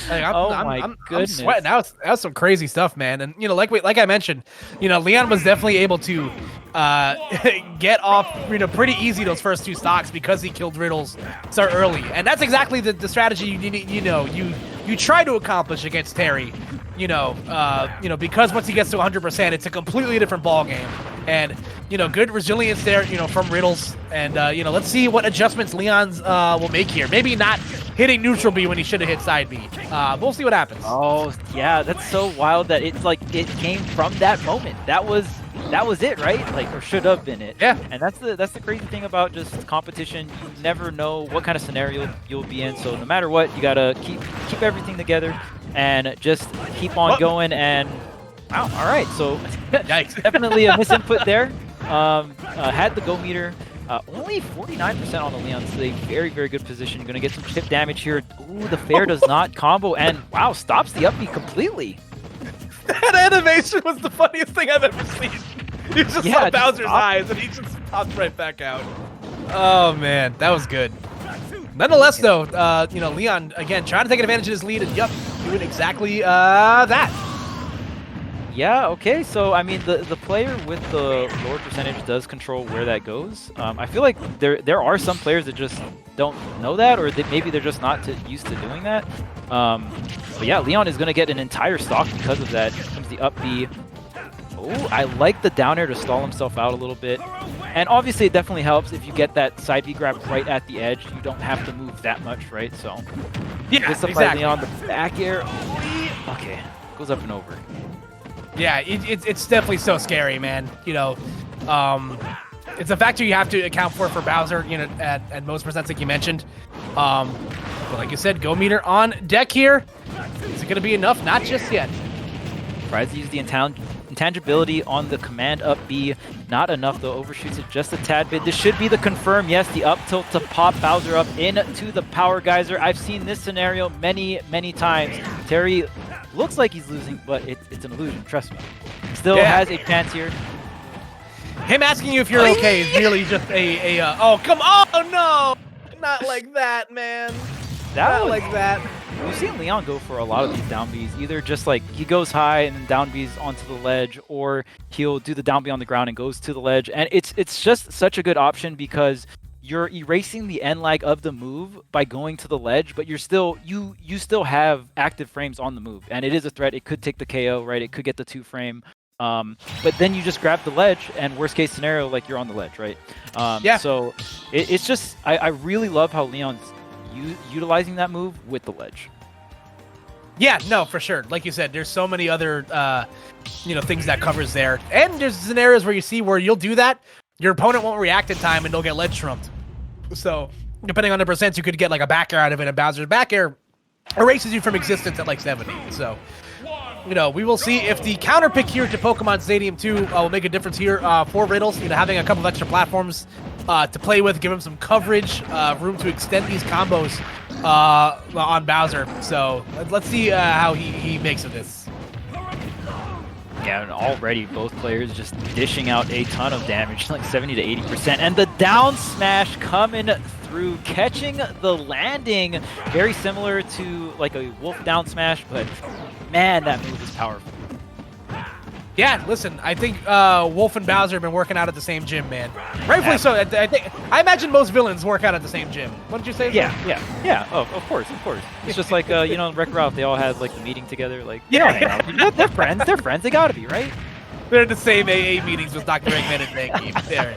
Like, I'm goodness. I'm sweating. That was some crazy stuff, man. And you know, like I mentioned, you know, Leon was definitely able to get off, you know, pretty easy those first 2 stocks because he killed Riddles so early. And that's exactly the strategy you try to accomplish against Terry. You know, because once he gets to 100%, it's a completely different ball game. And you know, good resilience there, you know, from Riddles. And you know, let's see what adjustments Leon's will make here. Maybe not hitting neutral B when he should have hit side B. We'll see what happens. Oh yeah, that's so wild that it's like it came from that moment. That was it, right? Like, or should have been it. Yeah. And that's the crazy thing about just competition. You never know what kind of scenario you'll be in. So no matter what, you gotta keep everything together and just keep on going. And wow, all right. So yikes. Definitely a misinput there. Had the go meter. Only 49% on the Leon, so a very, very good position. You're going to get some chip damage here. Ooh, the fair does not combo, and wow, stops the up B completely. That animation was the funniest thing I've ever seen. You just saw Bowser's eyes, and he just popped right back out. Oh, man, that was good. Nonetheless, though, you know, Leon, again, trying to take advantage of his lead, and yep, doing exactly that. Yeah, okay, so I mean the player with the lower percentage does control where that goes. I feel like there are some players that just don't know that, or that maybe they're just not used to doing that. But yeah, Leon is going to get an entire stock because of that. Here comes the up B. Oh, I like the down air to stall himself out a little bit. And obviously it definitely helps if you get that side B grab right at the edge. You don't have to move that much, right? So yeah, exactly. Leon, the back air. Okay, goes up and over. Yeah, it's definitely so scary, man. You know, it's a factor you have to account for Bowser, you know, at most percents like you mentioned. But like you said, go meter on deck here. Is it going to be enough? Not just yet. Tries to use the intangibility on the command up B. Not enough, though. Overshoots it just a tad bit. This should be the confirm. Yes, the up tilt to pop Bowser up into the Power Geyser. I've seen this scenario many, many times. Terry looks like he's losing, but it's an illusion. Trust me. Still has a chance here. Him asking you if you're okay is really just oh, come on. Oh, no. Not like that, man. Not like that. We've seen Leon go for a lot of these down Bs. Either just like he goes high and then down Bs onto the ledge, or he'll do the down B on the ground and goes to the ledge. And it's just such a good option because you're erasing the end lag of the move by going to the ledge, but you're still you still have active frames on the move, and it is a threat. It could take the KO, right? It could get the 2-frame. But then you just grab the ledge, and worst case scenario, like you're on the ledge, right? Yeah. So it's just I really love how Leon's utilizing that move with the ledge. Yeah, no, for sure. Like you said, there's so many other you know, things that covers there, and there's scenarios where you see where you'll do that, your opponent won't react in time, and they'll get ledge trumped. So depending on the percents, you could get like a back air out of it, and Bowser's back air erases you from existence at like 70. So you know, we will see if the counter pick here to Pokemon Stadium 2 will make a difference here for Riddles. You know, having a couple of extra platforms to play with, give him some coverage, room to extend these combos on Bowser. So let's see how he makes of this. Yeah, and already both players just dishing out a ton of damage, like 70 to 80%. And the down smash coming through, catching the landing. Very similar to like a Wolf down smash, but man, that move is powerful. Yeah, listen, I think Wolf and Bowser have been working out at the same gym, man. Rightfully so. I imagine most villains work out at the same gym. Wouldn't you say? Yeah. Oh, of course. It's just like you know, Wreck Ralph, they all had like the meeting together. Like, they're friends. They're friends. They gotta be, right? They're in the same AA meetings with Dr. Eggman and Zangief. There,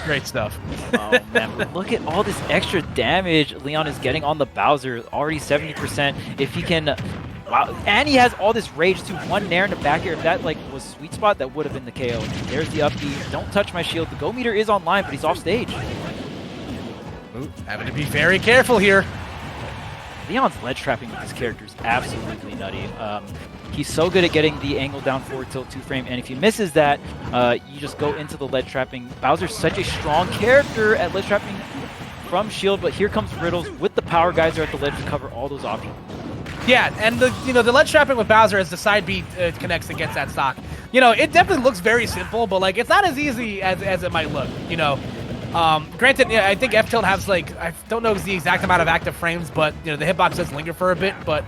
great stuff. Oh man, but look at all this extra damage Leon is getting on the Bowser. Already 70%. If he can Wow, and he has all this rage too. One nair in the back air. If that like was sweet spot, that would have been the KO. There's the up B. Don't touch my shield. The go meter is online, but he's off stage. Ooh, having to be very careful here. Leon's ledge trapping with his character is absolutely nutty. He's so good at getting the angle down forward tilt 2-frame, and if he misses that, you just go into the ledge trapping. Bowser's such a strong character at ledge trapping from shield, but here comes Riddles with the power geyser at the ledge to cover all those options. Yeah, and the ledge trapping with Bowser as the side B connects against that stock. It definitely looks very simple, but like it's not as easy as it might look. Granted, I think F-Tilt has like, I don't know the exact amount of active frames, but the hitbox does linger for a bit. But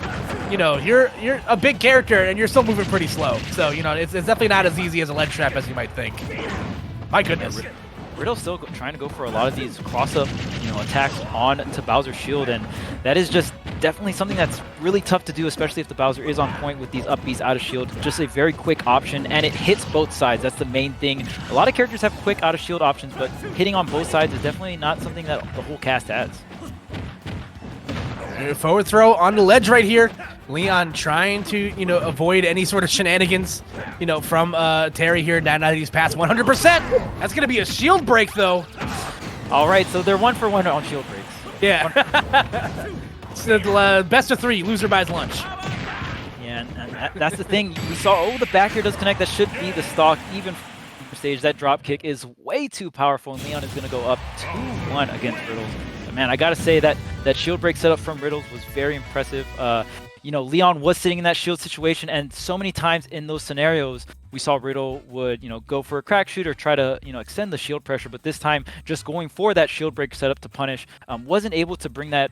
you're a big character and you're still moving pretty slow, so it's definitely not as easy as a ledge trap as you might think. My goodness. Riddle's still trying to go for a lot of these cross-up, attacks on to Bowser's shield, and that is just definitely something that's really tough to do, especially if the Bowser is on point with these up Bs out of shield. Just a very quick option, and it hits both sides. That's the main thing. A lot of characters have quick out of shield options, but hitting on both sides is definitely not something that the whole cast has. Forward throw on the ledge right here. Leon trying to, avoid any sort of shenanigans, from Terry here. Now that he's past 100%. That's going to be a shield break, though. All right, so they're 1-for-1 on shield breaks. Yeah. It's the best of 3. Loser buys lunch. Yeah, and that's the thing. We saw, the back air does connect. That should be the stock, even from stage. That drop kick is way too powerful, and Leon is going to go up 2-1 against Riddles. But man, I got to say that shield break setup from Riddles was very impressive. Leon was sitting in that shield situation, and so many times in those scenarios, we saw Riddle would, go for a crack shoot or try to, extend the shield pressure. But this time, just going for that shield break setup to punish, wasn't able to bring that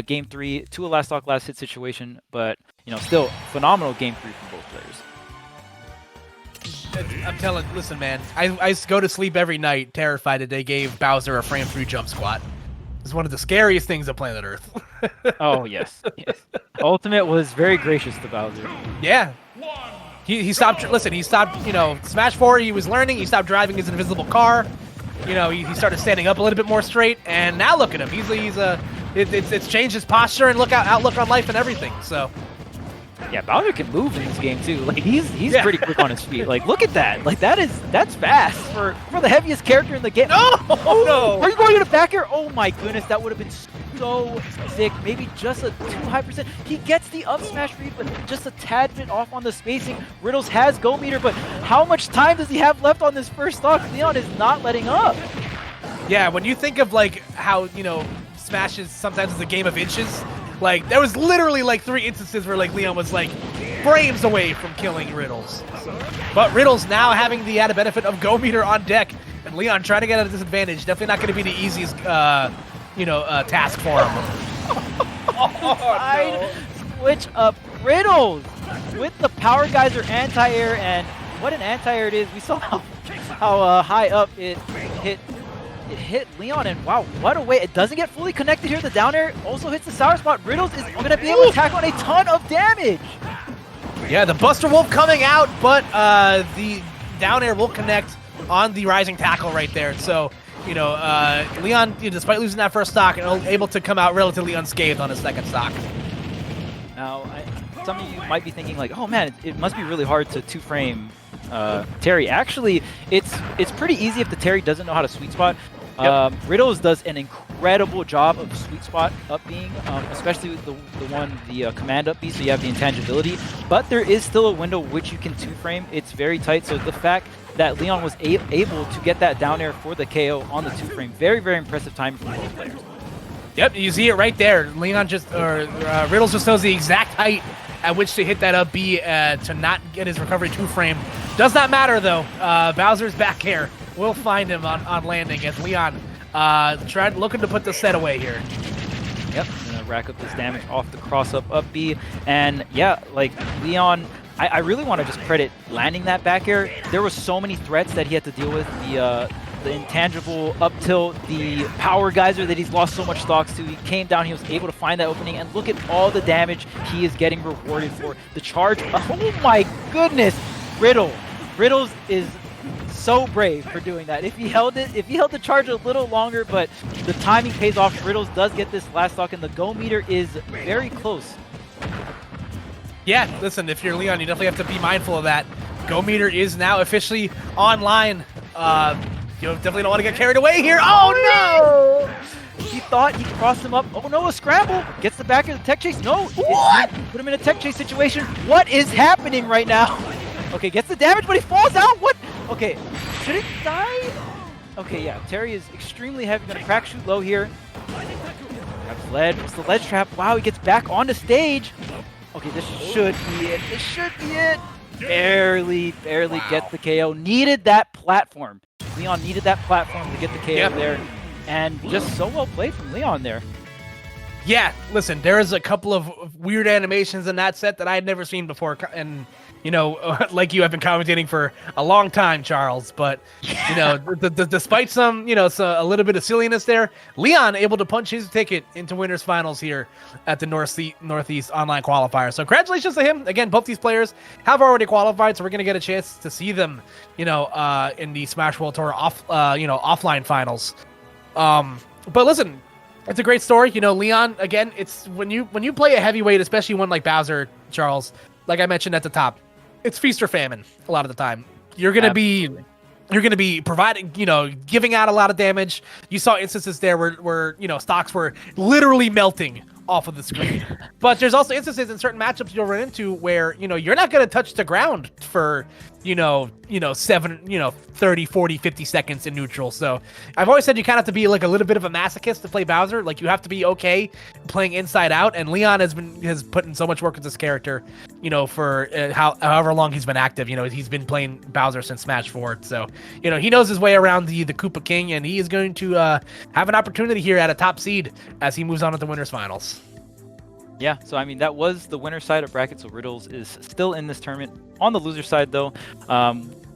game 3 to a last stock, last hit situation. But, still phenomenal game 3 from both players. I'm telling, listen, man, I go to sleep every night terrified that they gave Bowser a frame 3 jump squat. It's one of the scariest things on planet Earth. Oh, yes. Ultimate was very gracious to Bowser. Yeah. He stopped, listen, he stopped, Smash 4, he was learning, he stopped driving his invisible car. He started standing up a little bit more straight, and now look at him. It's changed his posture and outlook on life and everything, so. Yeah, Bowser can move in this game too. Like he's pretty quick on his feet. Like look at that. Like that's fast for the heaviest character in the game. No! Are you going to the back air? Oh my goodness, that would have been so sick. Maybe just a too high percent. He gets the up smash read, but just a tad bit off on the spacing. Riddles has go meter, but how much time does he have left on this first stock? Leon is not letting up. Yeah, when you think of like how, Smash is sometimes it's a game of inches. Like, there was literally like 3 instances where like Leon was like frames away from killing Riddles. But Riddles now having the added benefit of go meter on deck, and Leon trying to get at a disadvantage. Definitely not going to be the easiest, task for him. Side switch up Riddles with the power geyser anti-air, and what an anti-air it is. We saw how high up it hit Leon, and wow, what a way. It doesn't get fully connected here. The down air also hits the sour spot. Riddles is going to be able to tack on a ton of damage. Yeah, the Buster Wolf coming out, but the down air will connect on the rising tackle right there. So, Leon, despite losing that first stock, able to come out relatively unscathed on his second stock. Now, some of you might be thinking like, oh man, it must be really hard to 2-frame Terry. Actually, it's pretty easy if the Terry doesn't know how to sweet spot. Yep. Riddles does an incredible job of sweet spot up being, especially with the command up B, so you have the intangibility. But there is still a window which you can 2-frame. It's very tight, so the fact that Leon was able to get that down air for the KO on the 2-frame, very, very impressive time from both players. Yep, you see it right there. Leon Riddles just knows the exact height at which to hit that up B to not get his recovery 2-frame. Does not matter though. Bowser's back air will find him on landing as Leon looking to put the set away here. Yep, gonna rack up this damage off the cross-up up B. And yeah, like Leon, I really want to just credit landing that back air. There were so many threats that he had to deal with. The intangible up tilt, the power geyser that he's lost so much stocks to. He came down, he was able to find that opening, and look at all the damage he is getting rewarded for. The charge, oh my goodness, Riddles is so brave for doing that. If he held the charge a little longer, but the timing pays off. Riddles does get this last stock, and the go meter is very close. Yeah, listen, if you're Leon, you definitely have to be mindful of that. Go meter is now officially online. You definitely don't want to get carried away here. Oh, no! He thought he crossed him up. Oh no, a scramble. Gets the back of the tech chase. No! What? Put him in a tech chase situation. What is happening right now? Okay, gets the damage, but he falls out. What? Okay, should it die? Okay, yeah, Terry is extremely heavy. Gonna crack shoot low here. Grabs ledge. It's the ledge trap. Wow, he gets back on the stage. Okay, this should be it. This should be it. Barely gets the KO. Needed that platform. Leon needed that platform to get the KO there. And just so well played from Leon there. Yeah, listen, there is a couple of weird animations in that set that I had never seen before. And, you know, like you, I've been commentating for a long time, Charles. But, you know, despite some, you know, a little bit of silliness there, Leon able to punch his ticket into winners finals here at the Northeast Online Qualifier. So congratulations to him. Again, both these players have already qualified, so we're going to get a chance to see them, you know, in the Smash World Tour offline finals. But listen, it's a great story. You know, Leon, again, it's when you play a heavyweight, especially one like Bowser, Charles, like I mentioned at the top, it's feast or famine a lot of the time. You're going to be providing, you know, giving out a lot of damage. You saw instances there where you know, stocks were literally melting off of the screen. But there's also instances in certain matchups you'll run into where, you know, you're not going to touch the ground for, you know, 30, 40, 50 seconds in neutral. So I've always said you kind of have to be like a little bit of a masochist to play Bowser. Like you have to be okay playing inside out. And Leon has put in so much work with this character, you know, for however long he's been active. You know, he's been playing Bowser since Smash 4. So, you know, he knows his way around the Koopa King, and he is going to have an opportunity here at a top seed as he moves on to the winners finals. Yeah, so I mean, that was the winner side of bracket, so Riddles is still in this tournament. On the loser side, though,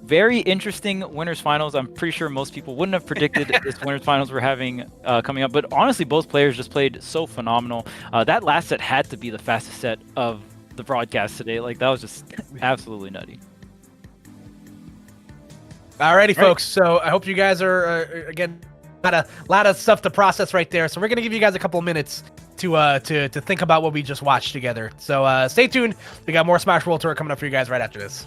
very interesting winners finals. I'm pretty sure most people wouldn't have predicted this winners finals we're having coming up, but honestly, both players just played so phenomenal. That last set had to be the fastest set of the broadcast today. Like, that was just absolutely nutty. Alrighty, folks. So I hope you guys are, again, a lot of stuff to process right there. So we're going to give you guys a couple of minutes to think about what we just watched together. So stay tuned. We got more Smash World Tour coming up for you guys right after this.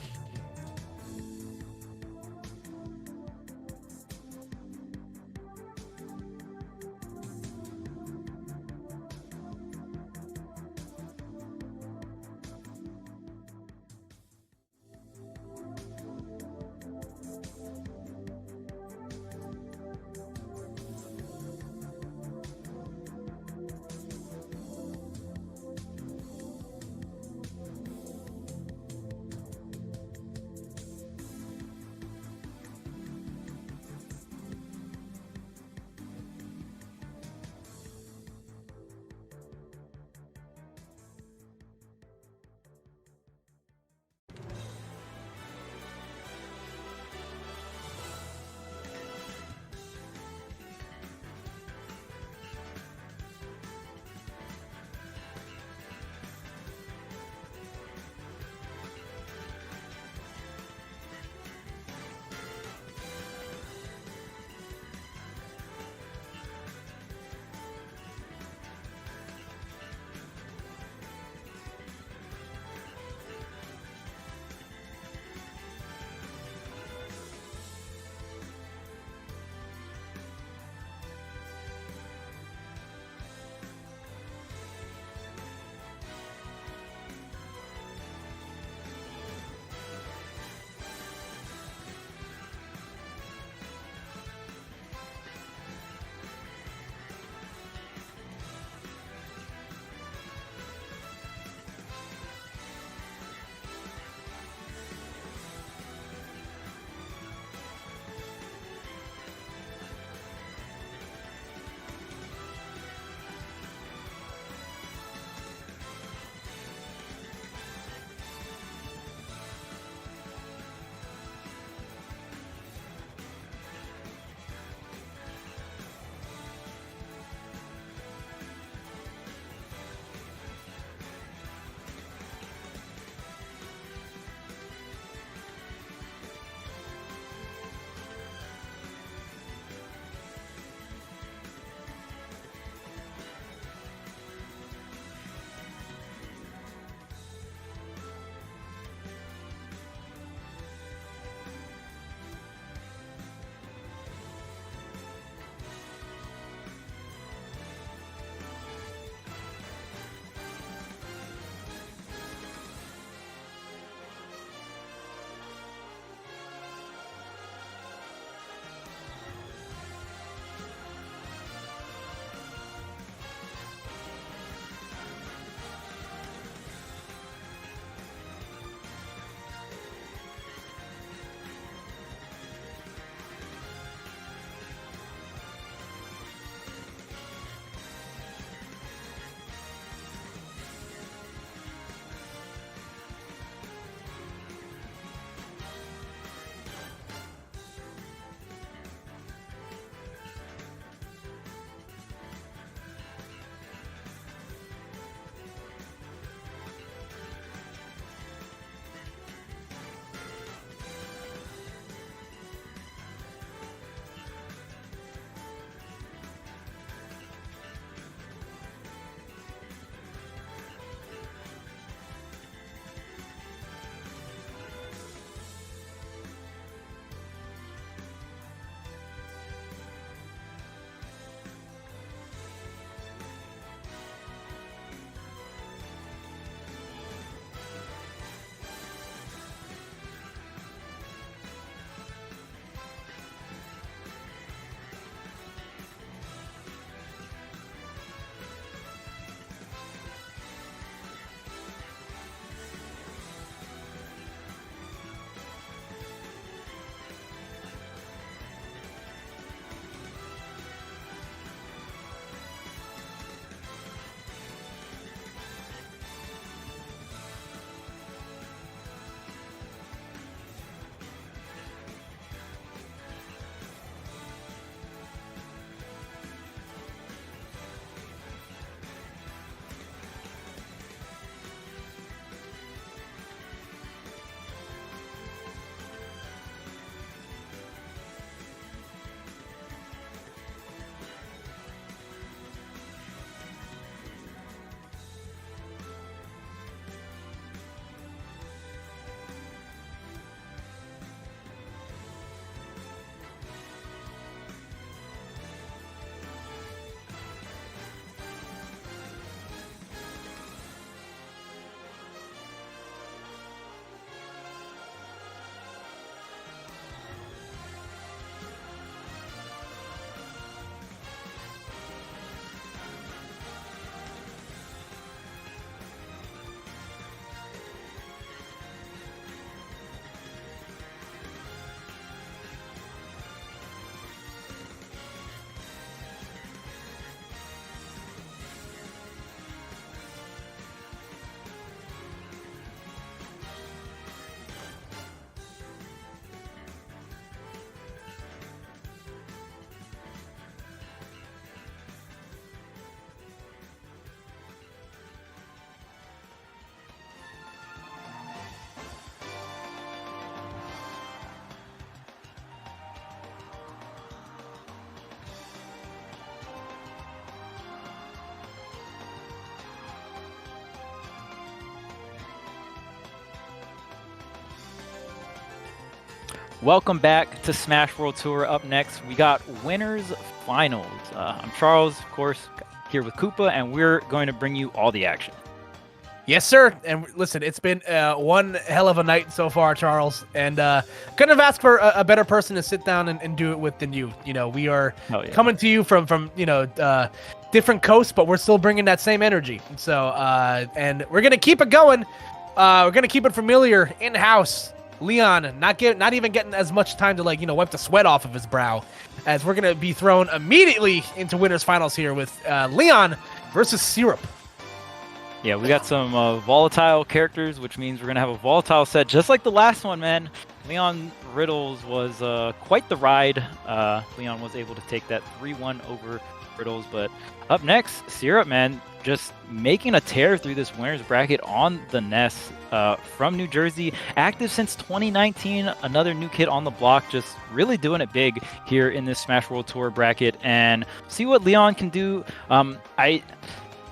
Welcome back to Smash World Tour. Up next, we got winners finals. I'm Charles, of course, here with Koopa, and we're going to bring you all the action. Yes, sir. And listen, it's been one hell of a night so far, Charles. And couldn't have asked for a better person to sit down and do it with than you. You know, we are coming to you from different coasts, but we're still bringing that same energy. So, and we're gonna keep it going. We're gonna keep it familiar in house. Leon, not even getting as much time to wipe the sweat off of his brow, as we're gonna be thrown immediately into winners finals here with Leon versus Syrup. Yeah, we got some volatile characters, which means we're going to have a volatile set, just like the last one, man. Leon Riddles was quite the ride. Leon was able to take that 3-1 over Riddles, but up next, Syrup, man, just making a tear through this winners bracket on the Ness from New Jersey. Active since 2019, another new kid on the block, just really doing it big here in this Smash World Tour bracket, and see what Leon can do.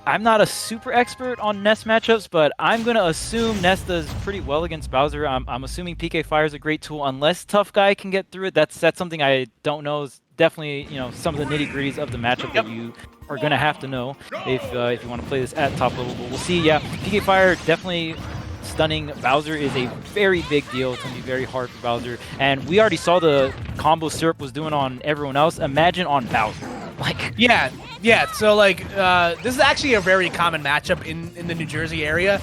I'm not a super expert on Ness matchups, but I'm going to assume Ness does pretty well against Bowser. I'm assuming PK Fire is a great tool, unless Tough Guy can get through it. That's something I don't know. Is definitely, some of the nitty-gritties of the matchup that you are going to have to know if you want to play this at top level. But we'll see. Yeah, PK Fire definitely stunning Bowser is a very big deal. It's going to be very hard for Bowser. And we already saw the combo Syrup was doing on everyone else. Imagine on Bowser. Yeah, so this is actually a very common matchup in the New Jersey area.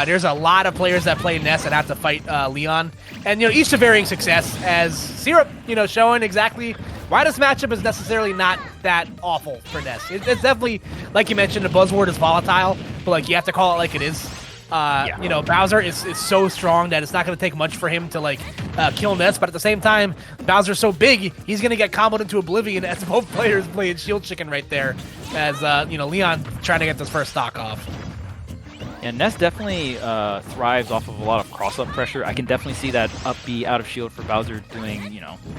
There's a lot of players that play Ness that have to fight Leon, and each to varying success, as Syrup showing exactly why this matchup is necessarily not that awful for Ness. It's definitely, like you mentioned, the buzzword is volatile, but you have to call it like it is. Bowser is so strong that it's not going to take much for him to kill Ness, but at the same time, Bowser's so big, he's going to get comboed into oblivion as both players playing Shield Chicken right there, as Leon trying to get this first stock off. And Ness definitely thrives off of a lot of cross-up pressure. I can definitely see that up B out of shield for Bowser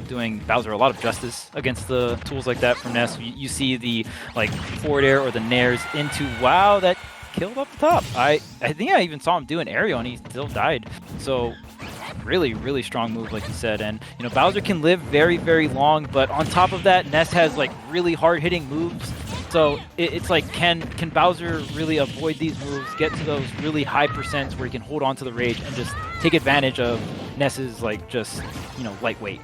doing Bowser a lot of justice against the tools like that from Ness. You see the forward air or the nairs into that killed up the top. I think I even saw him do an aerial and he still died. So really, really strong move, like you said. And Bowser can live very, very long, but on top of that, Ness has really hard hitting moves. So it's can Bowser really avoid these moves, get to those really high percents where he can hold on to the rage and just take advantage of Ness's lightweight.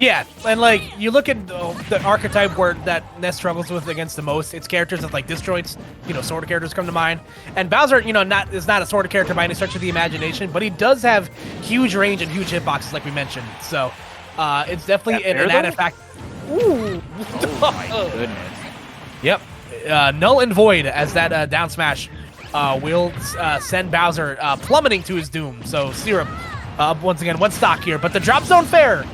Yeah, and you look at the archetype that Ness struggles with against the most, it's characters with disjoints, sword characters come to mind. And Bowser, is not a sword character by any stretch of the imagination, but he does have huge range and huge hitboxes, like we mentioned. So it's definitely an added factor. Ooh! Oh my goodness. Yep. Null and void as that down smash will send Bowser plummeting to his doom. So Syrup, once again, one stock here, but the drop zone fair.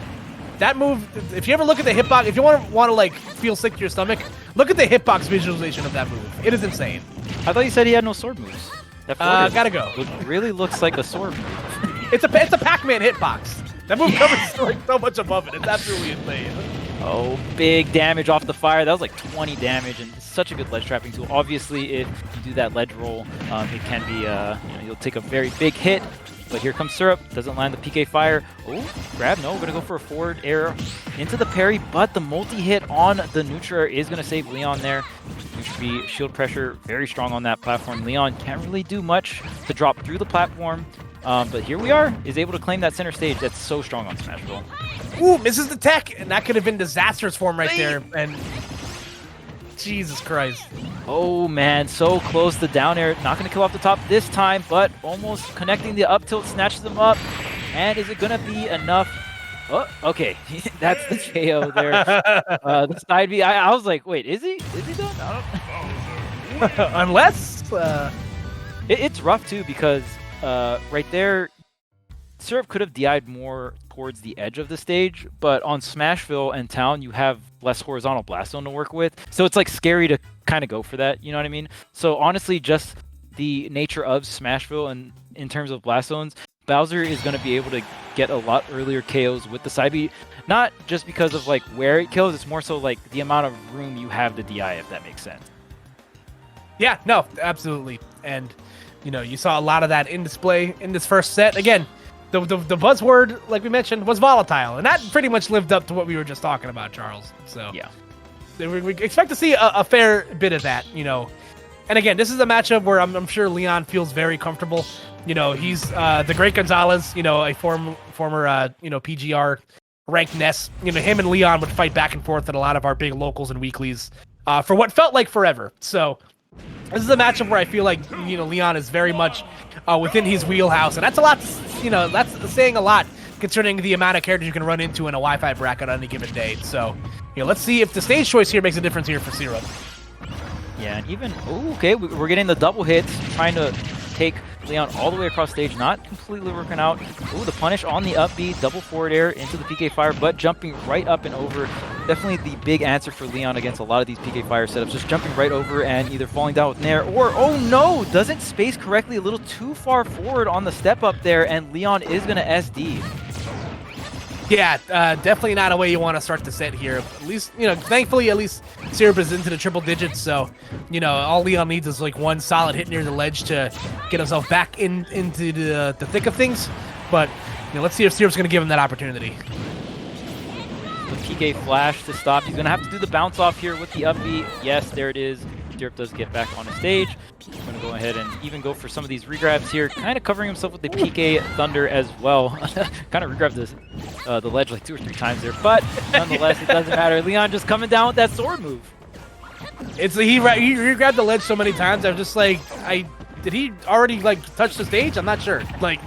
That move, if you ever look at the hitbox, if you want to feel sick to your stomach, look at the hitbox visualization of that move. It is insane. I thought you said he had no sword moves. Gotta go. It really looks like a sword move. It's a Pac-Man hitbox. That move covers so much above it. It's absolutely insane. Oh, big damage off the fire. That was 20 damage, and such a good ledge trapping tool. Obviously, if you do that ledge roll, it can be, you'll take a very big hit. But here comes Syrup, doesn't land the PK Fire. Oh, grab, no, gonna go for a forward air into the parry, but the multi-hit on the neutral air is gonna save Leon there. Neutral B, shield pressure, very strong on that platform. Leon can't really do much to drop through the platform, but here we are, is able to claim that center stage. That's so strong on Smashville. Ooh, misses the tech, and that could have been disastrous for him right there, and Jesus Christ. Oh man, so close to down air. Not going to kill off the top this time, but almost connecting the up tilt, snatches him up. And is it going to be enough? Oh, okay. That's the KO there. The side B. I was like, wait, is he? Is he done? I don't... Unless... It's rough too, because right there, Syrup could have DI'd more towards the edge of the stage, but on Smashville and Town, you have less horizontal blast zone to work with. So it's scary to kind of go for that, you know what I mean? So honestly, just the nature of Smashville and in terms of blast zones, Bowser is going to be able to get a lot earlier KOs with the side B, not just because of where it kills, it's more so the amount of room you have to DI, if that makes sense. Yeah, no, absolutely. And you saw a lot of that in display in this first set. Again, the buzzword, like we mentioned, was volatile, and that pretty much lived up to what we were just talking about, Charles. So Yeah. we expect to see a fair bit of that, you know. And again, this is a matchup where I'm sure Leon feels very comfortable. You know, he's the Great Gonzalez, you know, a former PGR ranked Ness. You know, him and Leon would fight back and forth at a lot of our big locals and weeklies for what felt like forever. So this is a matchup where I feel like, you know, Leon is very much within his wheelhouse, and that's a lot. You know, that's saying a lot concerning the amount of characters you can run into in a Wi-Fi bracket on any given day. So, you know, let's see if the stage choice here makes a difference here for Syrup. Yeah, and even, okay, we're getting the double hits, trying to take Leon all the way across stage, not completely working out. Ooh, the punish on the up B, double forward air into the PK Fire, but jumping right up and over. Definitely the big answer for Leon against a lot of these PK Fire setups, just jumping right over and either falling down with Nair, or, oh no, doesn't space correctly, a little too far forward on the step up there, and Leon is going to SD. Yeah, definitely not a way you want to start the set here. At least, you know, thankfully, at least Syrup is into the triple digits, so, you know, all Leon needs is like one solid hit near the ledge to get himself back into the thick of things. But, you know, let's see if Syrup's going to give him that opportunity. The PK flash to stop. He's going to have to do the bounce off here with the up B. Yes, there it is. Syrup does get back on the stage. He's going to go ahead and even go for some of these regrabs here, kind of covering himself with the PK Thunder as well. Kind of regrabbed the ledge like 2 or 3 times there, but nonetheless, it doesn't matter. Leon just coming down with that sword move. It's he regrabbed the ledge so many times. I'm just like, did he already like touch the stage? I'm not sure. Like,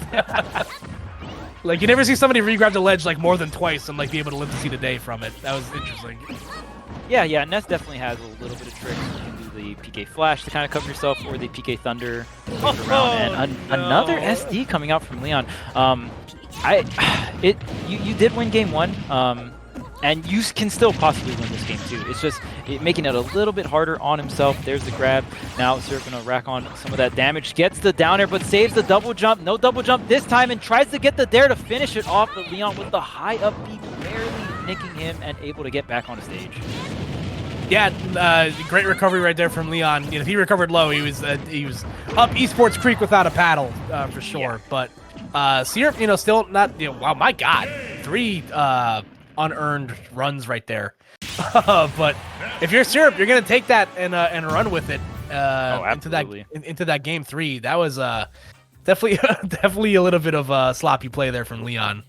like you never see somebody regrab the ledge like more than twice and like be able to live to see the day from it. That was interesting. Yeah, Ness definitely has a little bit of tricks. You can do the PK Flash to kind of cover yourself, or the PK Thunder around, and another SD coming out from Leon. You did win game 1, and you can still possibly win this game too. It's just making it a little bit harder on himself. There's the grab. Now Syrup gonna rack on some of that damage. Gets the down air, but saves the double jump. No double jump this time, and tries to get the dare to finish it off. But Leon with the high up B, barely nicking him and able to get back on the stage. Yeah, great recovery right there from Leon. You know, if he recovered low, he was up Esports Creek without a paddle for sure. Yeah. But Syrup, you know, still not. You know, wow, my God, 3 unearned runs right there. But if you're Syrup, you're gonna take that and run with it into that game 3. That was definitely a little bit of sloppy play there from Leon.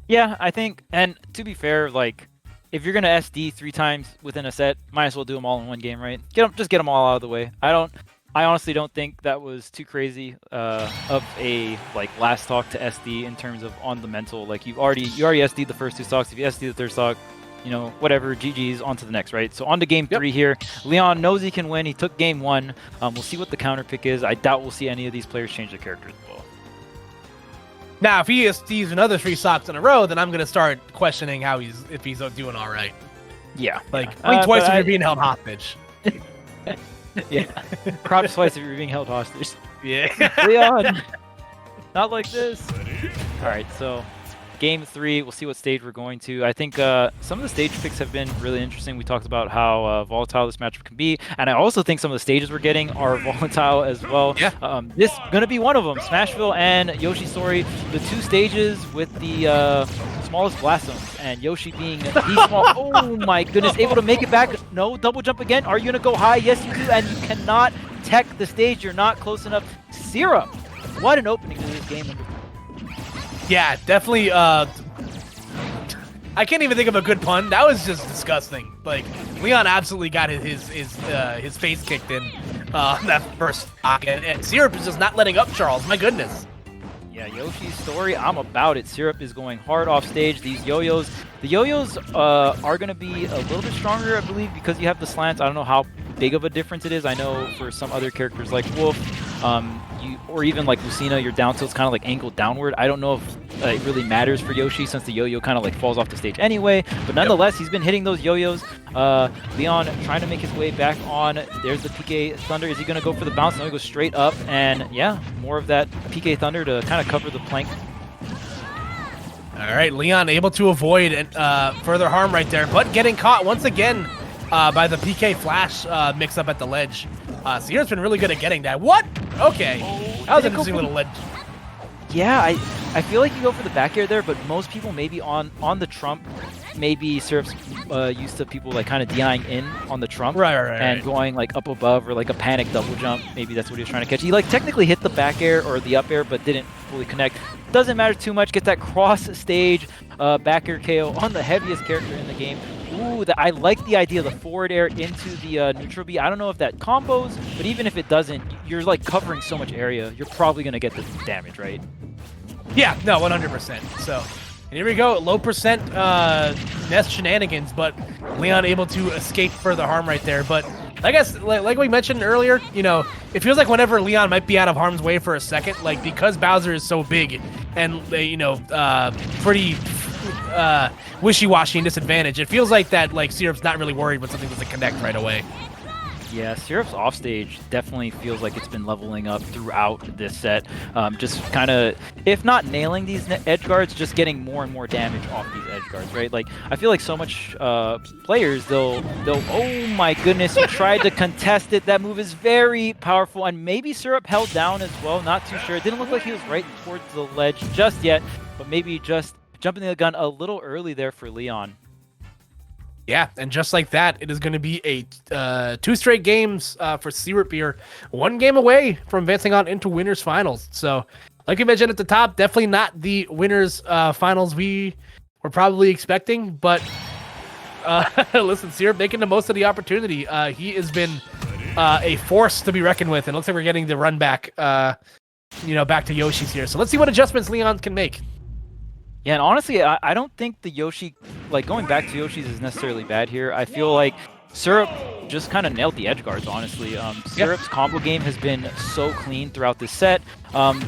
Yeah, I think, and to be fair, like, if you're gonna SD 3 times within a set, might as well do them all in one game, right? Just get them all out of the way. I honestly don't think that was too crazy of a like last talk to SD in terms of on the mental. Like you already SD'd the first 2 stocks. If you SD the third stock, you know, whatever, GG's, on to the next, right? So on to game 3 here. Leon knows he can win. He took game 1. We'll see what the counter pick is. I doubt we'll see any of these players change their characters at all. Now, if he SDs another 3 stocks in a row, then I'm gonna start questioning if he's doing all right. Yeah, like blink twice if you're being held hostage. Yeah, crouch twice if you're being held hostage. Yeah, Leon, not like this. All right, so game 3, we'll see what stage we're going to. I think some of the stage picks have been really interesting. We talked about how volatile this matchup can be, and I also think some of the stages we're getting are volatile as well. Yeah. This is going to be one of them. Smashville and Yoshi Story, the 2 stages with the smallest blast zones, and Yoshi being the small. Oh my goodness, able to make it back. No, double jump again. Are you going to go high? Yes, you do, and you cannot tech the stage. You're not close enough. Syrup, what an opening to this game. Yeah, definitely. I can't even think of a good pun. That was just disgusting. Like Leon absolutely got his face kicked in that first stock, and Syrup is just not letting up. Charles, my goodness. Yeah, Yoshi's Story, I'm about it. Syrup is going hard off stage. These yo-yos, the yo-yos are going to be a little bit stronger, I believe, because you have the slants. I don't know how big of a difference it is. I know for some other characters like Wolf, or even like Lucina, your down tilt's kind of like angled downward. I don't know if it really matters for Yoshi since the yo-yo kind of like falls off the stage anyway. But nonetheless, he's been hitting those yo-yos. Leon trying to make his way back on. There's the PK Thunder. Is he going to go for the bounce? No, he goes straight up. And yeah, more of that PK Thunder to kind of cover the plank. All right, Leon able to avoid further harm right there, but getting caught once again by the PK Flash mix-up at the ledge. Sierra's been really good at getting that. What? Okay. That was an interesting little ledge. Yeah, I feel like you go for the back air there, but most people maybe on the trump, maybe Syrup's used to people like kind of DIing in on the trump and going like up above or like a panic double jump. Maybe that's what he was trying to catch. He like technically hit the back air or the up air, but didn't fully connect. Doesn't matter too much. Get that cross stage back air KO on the heaviest character in the game. Ooh, I like the idea of the forward air into the neutral B. I don't know if that combos, but even if it doesn't, you're like covering so much area. You're probably going to get the damage, right? Yeah, no, 100%. So, and here we go. Low percent Nest shenanigans, but Leon able to escape further harm right there. But I guess, like we mentioned earlier, you know, it feels like whenever Leon might be out of harm's way for a second, like because Bowser is so big and, you know, pretty wishy-washy and disadvantaged, it feels like that, like, Syrup's not really worried when something doesn't connect right away. Yeah, Syrup's offstage definitely feels like it's been leveling up throughout this set. Just kind of, if not nailing these edge guards, just getting more and more damage off these edge guards, right? Like, I feel like so much players, they'll, oh my goodness, you tried to contest it. That move is very powerful, and maybe Syrup held down as well. Not too sure. It didn't look like he was right towards the ledge just yet, but maybe just jumping the gun a little early there for Leon. Yeah, and just like that, it is going to be a 2 straight games for Syrup here. 1 game away from advancing on into winners finals. So, like you mentioned at the top, definitely not the winners finals we were probably expecting. But listen, Syrup making the most of the opportunity. He has been a force to be reckoned with, and looks like we're getting the run back, back to Yoshi's here. So let's see what adjustments Leon can make. Yeah, and honestly, I don't think the Yoshi, like going back to Yoshi's is necessarily bad here. I feel like Syrup just kind of nailed the edge guards, honestly. Syrup's combo game has been so clean throughout this set.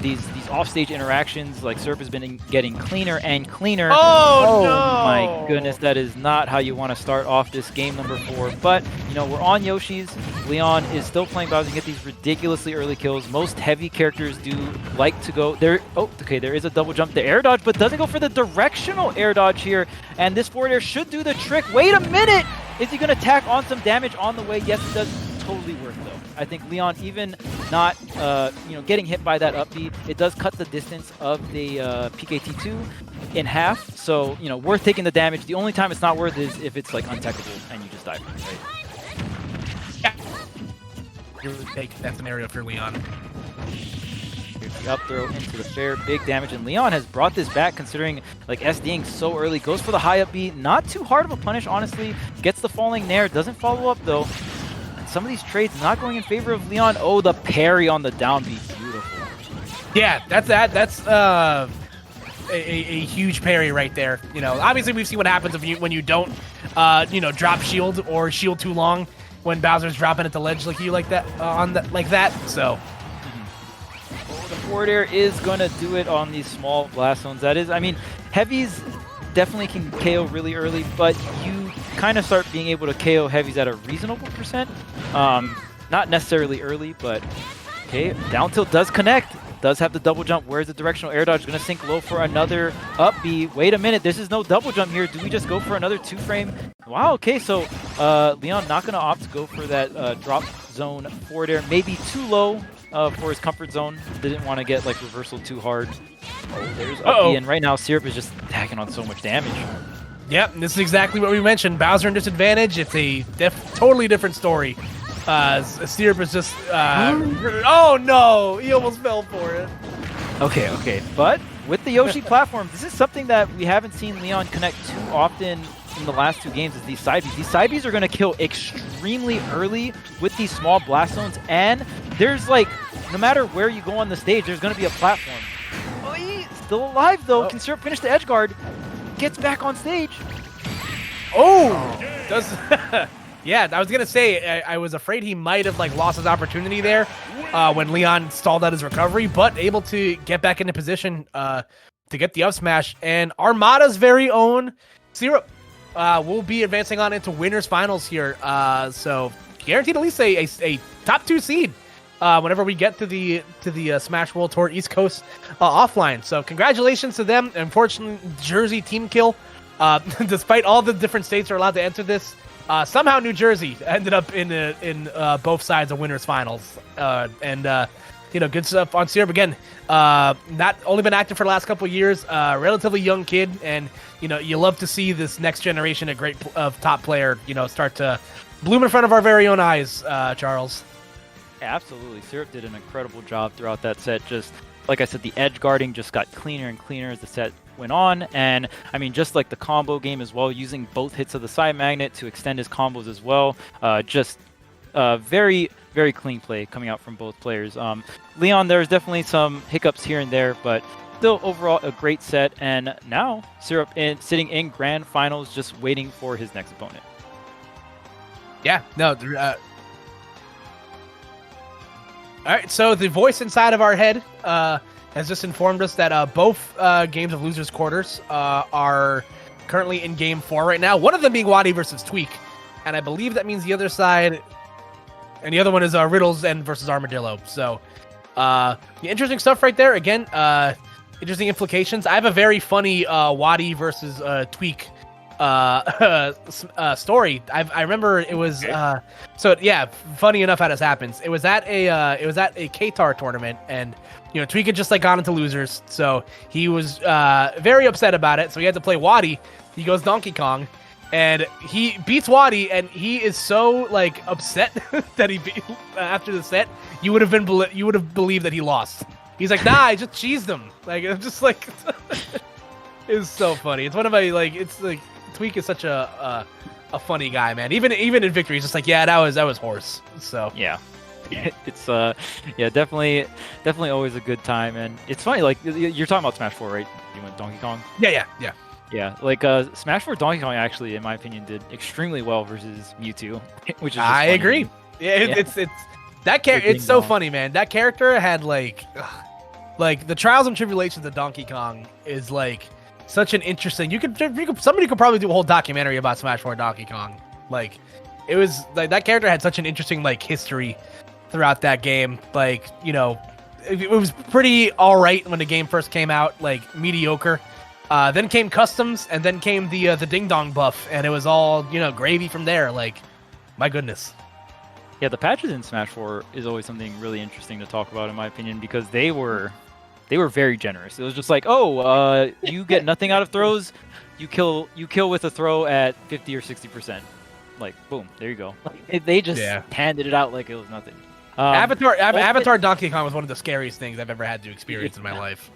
These offstage interactions, like Syrup has been getting cleaner and cleaner. Oh no! My goodness, that is not how you want to start off this game number 4. But, you know, we're on Yoshi's. Leon is still playing Bowser to get these ridiculously early kills. Most heavy characters do like to go there. Oh, okay, there is a double jump, the air dodge, but doesn't go for the directional air dodge here. And this forward air should do the trick. Wait a minute! Is he going to tack on some damage on the way? Yes, it does. Totally worth though. I think Leon, even not getting hit by that up B, it does cut the distance of the PKT2 in half. So, you know, worth taking the damage. The only time it's not worth is if it's like untechable and you just die from it, right? Yeah. You would take that scenario for Leon. Here's the up throw into the fair, big damage, and Leon has brought this back considering like SDing so early. Goes for the high up B, not too hard of a punish, honestly. Gets the falling nair, doesn't follow up though. And some of these trades not going in favor of Leon. Oh, the parry on the down B, beautiful. Yeah, that's a huge parry right there. You know, obviously we've seen what happens when you don't drop shield or shield too long when Bowser's dropping at the ledge like that. So. The forward air is going to do it on these small blast zones. That is, I mean, heavies definitely can KO really early, but you kind of start being able to KO heavies at a reasonable percent. Not necessarily early, but okay, down tilt does connect. Does have the double jump. Where's the directional air dodge? Going to sink low for another up B. Wait a minute, this is no double jump here. Do we just go for another 2-frame? Wow, okay, so Leon not going to opt to go for that drop zone forward air. Maybe too low. For his comfort zone. Didn't want to get like reversal too hard. Oh, there's up B, and right now Syrup is just tacking on so much damage. Yep, this is exactly what we mentioned. Bowser in disadvantage. It's a totally different story. Syrup is just... oh no! He almost fell for it. Okay. But with the Yoshi platform, this is something that we haven't seen Leon connect too often in the last 2 games is these side Bs. These side Bs are going to kill extremely early with these small blast zones, and there's like, no matter where you go on the stage, there's going to be a platform. Oh, he's still alive though. Oh. Can Syrup finish the edge guard? Gets back on stage. Oh! Does... Yeah, I was going to say, I was afraid he might have like lost his opportunity there when Leon stalled out his recovery, but able to get back into position to get the up smash. And Armada's very own Syrup will be advancing on into winners finals here. So guaranteed at least a top 2 seed whenever we get to the Smash World Tour East Coast offline. So congratulations to them. Unfortunately, Jersey team kill. Despite all the different states are allowed to enter this, somehow New Jersey ended up in both sides of winners finals. And good stuff on Syrup again. Not only been active for the last couple of years, relatively young kid, and you love to see this next generation of top player, start to bloom in front of our very own eyes, Charles. Absolutely. Syrup did an incredible job throughout that set. Just like I said, the edge guarding just got cleaner and cleaner as the set went on. And I mean, just like the combo game as well, using both hits of the side magnet to extend his combos as well. Just very, very clean play coming out from both players. Leon, there's definitely some hiccups here and there, but still overall a great set. And now Syrup sitting in grand finals, just waiting for his next opponent. Yeah, no. All right, so the voice inside of our head has just informed us that both games of Losers Quarters are currently in Game 4 right now. One of them being Wadi versus Tweak, and I believe that means the other side, and the other one is Riddles and versus Armadillo. So, the interesting stuff right there. Again, interesting implications. I have a very funny Wadi versus Tweak story. I remember it was funny enough how this happens. It was at a Qatar tournament, and Tweak had just gone into Losers, so he was very upset about it. So he had to play Wadi. He goes Donkey Kong, and he beats Wadi, and he is so upset that after the set, you would have believed that he lost. He's like, nah, I just cheesed him. I'm just it's so funny. It's one of my Tweak is such a funny guy, man. Even in victory, he's just yeah, that was horse. So yeah, it's definitely always a good time, and it's funny. You're talking about Smash 4, right? You went Donkey Kong. Yeah. Smash 4 Donkey Kong actually, in my opinion, did extremely well versus Mewtwo, which is just I funny. agree. Yeah, it's that character. It's so funny, man. That character had the trials and tribulations of Donkey Kong is such an interesting. Somebody could probably do a whole documentary about Smash 4 Donkey Kong. It was that character had such an interesting history throughout that game. It was pretty all right when the game first came out, mediocre. Then came customs, and then came the Ding Dong buff, and it was all gravy from there. My goodness. Yeah, the patches in Smash 4 is always something really interesting to talk about, in my opinion, because they were very generous. It was just you get nothing out of throws, you kill with a throw at 50 or 60%. Boom, there you go. They just handed it out like it was nothing. Avatar Donkey Kong was one of the scariest things I've ever had to experience in my life.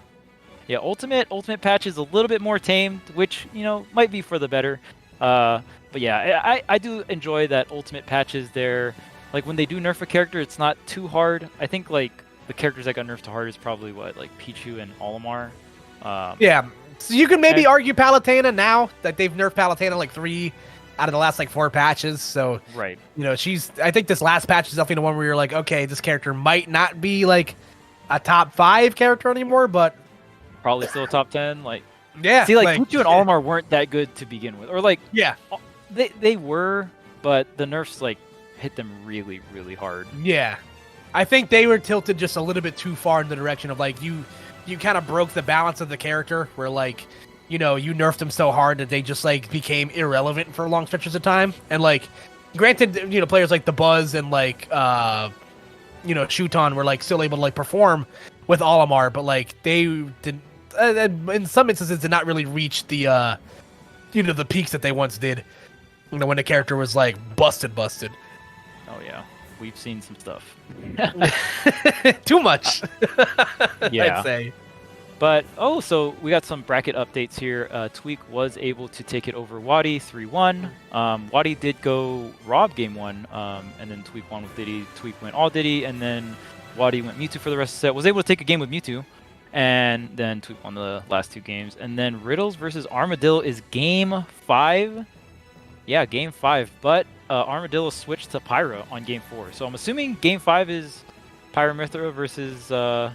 Yeah, Ultimate Patch is a little bit more tamed, which might be for the better. But yeah, I do enjoy that Ultimate Patches there. When they do nerf a character, it's not too hard. I think the characters that got nerfed to hard is probably Pichu and Olimar. Yeah, so you can maybe argue Palutena now that they've nerfed Palutena 3 out of the last 4 patches. So right, I think this last patch is definitely the one where you're okay, this character might not be a top 5 character anymore, but probably still a top 10. Yeah, see, Pichu and Olimar weren't that good to begin with, or yeah, they were, but the nerfs hit them really, really hard. Yeah. I think they were tilted just a little bit too far in the direction of you kind of broke the balance of the character where you nerfed them so hard that they just became irrelevant for long stretches of time. And granted, players like the Buzz and Shuton were still able to perform with Olimar, but they did in some instances did not really reach the the peaks that they once did. When the character was busted. Oh yeah. We've seen some stuff. Too much. Yeah. I'd say. But, so we got some bracket updates here. Tweak was able to take it over Wadi 3-1. Wadi did go Rob game 1, and then Tweak won with Diddy. Tweak went all Diddy, and then Wadi went Mewtwo for the rest of the set. Was able to take a game with Mewtwo, and then Tweak won the last 2 games. And then Riddles versus Armadillo is game 5. Yeah, game 5. But Armadillo switched to Pyra on game 4. So I'm assuming game 5 is Pyra Mithra versus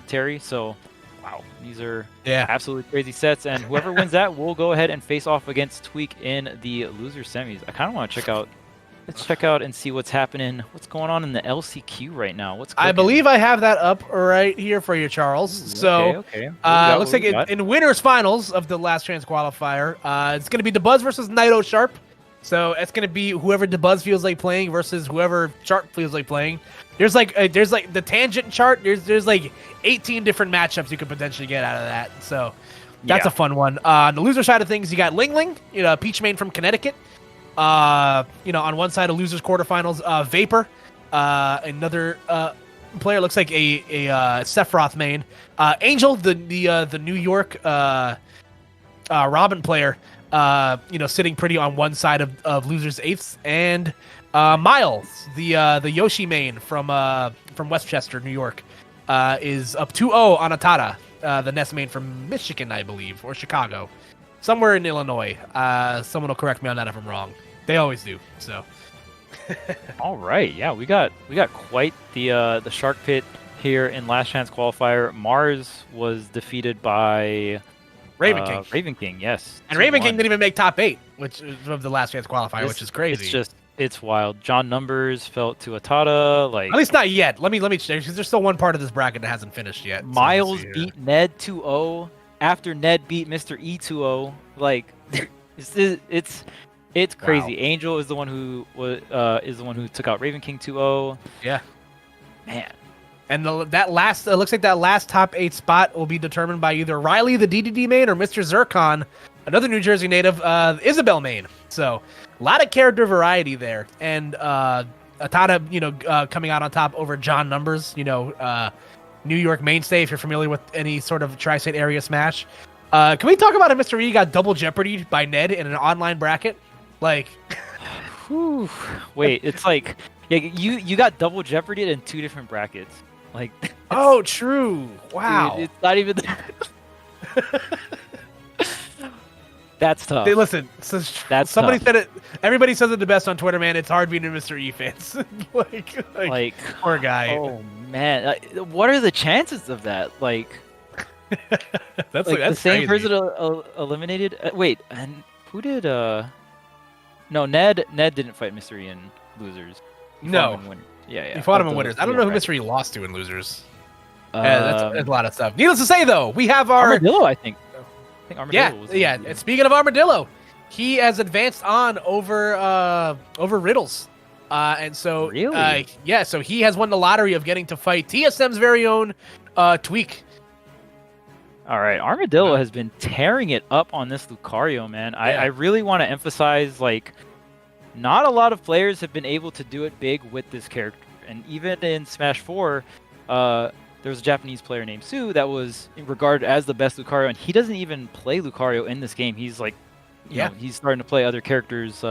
Terry. So, wow, these are absolutely crazy sets. And whoever wins that will go ahead and face off against Tweak in the loser semis. I kind of want to check out. Let's check out and see what's happening. What's going on in the LCQ right now? I believe I have that up right here for you, Charles. So, okay. Looks like in winners finals of the last chance qualifier, it's going to be the Buzz versus Naito Sharp. So it's going to be whoever DeBuzz feels like playing versus whoever Sharp feels like playing. There's like the tangent chart. There's like 18 different matchups you could potentially get out of that. So that's a fun one. On the loser side of things, you got Ling Ling, Peach main from Connecticut. On one side of losers quarterfinals, Vapor, another player looks like a Sephiroth main. Angel, the New York Robin player, sitting pretty on one side of losers eighths, and Miles, the Yoshi main from Westchester, New York, is up 2-0 on Atada, the Ness main from Michigan, I believe, or Chicago, somewhere in Illinois. Someone will correct me on that if I'm wrong. They always do. So. All right, yeah, we got quite the Shark Pit here in Last Chance Qualifier. Mars was defeated by Raven King. Raven King, yes. And Raven King didn't even make top 8, which is of the Last Chance Qualifier, which is crazy. It's wild. John Numbers fell to Atada. Like, at least not yet. Let me check, because there's still one part of this bracket that hasn't finished yet. Miles beat Ned 2-0 after Ned beat Mr. E 2-0. Like, it's crazy. Wow. Angel is the one who took out Raven King 2-0. Yeah, man. And that last looks like that last top 8 spot will be determined by either Riley, the DDD main, or Mr. Zircon, another New Jersey native, Isabel main. So a lot of character variety there. And Atada, coming out on top over John Numbers, New York mainstay. If you're familiar with any sort of tri-state area Smash, can we talk about how Mr. E got double jeopardied by Ned in an online bracket? Like, wait, it's like, yeah, you got double jeopardy in 2 different brackets. Like, oh, true. Wow, dude, it's not even. That's tough. Hey, listen, somebody said it. Everybody says it the best on Twitter, man. It's hard being a Mr. E fans. like, poor guy. Oh man, what are the chances of that? Like, that's the same crazy. person eliminated. Wait, and who did? No, Ned didn't fight Mr. E in losers. He no, fought him in yeah. He fought him in winners. I don't know who Mr. E lost to in losers. Yeah, that's a lot of stuff. Needless to say, though, we have our Armadillo. I think Armadillo was And speaking of Armadillo, he has advanced on over Riddles, and so really, so he has won the lottery of getting to fight TSM's very own Tweak. All right, Armadillo has been tearing it up on this Lucario, man. Yeah. I really want to emphasize, like, not a lot of players have been able to do it big with this character. And even in Smash 4, there was a Japanese player named Su that was regarded as the best Lucario, and he doesn't even play Lucario in this game. He's like, you know, he's starting to play other characters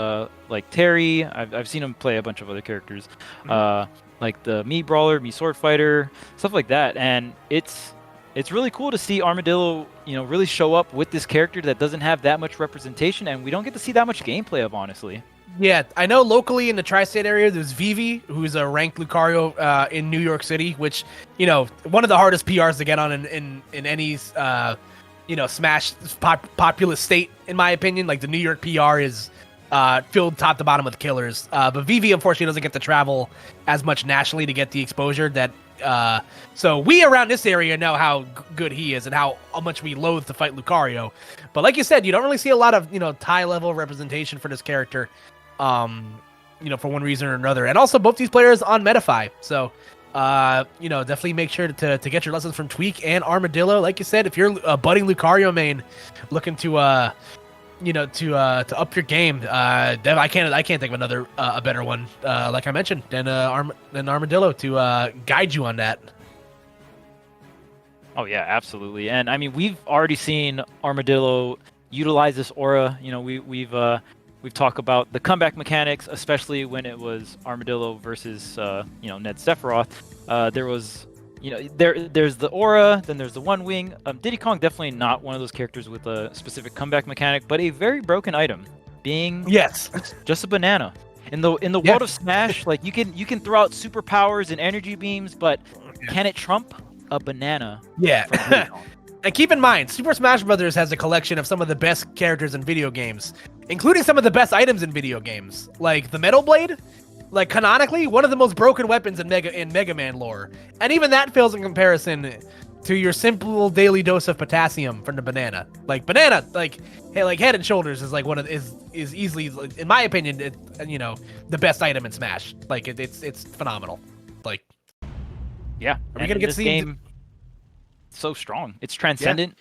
like Terry. I've seen him play a bunch of other characters, like the Mii Brawler, Mii Sword Fighter, stuff like that. And it's really cool to see Armadillo, really show up with this character that doesn't have that much representation, and we don't get to see that much gameplay of, honestly. Yeah, I know locally in the tri-state area, there's Vivi, who's a ranked Lucario in New York City, which, one of the hardest PRs to get on in any, Smash populous state, in my opinion. Like, the New York PR is filled top to bottom with killers. But Vivi, unfortunately, doesn't get to travel as much nationally to get the exposure that... so we around this area know how good he is and how much we loathe to fight Lucario. But like you said, you don't really see a lot of, Thai level representation for this character, for one reason or another. And also both these players on Metafy. So, definitely make sure to get your lessons from Tweak and Armadillo. Like you said, if you're a budding Lucario main looking to up your game, I can't think of another a better one, like I mentioned, than Armadillo to guide you on that. Oh yeah, absolutely. And I mean, we've already seen Armadillo utilize this aura. We've talked about the comeback mechanics, especially when it was Armadillo versus Ned Sephiroth. There was there's the aura, then there's the one wing. Diddy Kong definitely not one of those characters with a specific comeback mechanic, but a very broken item, being just a banana. In the world of Smash, like you can throw out superpowers and energy beams, but can it trump a banana? Yeah. And keep in mind, Super Smash Bros. Has a collection of some of the best characters in video games, including some of the best items in video games, like the Metal Blade. Like, canonically, one of the most broken weapons in Mega Man lore. And even that fails in comparison to your simple daily dose of potassium from the banana. Like, banana, head and shoulders is like is easily, in my opinion, the best item in Smash. Like, it's phenomenal. Like, Yeah, Are we gonna get this to see game so strong. It's transcendent.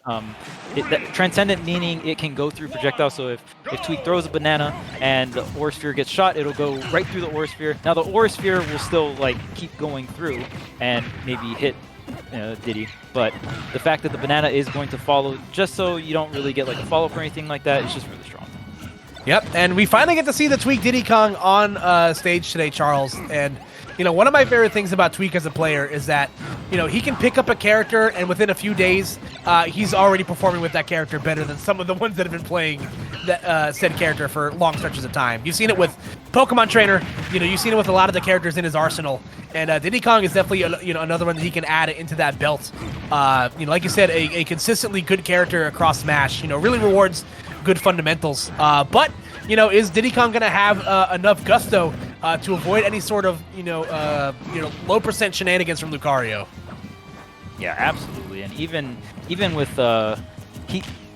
Transcendent meaning it can go through projectiles. So if Tweak throws a banana and the ore sphere gets shot, it'll go right through the ore sphere. Now the ore sphere will still like keep going through and maybe hit Diddy, but the fact that the banana is going to follow, just so you don't really get like a follow up or anything like that, it's just really strong. Yep, and we finally get to see the Tweak Diddy Kong on stage today, Charles. And one of my favorite things about Tweak as a player is that he can pick up a character and within a few days he's already performing with that character better than some of the ones that have been playing that said character for long stretches of time. You've seen it with Pokemon Trainer. You've seen it with a lot of the characters in his arsenal. And Diddy Kong is definitely another one that he can add into that belt. Like you said, a consistently good character across Smash. Really rewards good fundamentals. But is Diddy Kong going to have enough gusto to avoid any sort of low percent shenanigans from Lucario? Yeah, absolutely. And even with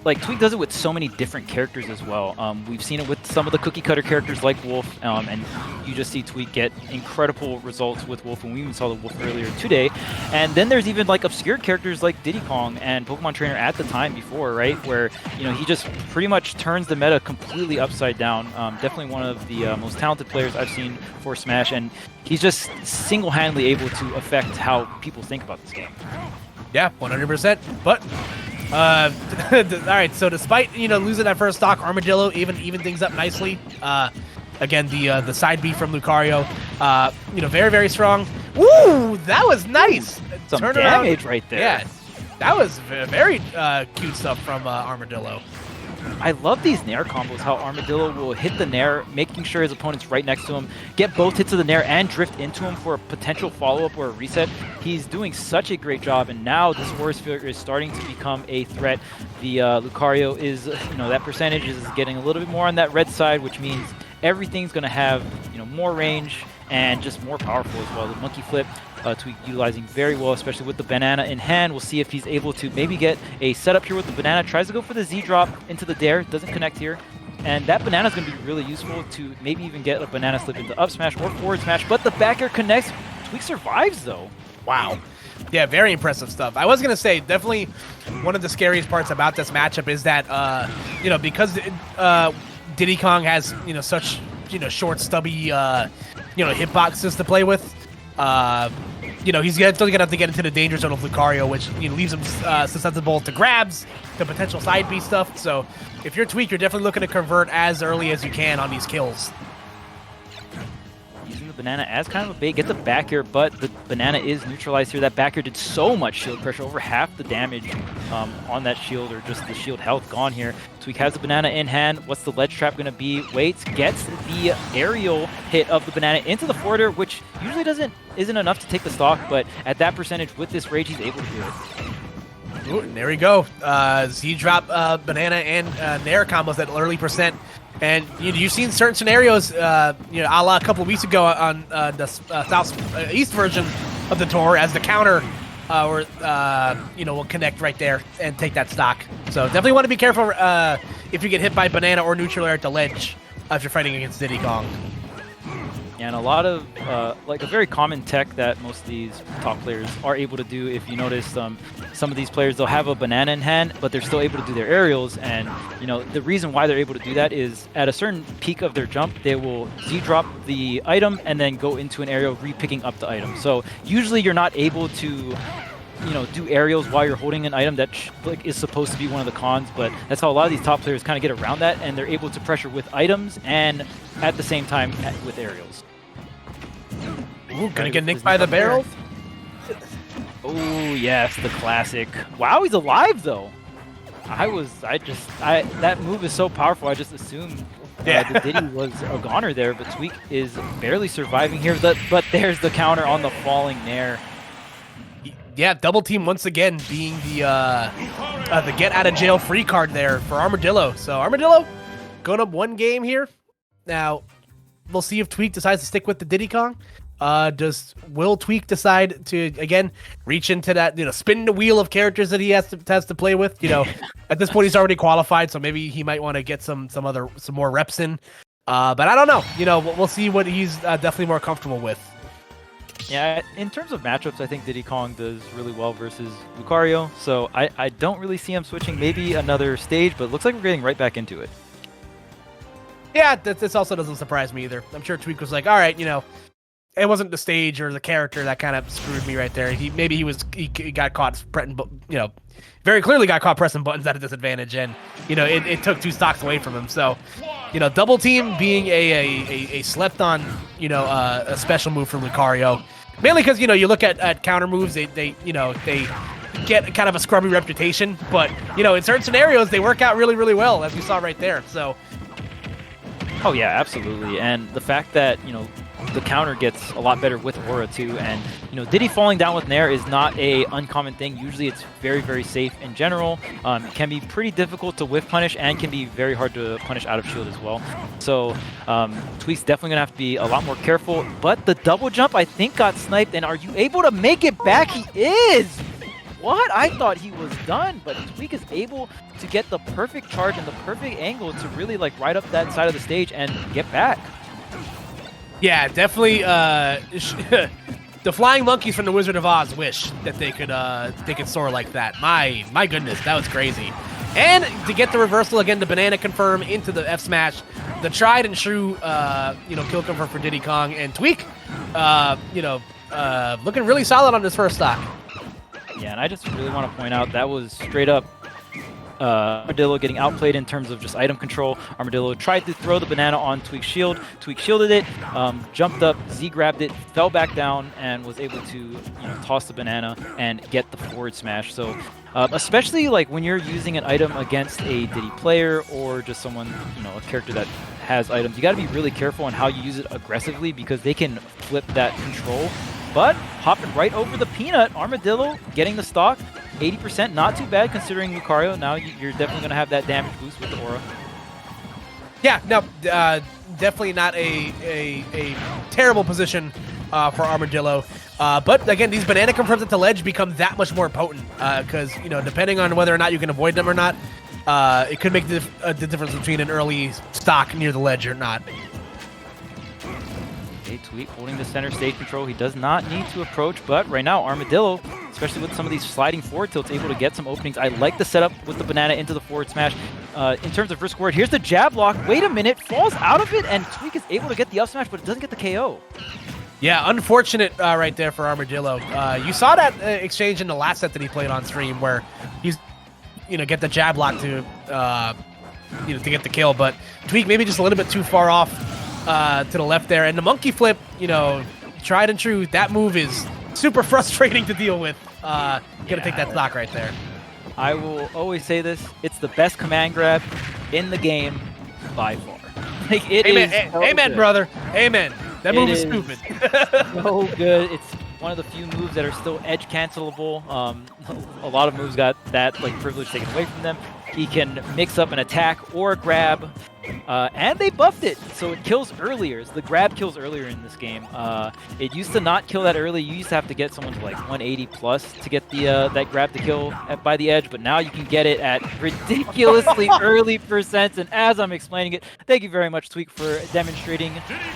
Tweak does it with so many different characters as well. We've seen it with some of the cookie cutter characters like Wolf, and you just see Tweak get incredible results with Wolf, and we even saw the Wolf earlier today. And then there's even like obscure characters like Diddy Kong and Pokemon Trainer at the time before, right? Where he just pretty much turns the meta completely upside down. Definitely one of the most talented players I've seen for Smash, and he's just single-handedly able to affect how people think about this game. Yeah, 100%. But all right, so despite losing that first stock, Armadillo even things up nicely. Again, the side B from Lucario, very, very strong. Woo, that was nice. Some damage right there. Yeah, that was very cute stuff from Armadillo. I love these Nair combos, how Armadillo will hit the Nair, making sure his opponent's right next to him, get both hits of the Nair and drift into him for a potential follow-up or a reset. He's doing such a great job, and now this Ore Sphere is starting to become a threat. The Lucario is, that percentage is getting a little bit more on that red side, which means everything's going to have, more range and just more powerful as well. The Monkey Flip, Tweak utilizing very well, especially with the banana in hand. We'll see if he's able to maybe get a setup here with the banana. Tries to go for the Z drop into the dare, doesn't connect here. And that banana is going to be really useful to maybe even get a banana slip into up smash or forward smash. But the back air connects. Tweak survives though. Wow. Yeah, very impressive stuff. I was going to say, definitely one of the scariest parts about this matchup is that, because Diddy Kong has, such, short, stubby, hitboxes to play with. He's still gonna have to get into the danger zone of Lucario, which leaves him susceptible to grabs, to potential side B stuff. So if you're Tweak, you're definitely looking to convert as early as you can on these kills. Using the banana as kind of a bait, get the back air, but the banana is neutralized here. That back air did so much shield pressure, over half the damage on that shield, or just the shield health gone here. Tweak has the banana in hand. What's the ledge trap going to be? Waits, gets the aerial hit of the banana into the forward air, which usually isn't enough to take the stock, but at that percentage with this rage, he's able to do it. Ooh, there we go. Z drop banana and Nair combos at early percent. And you've seen certain scenarios, a la a couple of weeks ago on the southeast version of the tour, as the counter will connect right there and take that stock. So definitely want to be careful if you get hit by banana or neutral air at the ledge if you're fighting against Diddy Kong. And a lot of, a very common tech that most of these top players are able to do. If you notice, some of these players, they'll have a banana in hand, but they're still able to do their aerials. And, the reason why they're able to do that is at a certain peak of their jump, they will Z-drop the item and then go into an aerial, re-picking up the item. So usually you're not able to do aerials while you're holding an item that is supposed to be one of the cons, but that's how a lot of these top players kind of get around that, and they're able to pressure with items and at the same time with aerials. Ooh, gonna get nicked by the barrel. Oh yes, the classic. Wow, he's alive though. That move is so powerful. I just assumed the Diddy was a goner there, but Tweak is barely surviving here. But there's the counter on the falling Nair. Yeah, double team once again being the get out of jail free card there for Armadillo. So Armadillo going up one game here. Now we'll see if Tweak decides to stick with the Diddy Kong. Will Tweak decide to again reach into that, spin the wheel of characters that he has to play with? At this point he's already qualified, so maybe he might want to get some more reps in. But I don't know. We'll see what he's definitely more comfortable with. Yeah, in terms of matchups, I think Diddy Kong does really well versus Lucario, so I don't really see him switching. Maybe another stage, but it looks like we're getting right back into it. Yeah, this also doesn't surprise me either. I'm sure Tweak was like, all right, it wasn't the stage or the character that kind of screwed me right there. He got caught very clearly got caught pressing buttons at a disadvantage, and it took 2 stocks away from him. So, double team being a slept on a special move from Lucario, mainly because you look at counter moves, they get kind of a scrubby reputation, but in certain scenarios they work out really, really well, as we saw right there. So. Oh yeah, absolutely. And the fact that, the counter gets a lot better with Aura too, and Diddy falling down with Nair is not a uncommon thing. Usually it's very, very safe in general. It can be pretty difficult to whiff punish and can be very hard to punish out of shield as well. So Tweak's definitely gonna have to be a lot more careful, but the double jump I think got sniped, and are you able to make it back? He is! What? I thought he was done, but Tweak is able to get the perfect charge and the perfect angle to really ride up that side of the stage and get back. Yeah, definitely. The flying monkeys from the Wizard of Oz wish that they could soar like that. My goodness, that was crazy. And to get the reversal again, the banana confirm into the F smash, the tried and true kill confirm for Diddy Kong, and Tweak, looking really solid on this first stock. Yeah, and I just really want to point out that was straight up Armadillo getting outplayed in terms of just item control. Armadillo tried to throw the banana on Tweak's shield. Tweak shielded it, jumped up, Z grabbed it, fell back down, and was able to toss the banana and get the forward smash. So especially when you're using an item against a Diddy player or just someone, a character that has items, you got to be really careful on how you use it aggressively because they can flip that control. But hopping right over the peanut, Armadillo getting the stock, 80%, not too bad considering Lucario. Now you're definitely going to have that damage boost with the aura. Yeah, no, definitely not a terrible position for Armadillo. But again, these banana confirms at the ledge become that much more potent because, depending on whether or not you can avoid them or not, it could make the difference between an early stock near the ledge or not. Tweak holding the center stage control. He does not need to approach, but right now Armadillo, especially with some of these sliding forward tilts, able to get some openings. I like the setup with the banana into the forward smash. In terms of risk reward, here's the jab block. Wait a minute, falls out of it, and Tweak is able to get the up smash, but it doesn't get the KO. Yeah, unfortunate right there for Armadillo. You saw that exchange in the last set that he played on stream where he's, get the jab block to get the kill, but Tweak maybe just a little bit too far off to the left there. And the monkey flip, tried and true, that move is super frustrating to deal with. Gonna take that stock right there. I will always say this, it's the best command grab in the game by far. Amen, brother. Amen. That move is stupid. So good. It's one of the few moves that are still edge cancelable. A lot of moves got that privilege taken away from them. He can mix up an attack or a grab, and they buffed it, so it kills earlier. The grab kills earlier in this game. It used to not kill that early. You used to have to get someone to 180 plus to get the that grab to kill by the edge, but now you can get it at ridiculously early percents. And as I'm explaining it, thank you very much, Tweak, for demonstrating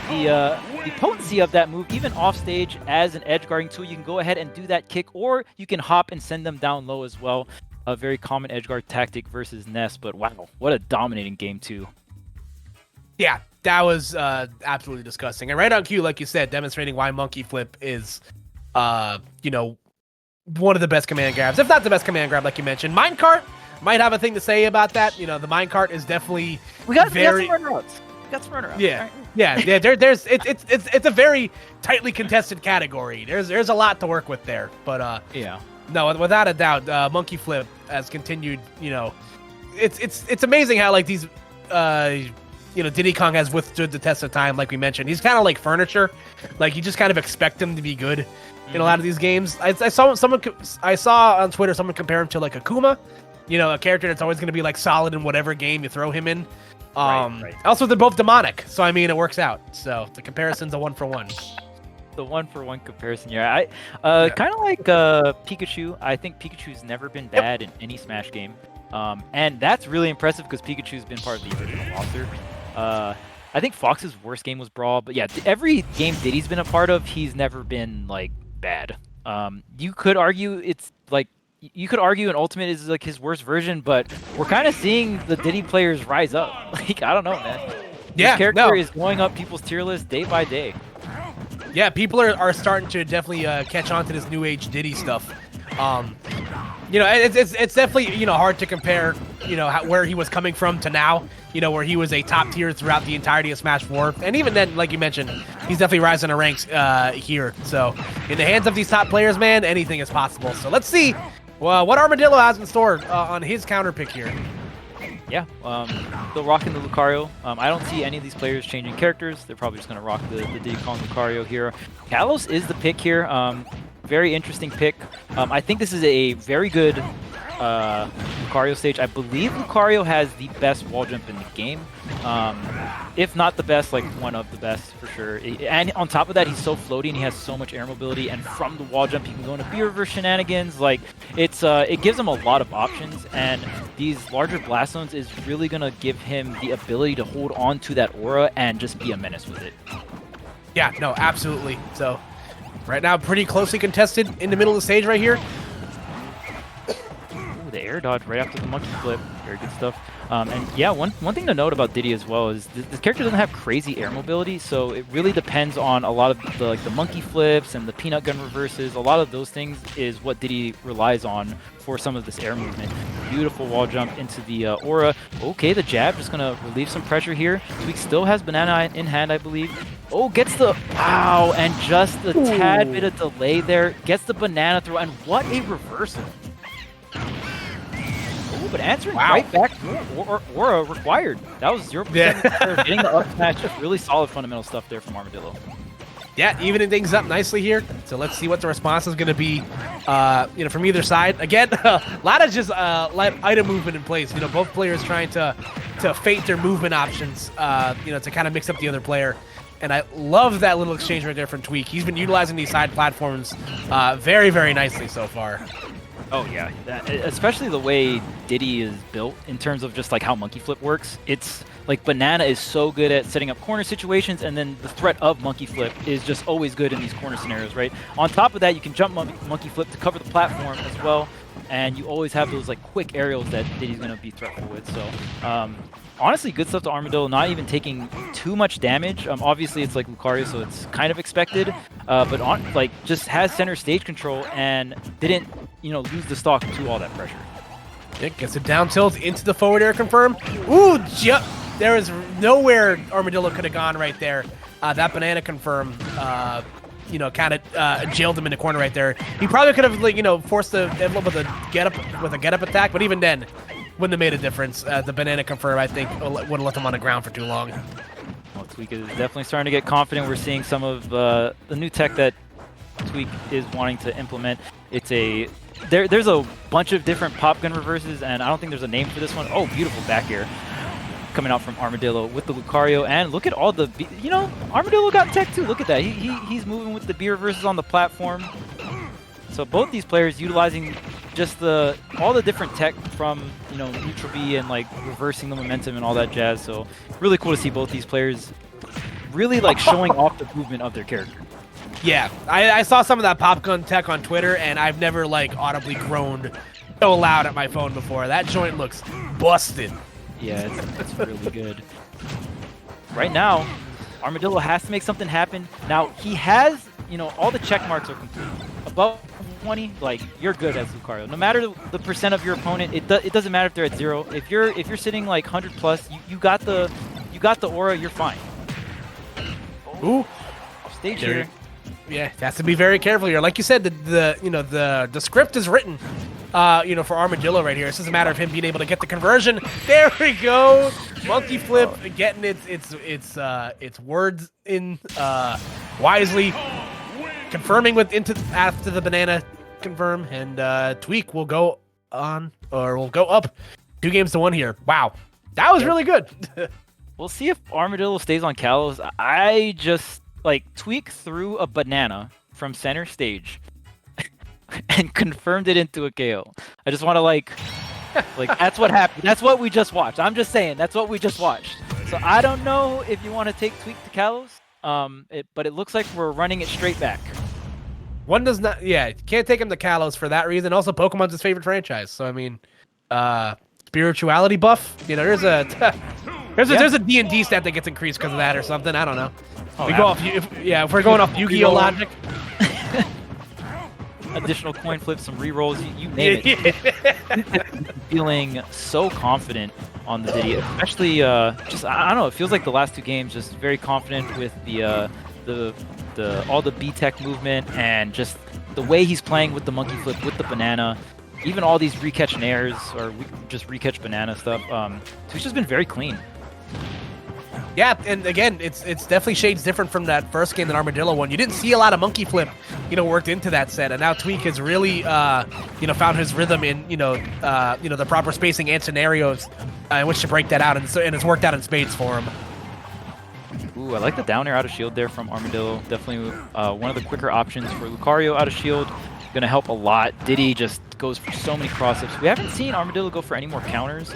the potency of that move. Even off stage as an edge guarding tool, you can go ahead and do that kick, or you can hop and send them down low as well. A very common edgeguard tactic versus Ness, but wow, what a dominating game too. Yeah, that was absolutely disgusting. And right on cue, like you said, demonstrating why Monkey Flip is, one of the best command grabs, if not the best command grab, like you mentioned. Minecart might have a thing to say about that. The Minecart is definitely we got some runner-ups. Yeah, yeah. There's it's a very tightly contested category. There's a lot to work with there, but yeah. No, without a doubt, Monkey Flip has continued. It's amazing how these, Diddy Kong has withstood the test of time. Like we mentioned, he's kind of like furniture. You just kind of expect him to be good in a lot of these games. I saw on Twitter someone compare him to like Akuma, a character that's always going to be solid in whatever game you throw him in. Right. Also, they're both demonic, so I mean it works out. So the comparison's a 1-for-1. The 1-for-1 comparison, yeah. Kind of like Pikachu. I think Pikachu's never been bad in any Smash game, and that's really impressive because Pikachu's been part of the original roster. I think Fox's worst game was Brawl, but yeah, every game Diddy's been a part of, he's never been like bad. You could argue an Ultimate is like his worst version, but we're kind of seeing the Diddy players rise up. Like, I don't know, man. Yeah, His character is going up people's tier list day by day. Yeah, people are starting to definitely catch on to this new age Diddy stuff. You know, it's definitely, you know, hard to compare, you know, where he was coming from to now, you know, where he was a top tier throughout the entirety of Smash 4. And even then, like you mentioned, he's definitely rising the ranks here. So in the hands of these top players, man, anything is possible. So let's see what Armadillo has in store on his counter pick here. Yeah, they'll rock in the Lucario. I don't see any of these players changing characters. They're probably just going to rock the Diddy Kong Lucario here. Kalos is the pick here. Very interesting pick. I think this is a very good Lucario stage. I believe Lucario has the best wall jump in the game. If not the best, like one of the best for sure. And on top of that, he's so floaty and he has so much air mobility. And from the wall jump, he can go into B-reverse shenanigans. Like it gives him a lot of options. And these larger blast zones is really gonna give him the ability to hold on to that aura and just be a menace with it. Yeah, no, absolutely. So right now, pretty closely contested in the middle of the stage right here. Ooh, the air dodge right after the monkey flip. Very good stuff. And yeah, one thing to note about Diddy as well is this character doesn't have crazy air mobility, so it really depends on a lot of the monkey flips and the peanut gun reverses. A lot of those things is what Diddy relies on for some of this air movement. Beautiful wall jump into the aura. Okay, the jab just gonna relieve some pressure here. Tweak still has banana in hand, I believe. Oh, gets the wow, and just a tad bit of delay there. Gets the banana throw, and what a reversal. But answering right back aura required. That was 0%. Yeah. Getting the up smash, just really solid fundamental stuff there from Armadillo. Yeah, evening things up nicely here. So let's see what the response is going to be, you know, from either side. Again, a lot of just item movement in place. You know, both players trying to fate their movement options, you know, to kind of mix up the other player. And I love that little exchange right there from Tweak. He's been utilizing these side platforms very, very nicely so far. Oh yeah, especially the way Diddy is built in terms of just like how monkey flip works. It's like banana is so good at setting up corner situations, and then the threat of monkey flip is just always good in these corner scenarios, right? On top of that, you can jump monkey flip to cover the platform as well, and you always have those like quick aerials that Diddy's gonna be threatful with. So honestly, good stuff to Armadillo, not even taking too much damage. Obviously, it's like Lucario, so it's kind of expected, but like just has center stage control and didn't, you know, lose the stock to all that pressure. It gets it down tilt into the forward air confirm. Ooh, there is nowhere Armadillo could have gone right there. That banana confirm, you know, kind of jailed him in the corner right there. He probably could have, like, you know, forced the envelope with a get up attack, but even then, wouldn't have made a difference. The banana confirm, I think, would have left him on the ground for too long. Well, Tweak is definitely starting to get confident. We're seeing some of the new tech that Tweak is wanting to implement. It's there's a bunch of different pop gun reverses, and I don't think there's a name for this one. Oh, beautiful back air coming out from Armadillo with the Lucario, and look at all the, you know, Armadillo got tech too. Look at that. He's moving with the B reverses on the platform. So both these players utilizing just all the different tech from, you know, neutral B and like reversing the momentum and all that jazz. So really cool to see both these players really like showing off the movement of their character. Yeah, I saw some of that pop gun tech on Twitter, and I've never like audibly groaned so loud at my phone before. That joint looks busted. Yeah, it's really good. Right now, Armadillo has to make something happen. Now he has, you know, all the check marks are complete. Above 20, like, you're good as Lucario. No matter the percent of your opponent, it doesn't matter if they're at 0. If you're sitting like 100 plus, you got the aura, you're fine. Ooh, stage here. Yeah, has to be very careful here. Like you said, the script is written, you know, for Armadillo right here. It's just a matter of him being able to get the conversion. There we go. Monkey flip, getting its words in wisely, confirming after the banana confirm, and Tweak will go on, or will go up 2-1 here. Wow, that was really good. We'll see if Armadillo stays on Kalos. I just like Tweak threw a banana from center stage and confirmed it into a KO. I just want to like that's what happened. That's what we just watched. I'm just saying, that's what we just watched. So I don't know if you want to take Tweak to Kalos, but it looks like we're running it straight back. One does not, yeah, can't take him to Kalos for that reason. Also, Pokemon's his favorite franchise, so I mean, spirituality buff. You know, there's a D&D stat that gets increased because of that or something. I don't know. Oh, We go off, if we're going off Yu-Gi-Oh logic. Additional coin flips, some rerolls, you name it. Feeling so confident on the Diddy, especially just I don't know. It feels like the last two games just very confident with the all the B-Tech movement and just the way he's playing with the monkey flip, with the banana, even all these recatch nairs or just recatch banana stuff. Twitch has been very clean. Yeah, and again, it's definitely shades different from that first game that Armadillo won. You didn't see a lot of monkey flip, worked into that set, and now Tweak has really, found his rhythm in, the proper spacing and scenarios in which to break that out, and it's worked out in spades for him. Ooh, I like the down air out of shield there from Armadillo. Definitely one of the quicker options for Lucario out of shield. Going to help a lot. Diddy just goes for so many cross-ups. We haven't seen Armadillo go for any more counters.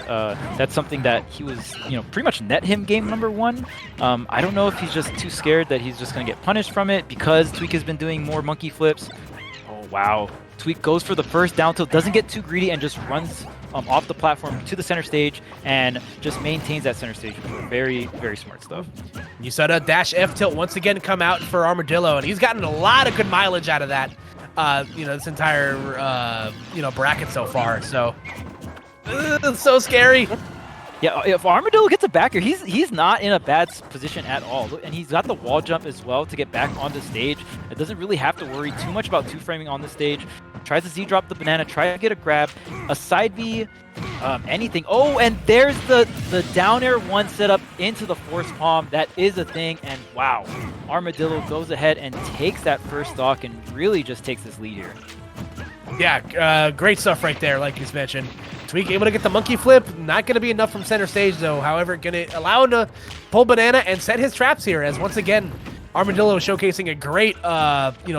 That's something that he was, pretty much net him game number one. I don't know if he's just too scared that he's just going to get punished from it because Tweak has been doing more monkey flips. Oh, wow. Tweak goes for the first down tilt, doesn't get too greedy, and just runs off the platform to the center stage and just maintains that center stage. Very, very smart stuff. You saw that dash F tilt once again come out for Armadillo, and he's gotten a lot of good mileage out of that. This entire, bracket so far. So, it's so scary. Yeah, if Armadillo gets a backer, he's not in a bad position at all. And he's got the wall jump as well to get back on the stage. It doesn't really have to worry too much about two-framing on the stage. Tries to Z-drop the banana, try to get a grab, a side B, anything. Oh, and there's the down air one setup into the force palm. That is a thing, and wow. Armadillo goes ahead and takes that first stock and really just takes this lead here. Yeah, great stuff right there, like you mentioned. Tweak able to get the monkey flip. Not going to be enough from center stage, though. However, going to allow him to pull banana and set his traps here, as once again, Armadillo showcasing a great,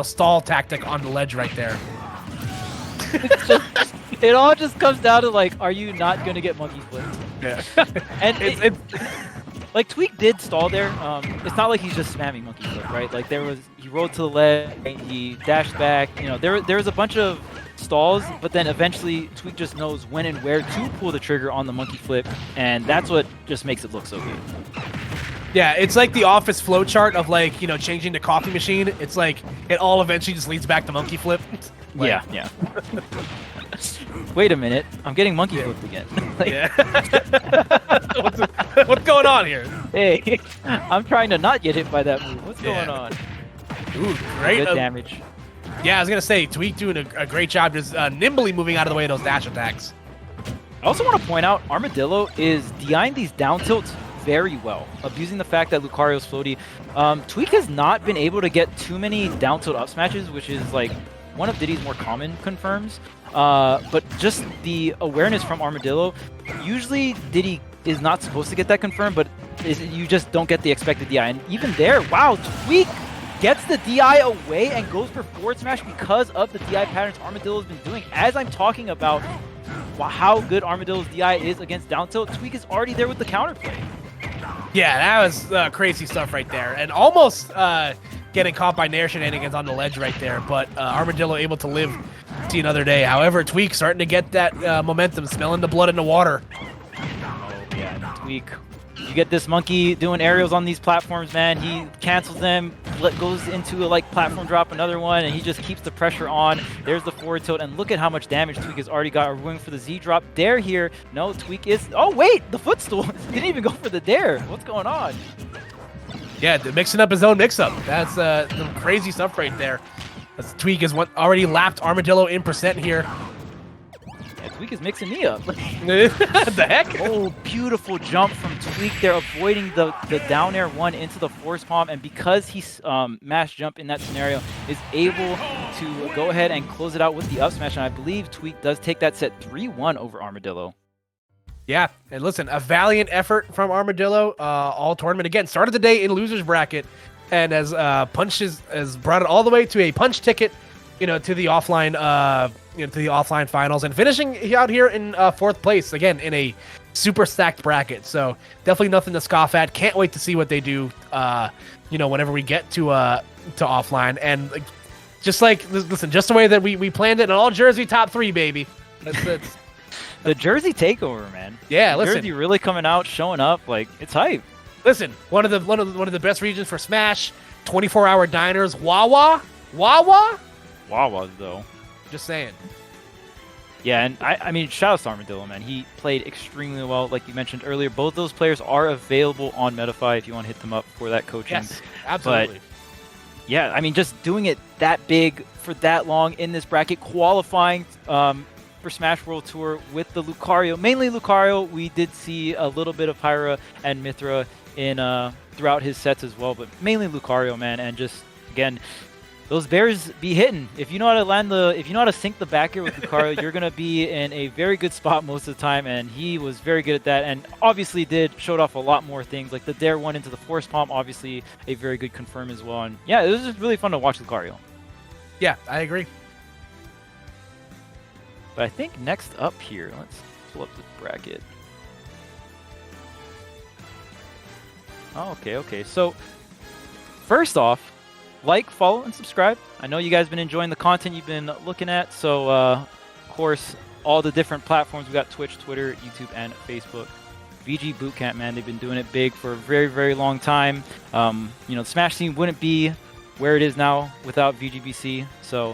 stall tactic on the ledge right there. It all just comes down to, like, are you not going to get monkey flipped? Yeah. And like, Tweak did stall there. It's not like he's just spamming monkey flip, right? Like, he rolled to the leg, he dashed back. There was a bunch of stalls, but then eventually Tweak just knows when and where to pull the trigger on the monkey flip, and that's what just makes it look so good. Yeah, it's like the office flowchart of, like, changing the coffee machine. It's like it all eventually just leads back to monkey flip. Yeah. Wait a minute, I'm getting monkey flipped again. What's going on here? Hey, I'm trying to not get hit by that move. What's going on? Ooh, great Good damage. Yeah, I was going to say, Tweak doing a great job just nimbly moving out of the way of those dash attacks. I also want to point out, Armadillo is DIing these down tilts very well, abusing the fact that Lucario's floaty. Tweak has not been able to get too many down tilt up smashes, which is like one of Diddy's more common confirms. But just the awareness from Armadillo, usually Diddy is not supposed to get that confirmed, but you just don't get the expected DI. And even there, wow, Tweak gets the DI away and goes for forward smash because of the DI patterns Armadillo's been doing. As I'm talking about how good Armadillo's DI is against down tilt, Tweak is already there with the counterplay. Yeah, that was crazy stuff right there. And almost getting caught by Nair shenanigans on the ledge right there, but Armadillo able to live to see another day. However, Tweak starting to get that momentum, smelling the blood in the water. Oh, yeah, Tweak. You get this monkey doing aerials on these platforms, man. He cancels them, goes into a platform drop, another one, and he just keeps the pressure on. There's the forward tilt, and look at how much damage Tweak has already got. We're going for the Z drop. Dare here. No, Tweak is. Oh wait, the footstool. He didn't even go for the dare. What's going on? Yeah, mixing up his own mix-up. That's some crazy stuff right there. As Tweak has already lapped Armadillo in percent here. Yeah, Tweak is mixing me up. The heck? Oh, beautiful jump from Tweak there, avoiding the down air one into the force palm, and because he mash jump in that scenario, is able to go ahead and close it out with the up smash, and I believe Tweak does take that set 3-1 over Armadillo. Yeah, and listen, a valiant effort from Armadillo all tournament. Again, started the day in loser's bracket, and as brought it all the way to a punch ticket, to the offline, to the offline finals, and finishing out here in 4th place again in a super stacked bracket. So definitely nothing to scoff at. Can't wait to see what they do. Whenever we get to offline, and like, just like listen, just the way that we planned it, an all Jersey top 3, baby. That's The Jersey takeover, man. Yeah, listen. Jersey really coming out, showing up, like it's hype. Listen, one of the best regions for Smash. 24-hour diners, Wawa. Wawas though. Just saying. Yeah, and I mean, shout out to Armadillo, man. He played extremely well, like you mentioned earlier. Both those players are available on Metafy if you want to hit them up for that coaching. Yes, absolutely. But, yeah, I mean, just doing it that big for that long in this bracket, qualifying for Smash World Tour with the Lucario, mainly Lucario. We did see a little bit of Pyra and Mithra in throughout his sets as well, but mainly Lucario, man. And just again, those bears be hitting. If you know how to if you know how to sink the back air with Lucario, you're gonna be in a very good spot most of the time. And he was very good at that, and obviously showed off a lot more things, like the dare one into the force palm. Obviously, a very good confirm as well. And yeah, it was just really fun to watch Lucario. Yeah, I agree. But I think next up here, let's pull up the bracket. Oh, okay. So first off, like, follow, and subscribe. I know you guys have been enjoying the content you've been looking at. So, of course, all the different platforms. We got Twitch, Twitter, YouTube, and Facebook. VGBootCamp, man, they've been doing it big for a very, very long time. The Smash scene wouldn't be where it is now without VGBC. So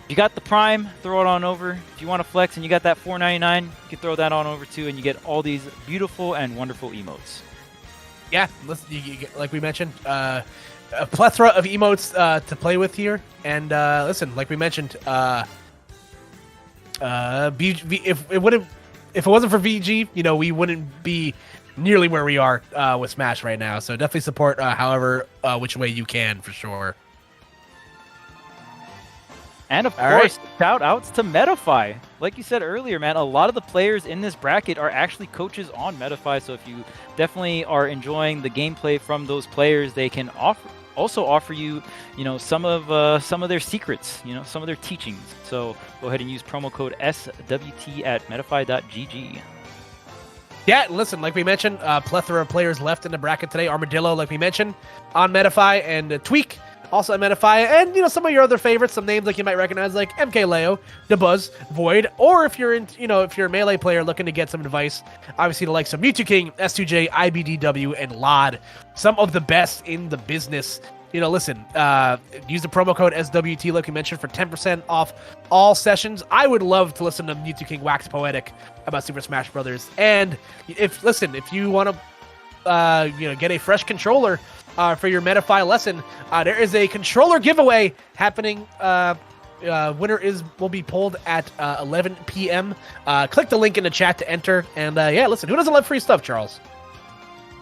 if you got the Prime, throw it on over. If you want to flex and you got that $4.99, you can throw that on over too, and you get all these beautiful and wonderful emotes. Yeah, like we mentioned, a plethora of emotes to play with here. And listen, like we mentioned, if it wasn't for VG, we wouldn't be nearly where we are with Smash right now. So definitely support however which way you can, for sure. And of course, shout outs to Metafy. Like you said earlier, man, a lot of the players in this bracket are actually coaches on Metafy. So if you definitely are enjoying the gameplay from those players, they can also offer you, some of their secrets, some of their teachings. So go ahead and use promo code SWT at metafy.gg. Yeah, listen, like we mentioned, plethora of players left in the bracket today. Armadillo, like we mentioned, on Metafy, and Tweak, also on Metafy, and some of your other favorites, some names like you might recognize, like MK Leo, DeBuzz, Void, or if you're if you're a Melee player looking to get some advice, obviously the likes of Mewtwo King, S2J, IBDW, and LOD, some of the best in the business. Listen, use the promo code SWT, like we mentioned, for 10% off all sessions. I would love to listen to Mewtwo King wax poetic about Super Smash Brothers. And if you want to, get a fresh controller for your Metafy lesson, there is a controller giveaway happening. Winner will be pulled at 11 p.m. Click the link in the chat to enter. And listen, who doesn't love free stuff, Charles?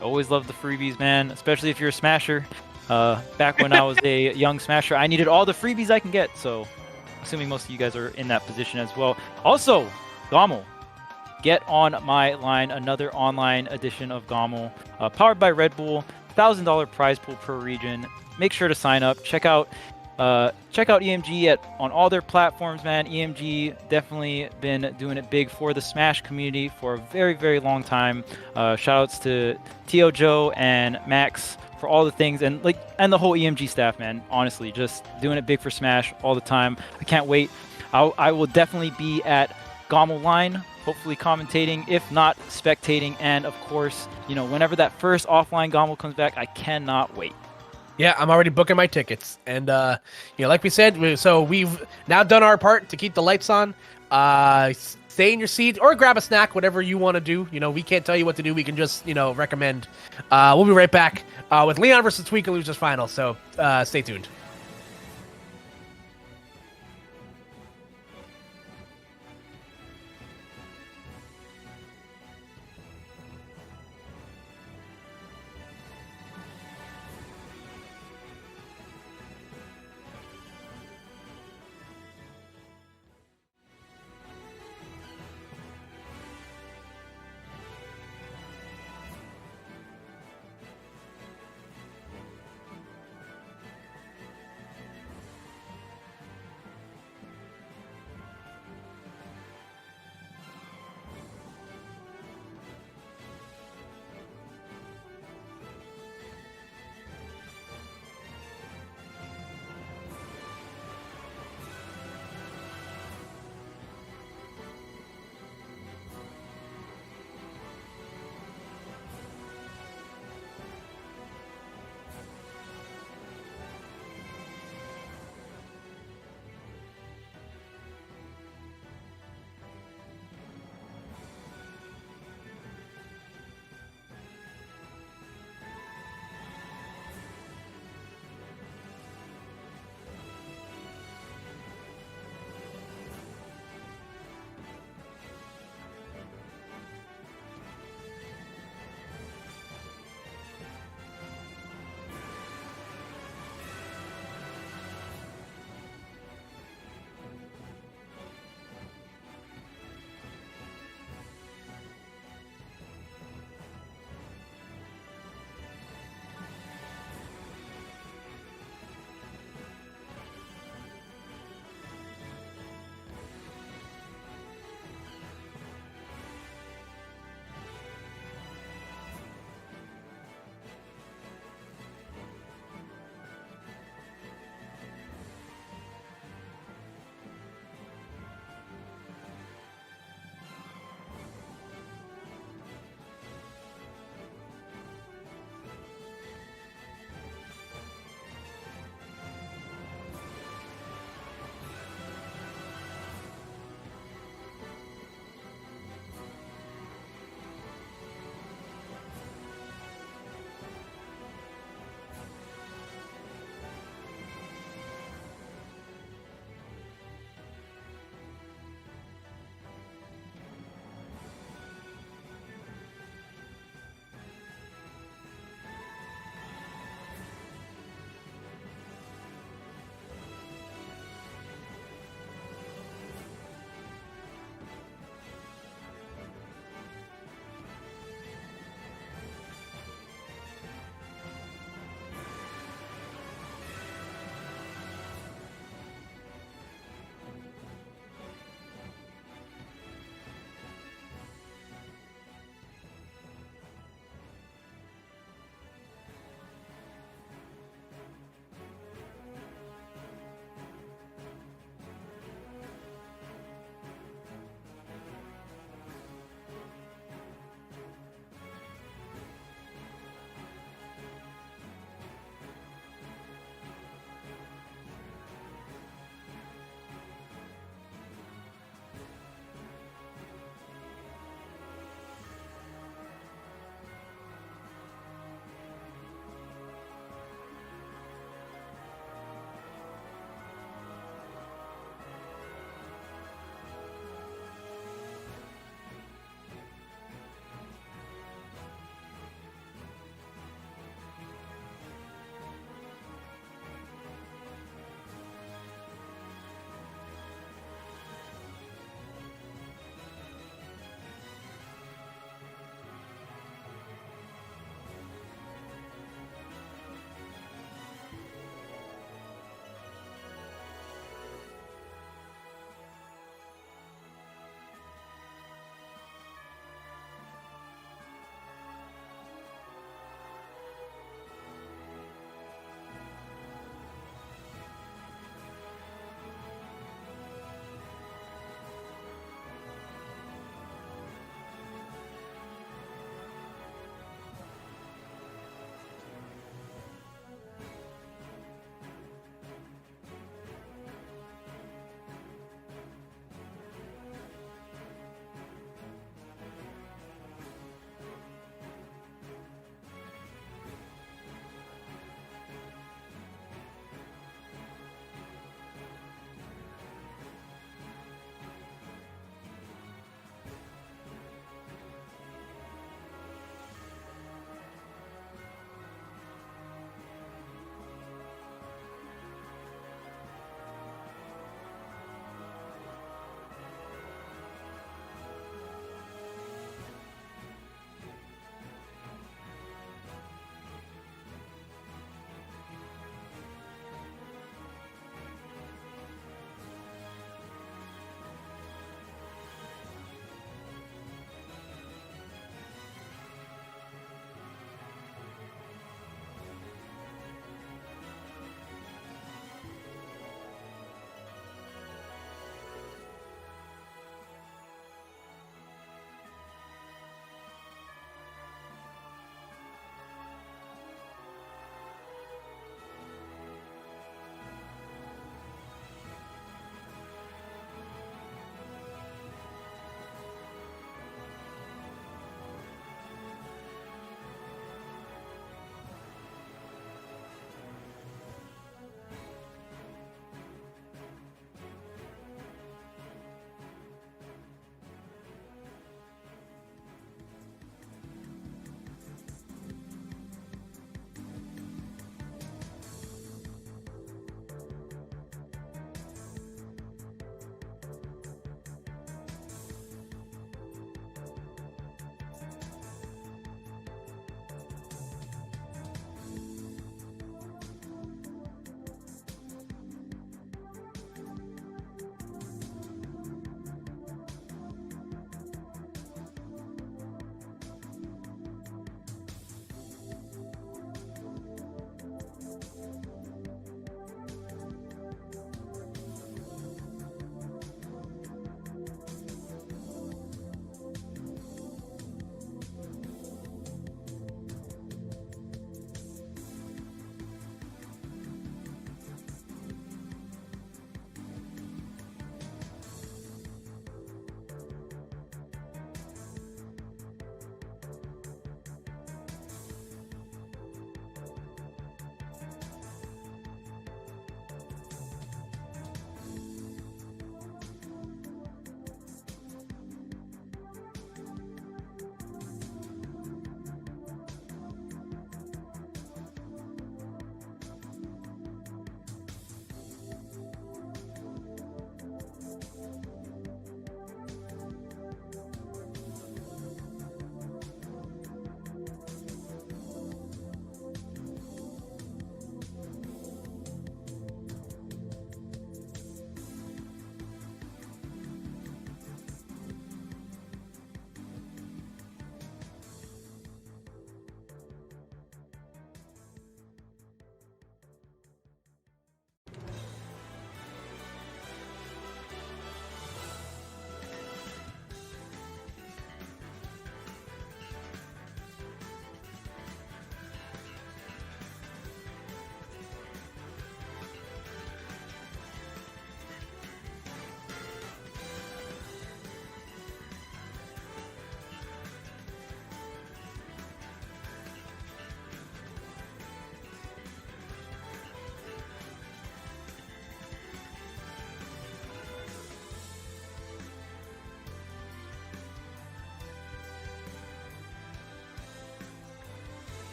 Always love the freebies, man, especially if you're a Smasher. Back when I was a young Smasher, I needed all the freebies I can get, so assuming most of you guys are in that position as well. Also, Gommel, get on my line, another online edition of Gommel, powered by Red Bull, $1,000 prize pool per region. Make sure to sign up. Check out EMG on all their platforms, man. EMG definitely been doing it big for the Smash community for a very, very long time. Shout outs to T.O. Joe and Max for all the things, and the whole EMG staff, man. Honestly, just doing it big for Smash all the time. I can't wait. I will definitely be at Gommel line, hopefully commentating, if not spectating, and of course, whenever that first offline Gommel comes back, I cannot wait. Yeah, I'm already booking my tickets, and like we said, so we've now done our part to keep the lights on. Stay in your seat or grab a snack, whatever you want to do. We can't tell you what to do. We can just, recommend. We'll be right back with Leon versus Tweak and Losers Final. So stay tuned.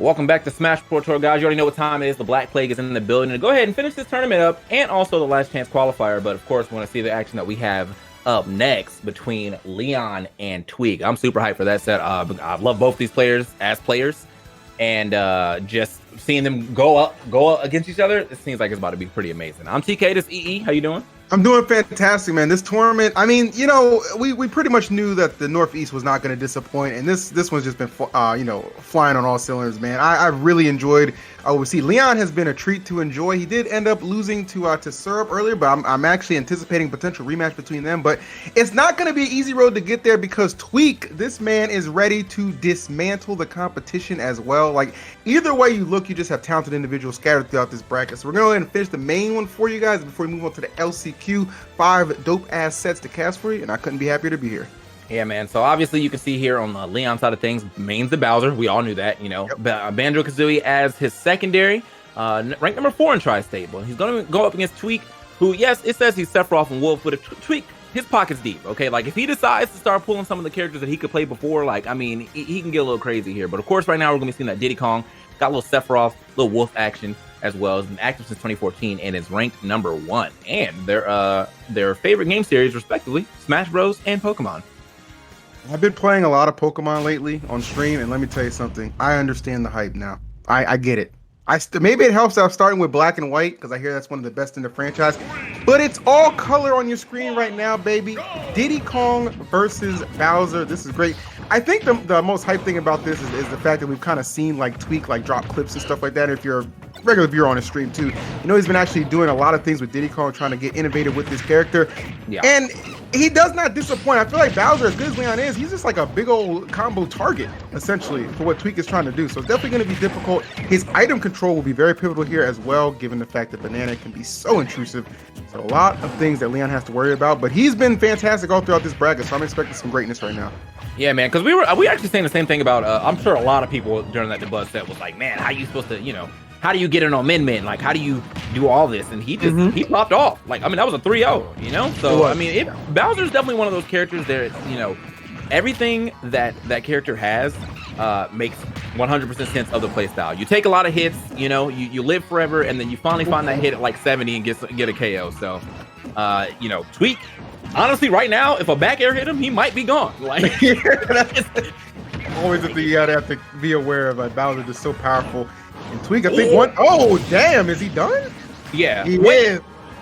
Welcome back to Smash Pro Tour, guys. You already know what time it is. The Black Plague is in the building to go ahead and finish this tournament up, and also the last chance qualifier. But of course, we want to see the action that we have up next between Leon and Tweak. I'm super hyped for that set. I love both these players as players, and just seeing them go up against each other, it seems like it's about to be pretty amazing. I'm TK. This EE. How you doing? I'm doing fantastic, man. This tournament, I mean, you know, we pretty much knew that the Northeast was not going to disappoint, and this one's just been, you know, flying on all cylinders, man. I really enjoyed. We see Leon has been a treat to enjoy. He did end up losing to Syrup earlier, but I'm actually anticipating potential rematch between them. But it's not going to be an easy road to get there because Tweak, this man is ready to dismantle the competition as well. Like, either way you look, you just have talented individuals scattered throughout this bracket. So we're going to go ahead and finish the main one for you guys before we move on to the LCQ. 5 dope-ass sets to cast for you, and I couldn't be happier to be here. Yeah, man. So obviously you can see here on the Leon side of things, main's the Bowser. We all knew that, you know. Yep. Banjo-Kazooie as his secondary, ranked number 4 in Tri-State. But he's going to go up against Tweak, who, yes, it says he's Sephiroth and Wolf, but if Tweak, his pocket's deep, okay? Like, if he decides to start pulling some of the characters that he could play before, like, I mean, he can get a little crazy here. But, of course, right now we're going to be seeing that Diddy Kong. Got a little Sephiroth, little Wolf action as well. Has been active since 2014 and is ranked number 1. And their favorite game series, respectively, Smash Bros. And Pokemon. I've been playing a lot of Pokemon lately on stream, and let me tell you something. I understand the hype now. I get it. Maybe it helps that I'm starting with Black and White because I hear that's one of the best in the franchise. But it's all color on your screen right now, baby. Diddy Kong versus Bowser. This is great. I think the most hype thing about this is the fact that we've kind of seen like Tweak like drop clips and stuff like that. If you're a regular viewer on his stream too, you know he's been actually doing a lot of things with Diddy Kong, trying to get innovative with this character. Yeah. And he does not disappoint. I feel like Bowser, as good as Leon is, he's just like a big old combo target, essentially, for what Tweak is trying to do. So it's definitely going to be difficult. His item control will be very pivotal here as well, given the fact that Banana can be so intrusive. So a lot of things that Leon has to worry about, but he's been fantastic all throughout this bracket, so I'm expecting some greatness right now. Yeah, man, because we actually saying the same thing about, I'm sure a lot of people during that debut set was like, man, how you supposed to, you know, how do you get it on Min? Like, how do you do all this? And he just, he popped off. Like, I mean, that was a 3-0, you know? So, I mean, Bowser's definitely one of those characters that, you know, everything that character has makes 100% sense of the playstyle. You take a lot of hits, you know, you live forever, and then you finally find that hit at like 70 and get a KO. So, you know, Tweak, honestly, right now, if a back air hit him, he might be gone. Like, always a thing you have to be aware of. Like, Bowser is so powerful. And Tweak, I think oh, damn, is he done? Yeah. He is.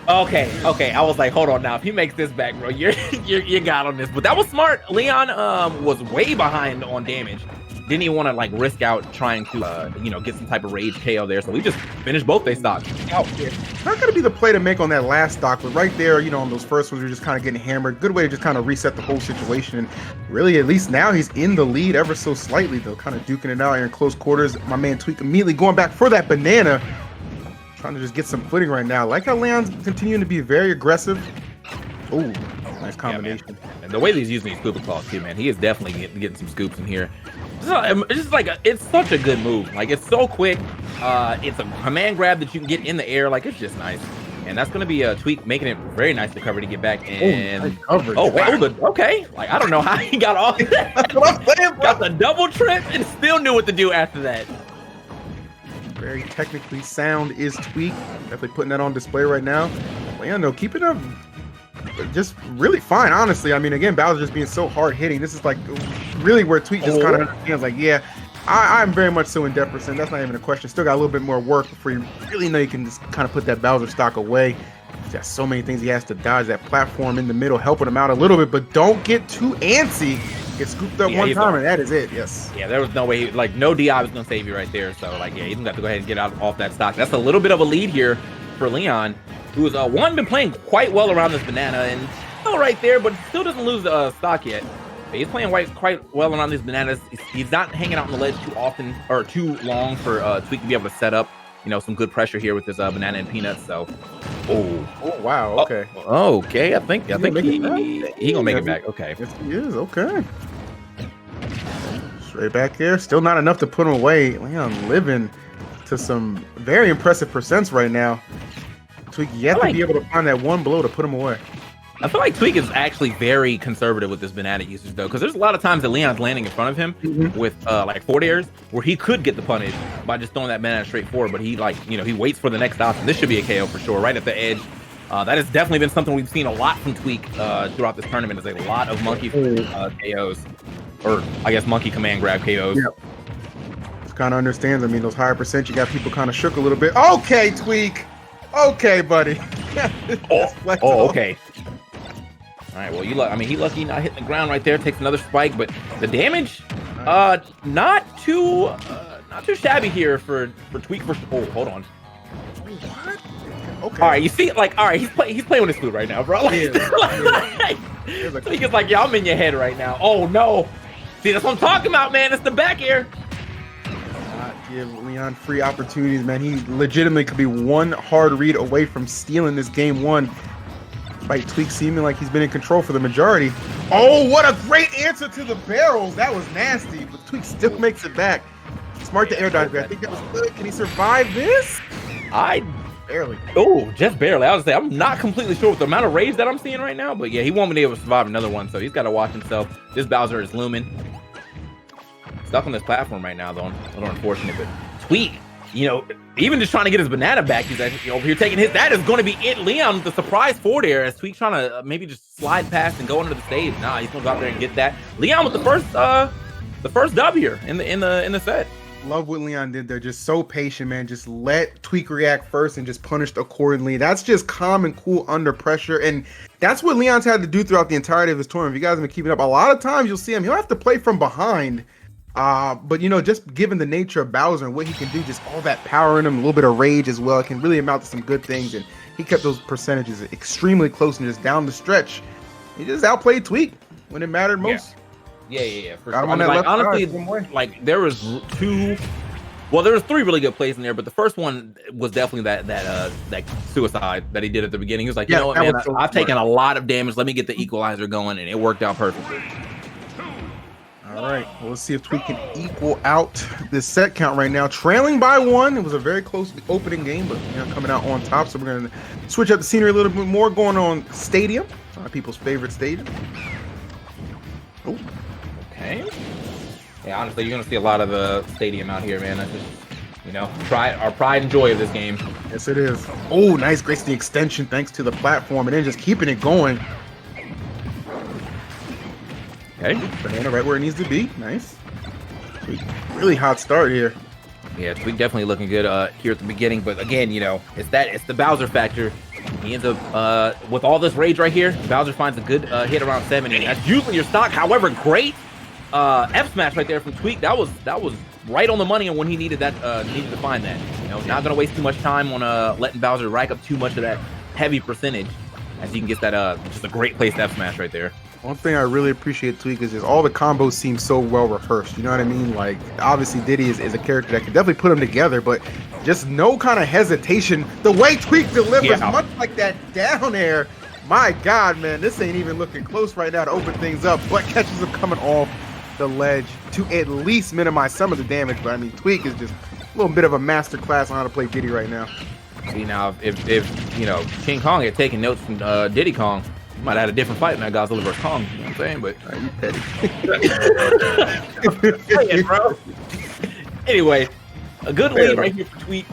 Okay. I was like, hold on now. If he makes this back, bro, you got on this. But that was smart. Leon was way behind on damage. Didn't even want to like risk out trying to you know, get some type of rage KO there. So we just finished both their stocks. Not gonna be the play to make on that last stock, but right there, you know, on those first ones, you're just kind of getting hammered. Good way to just kind of reset the whole situation. And really, at least now he's in the lead ever so slightly, though, kind of duking it out here in close quarters. My man Tweak immediately going back for that banana, trying to just get some footing right now. Like how Leon's continuing to be very aggressive. Oh, nice combination. Yeah, and the way he's using these scoop claws too, man, he is definitely getting some scoops in here. It's just like it's such a good move. Like, it's so quick. It's a command grab that you can get in the air. Like, it's just nice. And that's going to be a Tweak making it very nice to cover to get back. And okay. Like, I don't know how he got all that. That's what I'm saying, bro. Got the double trip and still knew what to do after that. Very technically sound is Tweak. Definitely putting that on display right now. Leon, though, keeping up just really fine, honestly. I mean, again, Bowser just being so hard hitting. This is like really where Tweak just kind of understands, like, yeah, I'm very much so in deficit. That's not even a question. Still got a little bit more work before you really know you can just kind of put that Bowser stock away. He's got so many things he has to dodge. That platform in the middle helping him out a little bit, but don't get too antsy. Get scooped up one time, and that is it. Yes. Yeah, there was no way, like, no DI was going to save you right there. So, like, yeah, he's going to have to go ahead and get off that stock. That's a little bit of a lead here for Leon, who's been playing quite well around this banana, and still right there, but still doesn't lose the stock yet. But he's playing quite well around these bananas. He's not hanging out on the ledge too often or too long for Tweak to be able to set up, you know, some good pressure here with this banana and peanuts. So, oh wow, okay, okay. I think he gonna make it back. Okay, yes, he is. Okay, straight back here. Still not enough to put him away. Leon living to some very impressive percents right now. Tweak yet to be able to find that one blow to put him away. I feel like Tweak is actually very conservative with this banana usage though, because there's a lot of times that Leon's landing in front of him with like forward airs where he could get the punish by just throwing that banana straight forward, but he he waits for the next option. This should be a KO for sure, right at the edge. That has definitely been something we've seen a lot from Tweak throughout this tournament, is a lot of monkey KOs, or I guess monkey command grab KOs. Yep. Kind of understands. I mean, those higher percent, you got people kind of shook a little bit. Okay, Tweak. Okay, buddy. Okay. All right. Well, he lucky not hitting the ground right there. Takes another spike, but the damage, not too shabby here for Tweak. Oh, hold on. What? Okay. All right. You see, like, all right, he's playing with his food right now, bro. Like, Tweak is like, yeah, I'm in your head right now. Oh no. See, that's what I'm talking about, man. It's the back air. Give Leon free opportunities, man. He legitimately could be one hard read away from stealing this game one. Despite Tweak seeming like he's been in control for the majority. Oh, what a great answer to the barrels. That was nasty, but Tweak still makes it back. Smart to air dodge, I think that was good. Can he survive this? Barely. Oh, just barely. I was say I'm not completely sure with the amount of rage that I'm seeing right now, but yeah, he won't be able to survive another one, so he's got to watch himself. This Bowser is looming. Stuck on this platform right now, though. A little unfortunate, but Tweak, even just trying to get his banana back, he's actually over here taking his. That is going to be it. Leon with the surprise forward air as Tweak trying to maybe just slide past and go under the stage. Nah, he's going to go out there and get that. Leon with the first dub here in the set. Love what Leon did there. Just so patient, man. Just let Tweak react first and just punished accordingly. That's just calm and cool under pressure. And that's what Leon's had to do throughout the entirety of his tournament. If you guys have been keeping up, a lot of times you'll see him. He'll have to play from behind. But just given the nature of Bowser and what he can do, just all that power in him, a little bit of rage as well, it can really amount to some good things. And he kept those percentages extremely close and just down the stretch. He just outplayed Tweak when it mattered most. Yeah. For sure. Honestly, like there was three really good plays in there, but the first one was definitely that suicide that he did at the beginning. He was like, you know what, man, I've taken a lot of damage. Let me get the equalizer going, and it worked out perfectly. All right, well, let's see if Tweak can equal out this set count right now. Trailing by 1. It was a very close opening game, but coming out on top. So we're going to switch up the scenery a little bit more, going on Stadium, people's favorite stadium. Oh. Okay. Yeah, honestly, you're going to see a lot of the Stadium out here, man. That's just, our pride and joy of this game. Yes, it is. Oh, nice Grace the extension thanks to the platform, and then just keeping it going. Okay, banana right where it needs to be. Nice. Really hot start here. Yeah, Tweak definitely looking good here at the beginning, but again, it's the Bowser factor. He ends up with all this rage right here. Bowser finds a good hit around 70. That's usually your stock. However, great F smash right there from Tweak. That was right on the money on when he needed to find that. Not gonna waste too much time on letting Bowser rack up too much of that heavy percentage, as you can get that just a great placed F smash right there. One thing I really appreciate Tweak is just all the combos seem so well rehearsed. You know what I mean? Like, obviously Diddy is a character that can definitely put them together, but just no kind of hesitation. The way Tweak delivers, much like that down air. My God, man, this ain't even looking close right now to open things up. Butt catches him coming off the ledge to at least minimize some of the damage. But I mean, Tweak is just a little bit of a master class on how to play Diddy right now. See, now if King Kong had taken notes from Diddy Kong, might have had a different fight in that Godzilla vs. Kong, you know what I'm saying? But you petty. Bro. Anyway, a good lead right here for Tweak.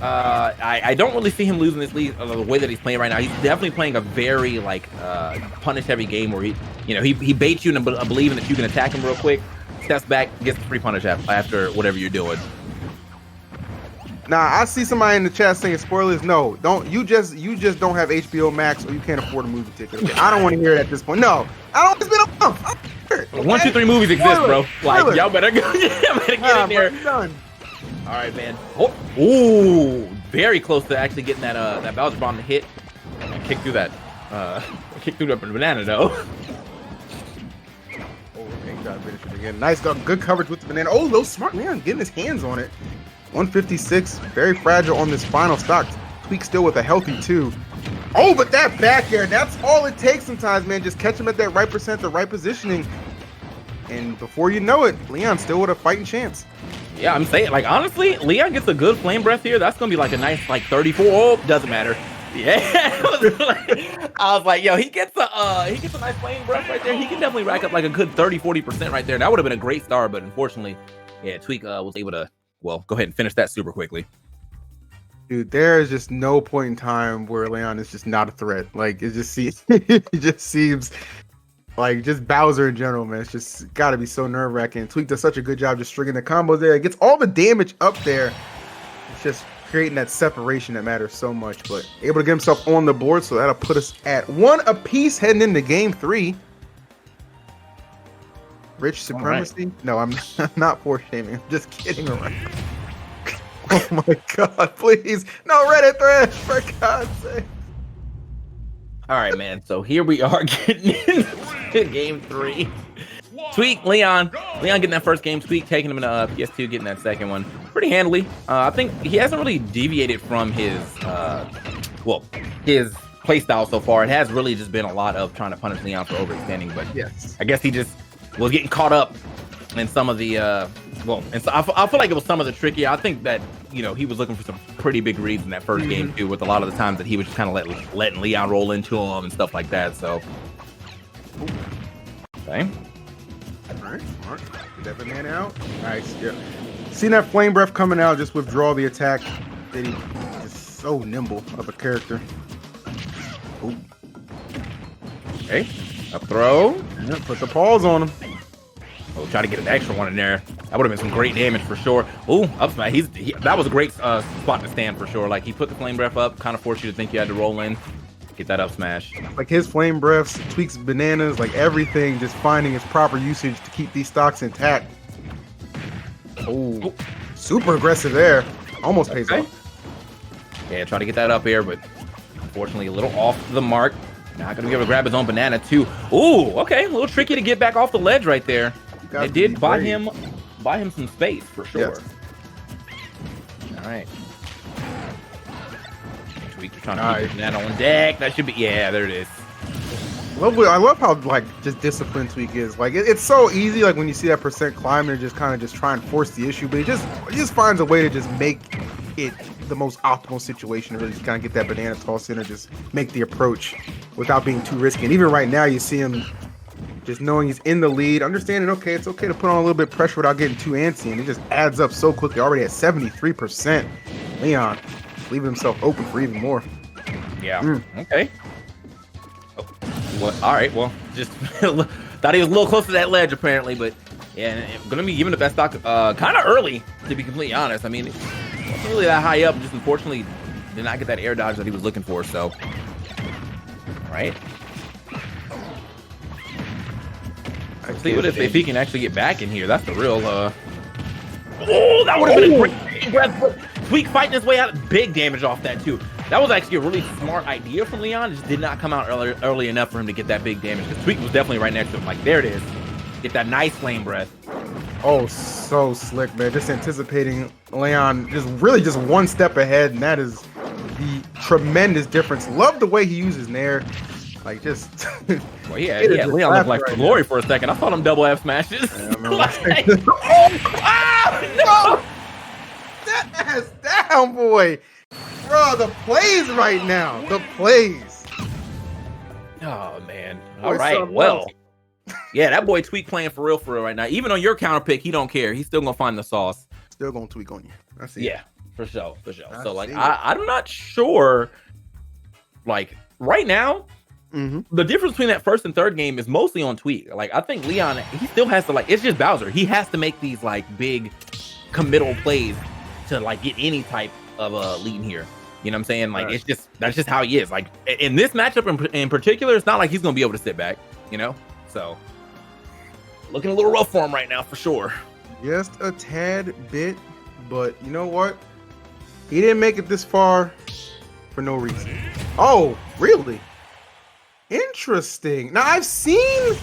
I don't really see him losing this lead the way that he's playing right now. He's definitely playing a very punish heavy game where he baits you into believing that you can attack him real quick, steps back, gets the free punish after whatever you're doing. Nah, I see somebody in the chat saying spoilers. No, you just don't have HBO Max or you can't afford a movie ticket. Okay? I don't want to hear it at this point. No, I don't. It's been a month. Okay? 1, 2, 3 movies exist, bro. Like y'all better go. Better get in there. Done. All right, man. Oh, very close to actually getting that Bowser bomb to hit and kick through that. Kick through the banana though. Oh, okay, got to finish it again. Nice, good coverage with the banana. Oh, those smart man getting his hands on it. 156, very fragile on this final stock. Tweak still with a healthy 2. Oh, but that back air, that's all it takes sometimes, man. Just catch him at that right percent, the right positioning. And before you know it, Leon still with a fighting chance. Yeah, I'm saying, honestly, Leon gets a good flame breath here. That's going to be a nice, 34. Oh, doesn't matter. Yeah, I was like, yo, he gets a nice flame breath right there. He can definitely rack up like a good 30-40% right there. That would have been a great start, but unfortunately, yeah, Tweak was able to, well, go ahead and finish that super quickly. Dude, there is just no point in time where Leon is just not a threat. Like it just seems like just Bowser in general, man. It's just got to be so nerve wracking. Tweak does such a good job just stringing the combos there. It gets all the damage up there. It's just creating that separation that matters so much. But able to get himself on the board, so that'll put us at 1 apiece heading into game 3. Rich supremacy? Right. No, I'm not force shaming. I'm just kidding around. Oh my god, please. No Reddit thread, for God's sake. All right, man. So here we are getting into game 3. Tweak, Leon getting that first game. Tweak taking him in PS2, getting that second one pretty handily. I think he hasn't really deviated from his his play style so far. It has really just been a lot of trying to punish Leon for overextending, but yes, I guess he just was getting caught up in some of the and so I feel like it was some of the tricky. I think that, you know, he was looking for some pretty big reads in that first game too, with a lot of the times that he was just kind of letting Leon roll into him and stuff like that. So okay. All right. Get that banana out. Nice. Yeah. Seeing that flame breath coming out, just withdraw the attack. He's just so nimble of a character. Ooh. Okay. A throw. Yeah, put the paws on him. Oh, try to get an extra one in there. That would have been some great damage for sure. Ooh, up smash. That was a great spot to stand for sure. Like, he put the flame breath up, kind of forced you to think you had to roll in. Get that up smash. Like his flame breaths, Tweaks bananas, like everything, just finding its proper usage to keep these stocks intact. Oh, super aggressive there. Almost pays off. Yeah, try to get that up here, but unfortunately a little off the mark. Not gonna be able to grab his own banana too. Ooh, okay, a little tricky to get back off the ledge right there. It did buy him some space for sure. Yes. All right. Tweak trying to keep that on deck. That should be, yeah, there it is. I love how like just disciplined Tweak is. Like it's so easy. Like when you see that percent climb, and just kind of just try and force the issue, but he just finds a way to just make it the most optimal situation to really just kind of get that banana toss in, or just make the approach without being too risky. And even right now, you see him just knowing he's in the lead, understanding, okay, it's okay to put on a little bit of pressure without getting too antsy, and it just adds up so quickly. Already at 73%. Leon leaving himself open for even more. Yeah. Okay. Oh, well, all right. Well, just thought he was a little close to that ledge apparently, but yeah, gonna be giving the best stock kind of early, to be completely honest. I mean, it wasn't really that high up. Just unfortunately did not get that air dodge that he was looking for. So, all right. Let's see what if he can actually get back in here. That's the real. Oh, that would have been a great breath. Tweak fighting his way out. Big damage off that too. That was actually a really smart idea from Leon. It just did not come out early enough for him to get that big damage, because Tweak was definitely right next to him. Like, there it is. Get that nice flame breath. Oh, so slick, man. Just anticipating Leon just one step ahead, and that is the tremendous difference. Love the way he uses Nair. Like, just... Well, yeah, Leon looked like glory for a second. I thought him double F smashes. Yeah, no! That ass down, boy. Bro, the plays right now. The plays. Oh, man. All right, well. Yeah, that boy Tweak playing for real right now. Even on your counter pick, he don't care. He's still going to find the sauce. Still going to tweak on you. I see. Yeah, for sure. So, like, I'm not sure. Like, right now, the difference between that first and third game is mostly on Tweak. Like, I think Leon, he still has to, like, it's just Bowser. He has to make these, like, big committal plays to, like, get any type of a lead here. You know what I'm saying? Like, that's just how he is. Like, in this matchup in particular, it's not like he's going to be able to sit back, you know? So, looking a little rough for him right now, for sure. Just a tad bit, but you know what? He didn't make it this far for no reason. Oh, really? Interesting. Now, I've seen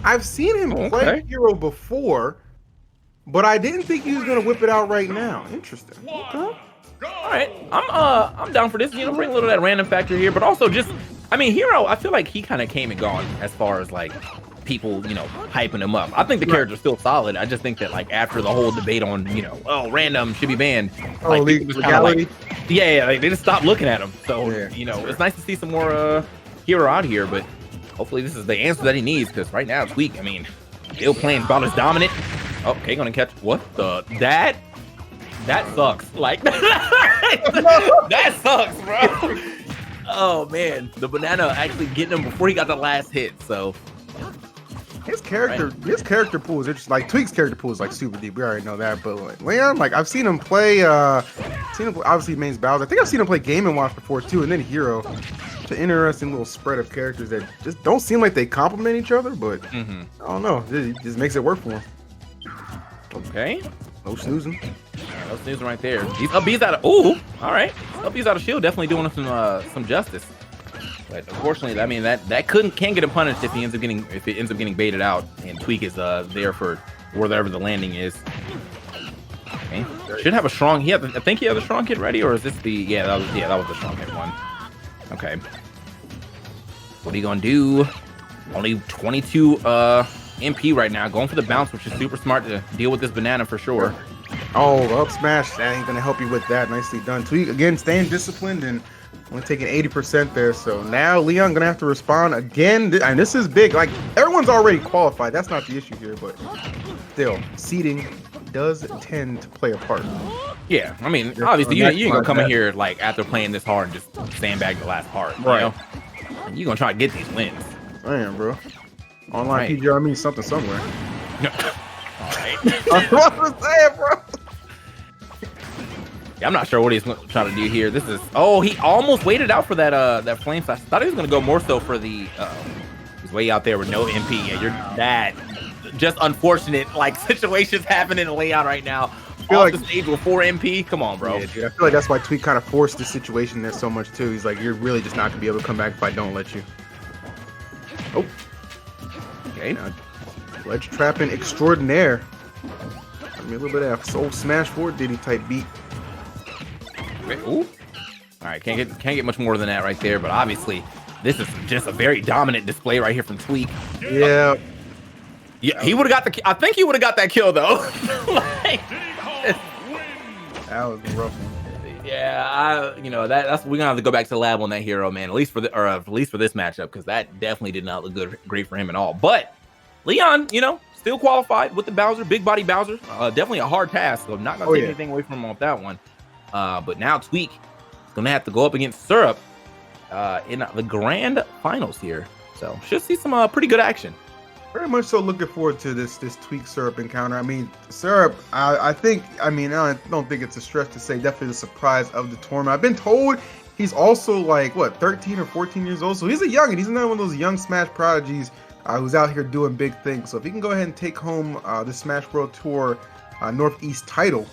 him play Hero before, but I didn't think he was gonna whip it out right now. Interesting. Okay. All right, I'm down for this. You know, bring a little of that random factor here, but also just, I mean, Hero, I feel like he kind of came and gone as far as like people, hyping him up. I think the character's still solid. I just think that like after the whole debate on, random should be banned. Like, people just kinda, like, like, they just stopped looking at him. So it's nice to see some more hero out here, but hopefully this is the answer that he needs, because right now Tweak, I mean, still playing about as dominant. Okay, gonna catch what the that sucks. Like that sucks, bro. Oh man, the banana actually getting him before he got the last hit. So his character pool is interesting. Like Tweak's character pool is like super deep. We already know that. But like Leon, like I've seen him play. Obviously mains Bowser. I think I've seen him play Game & Watch before too, and then Hero. It's an interesting little spread of characters that just don't seem like they complement each other. But I don't know. It just makes it work for him. Okay. No snoozing. Yeah, no snoozing right there. These upbeats out of all right. Upbeats out of shield definitely doing some justice. But unfortunately, I mean that can't get him punished if it ends up getting baited out, and Tweak is there for wherever the landing is. Okay. Should have a strong. I think he has a strong hit ready, or is this the that was the strong hit one. Okay. What are you gonna do? Only 22 MP right now, going for the bounce, which is super smart to deal with this banana for sure. Oh, up smash, that ain't gonna help you with that. Nicely done. Tweak again, staying disciplined and only taking 80% there. So now Leon gonna have to respond again, and this is big. Like everyone's already qualified. That's not the issue here, but still, seeding does tend to play a part. Yeah, I mean, obviously you ain't gonna come in here like after playing this hard and just sandbag the last part, right? You gonna try to get these wins. Damn, bro. Online PGR means something somewhere. Alright. That's what I'm saying, bro. Yeah, I'm not sure what he's trying to do here. This is he almost waited out for that flame slash. I thought he was gonna go more so for the he's way out there with no MP. Yeah, you're that just unfortunate like situations happening in Leon right now. Off the stage with 4 MP. Come on, bro. Yeah, dude, I feel like that's why Tweak kind of forced the situation there so much too. He's like, you're really just not gonna be able to come back if I don't let you. Oh. Okay. Ledge trapping extraordinaire. Give me a little bit of Soul Smash 4 Diddy type beat. Ooh. All right, can't get much more than that right there, but obviously this is just a very dominant display right here from Tweak. Yeah. Yeah, he would have got I think he would have got that kill though. That was a rough one. Yeah, that's we're gonna have to go back to the lab on that hero, man. At least for this matchup, because that definitely did not look great for him at all. But Leon, still qualified with the Bowser, big body Bowser. Definitely a hard task, so I'm not gonna take anything away from him off that one. But now Tweak is gonna have to go up against Syrup in the grand finals here. So should see some pretty good action. Very much so looking forward to this Tweak Syrup encounter. I mean, Syrup, I don't think it's a stretch to say definitely the surprise of the tournament. I've been told he's also like, 13 or 14 years old. So he's a youngin'. He's another one of those young Smash prodigies who's out here doing big things. So if he can go ahead and take home the Smash World Tour Northeast title,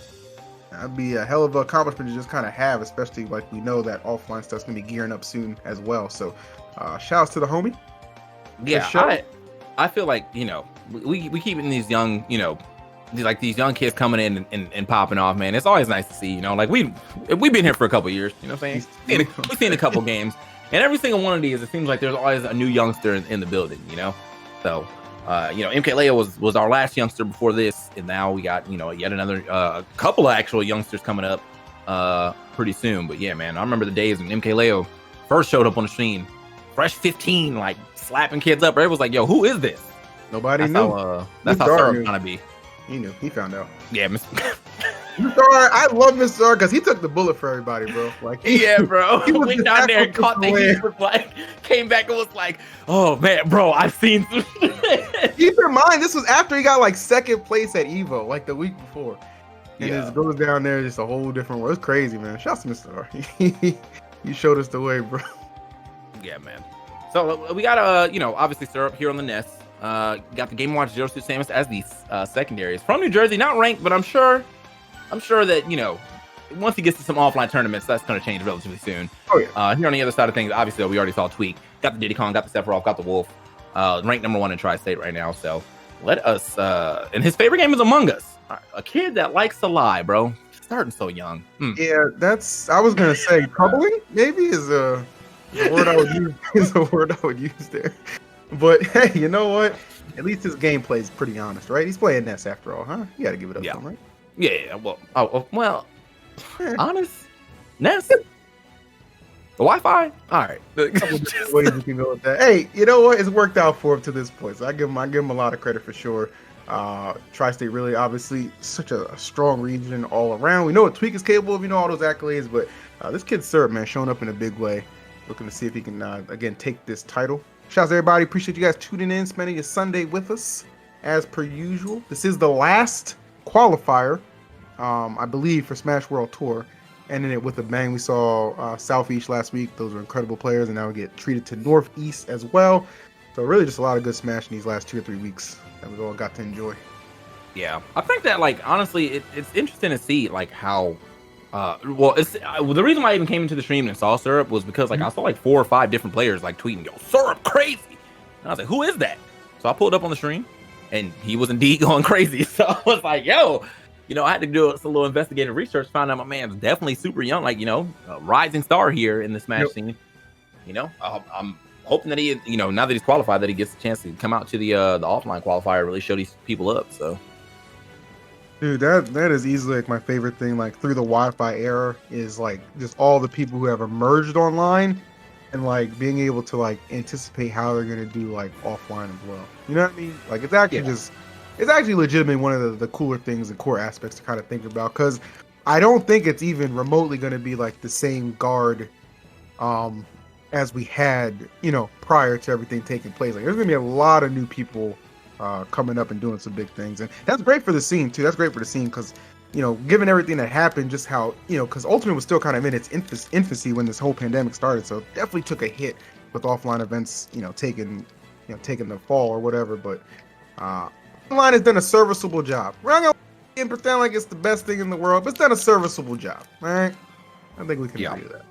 that'd be a hell of an accomplishment to just kind of have, especially like we know that offline stuff's going to be gearing up soon as well. So shouts to the homie. Yeah, I feel like, we keep in these young, these young kids coming in and popping off, man. It's always nice to see, like we've been here for a couple years, you know what I'm saying? We've seen a couple games, and every single one of these, it seems like there's always a new youngster in the building, So, MK Leo was our last youngster before this, and now we got, yet another couple of actual youngsters coming up pretty soon. But yeah, man, I remember the days when MK Leo first showed up on the scene, fresh 15, like slapping kids up. Everyone was like, yo, who is this? Nobody knew. That's how Syrup trying to be. He knew. He found out. Yeah, I love Mr. R because he took the bullet for everybody, bro. Like, yeah, bro. He went down there and caught the heat. Was like, came back and was like, oh man, bro, I've seen. Keep in mind, this was after he got like second place at Evo, like the week before. And it goes down there, just a whole different world. It's crazy, man. Shouts to Mr. R. You showed us the way, bro. Yeah, man. So we got obviously Syrup here on the Nest. Got the Game & Watch Zero Suit Samus as the secondaries from New Jersey, not ranked, but I'm sure that once he gets to some offline tournaments, that's going to change relatively soon. Oh yeah. Here on the other side of things, obviously we already saw Tweak, got the Diddy Kong, got the Sephiroth, got the Wolf, ranked #1 in Tri-State right now. So let us. And his favorite game is Among Us. A kid that likes to lie, bro. Starting so young. Yeah, I was gonna say troubling. Maybe is a word I would use. Is a word I would use there. But hey, you know what? At least his gameplay is pretty honest, right? He's playing Ness after all, huh? You got to give it up Yeah. to him, right? Yeah, well, honest, Ness, the Wi-Fi. All right. Ways you can go with that. Hey, you know what? It's worked out for him to this point, so I give him a lot of credit for sure. Tri-State really, obviously, such a strong region all around. We know what Tweak is capable of, all those accolades, but this kid's Syrup, man, showing up in a big way. Looking to see if he can again take this title. Shouts to everybody. Appreciate you guys tuning in, spending your Sunday with us as per usual. This is the last qualifier, I believe, for Smash World Tour. Ending it with a bang. We saw Southeast last week. Those were incredible players, and now we get treated to Northeast as well. So really just a lot of good Smash in these last 2 or 3 weeks that we've all got to enjoy. Yeah, I think that, like, honestly, it's interesting to see, like, how the reason why I even came into the stream and saw Syrup was because, like, I saw like 4 or 5 different players like tweeting, "Yo, Syrup crazy," and I was like, "Who is that?" So I pulled up on the stream, and he was indeed going crazy. So I was like, "Yo," I had to do a little investigative research, found out my man's definitely super young, like, a rising star here in the Smash scene. I'm hoping that he, now that he's qualified, that he gets a chance to come out to the offline qualifier, really show these people up. So. Dude, that is easily like my favorite thing, like through the Wi-Fi era, is like just all the people who have emerged online and like being able to like anticipate how they're gonna do like offline as well. You know what I mean? Like it's actually it's actually legitimately one of the cooler things and core aspects to kind of think about, because I don't think it's even remotely gonna be like the same guard as we had, prior to everything taking place. Like there's gonna be a lot of new people coming up and doing some big things, and that's great for the scene too. That's great for the scene because, given everything that happened, just how, because Ultimate was still kind of in its infancy when this whole pandemic started, so it definitely took a hit with offline events, taking the fall or whatever. But online has done a serviceable job. We're not gonna pretend like it's the best thing in the world, but it's done a serviceable job. All right, I think we can agree with that.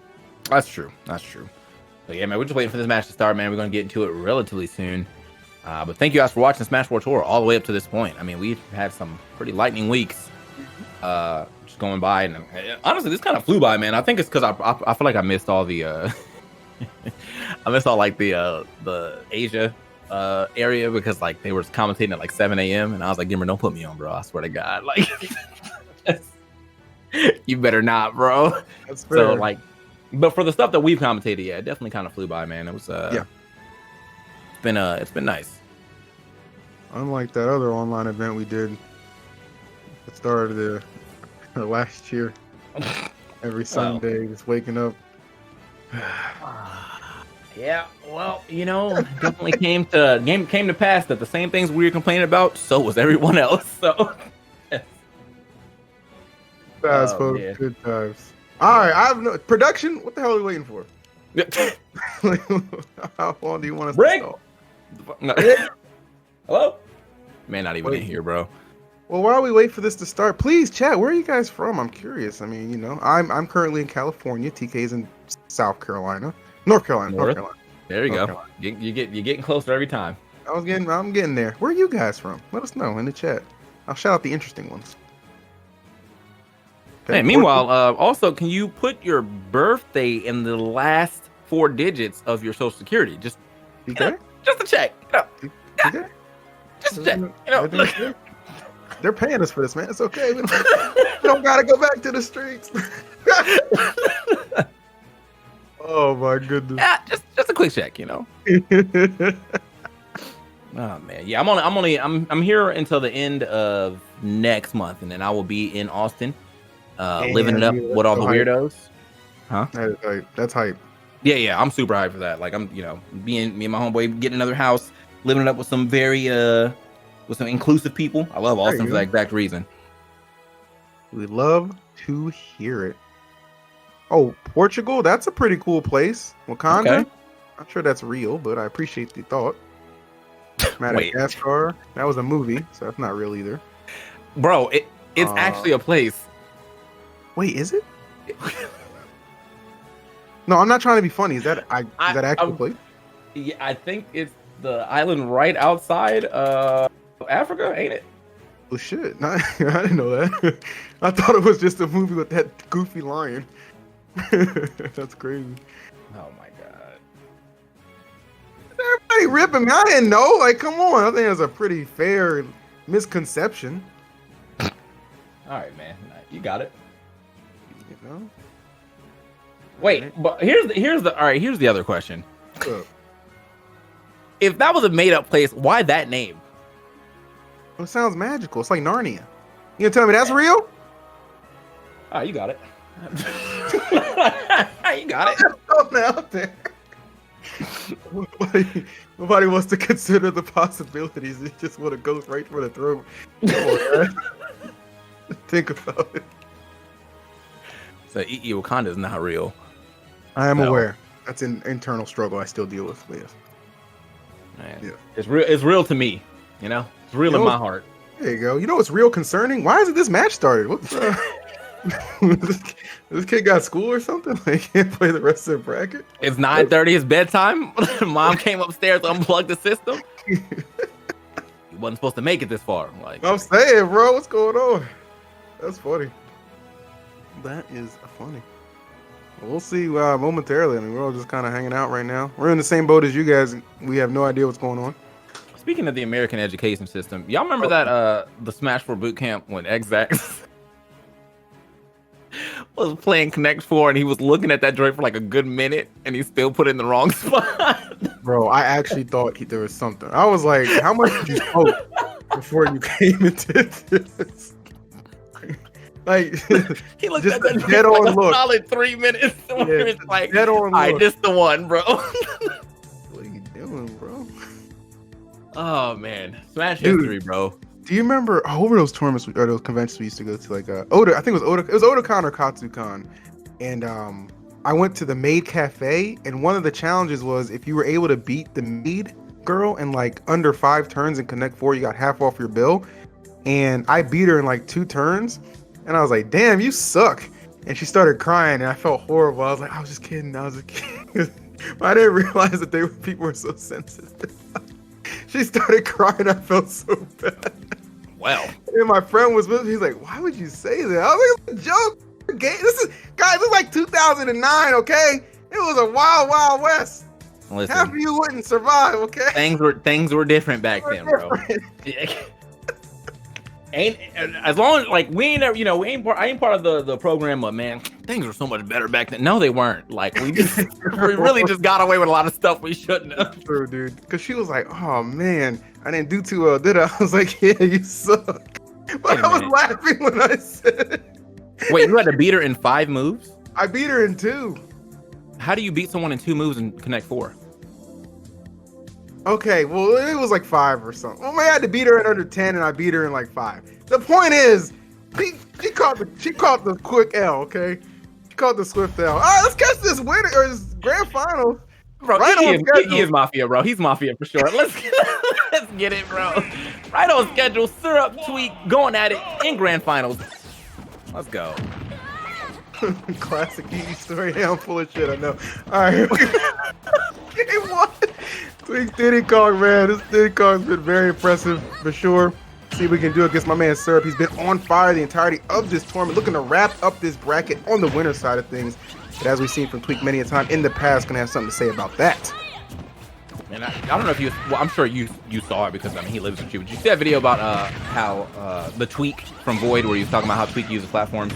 That's true. But yeah, man, we're just waiting for this match to start, man. We're gonna get into it relatively soon. But thank you guys for watching Smash World Tour all the way up to this point. I mean, we've had some pretty lightning weeks just going by, and honestly, this kind of flew by, man. I think it's because I feel like I missed all the I missed all like the Asia area, because like they were commentating at like 7 a.m. and I was like, Gimmer, don't put me on, bro. I swear to God, like you better not, bro. That's fair. So like, but for the stuff that we've commentated, yeah, it definitely kind of flew by, man. It was it's been nice. Unlike that other online event we did at the start of the last year, every Sunday, just waking up. Yeah, well, definitely came to pass that the same things we were complaining about, so was everyone else. So, Fast folks, yeah. good times. All right, I have no production. What the hell are we waiting for? How long do you want us Rick? to stall? Hello? Man, not even in here, bro. Well, while we wait for this to start, please chat. Where are you guys from? I'm curious. I mean, I'm currently in California. TK's in North Carolina. There you go. You're getting closer every time. I'm getting there. Where are you guys from? Let us know in the chat. I'll shout out the interesting ones. Okay. Hey, meanwhile, also, can you put your birthday in the last 4 digits of your social security? Just to check. Just to check. Look. They're paying us for this, man. It's okay. We don't gotta go back to the streets. Oh my goodness. Yeah, just a quick check, Oh man, yeah. I'm here until the end of next month, and then I will be in Austin, living it up with all the weirdos. Huh? That's hype. Yeah. I'm super hyped for that. Like me and my homeboy getting another house, living it up with some very with some inclusive people. I love Austin for that exact reason. We love to hear it. Oh, Portugal, that's a pretty cool place. Wakanda. Okay. I'm sure that's real, but I appreciate the thought. Madagascar, that was a movie, so that's not real either. Bro, it's actually a place. Wait, is it? No, I'm not trying to be funny. Is that actually a place? Yeah, I think it's the island right outside Africa, ain't it? Oh shit! I didn't know that. I thought it was just a movie with that goofy lion. That's crazy. Oh my god! I ain't ripping. I didn't know. Like, come on. I think it's a pretty fair misconception. All right, man. You got it. You know. Wait, but here's the other question. If that was a made up place, why that name? It sounds magical. It's like Narnia. You gonna tell me that's real? Oh, you got it. You got it. Something out there. Nobody wants to consider the possibilities. They just want to go right for the throat. Come on, man. Think about it. So Wakanda is not real. I am aware. That's an internal struggle I still deal with. Yes. Man, yeah. It's real. It's real to me. You know, it's real in my heart. There you go. You know what's real concerning? Why isn't this match started? What's this kid got school or something? Like, he can't play the rest of the bracket. It's 9:30. It's bedtime. Mom came upstairs to unplug the system. He wasn't supposed to make it this far. Like, I'm saying, bro, what's going on? That's funny. That is funny. We'll see momentarily. I mean, we're all just kind of hanging out right now. We're in the same boat as you guys. We have no idea what's going on. Speaking of the American education system, y'all remember that the Smash 4 boot camp when Xax was playing Connect 4 and he was looking at that joint for like a good minute and he still put it in the wrong spot? Bro, I actually thought there was something. I was like, how much did you smoke before you came into this? Like, he looked just at that a dead on like a look. solid 3 minutes. Where it's like, dead on all right, look. this the one, bro. What are you doing, bro? Oh man, Smash Dude. history, bro. Do you remember what were those tournaments or those conventions we used to go to? Like Oda, I think it was Otakon or Katsucon, and I went to the maid cafe, and one of the challenges was if you were able to beat the maid girl in like under 5 turns and Connect 4, you got half off your bill. And I beat her in like 2 turns, and I was like, "Damn, you suck!" And she started crying, and I felt horrible. I was like, "I was just kidding. I was just kidding." But I didn't realize that people were so sensitive. She started crying. I felt so bad. Well, And my friend was with me. He's like, "Why would you say that?" I was like, "It's a joke. This is like 2009. Okay, it was a wild, wild west. listen, Half of you wouldn't survive. Okay, things were different back then, bro. Ain't as long as like we ain't never, you know, I ain't part of the program, but man, things were so much better back then. No, they weren't. Like we really just got away with a lot of stuff we shouldn't have. True, dude. Because she was like, "Oh man, I didn't do too well, did I?" I was like, "Yeah, you suck." But I was laughing when I said it. Wait, you had to beat her in 5 moves? I beat her in 2. How do you beat someone in 2 moves and Connect 4? Okay, well, it was like 5 or something. Well, I had to beat her in under 10, and I beat her in like 5. The point is, she caught the quick L, okay? She caught the swift L. All right, let's catch this winner or this grand final. Bro, Right on schedule. he is Mafia, bro. He's Mafia for sure. Let's get it, bro. Right on schedule. Syrup, Tweak, going at it in grand finals. Let's go. Classic EE story. Yeah, I'm full of shit, I know. All right. Game 1. Tweak Diddy Kong, man. This Diddy Kong's been very impressive for sure. See if we can do it against my man Syrup. He's been on fire the entirety of this tournament, looking to wrap up this bracket on the winner side of things. But as we've seen from Tweak many a time in the past, gonna have something to say about that. And I don't know if I'm sure you saw it because I mean he lives with you. Did you see that video about how the Tweak from Void where he was talking about how Tweak uses platforms?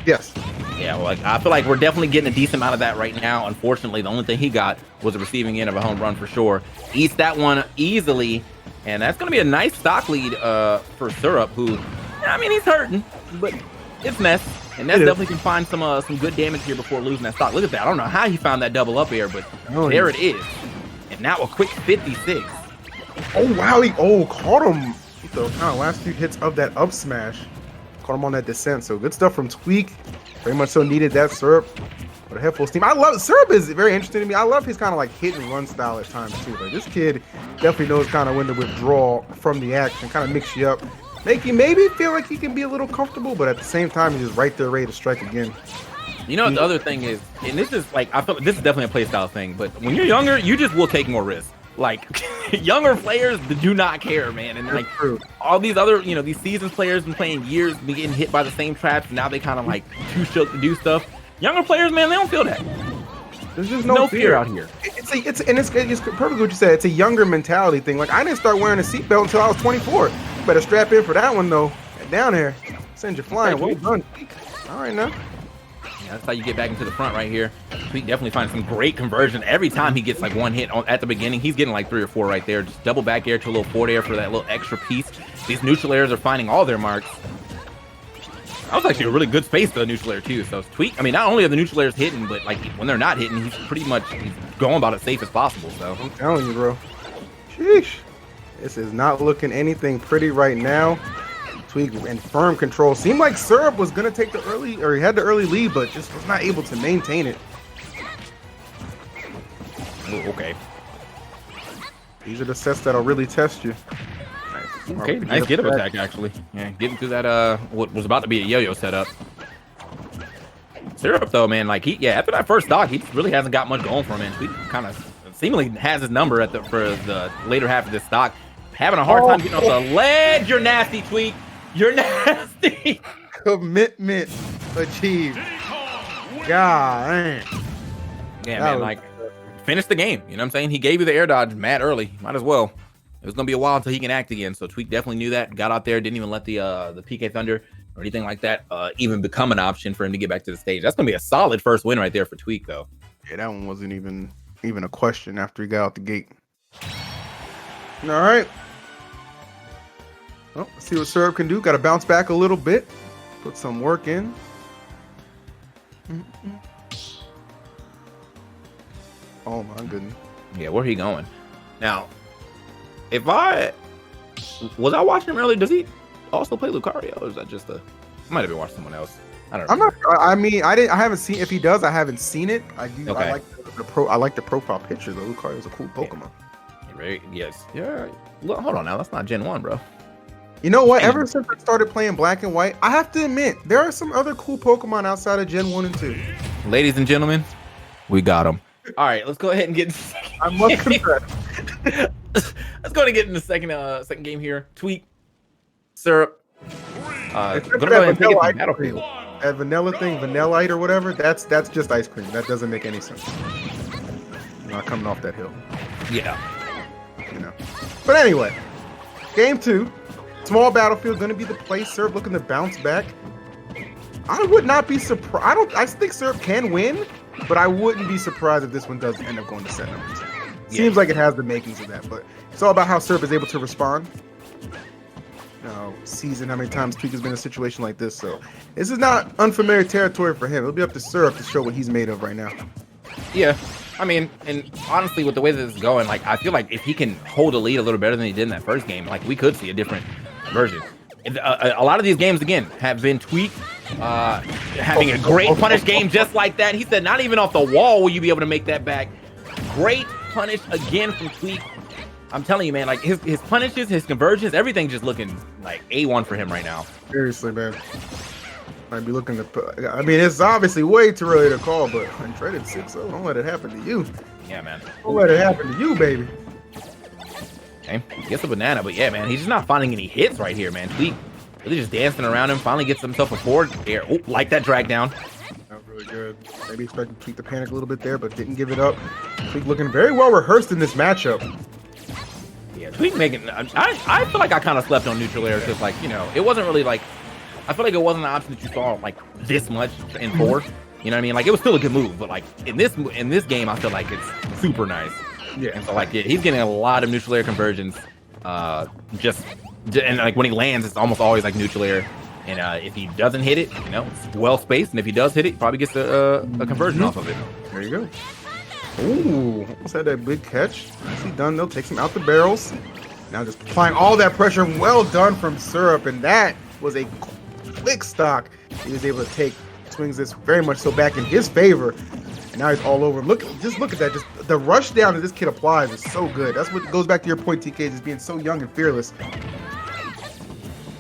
Yes. Yeah, well, like, I feel like we're definitely getting a decent amount of that right now. Unfortunately, the only thing he got was a receiving end of a home run for sure. Eats that one easily, and that's going to be a nice stock lead for Syrup, who, I mean, he's hurting, but it's Ness, and Ness definitely can find some good damage here before losing that stock. Look at that. I don't know how he found that double up air, but there it is. And now a quick 56. Oh, wow. He caught him with the kind of last few hits of that up smash. Caught him on that descent. So good stuff from Tweak. Very much so needed that Syrup. But a head full of steam. I love Syrup is very interesting to me. I love his kind of like hit and run style at times too. Like this kid definitely knows kind of when to withdraw from the action, kind of mix you up, make you maybe feel like he can be a little comfortable, but at the same time he's just right there ready to strike again. You know what the other thing is, and this is like I feel like this is definitely a play style thing, but when you're younger, you just will take more risks. Like younger players do not care, man. And like all these other, you know, these seasoned players been playing years, been getting hit by the same traps. Now they kind of like too shook to do stuff. Younger players, man, they don't feel that. There's just no fear out here. It's perfectly what you said. It's a younger mentality thing. Like I didn't start wearing a seatbelt until I was 24. You better strap in for that one though. Down here, send you flying. Well done. All right now. Yeah, that's how you get back into the front right here. Tweak definitely finds some great conversion. Every time he gets like one hit at the beginning, he's getting like 3 or 4 right there. Just double back air to a little forward air for that little extra piece. These neutral airs are finding all their marks. That was actually a really good space for the neutral air too. So Tweak, I mean, not only are the neutral airs hitting, but like when they're not hitting, he's pretty much going about as safe as possible. So I'm telling you, bro. Sheesh. This is not looking anything pretty right now. Tweak in firm control. Seemed like Syrup was gonna take the early, or he had the early lead, but just was not able to maintain it. oh, okay. These are the sets that'll really test you. Nice. Okay, nice get up attack actually. Yeah, getting through that what was about to be a yo-yo setup. Syrup though, man, like after that first stock, he really hasn't got much going for him, and Tweak kind of seemingly has his number for the later half of this stock. Having a hard time getting off the ledge. You're nasty, Tweak. You're nasty. Commitment achieved. God. Yeah, man, like finish the game. You know what I'm saying? He gave you the air dodge mad early. Might as well. It was gonna be a while until he can act again. So Tweak definitely knew that. Got out there, didn't even let the PK Thunder or anything like that even become an option for him to get back to the stage. That's gonna be a solid first win right there for Tweak, though. Yeah, that one wasn't even a question after he got out the gate. All right. Well, let's see what Syrup can do. Got to bounce back a little bit. Put some work in. Oh my goodness. Yeah, where he going? Now, was I watching him earlier? Does he also play Lucario, or is that just I might have been watching someone else. I don't know. I'm not. I mean, I haven't seen. If he does, I haven't seen it. I do. Okay. I like the profile picture though. Lucario is a cool Pokemon. Right? Yes. Yeah. Look, hold on now. That's not Gen 1, bro. You know what? Ever since I started playing Black and White, I have to admit there are some other cool Pokemon outside of Gen 1 and 2. Ladies and gentlemen, we got them. All right, let's go ahead and get. I must confess. Let's go ahead and get in the second game here. Tweak, Syrup. Gonna go ahead and take it to the battlefield. That vanilla thing, Vanillite or whatever, that's just ice cream. That doesn't make any sense. You're not coming off that hill. Yeah. You know. But anyway, game 2. Small battlefield, going to be the place. Syrup looking to bounce back. I would not be surprised. I think Syrup can win, but I wouldn't be surprised if this one does end up going to set numbers. Seems like it has the makings of that, but it's all about how Syrup is able to respond. Season how many times Tweak has been in a situation like this, so this is not unfamiliar territory for him. It'll be up to Syrup to show what he's made of right now. Yeah, I mean, and honestly, with the way that this is going, like I feel like if he can hold a lead a little better than he did in that first game, like we could see a different version. A lot of these games, again, have been Tweak having a great punish game just like that. He said, not even off the wall will you be able to make that back. Great punish again from Tweak. I'm telling you, man, like his punishes, his conversions, everything's just looking like A1 for him right now. Seriously, man. Might be looking to. I mean, it's obviously way too early to call, but I traded 6-0. Don't let it happen to you. Yeah, man. Don't let it happen to you, baby. Okay, gets a banana, but yeah, man, he's just not finding any hits right here, man. Tweak really just dancing around him. Finally gets himself a forward air. Oh, like that drag down. That was really good. Maybe expected Tweak to panic a little bit there, but didn't give it up. Tweak looking very well rehearsed in this matchup. Yeah, Tweak making. I feel like I kind of slept on neutral air because, like, you know, it wasn't really like. I feel like it wasn't an option that you saw like this much in 4. You know what I mean? Like it was still a good move, but like in this game, I feel like it's super nice. Yeah. And so like he's getting a lot of neutral air conversions. And like when he lands, it's almost always like neutral air. And if he doesn't hit it, you know, it's well spaced. And if he does hit it, he probably gets a conversion off of it. There you go. Ooh, almost had that big catch. Nicely done. They'll take him out the barrels. Now just applying all that pressure. Well done from Syrup, and that was a quick stock. He was able to take swings this very much so back in his favor. And now he's all over. Look at that. Just the rush down that this kid applies is so good. That's what goes back to your point, TK, just being so young and fearless.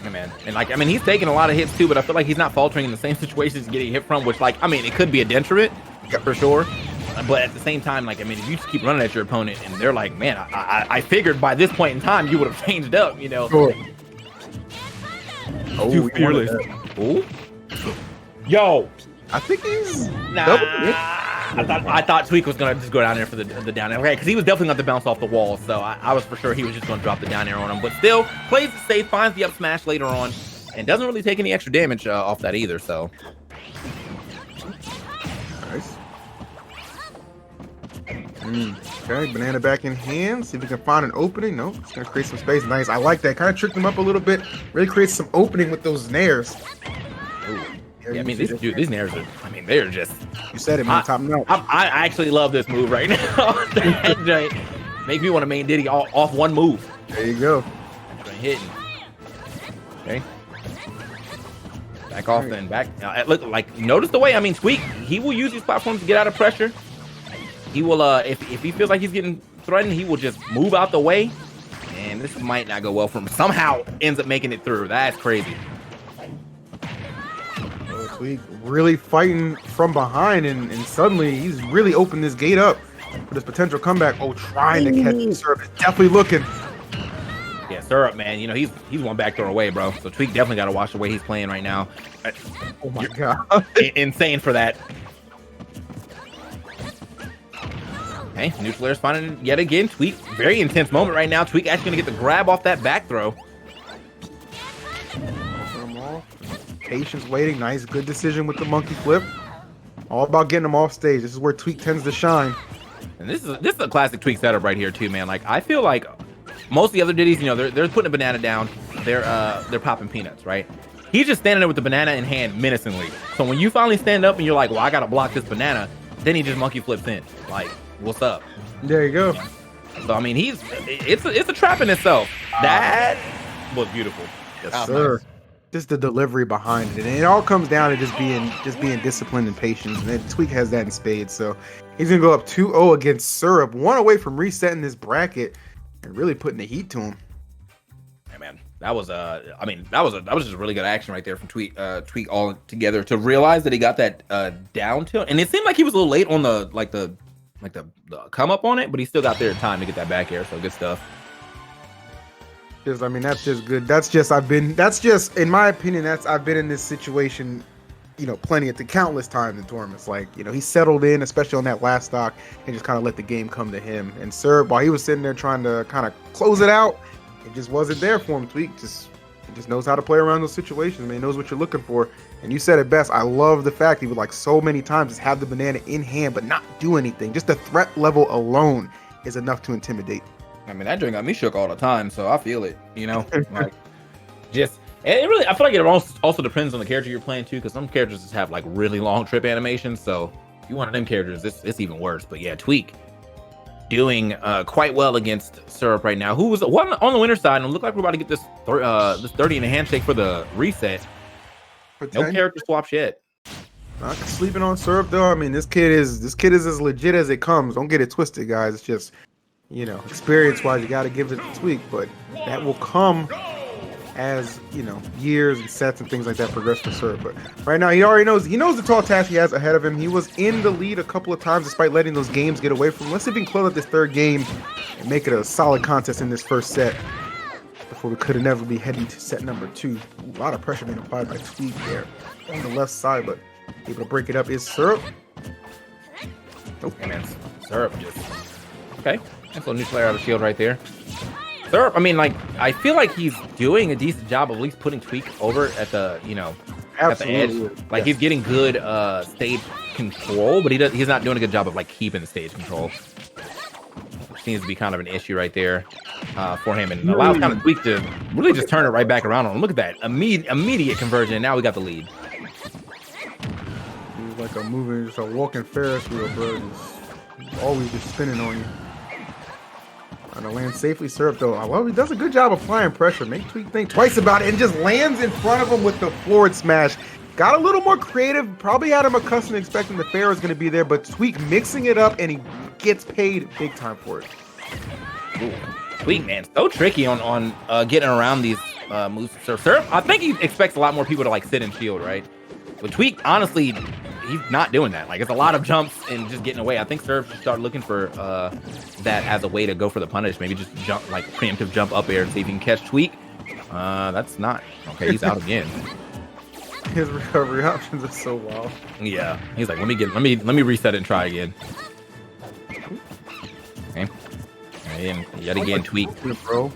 Yeah, man. And like, I mean, he's taking a lot of hits too, but I feel like he's not faltering in the same situations getting hit from, which, like, I mean, it could be a detriment for sure. But at the same time, like, I mean, if you just keep running at your opponent and they're like, man, I figured by this point in time you would have changed up, you know. Sure. Too fearless. Ooh. Yo. I think he's Nah. I thought Tweak was gonna just go down there for the down air, because he was definitely going to bounce off the wall. So I was for sure he was just going to drop the down air on him. But still, plays it safe, finds the up smash later on, and doesn't really take any extra damage off that either. So Nice. Okay, banana back in hand. See if we can find an opening. Nope, it's gonna create some space. Nice. I like that. Kind of tricked him up a little bit. Really creates some opening with those nairs. yeah, I mean these nairs are, I mean they're just. You said it, man. Top notch. I actually love this move right now. That joint make me want to main Diddy off one move. There you go. Hitting. Okay. Back off then. Back. Look, like, notice the way. I mean, Tweak. He will use these platforms to get out of pressure. He will. If he feels like he's getting threatened, he will just move out the way. And this might not go well for him. Somehow ends up making it through. That's crazy. Tweak really fighting from behind, and suddenly he's really opened this gate up for this potential comeback. Oh, trying to catch the service. Definitely looking. Yeah, Syrup, man. You know, he's one back throw away, bro. So Tweak definitely got to watch the way he's playing right now. Oh my god. Insane for that. Okay, neutral air's finding it yet again. Tweak, very intense moment right now. Tweak actually gonna get the grab off that back throw. Patience waiting. Nice, good decision with the monkey flip. All about getting them off stage. This is where Tweak tends to shine. And this is a classic Tweak setup right here too, man. Like, I feel like most of the other Diddies, you know, they're putting a banana down. They're popping peanuts, right? He's just standing there with the banana in hand menacingly. So when you finally stand up and you're like, well, I gotta block this banana, then he just monkey flips in. Like, what's up? There you go. So I mean, it's a trap in itself. That was beautiful. Yes, sir. Just the delivery behind it, and it all comes down to just being disciplined and patient. And then Tweak has that in spades, so he's gonna go up 2-0 against Syrup, one away from resetting this bracket and really putting the heat to him. Yeah, man, that was I mean, that was just really good action right there from Tweak all together to realize that he got that down tilt, and it seemed like he was a little late on the come up on it, but he still got there in time to get that back air. So good stuff. I mean, that's just good. That's just in my opinion, I've been in this situation, you know, plenty of countless times in tournaments. Like, you know, he settled in, especially on that last stock, and just kind of let the game come to him. And Syrup, while he was sitting there trying to kind of close it out, it just wasn't there for him. Tweak just knows how to play around those situations, man. He knows what you're looking for. And you said it best. I love the fact he would, like so many times, just have the banana in hand but not do anything. Just the threat level alone is enough to intimidate. I mean, that drink got me shook all the time, so I feel it, you know? Like, just, it really, I feel like it also depends on the character you're playing too, because some characters just have like really long trip animations, so if you're one of them characters, it's even worse. But yeah, Tweak doing quite well against Syrup right now, who was one on the winner side, and it looked like we're about to get this 30 in a handshake for the reset. No character swaps yet. Not sleeping on Syrup though. I mean, this kid is as legit as it comes. Don't get it twisted, guys. It's just, you know, experience-wise, you got to give it a tweak, but that will come as, you know, years and sets and things like that progress for Syrup. But right now, he knows the tall task he has ahead of him. He was in the lead a couple of times despite letting those games get away from him. Let's see if he can close out this third game and make it a solid contest in this first set before we could have never be heading to set number 2. A lot of pressure being applied by Tweak there on the left side, but able to break it up is Syrup. Nope. And then Syrup just, okay. Nice little neutral air out of the shield right there. Syrup, I mean, like, I feel like he's doing a decent job of at least putting Tweak over at the, you know, Absolutely. at the edge. Like, he's getting good stage control, but he's not doing a good job of, like, keeping the stage control. Which seems to be kind of an issue right there for him, and allows kind of Tweak to really just turn it right back around on him. Look at that. Immediate conversion, and now we got the lead. He's like a walking Ferris wheel, bro. He's always just spinning on you. Trying to land safely. Syrup, though, I love he does a good job applying pressure. Make Tweak think twice about it and just lands in front of him with the forward smash. Got a little more creative. Probably had him accustomed to expecting the fair was going to be there, but Tweak mixing it up, and he gets paid big time for it. Ooh. Tweak, man, so tricky on getting around these moves. Syrup, I think he expects a lot more people to like sit and shield, right? But Tweak, honestly, he's not doing that. Like, it's a lot of jumps and just getting away. I think Syrup should start looking for that as a way to go for the punish. Maybe just jump, like preemptive jump up air and see if you can catch Tweak. That's not okay. He's out again. His recovery options are so wild. Yeah, he's like, let me reset it and try again. Okay, and yet again, tweak. Bro.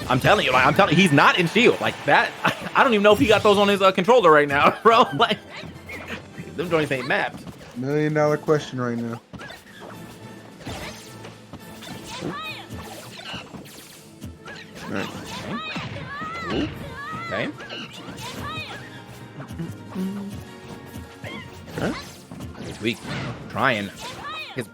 I'm telling you, he's not in shield like that. I don't even know if he got those on his controller right now, bro. Like, them joints ain't mapped. $1 million question right now. Right. Okay. Okay. Okay. Tweak trying his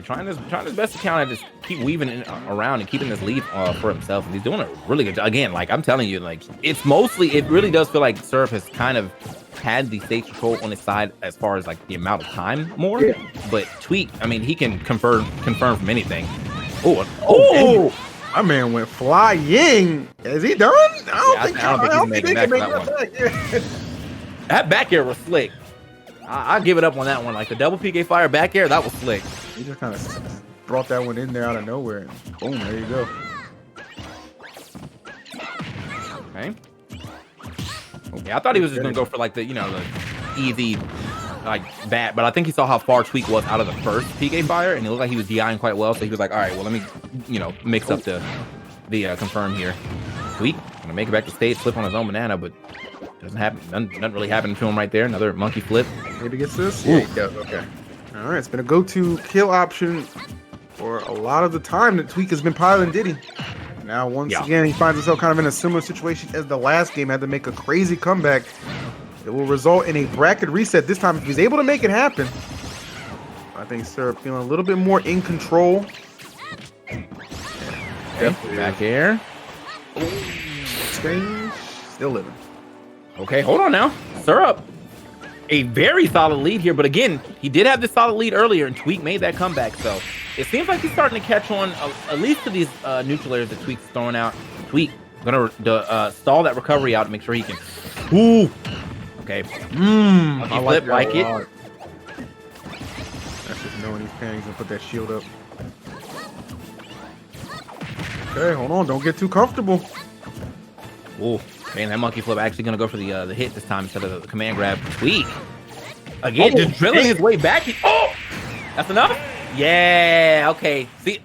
trying his best to kind of just keep weaving around and keeping this lead for himself, and he's doing a really good job. Again, like I'm telling you, like it really does feel like Syrup has kind of had the stage control on his side as far as like the amount of time more. Yeah. But Tweak, I mean, he can confirm from anything. Oh! My man went flying. Is he done? I don't think he can make that back. Yeah. That back air was slick. I'll give it up on that one. Like the double PK fire back air, that was slick. He just kind of brought that one in there out of nowhere. And boom, there you go. Okay. Okay, I thought he was just gonna go for like the the easy like bat, but I think he saw how far Tweak was out of the first PK fire, and it looked like he was DIing quite well. So he was like, all right, well let me mix up the confirm here. Tweak gonna make it back to stage, flip on his own banana, but doesn't happen. Nothing really happened to him right there. Another monkey flip. Maybe gets this. Yeah, he does. Okay. All right, it's been a go-to kill option for a lot of the time that Tweak has been piloting Diddy. Now, once again, he finds himself kind of in a similar situation as the last game. Had to make a crazy comeback. It will result in a bracket reset this time if he's able to make it happen. I think Syrup feeling a little bit more in control. Okay, back air. Still living. Okay, hold on now. Syrup, a very solid lead here, but again, he did have this solid lead earlier, and Tweak made that comeback. So it seems like he's starting to catch on, at least to these neutral airs that Tweak's throwing out. Tweak gonna stall that recovery out to make sure he can. Ooh. Okay. I like it. That's just knowing he's panning and put that shield up. Okay, hold on. Don't get too comfortable. Ooh. Man, that monkey flip actually gonna go for the hit this time instead of the command grab. Tweak. Again, just drilling his way back. That's enough? Yeah, okay. See,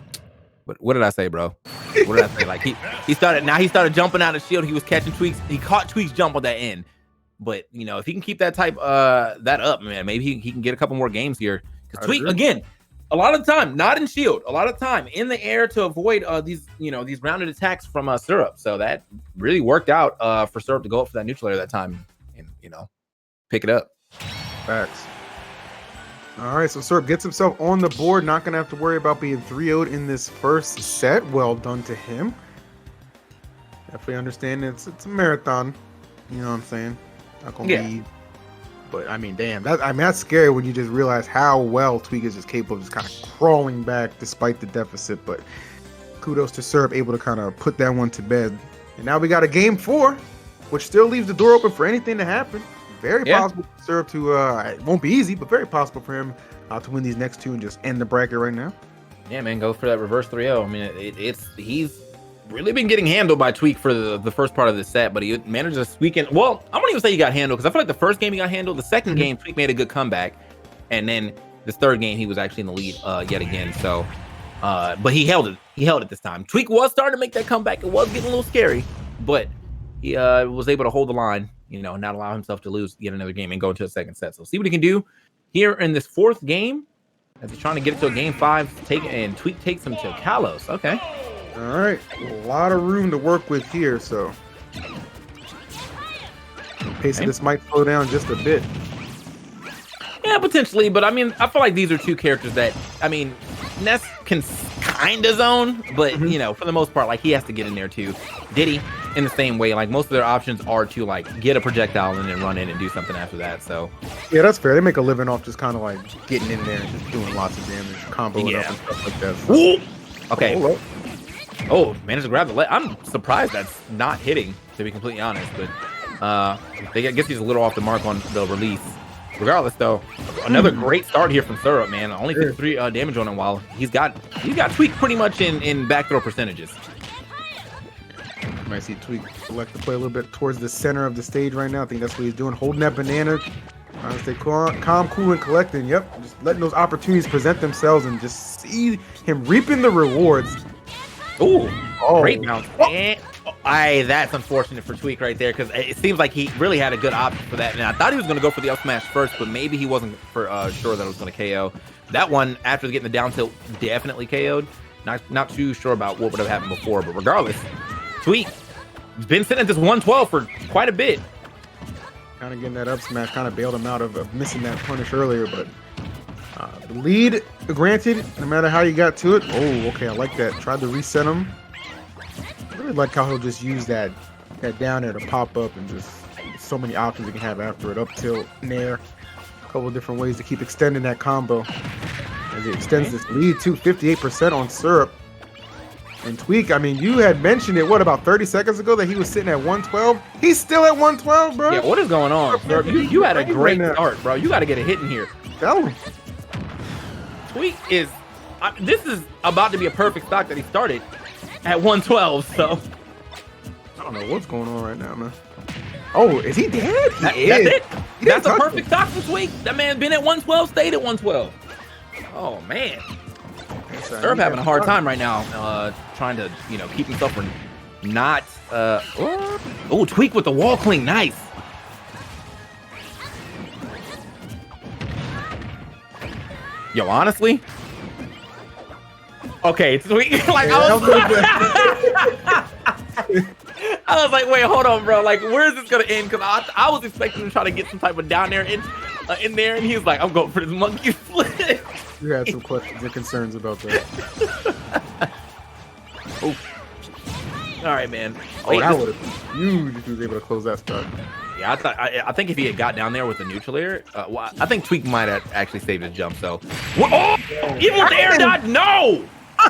what did I say, bro? What did I say? Like he started jumping out of shield. He was catching Tweaks. He caught Tweaks jump on that end. But if he can keep that type that up, man, maybe he can get a couple more games here. Because Tweak, again, a lot of the time, not in shield, a lot of time in the air to avoid these rounded attacks from Syrup. So that really worked out for Syrup to go up for that neutral air that time and pick it up. Facts. All right, so Syrup gets himself on the board. Not gonna have to worry about being 3-0'd in this first set. Well done to him. Definitely understand it's a marathon. You know what I'm saying? Not gonna be. But I mean, damn, that's scary when you just realize how well Tweak is just capable of just kind of crawling back despite the deficit. But kudos to Syrup, able to kind of put that one to bed. And now we got a game 4, which still leaves the door open for anything to happen. Very possible for Syrup to, it won't be easy, but very possible for him to win these next 2 and just end the bracket right now. Yeah, man, go for that reverse 3-0. I mean, he's really been getting handled by Tweak for the first part of the set, but he managed to squeak in. Well, I won't even say he got handled because I feel like the first game he got handled. The second game, Tweak made a good comeback, and then this third game he was actually in the lead yet again. So, but he held it. He held it this time. Tweak was starting to make that comeback. It was getting a little scary, but he was able to hold the line. Not allow himself to lose yet another game and go into a second set. So see what he can do here in this fourth game as he's trying to get it to a game 5. And Tweak takes him to Kalos. Okay. All right, a lot of room to work with here, so the pace of this might slow down just a bit. Yeah, potentially, but I mean, I feel like these are two characters that, I mean, Ness can kind of zone, but for the most part, like he has to get in there too. Diddy, in the same way, like most of their options are to like get a projectile and then run in and do something after that. So yeah, that's fair. They make a living off just kind of like getting in there and just doing lots of damage, comboing up and stuff like that. So. Ooh. Okay. Oh, managed to grab the leg. I'm surprised that's not hitting, to be completely honest. But I guess he's a little off the mark on the release. Regardless, though, another great start here from Syrup, man. Only 53 damage on him while he's got Tweak pretty much in back throw percentages. might see Tweak select to play a little bit towards the center of the stage right now. I think that's what he's doing, holding that banana, trying to stay calm, cool, and collecting. Yep, just letting those opportunities present themselves and just see him reaping the rewards. Ooh, Oh. great bounce. And, that's unfortunate for Tweak right there because it seems like he really had a good option for that. And I thought he was going to go for the up smash first, but maybe he wasn't for sure that it was going to KO. That one, after getting the down tilt, definitely KO'd. Not too sure about what would have happened before, but regardless, Tweak has been sitting at this 112 for quite a bit. Kind of getting that up smash, kind of bailed him out of missing that punish earlier, but the lead granted, no matter how you got to it. Oh, okay, I like that. Tried to reset him. I really like how he'll just use that down air to pop up and just so many options he can have after it. Up tilt, nair, a couple of different ways to keep extending that combo. As he extends this lead to 58% on Syrup. And Tweak, I mean, you had mentioned it, what, about 30 seconds ago that he was sitting at 112? He's still at 112, bro. Yeah, what is going on, Syrup? You had a great start, bro. You got to get a hit in here. Tell him. Tweak is, this is about to be a perfect stock that he started at 112, so. I don't know what's going on right now, man. Oh, is he dead? That's it. That's a perfect stock for Tweak. That man's been at 112, stayed at 112. Oh, man. Syrup having a hard time right now, trying to, keep himself from not, oh, Tweak with the wall clean, nice. Yo, honestly, okay, Tweak, like, I was like, wait, hold on, bro, like, where is this gonna end? Because I was expecting to try to get some type of down there in there, and he was like, I'm going for this monkey flip. You had some questions and concerns about that. Oh. All right, man. Oh, that would have been huge if he was able to close that start. Yeah, I think if he had got down there with the neutral air, well, I think Tweak might have actually saved his jump. So, oh, even with the air dodge, no.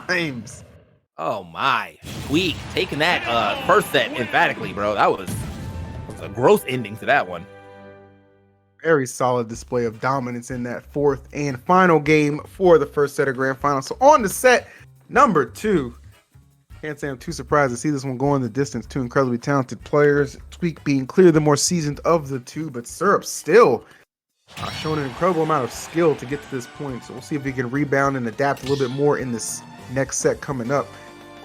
Times. Oh my, Tweak taking that first set emphatically, bro. That was a gross ending to that one. Very solid display of dominance in that fourth and final game for the first set of grand final. So on to set number 2. Can't say I'm too surprised to see this one going the distance. Two incredibly talented players. Tweak being clearly the more seasoned of the two, but Syrup still showing an incredible amount of skill to get to this point. So we'll see if he can rebound and adapt a little bit more in this next set coming up,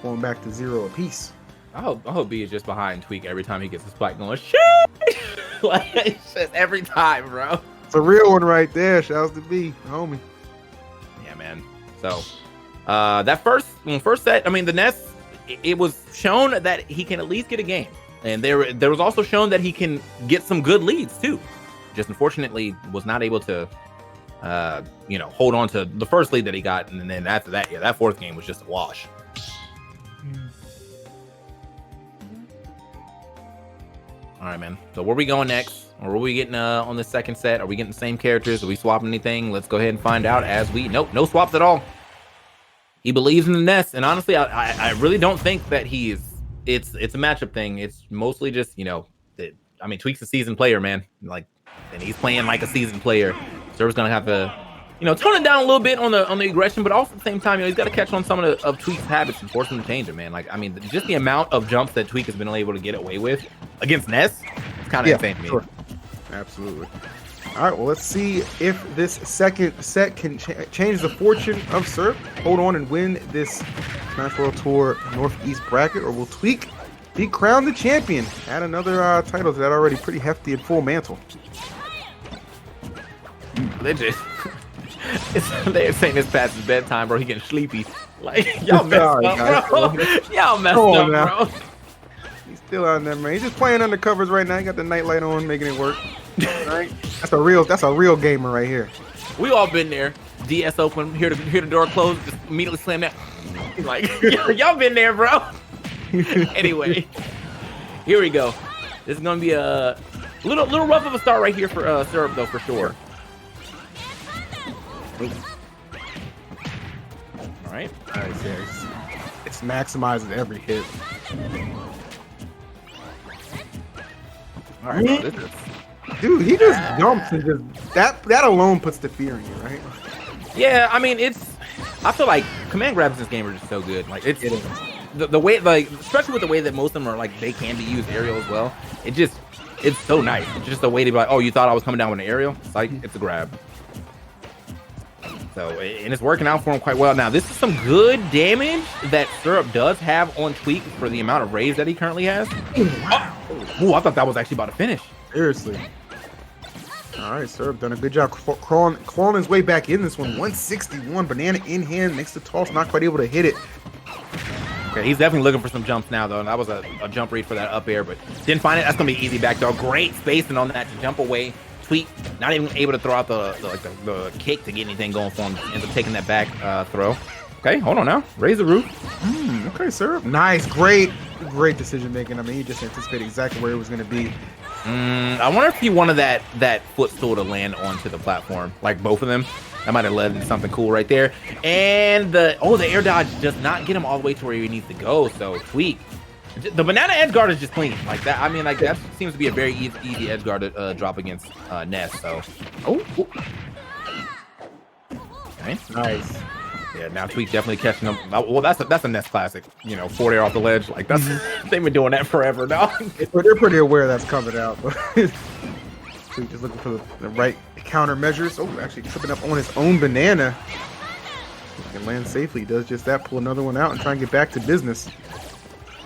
going back to 0 apiece. I hope B is just behind Tweak every time he gets a spike going. Shit! Like, it's just every time, bro. It's a real one right there. Shouts to B, homie. Yeah, man. So that first set, I mean, the Nest, it was shown that he can at least get a game, and there was also shown that he can get some good leads too. Just unfortunately was not able to, hold on to the first lead that he got, and then after that, yeah, that fourth game was just a wash. All right, man. So where are we going next? Or are we getting on the second set? Are we getting the same characters? Are we swapping anything? Let's go ahead and find out as we... Nope, no swaps at all. He believes in the Nest. And honestly, I really don't think that he is... It's a matchup thing. It's mostly just, Tweak's a seasoned player, man. Like, and he's playing like a seasoned player. Server's going to have to, tone it down a little bit on the aggression, but also at the same time, he's got to catch on some of Tweak's habits and force him to change it, man. Like, I mean, just the amount of jumps that Tweak has been able to get away with against Ness, it's kind of insane to me. Sure. Absolutely. All right, well, let's see if this second set can change the fortune of Syrup, hold on and win this Smash World Tour Northeast bracket, or will Tweak be crowned the champion? Add another title to that already pretty hefty and full mantle. They're saying this past his bedtime, bro. He getting sleepy. Like, y'all messed up, bro. Y'all messed up, bro. He's still out there, man. He's just playing undercovers right now. He got the nightlight on, making it work. Right? That's a real gamer right here. We all been there. DS open, hear the door close, just immediately slam that. Like, y'all been there, bro. Anyway, here we go. This is gonna be a little rough of a start right here for Syrup, though, for sure. All right. It's maximizing every hit. All right, bro, dude, he just jumps and just that alone puts the fear in you, right? Yeah, I mean, I feel like command grabs in this game are just so good. Like, the way, like, especially with the way that most of them are, like, they can be used aerial as well. It's so nice. It's just a way to be like, oh, you thought I was coming down with an aerial? It's like, it's a grab. So, and it's working out for him quite well. Now, this is some good damage that Syrup does have on Tweak for the amount of raise that he currently has. Oh, I thought that was actually about to finish. Seriously. All right, Syrup done a good job clawing his way back in this one. 161, banana in hand, makes the toss, not quite able to hit it. Okay, he's definitely looking for some jumps now, though. And that was a jump read for that up air, but didn't find it. That's going to be easy back throw. Great spacing on that to jump away. Tweak, not even able to throw out the kick to get anything going for him. Ends up taking that back throw. Okay, hold on now. Raise the roof. Okay, Syrup. Nice, great decision making. I mean, he just anticipated exactly where it was going to be. I wonder if he wanted that footstool to land onto the platform, like both of them. That might have led to something cool right there. And the air dodge does not get him all the way to where he needs to go. So Tweak, the banana edge guard is just clean like that. I mean, like that seems to be a very easy edge guard to drop against Ness. So, okay, Nice. yeah. Now Tweak definitely catching him. Well, that's a Ness classic. You know, forward air off the ledge. Like that's they've been doing that forever now. They're pretty aware that's coming out, but Tweak just looking for the right countermeasures. Oh, actually tripping up on his own banana. He can land safely. He does just that. Pull another one out and try and get back to business.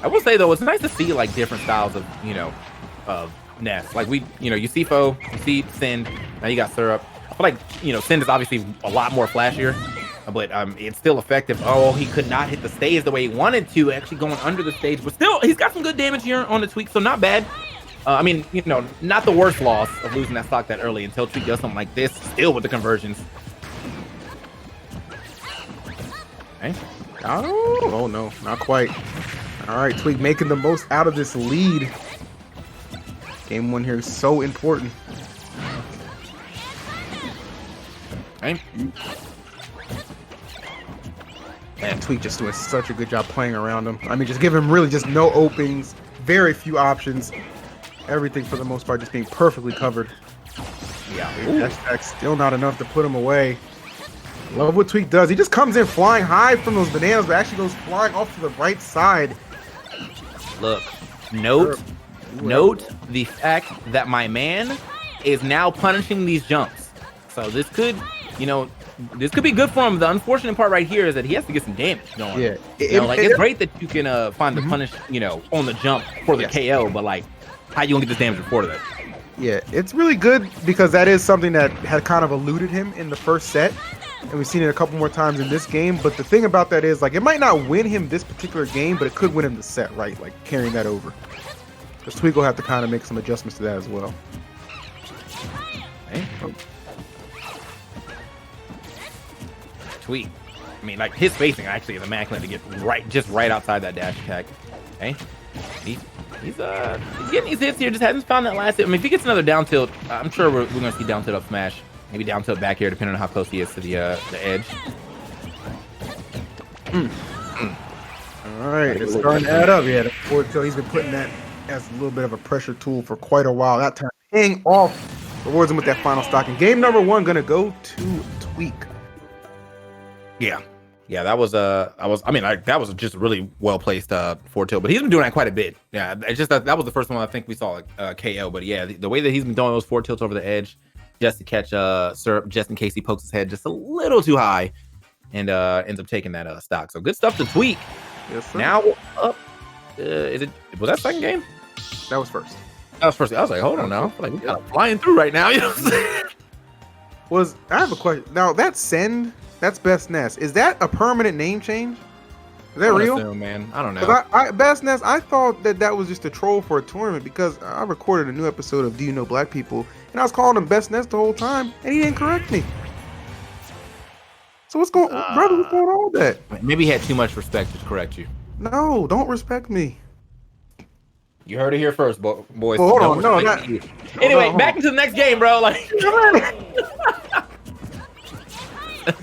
I will say though, it's nice to see like different styles of of Ness. Like you see Foe, you see Send, now you got Syrup. I feel like Send is obviously a lot more flashier, but it's still effective. Oh, he could not hit the stage the way he wanted to, actually going under the stage, but still he's got some good damage here on the Tweak, so not bad. I mean, not the worst loss of losing that stock that early until Tweak does something like this, still with the conversions. Okay. Oh no, not quite. All right, Tweak making the most out of this lead. Game 1 here is so important. Okay. And Tweak just doing such a good job playing around him. I mean, just give him really just no openings, very few options. Everything for the most part just being perfectly covered. Yeah. That's still not enough to put him away. Love what Tweak does. He just comes in flying high from those bananas, but actually goes flying off to the right side. Look, note the fact that my man is now punishing these jumps. So this could be good for him. The unfortunate part right here is that he has to get some damage going. Yeah, it's great that you can find the punish, on the jump for the KO, but like, how you gonna get this damage before that? Yeah, it's really good because that is something that had kind of eluded him in the first set. And we've seen it a couple more times in this game. But the thing about that is, like, it might not win him this particular game, but it could win him the set, right? Like, carrying that over. Because Tweak will have to kind of make some adjustments to that as well. Okay. Tweak. I mean, like, his spacing actually is immaculate to get right outside that dash attack. Okay. He's getting these hits here, just hasn't found that last hit. I mean, if he gets another down tilt, I'm sure we're going to see down tilt up smash. Maybe down tilt back here, depending on how close he is to the edge. All right, it's starting to add up. Yeah, the forward tilt, he's been putting that as a little bit of a pressure tool for quite a while. That time paying off, rewards him with that final stock. And game number 1 going to go to Tweak. Yeah, that was that was just really well placed forward tilt, but he's been doing that quite a bit. Yeah, it's just that was the first one I think we saw KO. But yeah, the way that he's been doing those forward tilts over the edge, just to catch Syrup, just in case he pokes his head just a little too high, and ends up taking that stock. So good stuff to Tweak. Yes, sir. Now up, was that second game? That was first. That was first. I was like, hold on now, I feel like we got flying through right now. You know what I'm saying? I have a question. Now that Send, that's Best Ness. Is that a permanent name change? Is that real? Assume, man. I don't know. Best Ness, I thought that was just a troll for a tournament because I recorded a new episode of Do You Know Black People, and I was calling him Best Ness the whole time, and he didn't correct me. So what's going on with that? Maybe he had too much respect to correct you. No, don't respect me. You heard it here first, boys. Well, hold on. No, not. Anyway, back into the next game, bro. Like,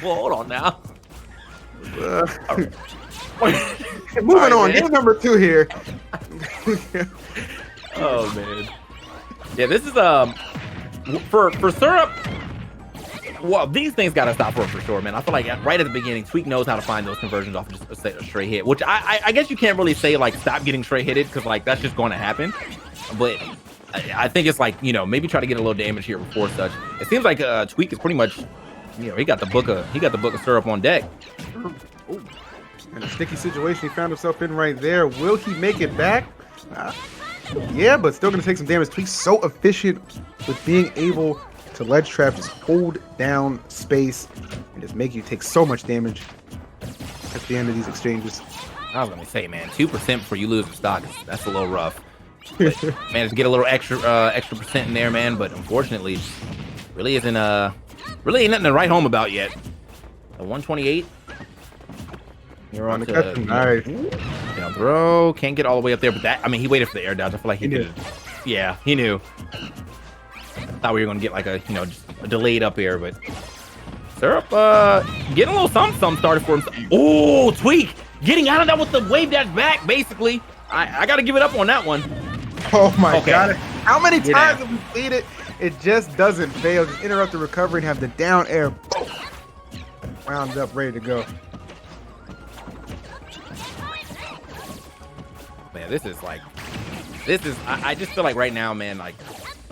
well, hold on now. Moving on. Game number 2 here. Oh man. Yeah, this is for Syrup. well, these things got to stop for sure, man. I feel like right at the beginning, Tweak knows how to find those conversions off of just a straight hit, which I guess you can't really say, like, stop getting straight hitted, because, like, that's just going to happen. But I think it's like, you know, maybe try to get a little damage here before such. It seems like Tweak is pretty much, you know, he got the book of syrup on deck. Ooh. And a sticky situation he found himself in right there. Will he make it back? Yeah, but still going to take some damage. Tweak's so efficient with being able to ledge trap, just hold down space, and just make you take so much damage at the end of these exchanges. I was going to say, man, 2% before you lose the stock, that's a little rough. But, man, to get a little extra percent in there, man, but unfortunately, really ain't nothing to write home about yet. A 128. You're on to, nice. Bro, can't get all the way up there, but that, I mean, he waited for the air dodge. I feel like he did. Yeah, he knew. Thought we were gonna get like a, you know, just a delayed up air, but Syrup getting a little something started for himself. Oh, Tweak getting out of that with the wave dash back, basically. I gotta give it up on that one. Oh my god. How many times have we played it? It just doesn't fail. Just interrupt the recovery and have the down air. Boom. Round up, ready to go. Man, I just feel like right now, man, like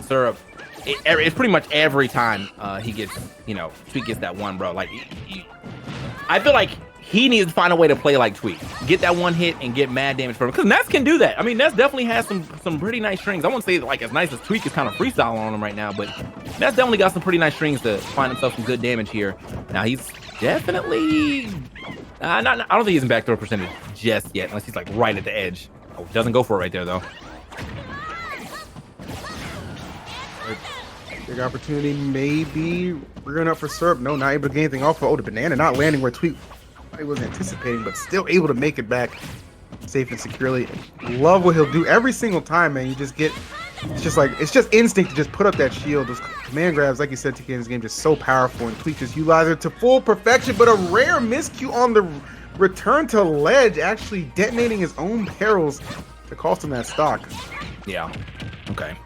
Syrup, it's pretty much every time he gets, you know, Tweak gets that one, bro. Like, I feel like he needs to find a way to play like Tweak, get that one hit and get mad damage from him, because Ness can do that. I mean, Ness definitely has some pretty nice strings. I won't say like as nice as Tweak is kind of freestyling on him right now, but Ness definitely got some pretty nice strings to find himself some good damage here. Now he's definitely I don't think he's in backdoor percentage just yet, unless he's like right at the edge. Oh, doesn't go for it right there though. Big opportunity, maybe rearing up for Syrup. No, not able to get anything off of. Oh, the banana not landing where Tweak I wasn't anticipating, but still able to make it back safe and securely. Love what he'll do every single time, man. You just get, it's just instinct to just put up that shield. Those command grabs, like you said, TK in this game, just so powerful, and Tweak just utilizes it to full perfection, but a rare miscue on the return to ledge, actually detonating his own perils to cost him that stock. Yeah. Okay.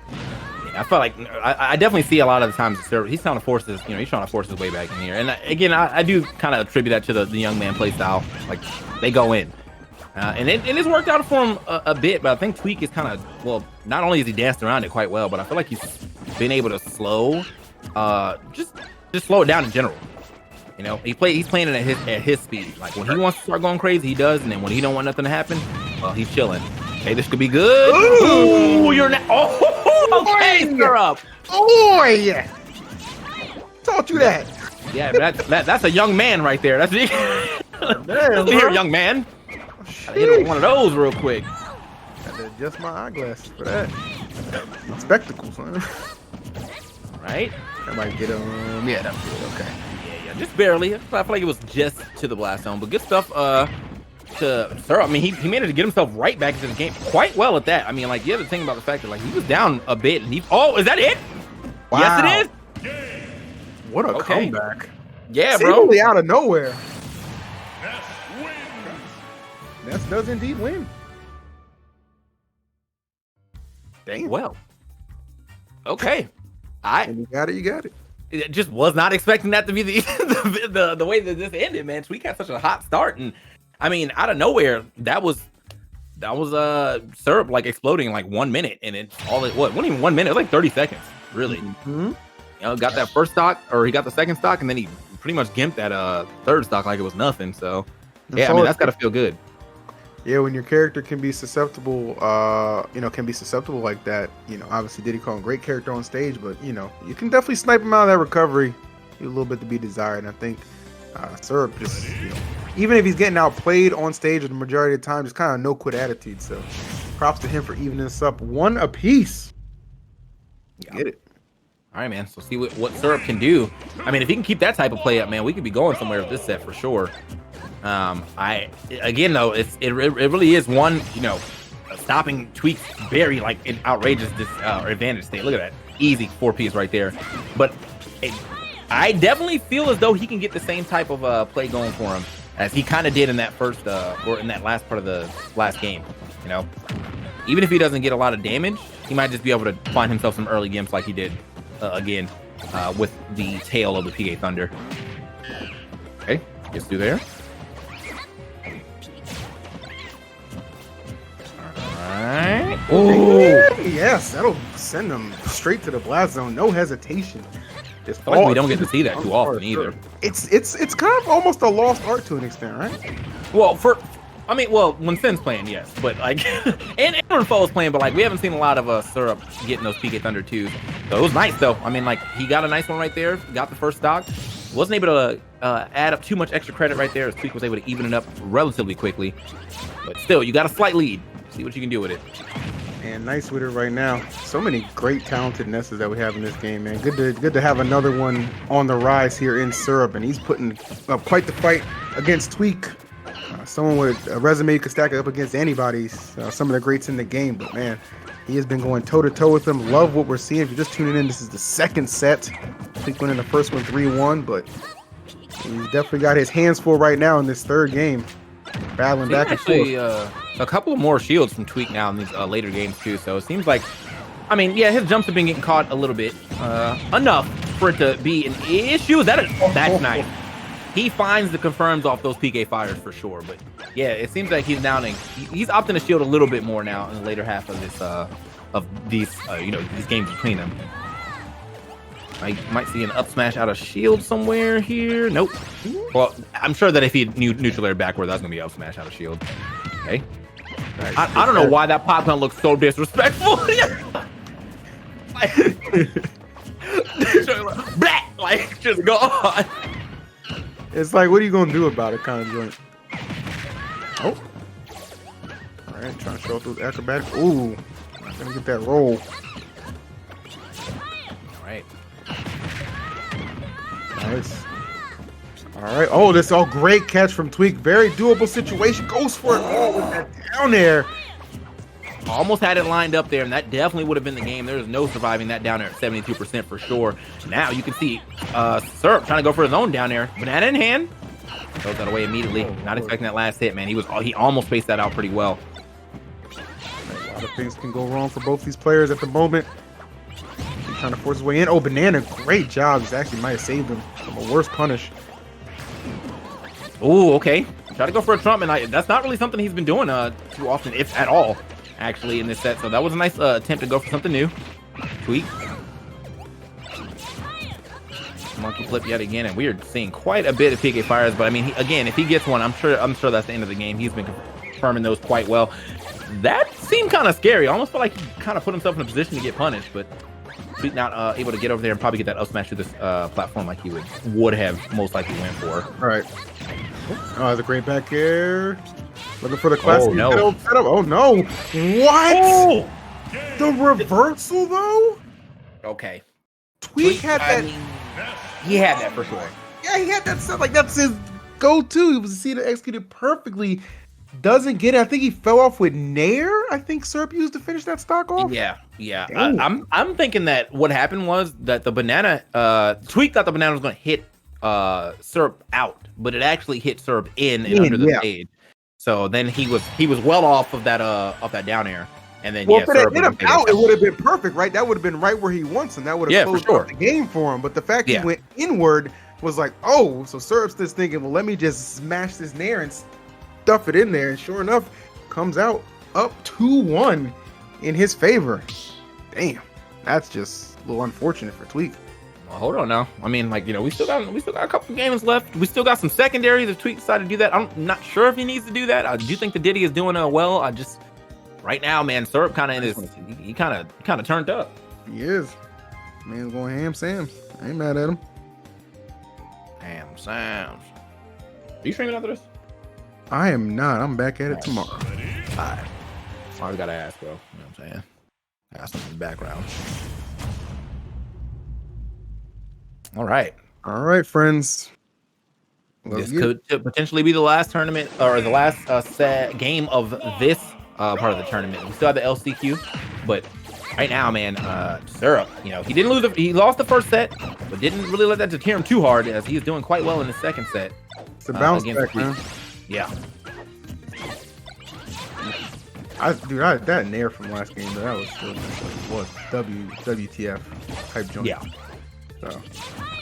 I feel like I definitely see a lot of the times he's trying to force his, you know, he's trying to force his way back in here. And again, I do kind of attribute that to the young man play style. Like, they go in. And it's worked out for him a bit, but I think Tweak is kind of, well, not only has he danced around it quite well, but I feel like he's been able to slow, just slow it down in general. You know, he's playing it at his speed. Like, when he wants to start going crazy, he does, and then when he don't want nothing to happen, well, he's chilling. Okay, this could be good. Ooh, you're not. Oh, okay, Syrup. Oh yeah. Taught you that. Yeah, that's a young man right there. That's here, young man. Gotta hit one of those real quick. Had to adjust my eyeglasses for that. Spectacles, huh? Right? I might get them. Yeah, that's good. Okay. Yeah, just barely. I feel like it was just to the blast zone, but good stuff. To Syrup, I mean, he managed to get himself right back into the game quite well at that. I mean, like, you have to think about the fact that, like, he was down a bit, and oh, is that it? Wow. Yes, it is. What a comeback! Yeah, seemingly bro. Out of nowhere. Ness does indeed win. Dang. Well. Okay. And you got it. You got it. It just was not expecting that to be the way that this ended, man. Tweak had such a hot start, and I mean, out of nowhere, that was Syrup like exploding in like 1 minute, and it wasn't even 1 minute, it was like 30 seconds, really. Mm-hmm. You know, got that first stock, or he got the second stock, and then he pretty much gimped that third stock like it was nothing. So yeah, I mean, that's gotta feel good. Yeah, when your character can be susceptible, like that, you know, obviously Diddy Kong, great character on stage, but you know, you can definitely snipe him out of that recovery, a little bit to be desired. And I think Syrup just, you know, even if he's getting outplayed on stage the majority of the time, just kind of no quit attitude. So props to him for evening this up one apiece. Get it. All right, man. So see what Syrup can do. I mean, if he can keep that type of play up, man, we could be going somewhere with this set for sure. Again though, it really is one, you know, stopping Tweak's very like an outrageous advantage state. Look at that, easy 4Ps right there. But I definitely feel as though he can get the same type of play going for him as he kind of did in that first or in that last part of the last game. You know, even if he doesn't get a lot of damage, he might just be able to find himself some early gimps like he did again. with the tail of the PK Thunder. Okay, gets through there. Alright. Oh, yes, that'll send them straight to the blast zone. No hesitation. Just I feel like we don't get to see that too often either. It's kind of almost a lost art to an extent, right? Well, when Sin's playing, yes, but like, and when Foe's playing, but like, we haven't seen a lot of Syrup getting those PK Thunder 2s. So it was nice though. I mean, like, he got a nice one right there, got the first stock. Wasn't able to add up too much extra credit right there, as Tweak was able to even it up relatively quickly. But still, you got a slight lead. See what you can do with it. And nice with it right now. So many great talented Nesses that we have in this game, man. Good to have another one on the rise here in Syrup, and he's putting up quite the fight against Tweak. Someone with a resume you could stack it up against anybody's. Some of the greats in the game, but man, he has been going toe-to-toe with him. Love what we're seeing. If you're just tuning in, this is the second set. Tweak winning the first one 3-1, but he's definitely got his hands full right now in this third game. Battling back and forth. A couple of more shields from Tweak now in these later games too. So it seems like, I mean, yeah, his jumps have been getting caught a little bit, enough for it to be an issue. That's nice. He finds the confirms off those PK fires for sure. But yeah, it seems like he's downing. He's opting to shield a little bit more now in the later half of this, these games between them. I might see an up smash out of shield somewhere here. Nope. Well, I'm sure that if he neutral air backward, that's gonna be up smash out of shield. Okay. Nice. I don't know why that pop gun looks so disrespectful. like just go on. It's like, what are you gonna do about it, kind of joint. Oh. All right, trying to show off those acrobatics. Ooh, not gonna get that roll. All right. Nice. All right. Oh, this all great catch from Tweak. Very doable situation. Goes for it all with that down air. Almost had it lined up there, and that definitely would have been the game. There's no surviving that down there at 72% for sure. Now you can see Syrup trying to go for his own down air. Banana in hand. Throws that away immediately. Not expecting that last hit, man. He almost spaced that out pretty well. A lot of things can go wrong for both these players at the moment. He's trying to force his way in. Oh, Banana, great job. He's actually might have saved him from a worse punish. Oh, okay. Try to go for a Trump, and that's not really something he's been doing too often, if at all, actually, in this set. So that was a nice attempt to go for something new. Tweak. Monkey flip yet again, and we are seeing quite a bit of PK fires. But I mean, again, if he gets one, I'm sure that's the end of the game. He's been confirming those quite well. That seemed kind of scary. I almost felt like he kind of put himself in a position to get punished, but Tweak not able to get over there and probably get that up smash through this platform like he would have most likely went for. All right. Oh, the great back air. Looking for the classic no. setup. Oh no! What? Oh! The reversal though? Okay. Tweak had that. He had that for sure. Yeah, he had that stuff. Like, that's his go-to. He was seen to execute it perfectly. Doesn't get it. I think he fell off with Nair. I think Syrup used to finish that stock off. Yeah. I'm thinking that what happened was that the banana Tweak thought the banana was going to hit Syrup out, but it actually hit Syrup in and under the stage. So then he was well off of that down air. And then if it had hit him out, it would have been perfect, right? That would have been right where he wants him. That would have closed up the game for him. But the fact he went inward was like, oh, so Syrup's just thinking, well, let me just smash this Nair and stuff it in there. And sure enough, comes out up 2-1 in his favor. Damn, that's just a little unfortunate for Tweak. Well, hold on now. I mean, like, we still got a couple games left. We still got some secondaries if Tweak decided to do that. I'm not sure if he needs to do that. I do think the Diddy is doing well. Right now, man, Syrup kind of he kind of turned up. He is. Man's going ham Sam's. I ain't mad at him. Ham Sam's. Are you streaming after this? I am not. I'm back at it tomorrow. All right. I gotta ask, bro. You know what I'm saying? Ask him in the background. All right, friends. This could potentially be the last tournament or the last game of this part of the tournament. We still have the LCQ, but right now, man, Syrup, he didn't lose. He lost the first set, but didn't really let that deter him too hard, as he's doing quite well in the second set. It's a bounce back, man. Yeah. That Nair from last game, that was still WTF type jump. Yeah. So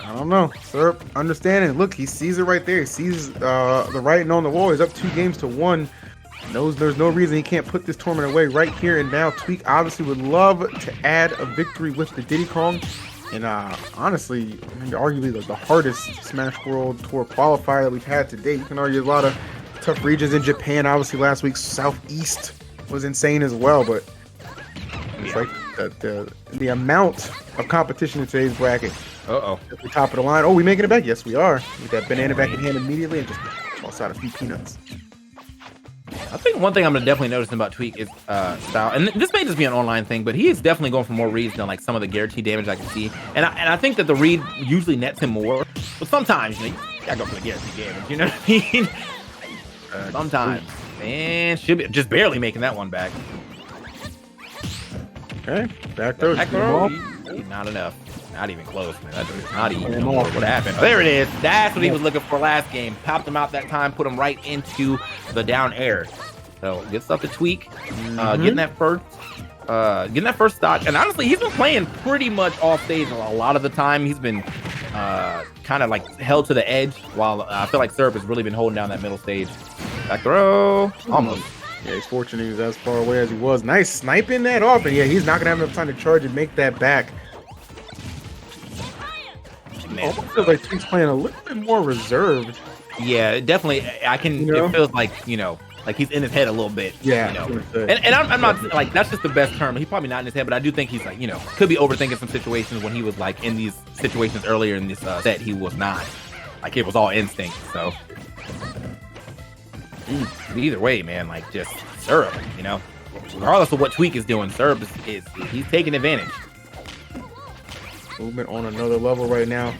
I don't know. Syrup understanding. Look, he sees it right there. He sees the writing on the wall. He's up 2-1. Knows there's no reason he can't put this tournament away right here and now. Tweak obviously would love to add a victory with the Diddy Kong. And honestly, arguably the hardest Smash World Tour qualifier that we've had to date. You can argue a lot of tough regions in Japan. Obviously, last week's Southeast was insane as well. But it's like the amount of competition in today's bracket. Uh-oh. At the top of the line. Oh, we making it back? Yes, we are. With that banana back in hand immediately and just toss out a few peanuts. I think one thing I'm definitely noticing about Tweak is style, and this may just be an online thing, but he is definitely going for more reads than like some of the guaranteed damage I can see. And I think that the read usually nets him more, but sometimes you gotta go for the guaranteed damage. You know what I mean? Sometimes, and should be just barely making that one back. Okay, back throw. Not enough. Not even close, man. That's not even what happened. Oh, there it is. That's what he was looking for last game. Popped him out that time, put him right into the down air. So good stuff to Tweak. Getting that first stock. And honestly, he's been playing pretty much off stage a lot of the time. He's been kind of like held to the edge, while I feel like Syrup has really been holding down that middle stage. Back throw. Almost. Yeah, he's fortunate he was as far away as he was. Nice sniping that off. And yeah, he's not going to have enough time to charge and make that back. Almost feels like Tweak's playing a little bit more reserved. Yeah, definitely. I can. It feels like like he's in his head a little bit. Yeah. And I'm not like that's just the best term. He's probably not in his head, but I do think he's like could be overthinking some situations when he was like in these situations earlier in this set. He was not. Like it was all instinct. So either way, man, like just Syrup. Regardless of what Tweak is doing, Syrup is he's taking advantage. Movement on another level right now.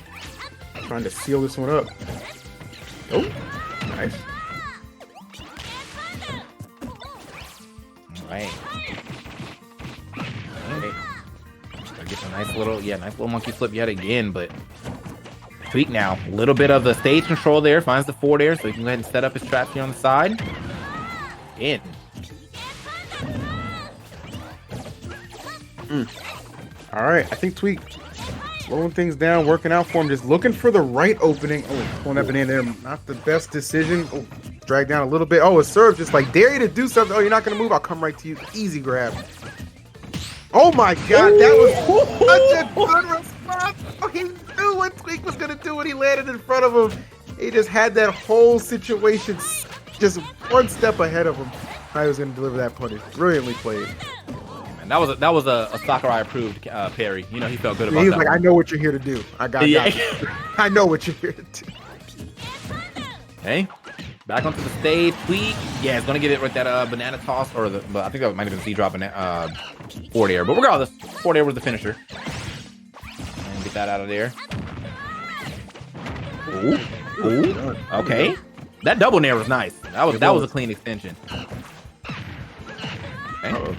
Trying to seal this one up. Oh, nice. All right. Get a nice little monkey flip yet again, but Tweak now. A little bit of the stage control there. Finds the forward air, so he can go ahead and set up his traps here on the side. In. All right, I think Tweak slowing things down, working out for him, just looking for the right opening. Oh, pulling that banana there, not the best decision. Oh, drag down a little bit. Oh, it's Syrup just like dare you to do something. Oh, you're not gonna move. I'll come right to you. Easy grab. Oh my God, that was such a good response. Oh, he knew what Tweak was gonna do when he landed in front of him. He just had that whole situation just one step ahead of him. How he was gonna deliver that punish. Brilliantly played. That was a Sakurai approved parry. He felt good about that. He was like, I know what you're here to do. I got you. I know what you're here to do. Hey, back onto the stage. Tweak. Yeah, it's gonna get it with that banana toss or but I think that might have been C drop forward air. But regardless, forward air was the finisher. And get that out of there. Ooh. Okay. That double nair was nice. That was a clean extension. Okay.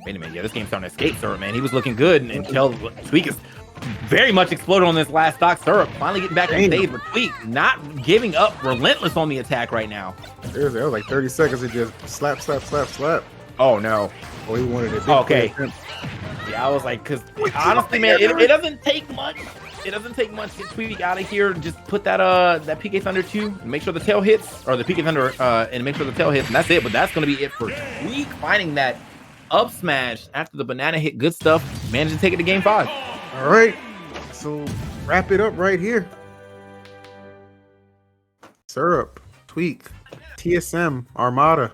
Wait a minute, yeah, this game's starting to escape Syrup, man. He was looking good until Tweak is very much exploded on this last stock. Syrup finally getting back on stage, but Tweak not giving up, relentless on the attack right now. There was like 30 seconds of just slap. Oh, no. Oh, he wanted it. Okay. Yeah, I was like, because honestly, man, it doesn't take much. It doesn't take much to get Tweak out of here. Just put that PK Thunder 2 and make sure the tail hits, or the PK Thunder and make sure the tail hits, and that's it. But that's going to be it for Tweak finding that up smash after the banana hit. Good stuff. Managed to take it to game 5. All right, so wrap it up right here. Syrup, Tweak, TSM, Armada.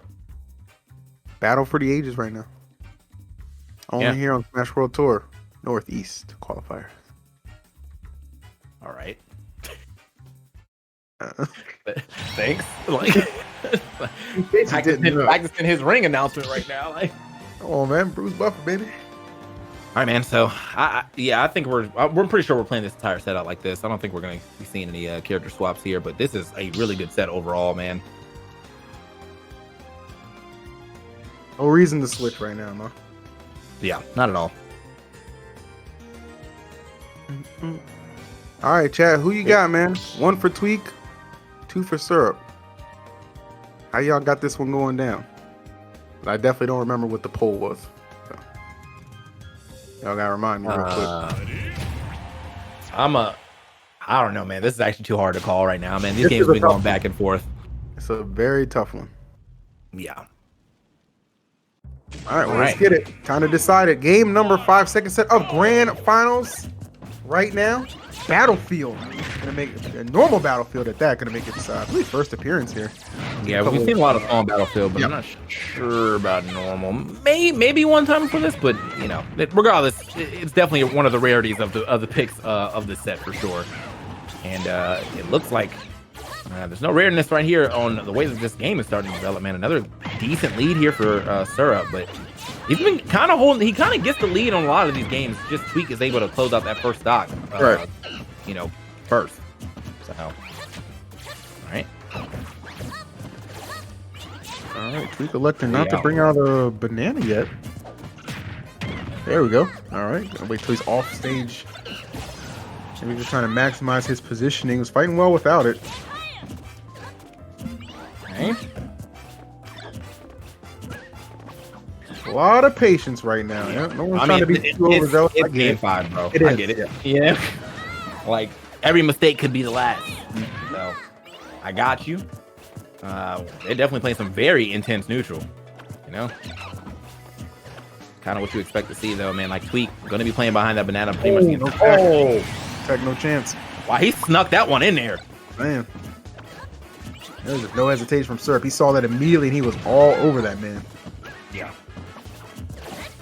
Battle for the ages right now. Only here on Smash World Tour Northeast qualifier. All right. Thanks. Like practicing his ring announcement right now. Like, oh man, Bruce Buffer, baby. All right, man. So I think we're pretty sure we're playing this entire set out like this. I don't think we're going to be seeing any character swaps here, but this is a really good set overall, man. No reason to switch right now, man. Yeah, not at all. All right, Chad, who you got, man? 1 for Tweak, 2 for Syrup. How y'all got this one going down? I definitely don't remember what the poll was. So. Y'all gotta remind me real quick. I don't know, man. This is actually too hard to call right now, man. These This games is a have been going tough back and forth. It's a very tough one. Yeah. All right, well, All let's right. get it. Kind of decided. Game number 5, second set of grand finals. Right now, Battlefield gonna make a normal Battlefield at that. Gonna make its I believe first appearance here. Yeah, we've seen a lot of on Battlefield, but Yep. I'm not sure about normal. Maybe one time for this, but you know, regardless, it's definitely one of the rarities of the picks of this set for sure. And it looks like there's no rareness right here on the way that this game is starting to develop, man. Another decent lead here for Syrup, but he's been kind of holding. He kind of gets the lead on a lot of these games. Just Tweak is able to close out that first stock, Right. you know, first. So, all right. All right, Tweak electing not to Yeah. bring out a banana yet. There we go. All right, gonna wait till he's off stage. Maybe just trying to maximize his positioning. He was fighting well without it. Okay. A lot of patience right now. Yeah, no one's I trying mean, to be too overzealous. I it's get game it. 5, bro. It I is, get it. yeah. Yeah. Like every mistake could be the last. So I got you. They're definitely playing some very intense neutral. You know, kind of what you expect to see, though, man. Like Tweak going to be playing behind that banana pretty much. no The tackle. oh, Tech, no chance. wow, he snuck that one in there. Man. There was just no hesitation from Syrup. He saw that immediately and he was all over that man. Yeah.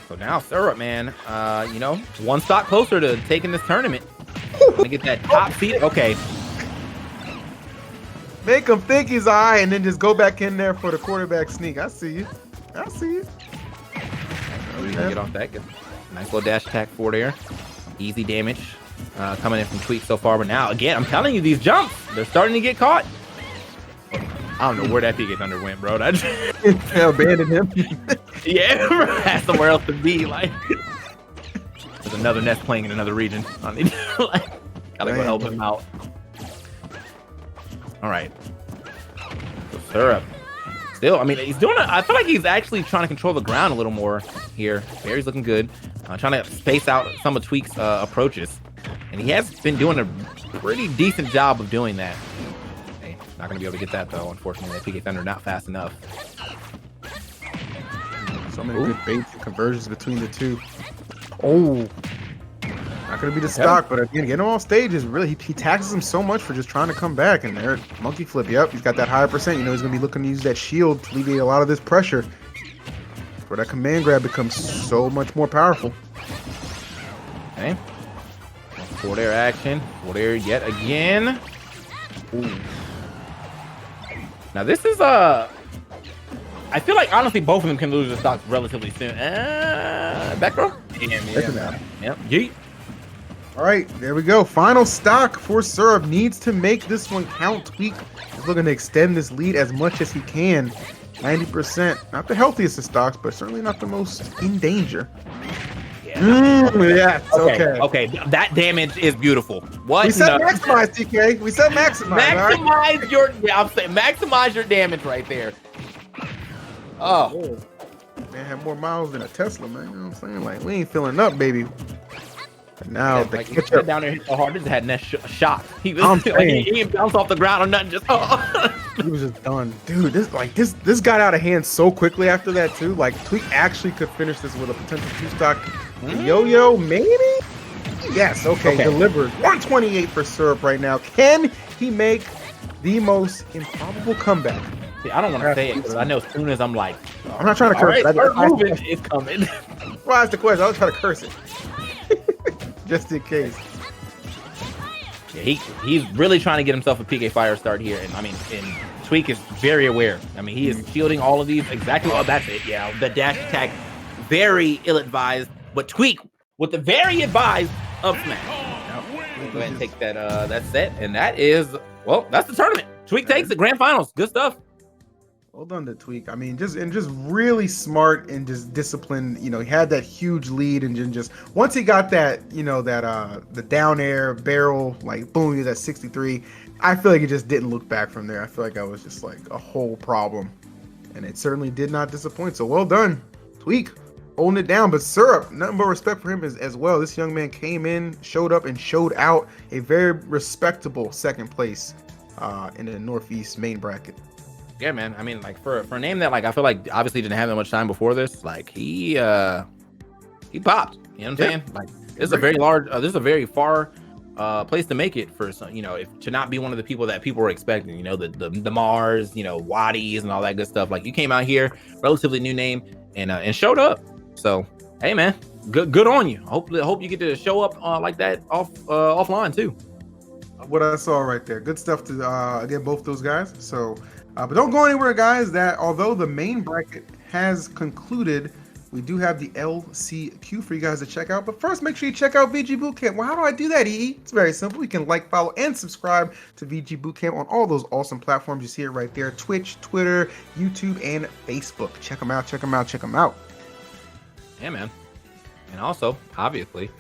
So now Syrup, man, you know, one stock closer to taking this tournament. Gonna get that top seed. Okay. Make him think he's eye and then just go back in there for the quarterback sneak. I see you. I see you. We can get off that. Get nice little dash attack for there. Easy damage coming in from Tweak so far. But now, again, I'm telling you, these jumps, they're starting to get caught. I don't know where that PK Thunder went, bro. That Abandoned him. yeah, has somewhere else to be. Like, there's another nest playing in another region. I need like, gotta go help him out. All right. So Syrup. Still, I mean, he's doing it. I feel like he's actually trying to control the ground a little more here. Barry's looking good. Trying to space out some of Tweak's approaches. And he has been doing a pretty decent job of doing that. Okay, not going to be able to get that, though, unfortunately. That PK Thunder not fast enough. So many good baits and conversions between the two. Oh. Not going to be the stock, but again, getting him off stage is really, he taxes him so much for just trying to come back. And there, monkey flip. Yep, he's got that higher percent. You know, he's going to be looking to use that shield to alleviate a lot of this pressure. Where that command grab becomes so much more powerful. Okay. Forward air action. Forward air yet again. Ooh. Now this is I feel like honestly both of them can lose the stocks relatively soon. Back row? Yeah. Yep. Yeet. All right, there we go. Final stock for Syrup. Needs to make this one count. Tweak is looking to extend this lead as much as he can. 90%. Not the healthiest of stocks, but certainly not the most in danger. Yeah, okay. Okay. That damage is beautiful. What? We said No. maximize, TK. We said maximize. All right? Maximize your. Yeah, I'm saying maximize your damage right there. Oh. Man had more miles than a Tesla, man. You know what I'm saying? Like, we ain't filling up, baby. And now the Like, he catch sat up. down there and hit so hard, just had that shot. He was I'm like, saying. he didn't bounce off the ground or nothing. Just He was just done, dude. This got out of hand so quickly after that too. Like Tweak actually could finish this with a potential 2-stock yo-yo, maybe. Yes, okay, delivered. 128 for Syrup right now. Can he make the most improbable comeback? See, I don't want to say it because I know as soon as I'm like, I'm not trying to curse. All right, I start moving, it's coming. Well, that's the question. I was trying to curse it, just in case. Yeah, he's really trying to get himself a PK Fire start here, and I mean, and Tweak is very aware. I mean, he is shielding all of these exactly. Oh, that's it. Yeah, the dash attack, very ill-advised, but Tweak with the very advised up smash. Go ahead and take that that set, and that is that's the tournament. Tweak takes the grand finals. Good stuff. Well done to Tweak. I mean, just really smart and just disciplined. You know, he had that huge lead, and then just once he got that, you know, that the down air barrel, like boom, he was at 63. I feel like he just didn't look back from there. I feel like that was just like a whole problem, and it certainly did not disappoint. So well done, Tweak. holding it down. But Syrup, nothing but respect for him as well. This young man came in, showed up, and showed out a very respectable second place in the Northeast main bracket. Yeah, man. I mean, like for a name that like I feel like obviously didn't have that much time before this, like he popped. You know what I'm saying? Like this is a very large, this is a very far place to make it for some, to not be one of the people that people were expecting. The Mars, Waddies and all that good stuff. Like you came out here, relatively new name, and showed up. So hey, man, good on you. Hope you get to show up like that offline too. What I saw right there, good stuff to get both those guys. So, but don't go anywhere, guys. That although the main bracket has concluded, we do have the LCQ for you guys to check out. But first, make sure you check out VG Bootcamp. Well, how do I do that, EE? It's very simple. You can like, follow, and subscribe to VG Bootcamp on all those awesome platforms. You see it right there: Twitch, Twitter, YouTube, and Facebook. Check them out. Check them out. Check them out. Yeah, man. And also, obviously,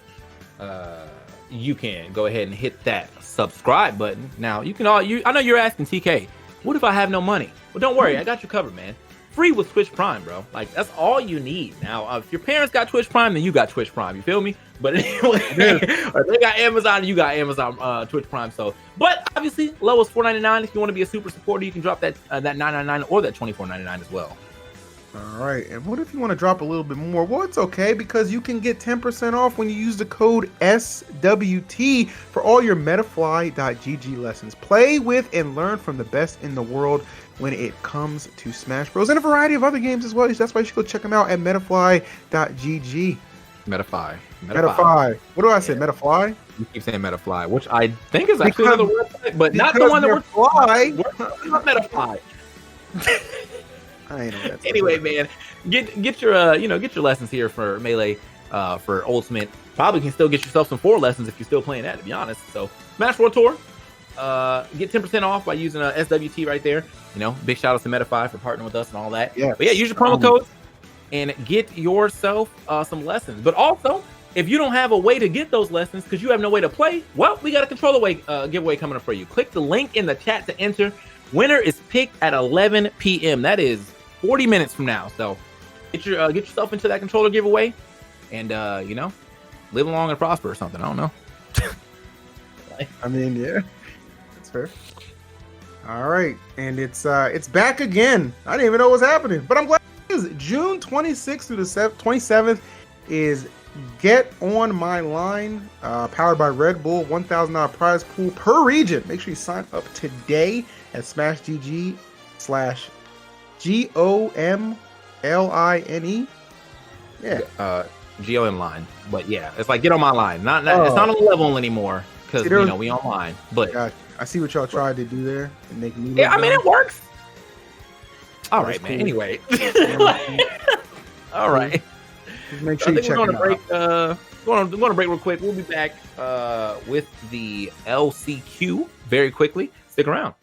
you can go ahead and hit that subscribe button. Now, I know you're asking TK, what if I have no money? Well, don't worry, I got you covered, man. Free with Twitch Prime, bro. Like that's all you need. Now, if your parents got Twitch Prime, then you got Twitch Prime. You feel me? But anyway, or they got Amazon, you got Amazon Twitch Prime. So, but obviously, low is $4.99. If you want to be a super supporter, you can drop that $9.99 or that $24.99 as well. All right, and what if you want to drop a little bit more? Well, it's okay because you can get 10% off when you use the code SWT for all your Metafly.gg lessons. Play with and learn from the best in the world when it comes to Smash Bros. And a variety of other games as well. That's why you should go check them out at Metafly.gg. Metafly. What do I say? Metafly? You keep saying Metafly, which I think is actually another website, but not the one that we're fly. Not Metafly. I ain't know that. Anyway, man, get your lessons here for Melee, for Ultimate. Probably can still get yourself some 4 lessons if you're still playing that, to be honest. So Smash World Tour, get 10% off by using SWT right there. Big shout out to Metafly for partnering with us and all that. Yeah, but yeah, use your promo code and get yourself some lessons. But also, if you don't have a way to get those lessons because you have no way to play, well, we got a controller giveaway coming up for you. Click the link in the chat to enter. Winner is picked at 11 p.m. That is 40 minutes from now. So get yourself into that controller giveaway and live long and prosper or something. I don't know. I mean, yeah, that's fair. All right, and it's back again. I didn't even know what was happening, but I'm glad it is. June 26th through the 27th is Get On My Line, powered by Red Bull, $1,000 prize pool per region. Make sure you sign up today at smashgg/GOMLINE. Yeah. GOM line. But yeah, it's like Get On My Line. Not it's not on the level anymore because we online. But gotcha. I see what y'all tried to do there and make me. Yeah, I mean it works. All right, man. Cool. Anyway. All right. Just make sure I you think check we're it going to break. out. We're going to break real quick. We'll be back with the LCQ very quickly. Stick around.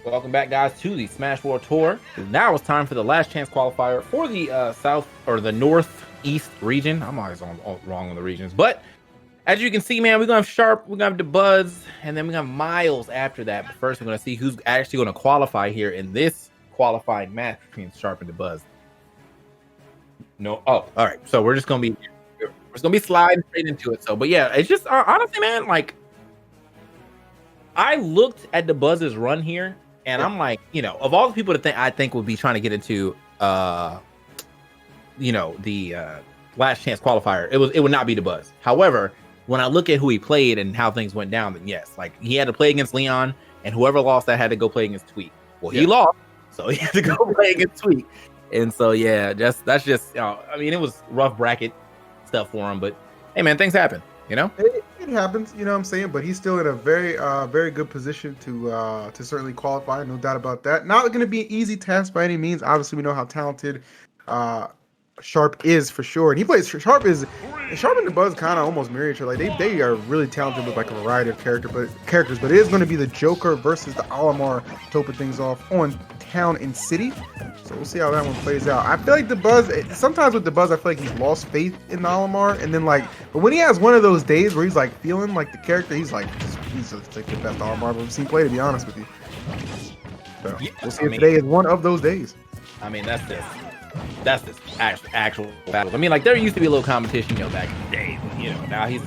Welcome back, guys, to the Smash World Tour. Now it's time for the last chance qualifier for the South or the Northeast region. I'm always wrong on the regions, but as you can see, man, we're gonna have Sharp, we're gonna have DeBuzz, and then we're gonna have Miles after that. But first, we're gonna see who's actually gonna qualify here in this qualifying match between Sharp and DeBuzz. No, oh, all right. So we're just gonna be sliding straight into it. So, but yeah, it's just honestly, man, like I looked at DeBuzz's run here. And I'm like, you know, of all the people that I think would be trying to get into, you know, the last chance qualifier, it would not be DeBuzz. However, when I look at who he played and how things went down, then yes, like he had to play against Leon, and whoever lost that had to go play against Tweet. Well, he lost, so he had to go play against Tweet. And so yeah, that's just, you know, I mean, it was rough bracket stuff for him, but hey, man, things happen. You know, it happens. You know what I'm saying, but he's still in a very good position to certainly qualify. No doubt about that. Not going to be an easy task by any means. Obviously, we know how talented Sharp is for sure, and he plays. Sharp and DeBuzz kind of almost mirror each other. Like they are really talented with like a variety of characters. But it is going to be the Joker versus the Olimar to open things off on Town and City. So we'll see how that one plays out. I feel like DeBuzz, sometimes with DeBuzz, I feel like he's lost faith in the Olimar, and then like, but when he has one of those days where he's like feeling like the character, he's like the best Olimar we've seen play. To be honest with you, so we'll see if today is one of those days. I mean, that's this actual battle. I mean, like there used to be a little competition, you know, back in the day. But, you know, now he's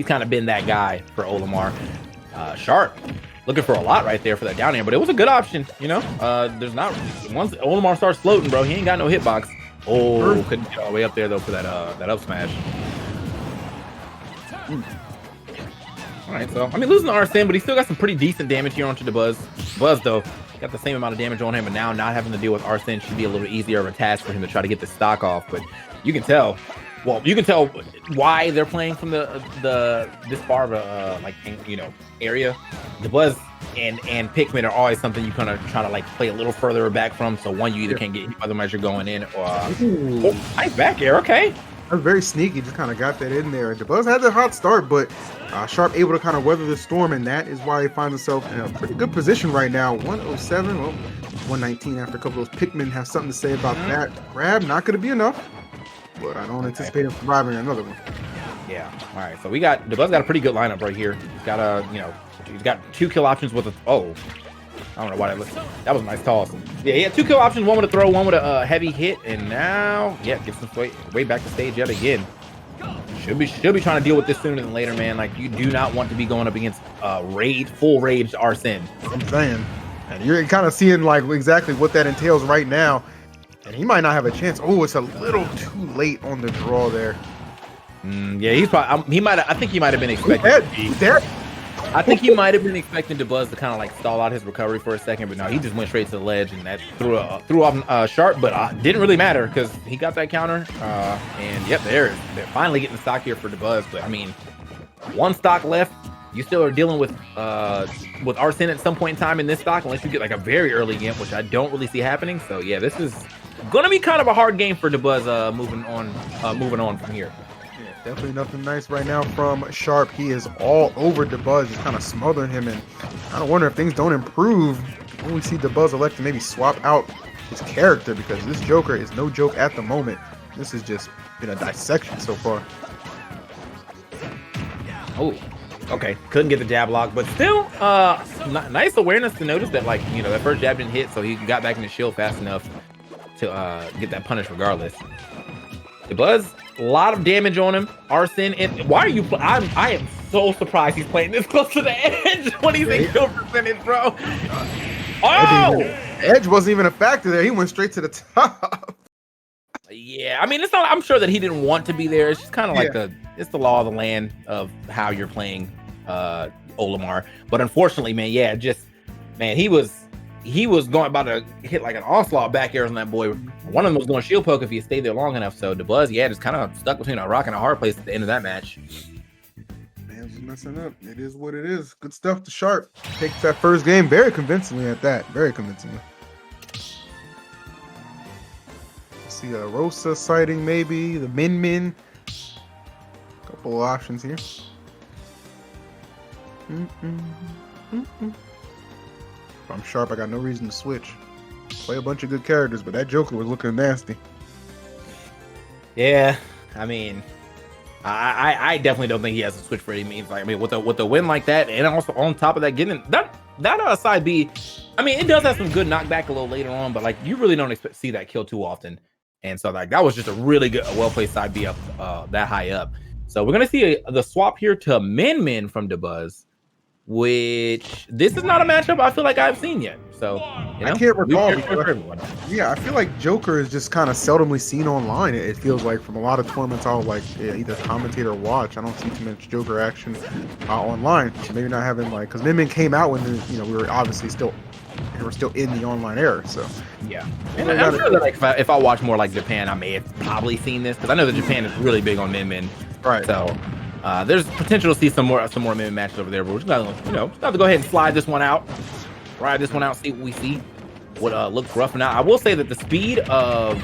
kind of been that guy for Olimar. Sharp, looking for a lot right there for that down air, but it was a good option. You know, there's not once Olimar starts floating, bro, he ain't got no hitbox. Oh, couldn't get all the way up there though for that up smash. All right, so I mean, losing to Arsene, but he still got some pretty decent damage here onto DeBuzz. Buzz though got the same amount of damage on him, and now not having to deal with Arsene should be a little easier of a task for him to try to get the stock off. But you can tell, why they're playing from this far of a like, you know, area. DeBuzz and Pikmin are always something you kind of try to like play a little further back from. So one, you either can't get hit by them as you're going in, or nice back air. Okay. That was very sneaky, just kind of got that in there. DeBuzz had a hot start, but Sharp able to kind of weather the storm, and that is why he finds himself in a pretty good position right now. 107, well, 119 after a couple of those. Pikmin have something to say about that. Grab, not going to be enough, but I don't anticipate him surviving another one. Yeah, all right, so DeBuzz got a pretty good lineup right here. He's got he's got 2 kill options with I don't know why that was a nice toss. Yeah, he had 2 kill options, one with a throw, one with a heavy hit, and now, yeah, gets him way back to stage yet again. Should be trying to deal with this sooner than later, man. Like, you do not want to be going up against full rage Arsene. I'm saying, and you're kind of seeing like exactly what that entails right now, and he might not have a chance. Oh, it's a little too late on the draw there. Yeah, he's probably. I think he might have been expecting. I think he might have been expecting DeBuzz to kind of like stall out his recovery for a second, but no, he just went straight to the ledge, and that threw off Sharp, but didn't really matter because he got that counter. And yep, they're finally getting the stock here for DeBuzz. But I mean, 1 stock left. You still are dealing with Arsene at some point in time in this stock, unless you get like a very early game, which I don't really see happening. So yeah, this is gonna be kind of a hard game for DeBuzz moving on from here. Definitely nothing nice right now from Sharp. He is all over DeBuzz, just kind of smothering him, and I don't wonder if things don't improve when we see DeBuzz elect to maybe swap out his character, because this Joker is no joke at the moment. This has just been a dissection so far. Oh, okay, couldn't get the jab lock, but still, nice awareness to notice that, like, you know, that first jab didn't hit, so he got back in the shield fast enough to get that punish regardless. DeBuzz, a lot of damage on him. Arsene, and why are you? I am so surprised he's playing this close to the edge when he's in kill percentage, bro. Oh, edge wasn't even a factor there. He went straight to the top. Yeah, I mean, it's not. I'm sure that he didn't want to be there. It's just kind of like it's the law of the land of how you're playing Olimar. But unfortunately, man, he was about to hit like an onslaught back airs on that boy. One of them was going to shield poke if he stayed there long enough. So DeBuzz, just kind of stuck between a rock and a hard place at the end of that match. Man's messing up. It is what it is. Good stuff to Sharp. Takes that first game very convincingly at that. Very convincingly. See a Rosa sighting maybe. The Min. Couple of options here. If I'm Sharp, I got no reason to switch. Play a bunch of good characters, but that Joker was looking nasty. Yeah, I mean, I definitely don't think he has to switch for any means. Like, I mean, with a win like that, and also on top of that, getting that side B, I mean, it does have some good knockback a little later on, but like you really don't see that kill too often. And so like that was just a really good, well played side B up that high up. So we're gonna see the swap here to Min from DeBuzz, which this is not a matchup I feel like I've seen yet. So you know, I can't recall. Yeah, I feel like Joker is just kind of seldomly seen online. It feels like from a lot of tournaments I'll like either commentate or watch. I don't see too much Joker action online. So maybe not having like because Min came out when we were obviously still in the online era. So yeah, and I'm sure that like if I watch more like Japan, I may have probably seen this because I know that Japan is really big on Min. Right. So there's potential to see some more Min matches over there. But we're just gonna just have to go ahead and slide this one out, ride this one out, see what we see. What looks rough now. I will say that the speed of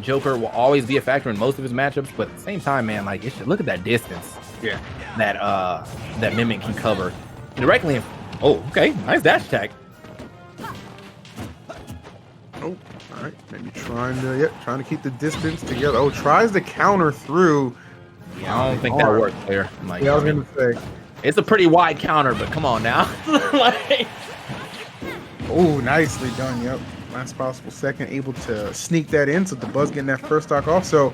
Joker will always be a factor in most of his matchups, but at the same time, man, like it should look at that distance. Yeah. That Min can cover directly. Oh, okay, nice dash attack. Oh, all right. Maybe trying to keep the distance together. Oh, tries to counter through. Yeah, I don't think that works there. Like, yeah, I was gonna say it's a pretty wide counter, but come on now. Like, oh, nicely done. Yep. Last possible second, able to sneak that in. So the Buzz getting that first stock off. So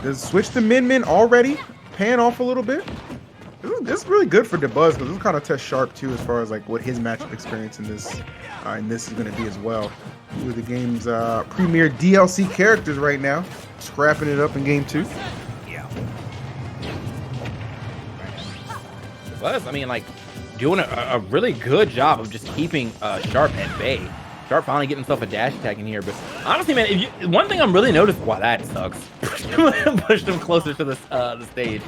does switch to Min already, paying off a little bit. This is really good for DeBuzz because this kind of test Sharp too, as far as like what his matchup experience in this is going to be as well. Two of the game's premier DLC characters right now, scrapping it up in game 2. Yeah. Buzz, I mean, like doing a really good job of just keeping Sharp at bay. Sharp finally getting himself a dash attack in here, but honestly, man, one thing I'm really noticing, wow, that sucks. Pushed him closer to the stage.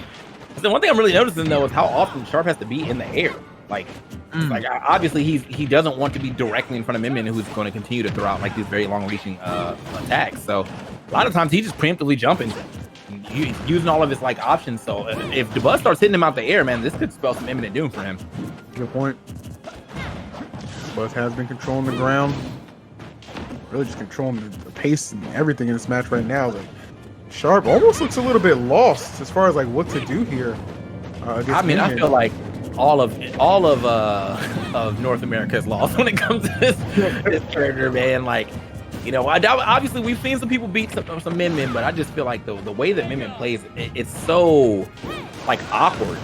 The one thing I'm really noticing though is how often Sharp has to be in the air. Like obviously he doesn't want to be directly in front of Min, who's going to continue to throw out like these very long-reaching attacks. So a lot of times he's just preemptively jumping, using all of his like options. So if DeBuzz starts hitting him out the air, man, this could spell some imminent doom for him. Good point. Buzz has been controlling the ground, really just controlling the pace and everything in this match right now. Like, Sharp almost looks a little bit lost as far as like what to do here. I mean, I feel like all of North America is lost when it comes to this character, man. Like, obviously we've seen some people beat some Min, but I just feel like the way that Min plays, it's so like awkward,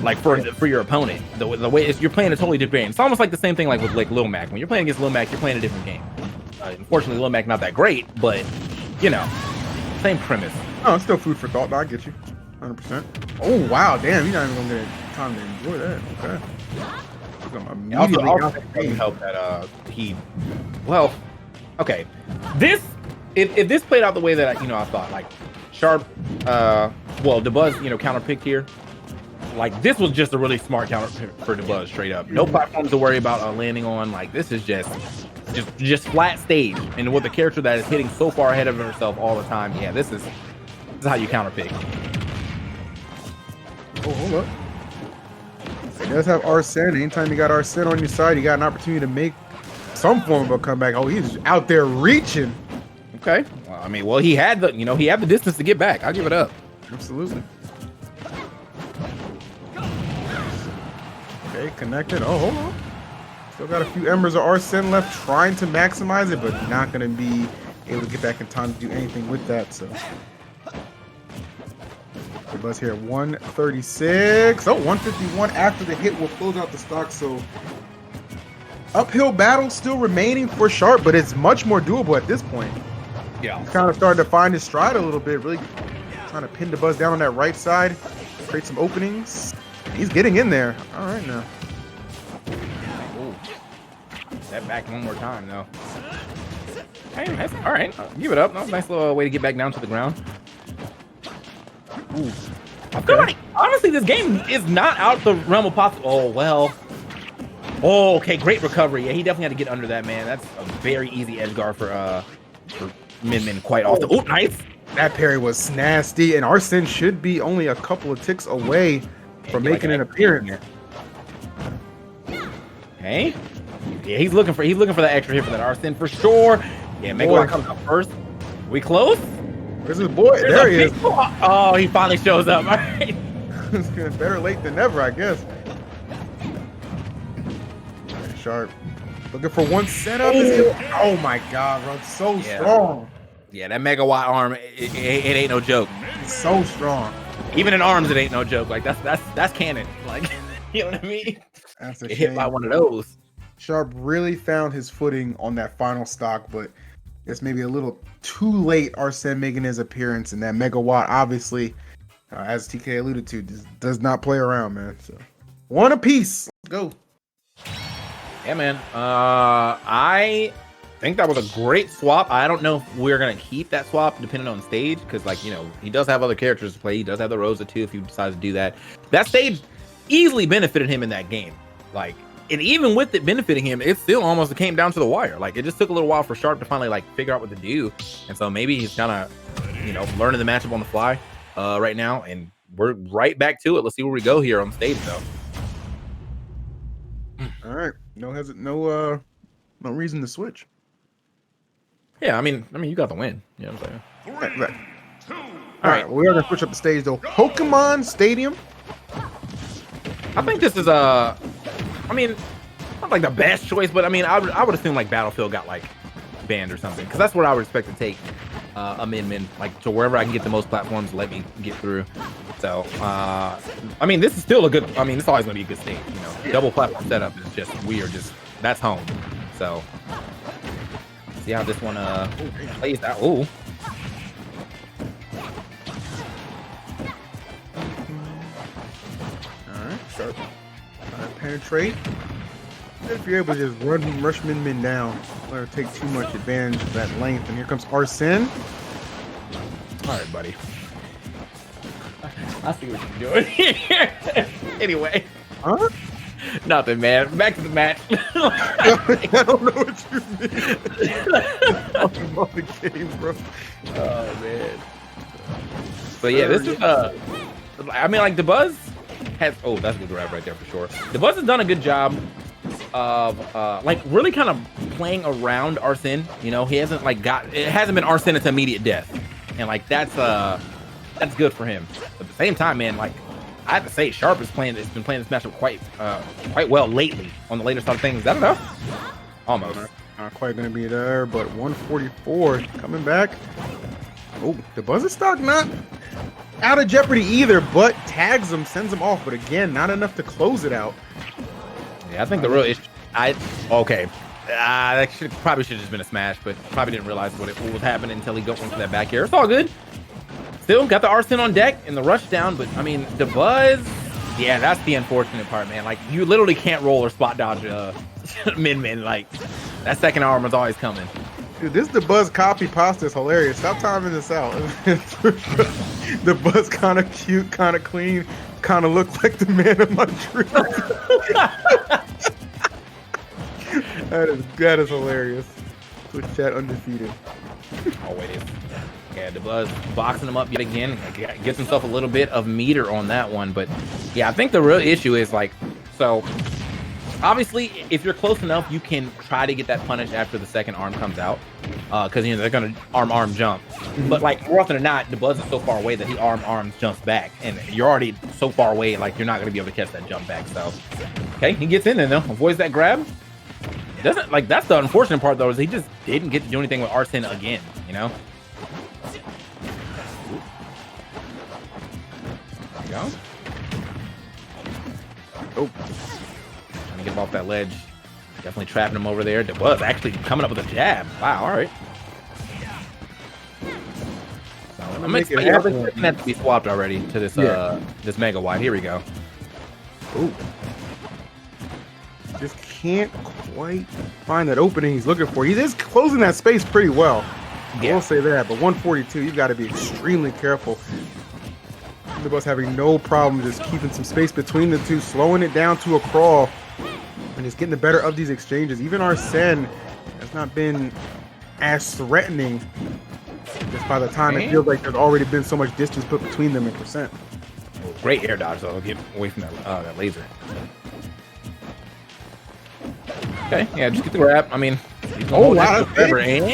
like for your opponent. The way you're playing a totally different game. It's almost like the same thing like with like Lil Mac. When you're playing against Lil Mac, you're playing a different game. Unfortunately, Lil Mac not that great, but same premise. Oh, it's still food for thought. I get you, 100%. Oh wow, damn! You're not even gonna get time to enjoy that. Okay. Immediately also doesn't help that well, okay. If this played out the way that I thought, like Sharp, DeBuzz, counter picked here. Like this was just a really smart counter for DeBuzz, straight up. No platforms to worry about landing on. Like this is just flat stage, and with the character that is hitting so far ahead of herself all the time, yeah, this is how you counter pick. Oh, hold up. He does have Arsene. Anytime you got Arsene on your side, you got an opportunity to make some form of a comeback. Oh, he's out there reaching. Okay. I mean, well, he had the distance to get back. I'll give it up. Absolutely. Okay, connected. Oh, hold on. Still got a few embers of Arsene left, trying to maximize it, but not going to be able to get back in time to do anything with that. So, the Buzz here, 136. Oh, 151 after the hit will close out the stock. So, uphill battle still remaining for Sharp, but it's much more doable at this point. Yeah. He's kind of starting to find his stride a little bit, really trying to pin the Buzz down on that right side, create some openings. He's getting in there. All right now. That back one more time, though. Hey, that's, all right, give it up. That was a nice little way to get back down to the ground. Ooh. I feel like, honestly, this game is not out the realm of possible. Oh, well. Oh, okay, great recovery. Yeah, he definitely had to get under that, man. That's a very easy edge guard for Min quite often. Oh, nice. That parry was nasty, and Arsene should be only a couple of ticks away from making an appearance. Okay. Yeah, he's looking for that extra hit for that Arsene for sure. Yeah, Megawatt comes up first. We close? Where's his boy? There he is. Oh, he finally shows up. All right. It's better late than never, I guess. Sharp. Looking for one setup. Oh my god, bro. It's so strong. Yeah, that Megawatt arm, it ain't no joke. It's so strong. Even in arms, it ain't no joke. Like that's canon. Like, you know what I mean? That's a Get shame. hit by one of those. Sharp really found his footing on that final stock, but it's maybe a little too late. Arsene making his appearance, and that Megawatt, obviously, as TK alluded to, does not play around, man. So one apiece. Let's go. Yeah, man. I think that was a great swap. I don't know if we're gonna keep that swap depending on stage, because, like, you know, he does have other characters to play. He does have the Rosa too if he decides to do that. That stage easily benefited him in that game. Like, and even with it benefiting him, it still almost came down to the wire. Like, it just took a little while for Sharp to finally, like, figure out what to do. And so maybe he's kind of, you know, learning the matchup on the fly right now. And we're right back to it. Let's see where we go here on stage, though. All right, no reason to switch. Yeah, I mean, you got the win. You know what I'm saying? Right. All right, we are gonna switch up the stage though. Pokemon Stadium. I think this is I mean, not like the best choice, but I mean, I would assume like Battlefield got like banned or something, because that's what I would expect to take a min like to wherever I can get the most platforms. Let me get through. So, I mean, this is still a good. I mean, it's always gonna be a good stage. You know, double platform setup is just weird. Just that's home. So, see how this one plays out. Ooh. All right, Sharp. Penetrate. If you're able to just rush min down, or take too much advantage of that length. And here comes Arsene. All right, buddy. I see what you're doing here. Anyway. Huh? Nothing, man. Back to the match. I don't know what you mean. Talking about the game, bro. Oh, man. So, yeah, this is, I mean, like, the Buzz has, oh, that's a good grab right there for sure. The Buzz has done a good job of, like, really kind of playing around Arsene. You know, he hasn't, like, it hasn't been Arsene to immediate death. And, like, that's good for him. But at the same time, man, like, I have to say, Sharp has been playing this matchup quite well lately on the later side of things. Is that enough? Almost. Not quite going to be there, but 144 coming back. Oh, the Buzzer stock not out of jeopardy either, but tags him, sends him off. But again, not enough to close it out. Yeah, I think the real issue. Okay. That probably should have just been a smash, but probably didn't realize what was happening until he got into that back air. It's all good. Still got the Arsene on deck and the rush down, but I mean, the Buzz, yeah, that's the unfortunate part, man. Like, you literally can't roll or spot dodge min. Like, that second arm is always coming. Dude, this the Buzz copy pasta is hilarious. Stop timing this out. The Buzz kind of cute, kind of clean, kind of look like the man of my dreams. That is hilarious. Twitch chat undefeated. Always. Yeah, the Buzz boxing him up yet again. Gets himself a little bit of meter on that one. But yeah, I think the real issue is, like, so obviously if you're close enough, you can try to get that punish after the second arm comes out. Because, you know, they're going to arm jump. But, like, more often than not, the Buzz is so far away that he arms jumps back. And you're already so far away, like, you're not going to be able to catch that jump back. So, okay, he gets in there, though. Avoids that grab. Doesn't, like, that's the unfortunate part, though, is he just didn't get to do anything with Arsene again, you know? Go. Oh, trying to get him off that ledge. Definitely trapping him over there. The Buzz actually coming up with a jab. Wow, all right. So, I'm expecting that to be swapped already to this this Mega Wide. Here we go. Ooh. Just can't quite find that opening he's looking for. He is closing that space pretty well. I will say that, but 142, you've got to be extremely careful. The Buzz having no problem just keeping some space between the two, slowing it down to a crawl, and just getting the better of these exchanges. Even Arsene has not been as threatening just by the time it feels like there's already been so much distance put between them in percent. Great air dodge, though. Get away from that laser. Okay, yeah, just get the grab. I mean, Oh, wow, that's forever. And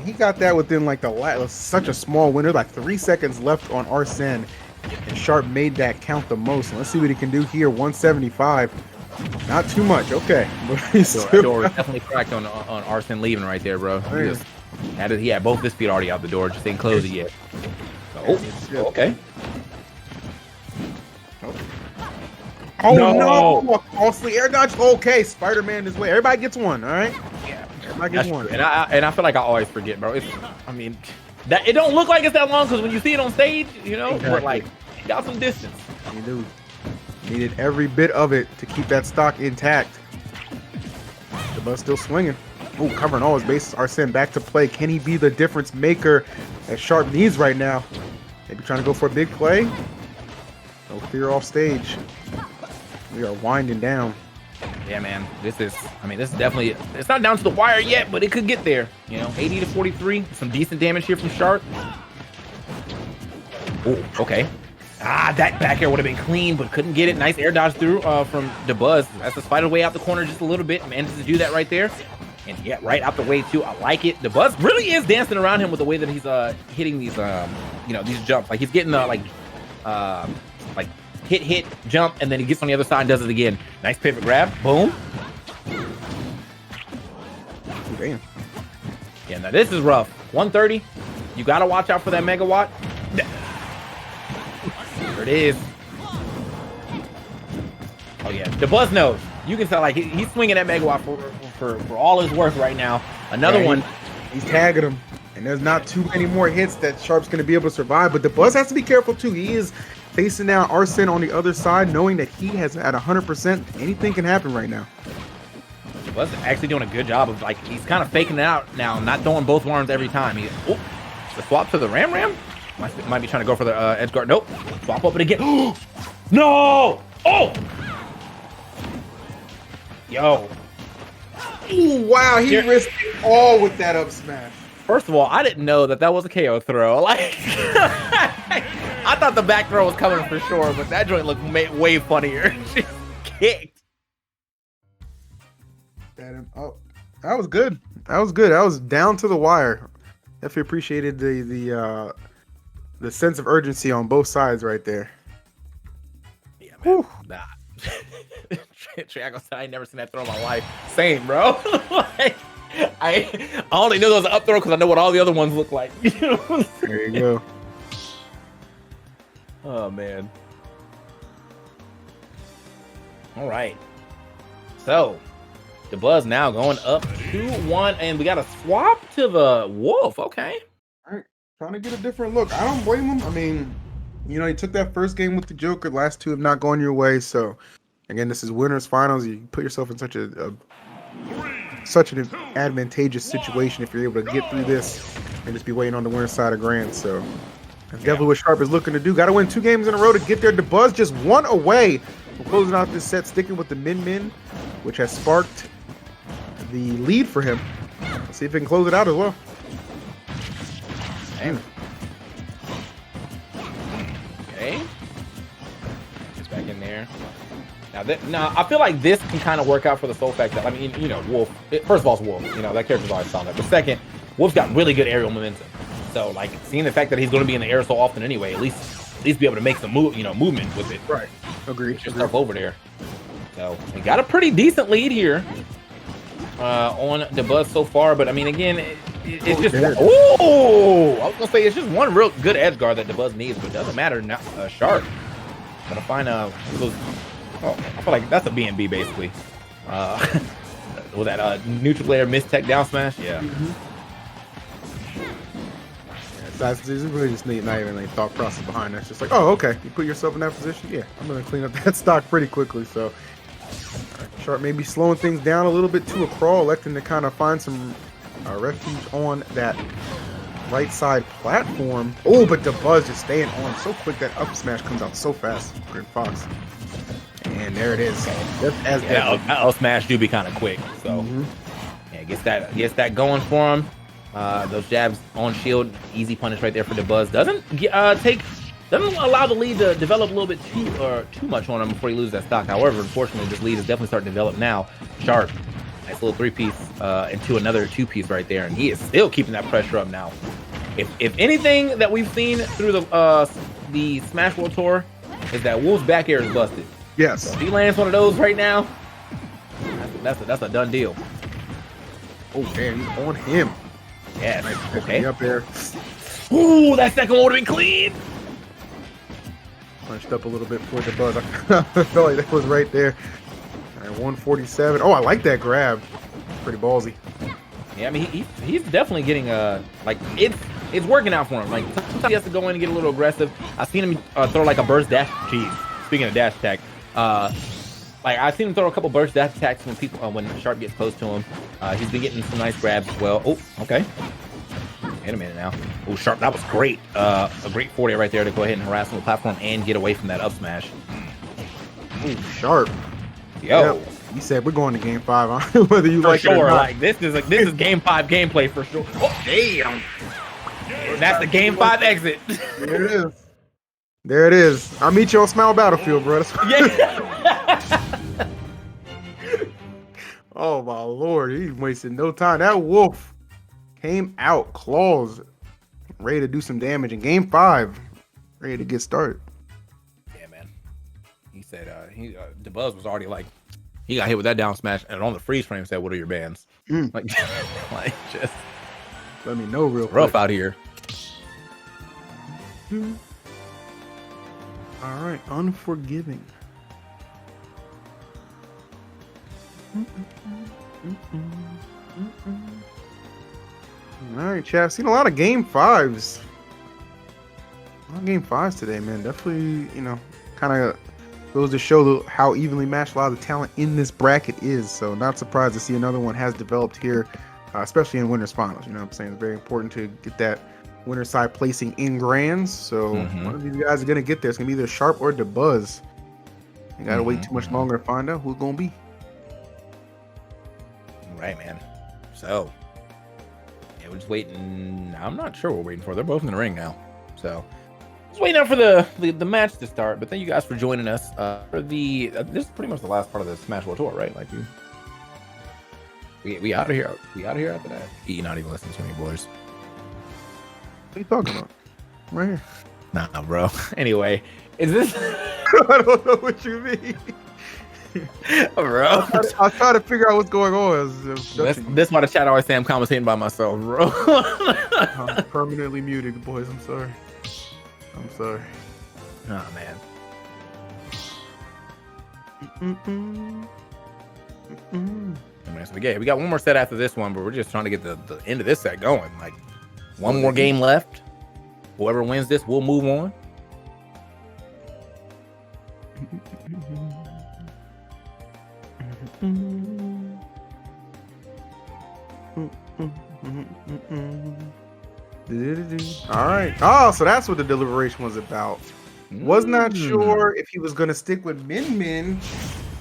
And he got that within like the last, such a small window, like 3 seconds left on Arsene. And Sharp made that count the most. Let's see what he can do here. 175. Not too much. Okay. the door was definitely cracked on Arsene leaving right there, bro. He had both his feet already out the door, just didn't close it yet. So, okay. Oh no! Costly air dodge. Okay, Spider-Man is way. Everybody gets one. All right. Yeah, everybody gets one. And I feel like I always forget, bro. I mean, that it don't look like it's that long because when you see it on stage, you know, but like it got some distance. You do. Needed every bit of it to keep that stock intact. The bus still swinging. Oh, covering all his bases. Arsene back to play. Can he be the difference maker that Sharp needs right now? Maybe trying to go for a big play. No fear off stage. We are winding down. Yeah, man. This is definitely, it's not down to the wire yet, but it could get there. You know, 80 to 43. Some decent damage here from Sharp. Oh, okay. That back air would have been clean, but couldn't get it. Nice air dodge through from DeBuzz. That's the spider way out the corner just a little bit. Manages to do that right there. And yeah, right out the way too. I like it. DeBuzz really is dancing around him with the way that he's hitting these these jumps. Like he's getting the hit, jump, and then he gets on the other side and does it again. Nice pivot grab. Boom. Damn. Yeah, now this is rough. 130. You got to watch out for that megawatt. There it is. Oh, yeah. The Buzz knows. You can tell, like, he's swinging that megawatt for all his worth right now. Another one. He's tagging him. And there's not too many more hits that Sharp's going to be able to survive. But the Buzz has to be careful, too. He is facing down Arsene on the other side, knowing that he has at 100%. Anything can happen right now. Buzz actually doing a good job of, like, he's kind of faking it out now, not throwing both arms every time. The swap to the Ram? Might be trying to go for the edge guard. Nope. Swap up it again. No! Oh! Yo. Ooh, wow, he risked it all with that up smash. First of all, I didn't know that was a KO throw. Like, I thought the back throw was coming for sure, but that joint looked way funnier. She kicked. Oh, that was good. That was good. That was down to the wire. Definitely appreciated the sense of urgency on both sides right there. Yeah, man. Nah. Triago said I ain't never seen that throw in my life. Same, bro. Like, I only knew there was an up throw because I know what all the other ones look like. There you go. Oh, man. All right. So, the Buzz now going up 2-1, and we got a swap to the Wolf. Okay. All right. Trying to get a different look. I don't blame him. I mean, you know, he took that first game with the Joker. Last two have not gone your way. So, again, this is winners finals. You put yourself in such an advantageous situation if you're able to get through this and just be waiting on the winner's side of grand. So, that's definitely what Sharp is looking to do. Got to win 2 games in a row to get there. The Buzz just 1 away from closing out this set, sticking with the Min, which has sparked the lead for him. Let's see if he can close it out as well. Damn. Okay. Just back in there. Now, I feel like this can kind of work out for the sole fact that, I mean, you know, Wolf, first of all, it's Wolf. You know, that character's always solid. But second, Wolf's got really good aerial momentum. So, like, seeing the fact that he's going to be in the air so often anyway, at least be able to make some movement with it. Right. Agreed. Get yourself over there. So, we got a pretty decent lead here on the Buzz so far. But, I mean, again, it's just one. Oh! I was going to say, it's just one real good edge guard that the Buzz needs, but it doesn't matter. Now, Sharp. Gotta find those. Oh, I feel like that's a B&B basically. With that neutral player missed tech down smash. Yeah. That's really just not even any thought process behind that. It's just like, oh, okay, you put yourself in that position. Yeah, I'm gonna clean up that stock pretty quickly. So, Sharp may be slowing things down a little bit to a crawl, electing to kind of find some refuge on that right side platform. Oh, but the Buzz just staying on so quick. That up smash comes out so fast. Great Fox. And there it is. That up smash do be kind of quick. So yeah, gets that going for him. Those jabs on shield, easy punish right there for the Buzz. Doesn't take doesn't allow the lead to develop a little bit too much on him before he loses that stock. However, unfortunately, this lead is definitely starting to develop now. Sharp, nice little 3-piece into another 2-piece right there, and he is still keeping that pressure up now. If anything that we've seen through the Smash World Tour is that Wolf's back air is busted. Yes. So if he lands one of those right now, that's a done deal. Oh, man, he's on him. Yes. Okay. Up there. Ooh, that second one would have been clean. Punched up a little bit for the buzz. I felt like that was right there. All right, 147. Oh, I like that grab. Pretty ballsy. Yeah, I mean, he's definitely getting like it's working out for him. Like sometimes he has to go in and get a little aggressive. I've seen him throw like a burst dash. Jeez, speaking of dash attack, like I've seen him throw a couple burst dash attacks when Sharp gets close to him. He's been getting some nice grabs as well. Oh, okay. Wait a minute now. Oh, Sharp, that was great. A great 40 right there to go ahead and harass him with the platform and get away from that up smash. Ooh, Sharp. Yo. Yep. He said we're going to game 5, huh? Whether you For like it or sure. not. Like this is game 5 gameplay for sure. Oh, damn. That's the game 5 exit. There it is. There it is. I'll meet you on Smile Battlefield, bro. Yeah. Oh my lord, he's wasting no time. That wolf came out, claws, ready to do some damage in game 5. Ready to get started. Yeah, man. He said the buzz was already like he got hit with that down smash and on the freeze frame said, "What are your bans?" Like just Let me know real rough quick. out here. All right, unforgiving. All right, chat. I've seen a lot of game 5s. A lot of game 5s today, man. Definitely, kind of goes to show how evenly matched a lot of the talent in this bracket is. So not surprised to see another one has developed here, especially in winners finals. You know what I'm saying? It's very important to get that winner side placing in grands. So one of these guys are going to get there. It's going to be either Sharp or DeBuzz. You got to wait too much longer to find out who's going to be. Right, man. So yeah, we're just waiting. I'm not sure what we're waiting for. They're both in the ring now. So just waiting out for the match to start. But thank you guys for joining us for the this is pretty much the last part of the Smash World Tour, right? Like we out of here. We out of here after that. You're not even listening to me, boys. What are you talking about? Right here. Nah, bro. Anyway, is this I don't know what you mean. bro? I was trying to figure out what's going on. This why the chat always say I'm commentating by myself, bro. I'm permanently muted, boys. I'm sorry. Oh man. We got one more set after this one, but we're just trying to get the end of this set going. Like one more game left. Whoever wins this, we'll move on. All right. Oh, so that's what the deliberation was about. Was not sure if he was going to stick with Min Min,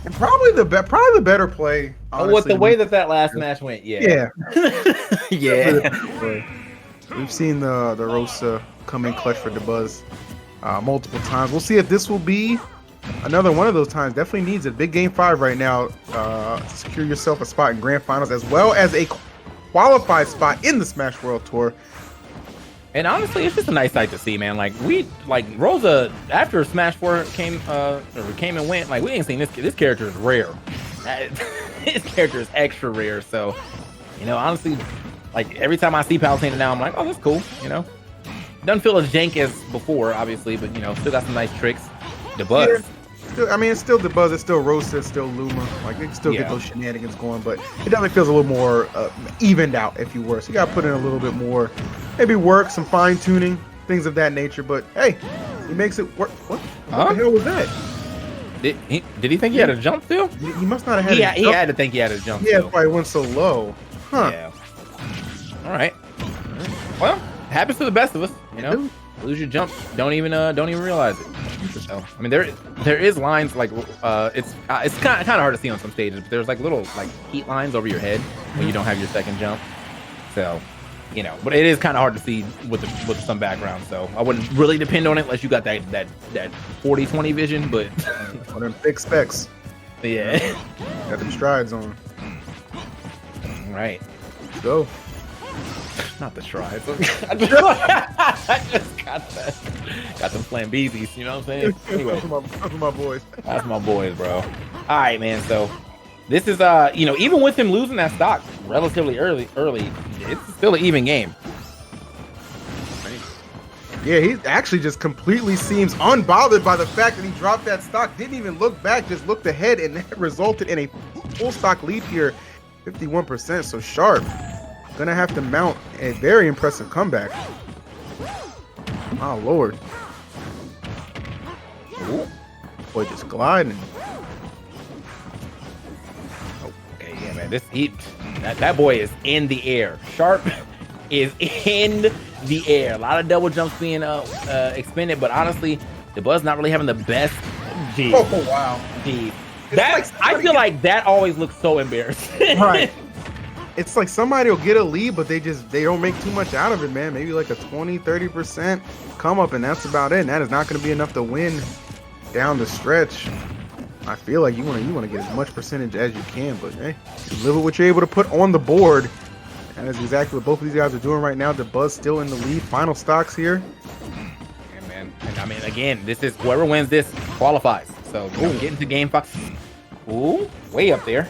and probably the better play. Honestly, with the way that last match went, yeah. Yeah. We've seen the Rosa come in clutch for DeBuzz multiple times. We'll see if this will be another one of those times. Definitely needs it. Big game 5 right now to secure yourself a spot in grand finals as well as a qualified spot in the Smash World Tour. And honestly, it's just a nice sight to see, man. Like Rosa after Smash 4 came and went. Like we ain't seen this character is rare. His character is extra rare. So, honestly, like every time I see Palutena now, I'm like, oh, that's cool. Doesn't feel as jank as before, obviously, but still got some nice tricks. DeBuzz. It's still DeBuzz, it's still Rosa, it's still Luma. Like it can still get those shenanigans going, but it definitely feels a little more evened out, if you were. So you got to put in a little bit more, maybe work, some fine tuning, things of that nature. But hey, he makes it work. What the hell was that? Did he think he had a jump still? He must not have had. He had to think he had a jump. Yeah, probably went so low. Huh? Yeah. All right. Well, happens to the best of us. Lose your jump, don't even realize it. So, I mean, there is lines like it's kind of hard to see on some stages, but there's like little like heat lines over your head when you don't have your second jump. So you know, but it is kind of hard to see with some background. So I wouldn't really depend on it unless you got that 40-20 vision. But On them thick specs. yeah, Got them strides on. right. Let's go. Not the strides. I just got them flambeezes. You know what I'm saying? Anyway, Those are my boys. that's my boys, bro. All right, man. So this is you know, even with him losing that stock relatively early, it's still an even game. Yeah, he actually just completely seems unbothered by the fact that he dropped that stock. Didn't even look back, just looked ahead, and that resulted in a full stock lead here, 51%. So Sharp gonna have to mount a very impressive comeback. Oh Lord. Ooh. Boy, just gliding. Okay, yeah, man. That boy is in the air. Sharp is in the air. A lot of double jumps being expended, but honestly, the Buzz not really having the best. Geez, Oh wow. geez. Like I feel like that always looks so embarrassing. Right. It's like somebody will get a lead, but they don't make too much out of it, man. Maybe like a 20-30% come up, and that's about it. And that is not going to be enough to win down the stretch. I feel like you want to get as much percentage as you can, but hey, you live with what you're able to put on the board. And that's exactly what both of these guys are doing right now. The Buzz still in the lead. Final stocks here. Yeah, man. And I mean, again, this is whoever wins this qualifies. So getting to game 5. Ooh, way up there.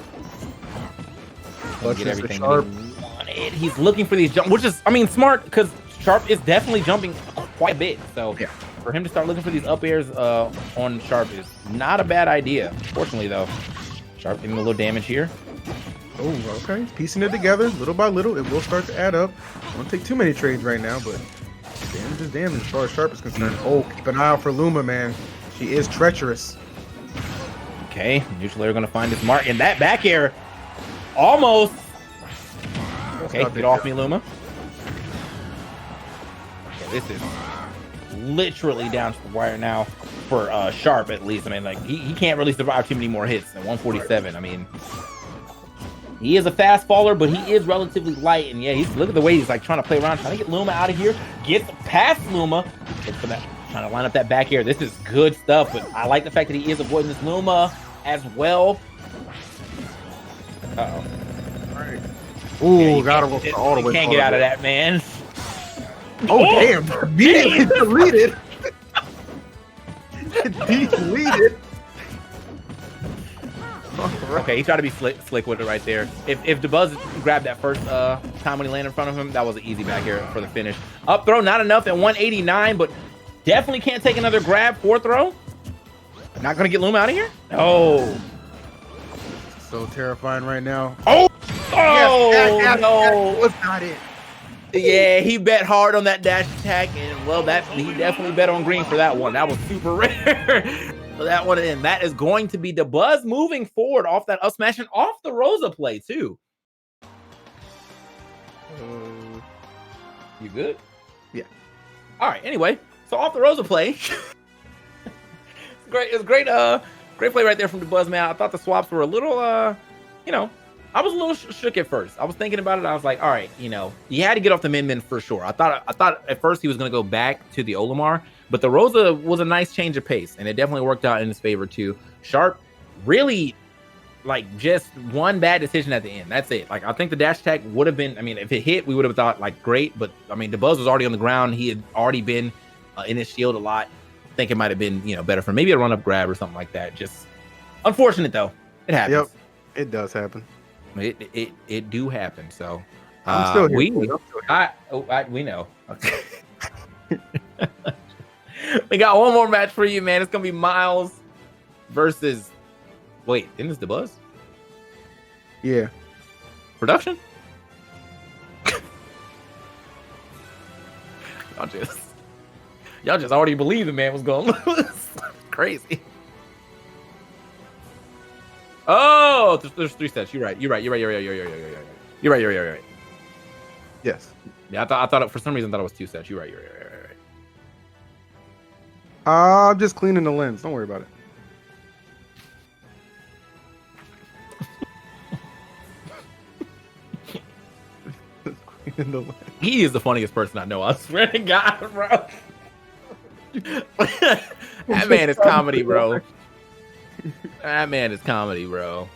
Get everything Sharp. he wanted. He's looking for these jumps, which is, I mean, smart because Sharp is definitely jumping quite a bit. So Yeah. for him to start looking for these up airs on Sharp is not a bad idea. Fortunately, though, Sharp getting a little damage here. Oh, okay. Piecing it together little by little. It will start to add up. Don't take too many trades right now, but damage is damage as far as Sharp is concerned. Oh, keep an eye out for Luma, man. She is treacherous. Okay, neutral air going to find his mark. And that back air almost. Okay, get off me, Luma. Okay, this is literally down to the wire now for Sharp, at least. I mean, like, he can't really survive too many more hits than 147. I mean, he is a fast faller, but he is relatively light. And yeah, look at the way he's like trying to play around, trying to get Luma out of here. Gets past Luma. Look for that, trying to line up that back air. This is good stuff, but I like the fact that he is avoiding this Luma as well. Uh-oh. Right. Ooh, Yeah, got him all the way. Can't get out of that, man. Oh, damn. Immediately deleted. Deleted. Okay, he tried to be slick with it right there. If DeBuzz grabbed that first time when he landed in front of him, that was an easy back here for the finish. Up throw, not enough at 189, but definitely can't take another grab. 4th throw. Not going to get Luma out of here? No. So terrifying right now. Oh! Yes, No. that was not it. Yeah, he bet hard on that dash attack, and well, he definitely bet on green for that one. That was super rare. So that one, and that is going to be the Buzz moving forward off that up smash and off the Rosa play too. You good? Yeah. All right. Anyway, so off the Rosa play, it's great. It's great. Great play right there from the Buzz, man. I thought the swaps were a little, you know, I was a little shook at first. I was thinking about it. I was like, all right, you know, he had to get off the min for sure. I thought at first he was going to go back to the Olimar, but the Rosa was a nice change of pace, and it definitely worked out in his favor too. Sharp really, like, just one bad decision at the end. That's it. Like, I think the dash attack would have been, I mean, if it hit, we would have thought, like, great, but, I mean, the Buzz was already on the ground. He had already been in his shield a lot. I think it might have been, you know, better for maybe a run-up grab or something like that. Just unfortunate, though. It happens. Yep, it does happen. It do happen. So I'm still here. we know. Okay. We got one more match for you, man. It's gonna be Miles versus. Wait, isn't this the Buzz? Yeah. Production? y'all just already believe the man was gonna lose. Crazy. Oh, there's 3 sets. You're right. You're right. Yes. Yeah, I thought for some reason it was 2 sets. You're right. I'm just cleaning the lens. Don't worry about it. He is the funniest person I know. I swear to God, bro. That man is comedy, bro. That man is comedy, bro.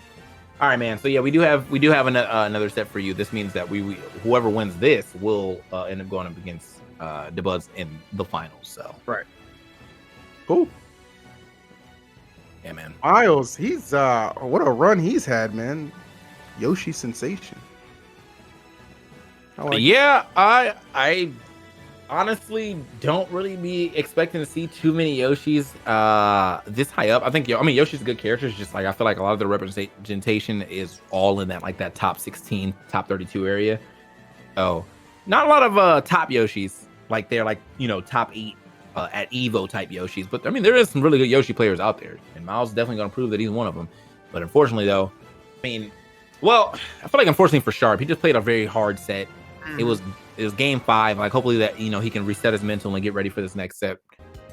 All right, man. So yeah, we do have another set for you. This means that whoever wins this will end up going up against DeBuzz in the finals. So Right. Cool. yeah, man. Miles, he's what a run he's had, man. Yoshi sensation. I like Yeah, I honestly don't really be expecting to see too many Yoshis this high up. I think Yoshi's a good character. It's just like I feel like a lot of the representation is all in that top 16, top 32 area. Oh, not a lot of top Yoshis. Like they're top 8 at Evo type Yoshis. But I mean, there is some really good Yoshi players out there, and Miles is definitely going to prove that he's one of them. But unfortunately, though, I mean, well, I feel like unfortunately for Sharp, he just played a very hard set. It was game 5. Like hopefully that he can reset his mental and get ready for this next set.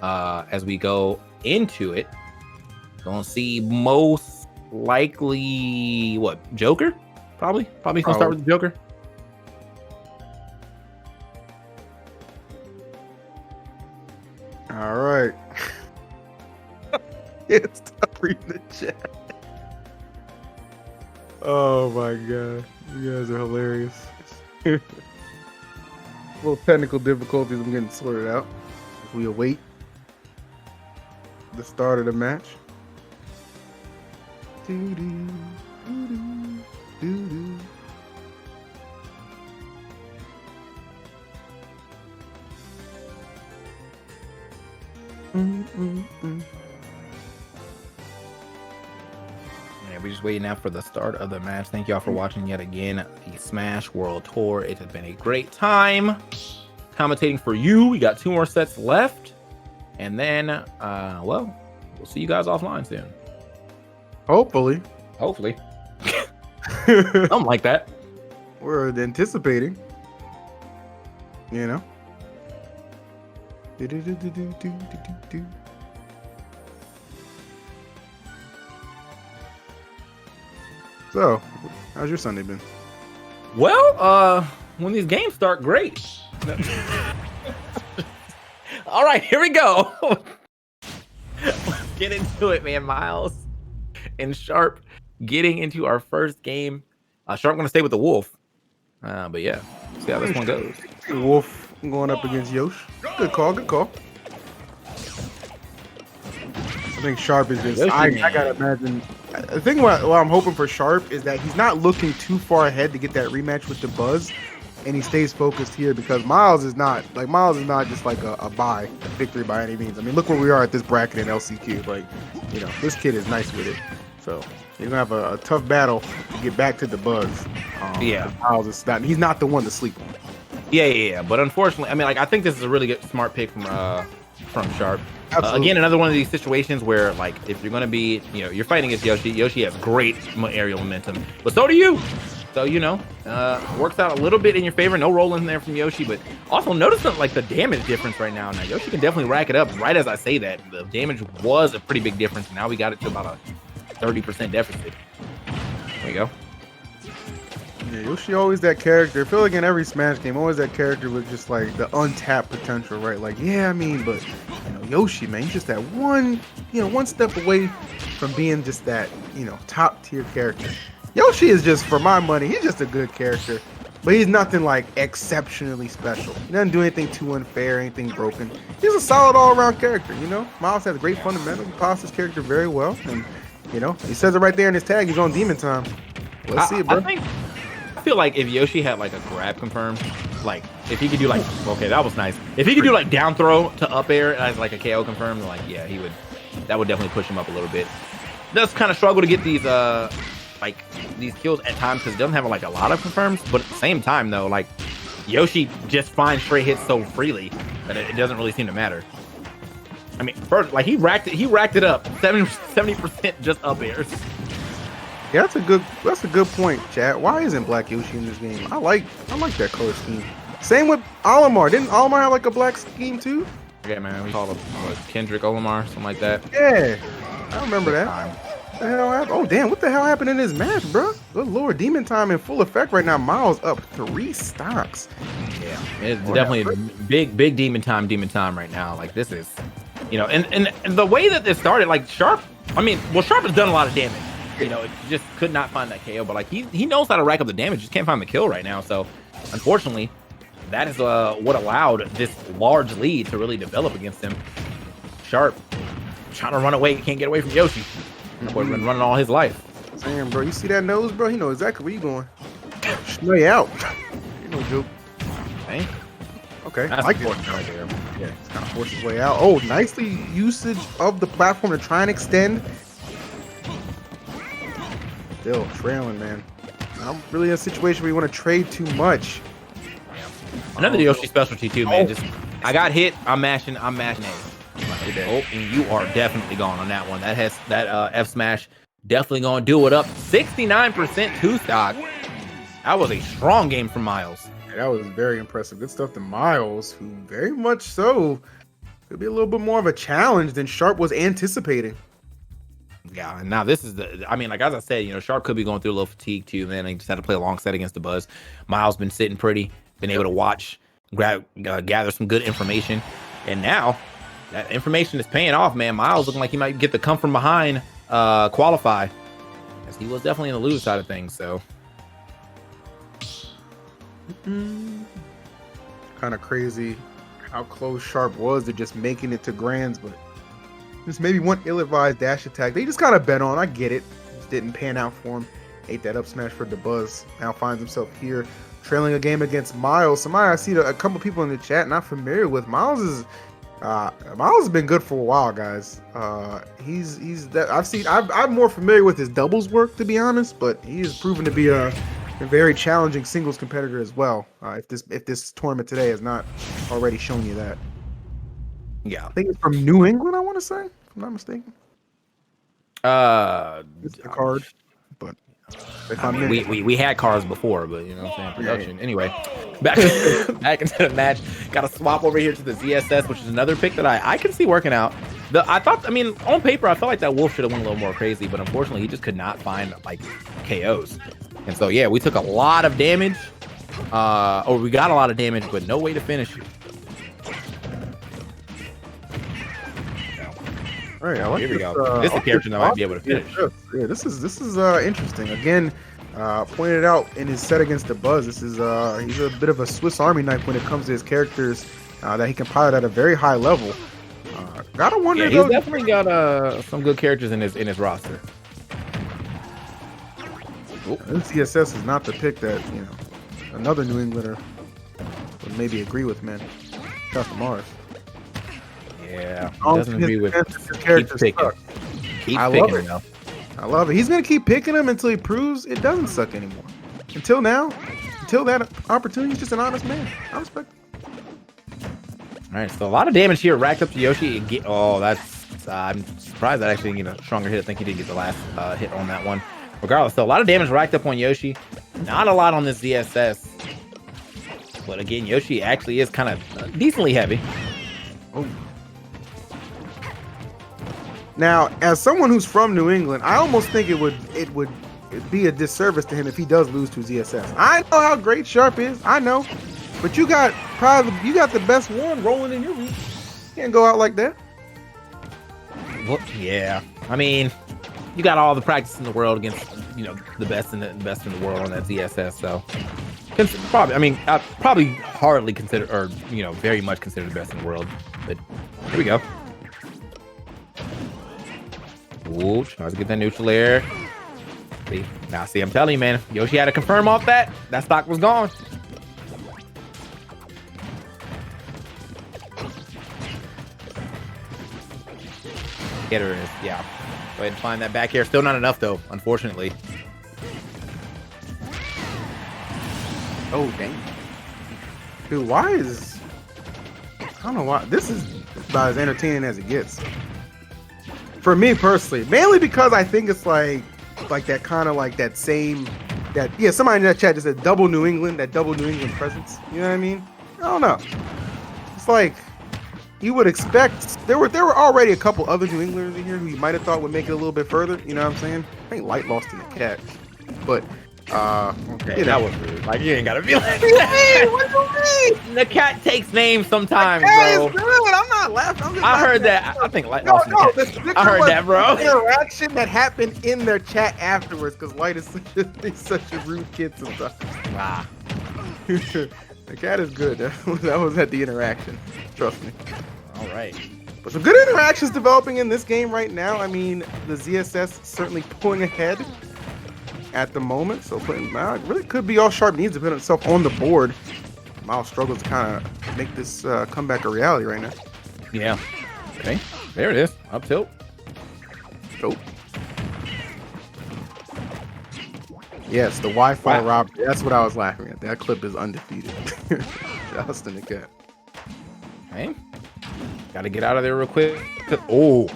As we go into it, gonna see most likely what Joker, probably gonna start with the Joker. All right. It's tough reading the chat. Oh my god, you guys are hilarious. Little technical difficulties I'm getting sorted out as we await the start of the match. Doo-doo, doo-doo, doo-doo. Yeah, we're just waiting now for the start of the match. Thank y'all for watching yet again the Smash World Tour. It has been a great time commentating for you. We got 2 more sets left, and then well, we'll see you guys offline soon. Hopefully. Something like that. We're anticipating. You know? Do-do-do-do-do-do-do-do. So, how's your Sunday been? Well, when these games start, great. All right, here we go. Let's get into it, man. Miles and Sharp getting into our first game. Sharp gonna stay with the Wolf. But yeah, see how this one goes. Wolf going up against Yosh. Good call, good call. I think Sharp is just. I gotta imagine. The thing what I'm hoping for Sharp is that he's not looking too far ahead to get that rematch with the Buzz, and he stays focused here because Miles is not just like a victory by any means. I mean, look where we are at this bracket in LCQ. Like, this kid is nice with it. So you're gonna have a tough battle to get back to the Buzz. Yeah, Miles is not. He's not the one to sleep on. Yeah. But unfortunately, I mean, I think this is a really good, smart pick from Sharp. Again, another one of these situations where, like, if you're going to be, you're fighting against Yoshi. Yoshi has great aerial momentum, but so do you. So, works out a little bit in your favor. No rolling there from Yoshi, but also notice the damage difference right now. Now, Yoshi can definitely rack it up. Right as I say that, the damage was a pretty big difference. Now we got it to about a 30% deficit. There you go. Yeah, Yoshi always that character. I feel like in every Smash game, always that character with just like the untapped potential, right? Like, yeah, I mean, but Yoshi, man, he's just that one step away from being just that, top tier character. Yoshi is just, for my money, he's just a good character, but he's nothing like exceptionally special. He doesn't do anything too unfair, anything broken. He's a solid all-around character, Miles has great fundamentals. He plays his character very well, and he says it right there in his tag. He's on Demon Time. Let's see it, bro. I feel like if Yoshi had like a grab confirmed, like if he could do okay, that was nice. If he could do like down throw to up air as like a KO confirmed, yeah, he would. That would definitely push him up a little bit. Does kind of struggle to get these these kills at times because he doesn't have like a lot of confirms. But at the same time though, like Yoshi just finds straight hits so freely that it doesn't really seem to matter. I mean, first he racked it up 70% just up airs. Yeah, that's a good point, Chad. Why isn't Black Yoshi in this game? I like that color scheme. Same with Olimar. Didn't Olimar have like a black scheme too? Yeah, man. We call him Kendrick Olimar, something like that. Yeah, I remember that. What the hell happened? Oh, damn. What the hell happened in this match, bro? Good Lord. Demon Time in full effect right now. Miles up 3 stocks. Yeah, it's definitely big demon time right now. Like this is, you know, and the way that this started, like Sharp. I mean, well, Sharp has done a lot of damage. You know, it just could not find that KO. But like he knows how to rack up the damage. Just can't find the kill right now. So unfortunately, that is what allowed this large lead to really develop against him. Sharp trying to run away, can't get away from Yoshi. Boy's been running all his life. Damn, bro. You see that nose, bro? He know exactly where you going. Stay out. You no joke. Hey, Okay. that's like important right there. Yeah, it's kind of forced his way out. Oh, nicely usage of the platform to try and extend. Still trailing, man. I'm really in a situation where you want to trade too much. Another Yoshi specialty too, man. Just I got hit. I'm mashing A. Oh, and you are definitely gone on that one. That has that F smash definitely gonna do it up. 69% 2 stock. That was a strong game from Miles. Yeah, that was very impressive. Good stuff to Miles, who very much so could be a little bit more of a challenge than Sharp was anticipating. Yeah, and now this is the. I mean, like as I said, you know, Sharp could be going through a little fatigue too. Man, he just had to play a long set against the Buzz. Miles been sitting pretty, been able to watch, gather some good information, and now that information is paying off, man. Miles looking like he might get the come from behind qualify, as he was definitely in the lose side of things. So Kind of crazy how close Sharp was to just making it to Grands, but just maybe one ill-advised dash attack they just kind of bet on. I get it. Just didn't pan out for him. Ate that up smash for the Buzz. Now finds himself here trailing a game against Miles. Somebody I see a couple people in the chat not familiar with. Miles has been good for a while, guys. He's that I'm more familiar with his doubles work, to be honest, but he has proven to be a very challenging singles competitor as well. If this tournament today has not already shown you that. yeah, I think it's from New England, I want to say, if I'm not mistaken. It's the card, but if I'm we had cars before, but you know what I'm saying, production. Anyway, back into the match. Got to swap over here to the ZSS, which is another pick that I can see working out. I mean, on paper, I felt like that Wolf should have went a little more crazy, but unfortunately, he just could not find like KOs. And so, yeah, we took a lot of damage, or we got a lot of damage, but no way to finish it. All right, I like Here we this, go. This is a character that might be able to finish. Yeah, this is interesting. Again, pointed out in his set against the Buzz, this is he's a bit of a Swiss Army knife when it comes to his characters that he can pilot at a very high level. Gotta wonder. Yeah, he's definitely got some good characters in his roster. CSS is not the pick that another New Englander would maybe agree with, man. Custom Mars. Yeah, he doesn't agree with character. Keep picking. I love it. I love it. He's gonna keep picking him until he proves it doesn't suck anymore. Until that opportunity, he's just an honest man. I respect it. All right, so a lot of damage here racked up to Yoshi. That's I'm surprised that actually a stronger hit. I think he did get the last hit on that one. Regardless, though, a lot of damage racked up on Yoshi. Not a lot on this ZSS. But again, Yoshi actually is kind of decently heavy. Oh. Now, as someone who's from New England, I almost think it would be a disservice to him if he does lose to ZSS. I know how great Sharp is. I know. But you got the best one rolling in your reach. You can't go out like that. Well, yeah. I mean, you got all the practice in the world against the best in the world on that ZSS. So probably hardly considered, or very much considered the best in the world. But here we go. Ooh, tries to get that neutral air. See, I'm telling you, man, Yoshi had to confirm off that. That stock was gone. Getter is, yeah. Go ahead and find that back here. Still not enough, though, unfortunately. Oh, dang. Dude, why is... I don't know why. This is about as entertaining as it gets. For me, personally. Mainly because I think it's like that kind of like that same... somebody in that chat just said double New England, that double New England presence. You know what I mean? I don't know. It's like... you would expect there were already a couple other New Englanders in here who you might have thought would make it a little bit further. You know what I'm saying? I think Light lost in the cat, but Okay, you that know. was rude. Like, you ain't gotta be like Hey, what do you mean? The cat takes names sometimes, Hey, bro. it's good. I'm not laughing. I'm just I heard laughing at that. I think Light No, lost in the no, cat. the sticker I heard was that, bro. the interaction that happened in their chat afterwards, because Light is he's such a rude kid sometimes. Wow. The cat is good. That was at the interaction. Trust me. All right. But some good interactions developing in this game right now. I mean, the ZSS certainly pulling ahead at the moment. So putting really could be all Sharp needs to put himself on the board. Miles struggles to kind of make this comeback a reality right now. Yeah. Okay. There it is. Up tilt. Nope. Yes, the Wi-Fi Wow. rob. That's what I was laughing at. That clip is undefeated. Just in the cat. Okay. Gotta get out of there real quick. Oh.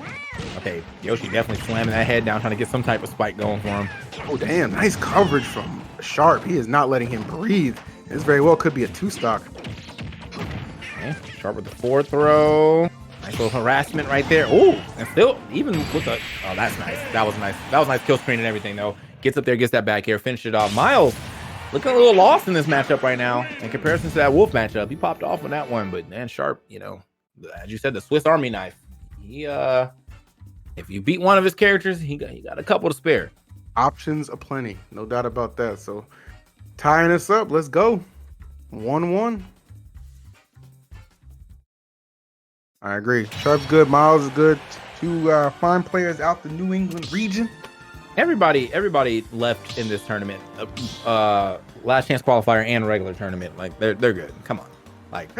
Okay. Yoshi definitely slamming that head down, trying to get some type of spike going for him. Oh, damn. Nice coverage from Sharp. He is not letting him breathe. This very well could be a two-stock. Okay. Sharp with the forward throw. Nice little harassment right there. Oh, and still, even with the... Oh, that's nice. That was nice. That was nice kill screen and everything, though. Gets up there, gets that back here, finish it off. Miles looking a little lost in this matchup right now in comparison to that Wolf matchup. He popped off on that one, but man, Sharp, you know, as you said, the Swiss Army knife. He, if you beat one of his characters, he got a couple to spare. Options aplenty. No doubt about that. So, tying us up. Let's go. 1-1. I agree. Sharp's good. Miles is good. Two fine players out the New England region. Everybody left in this tournament. Last chance qualifier and regular tournament. Like they're good. Come on. Like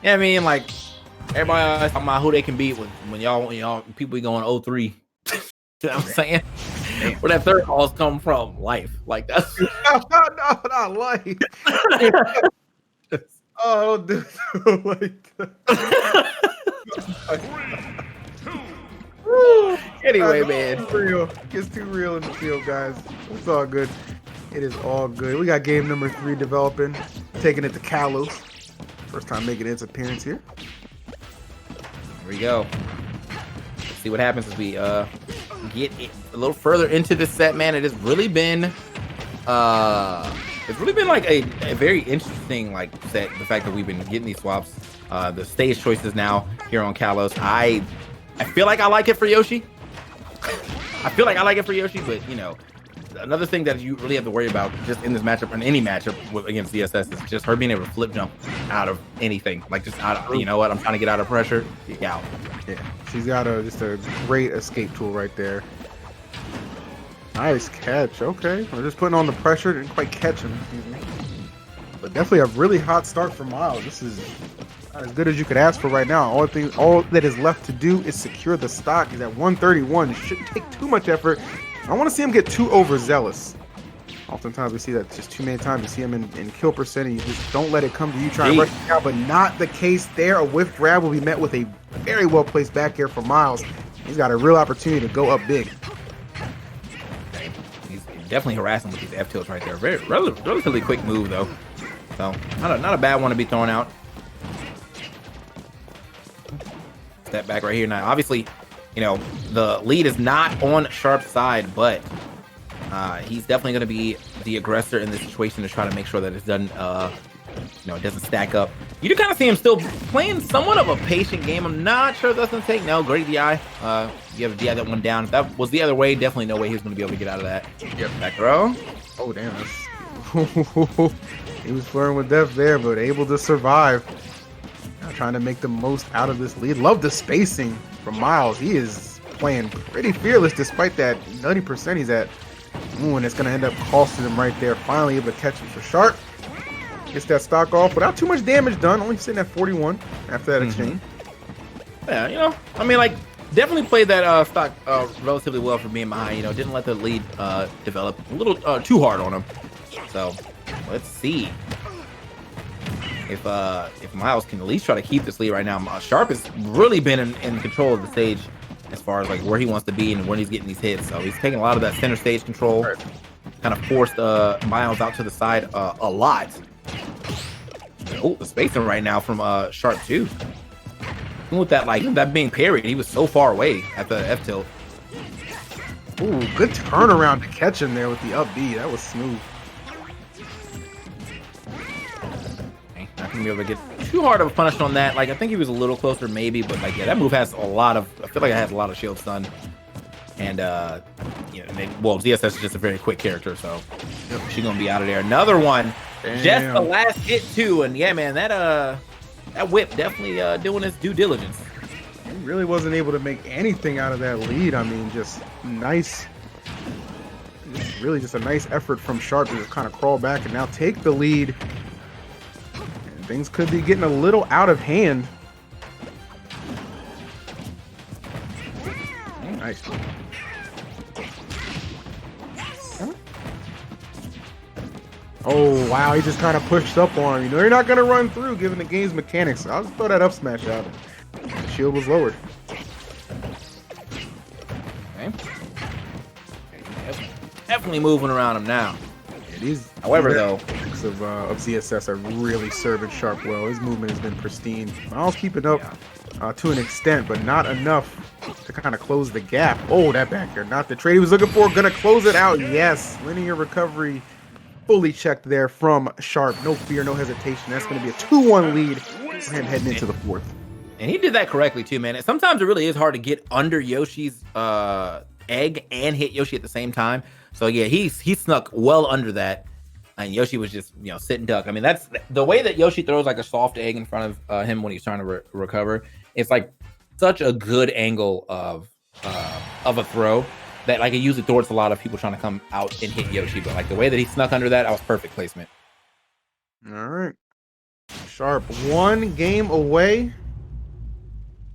yeah, I mean, like everybody else talking about who they can beat when y'all people be going 0-3. You know what I'm saying? Where that third calls come from? Life. Like that's no, not life. Oh, don't do it like that. anyway, man. It's real. It's too real in the field, guys. It's all good. It is all good. We got game number 3 developing. Taking it to Kalos. First time making its appearance here. Here we go. Let's see what happens as we get a little further into this set, man. It has really been like a very interesting like set. The fact that we've been getting these swaps, the stage choices now here on Kalos. I feel like I like it for Yoshi. But you know, another thing that you really have to worry about just in this matchup and any matchup against DSS is just her being able to flip jump out of anything. Like just out of, you know what, I'm trying to get out of pressure. Get out. Yeah, she's got just a great escape tool right there. Nice catch. Okay, we're just putting on the pressure. Didn't quite catch him. Excuse me. But definitely a really hot start for Miles. This is not as good as you could ask for right now. All that is left to do is secure the stock. He's at 131. It shouldn't take too much effort. I want to see him get too overzealous. Oftentimes we see that just too many times. You see him in kill percent, and you just don't let it come to you. Try and rush it out, but not the case there. A whiff grab will be met with a very well placed back here for Miles. He's got a real opportunity to go up big. He's definitely harassing with these F tilts right there. Very relatively quick move though. So not a bad one to be thrown out. Step back right here now. Obviously, you know, the lead is not on Sharp's side, but he's definitely going to be the aggressor in this situation to try to make sure that it doesn't, it doesn't stack up. You can kind of see him still playing somewhat of a patient game. I'm not sure if that's going to take. No, great DI. You have a DI that went down. If that was the other way, definitely no way he was going to be able to get out of that. Yep, back throw. Oh, damn. He was flirting with death there, but able to survive. Now trying to make the most out of this lead. Love the spacing from Miles. He is playing pretty fearless despite that 90% he's at. Ooh, and it's going to end up costing him right there. Finally able to catch him for Sharp. Gets that stock off without too much damage done. Only sitting at 41 after that exchange. Yeah, you know, I mean, like, definitely played that stock relatively well for being behind. You know, didn't let the lead develop a little too hard on him. So, let's see if Miles can at least try to keep this lead right now. Sharp has really been in control of the stage as far as like where he wants to be and when he's getting these hits. So he's taking a lot of that center stage control. Kind of forced Miles out to the side a lot. Oh, the spacing right now from Sharp too. with that, like that being parried, he was so far away at the F tilt. Ooh, good turnaround to catch him there with the up B. That was smooth. Okay, not gonna be able to get too hard of a punish on that. Like I think he was a little closer, maybe, but like yeah, that move has a lot of. I feel like it has a lot of shield stun, and you know, well, ZSS is just a very quick character, so she's gonna be out of there. Another one, just the last hit too, and yeah, man, that whip definitely doing its due diligence. He really wasn't able to make anything out of that lead. I mean, just nice. Really just a nice effort from Sharp to just kind of crawl back and now take the lead. And things could be getting a little out of hand. Nice. Oh, wow. He just kind of pushed up on him. You know, you're not going to run through given the game's mechanics. I'll just throw that up smash out. The shield was lowered. Okay. Definitely moving around him now. Yeah, these, however, though, of ZSS are really serving Sharp well. His movement has been pristine. Miles keeping up to an extent, but not enough to kind of close the gap. Oh, that back there. Not the trade he was looking for. Gonna close it out. Yes. Linear recovery fully checked there from Sharp. No fear, no hesitation. That's going to be a 2-1 lead for him heading into the fourth. And he did that correctly too, man. Sometimes it really is hard to get under Yoshi's egg and hit Yoshi at the same time. So yeah, he snuck well under that, and Yoshi was just sit and duck. I mean, that's the way that Yoshi throws like a soft egg in front of him when he's trying to recover. It's like such a good angle of a throw that like it usually thwarts a lot of people trying to come out and hit Yoshi. But like the way that he snuck under that was perfect placement. All right, Sharp 1 game away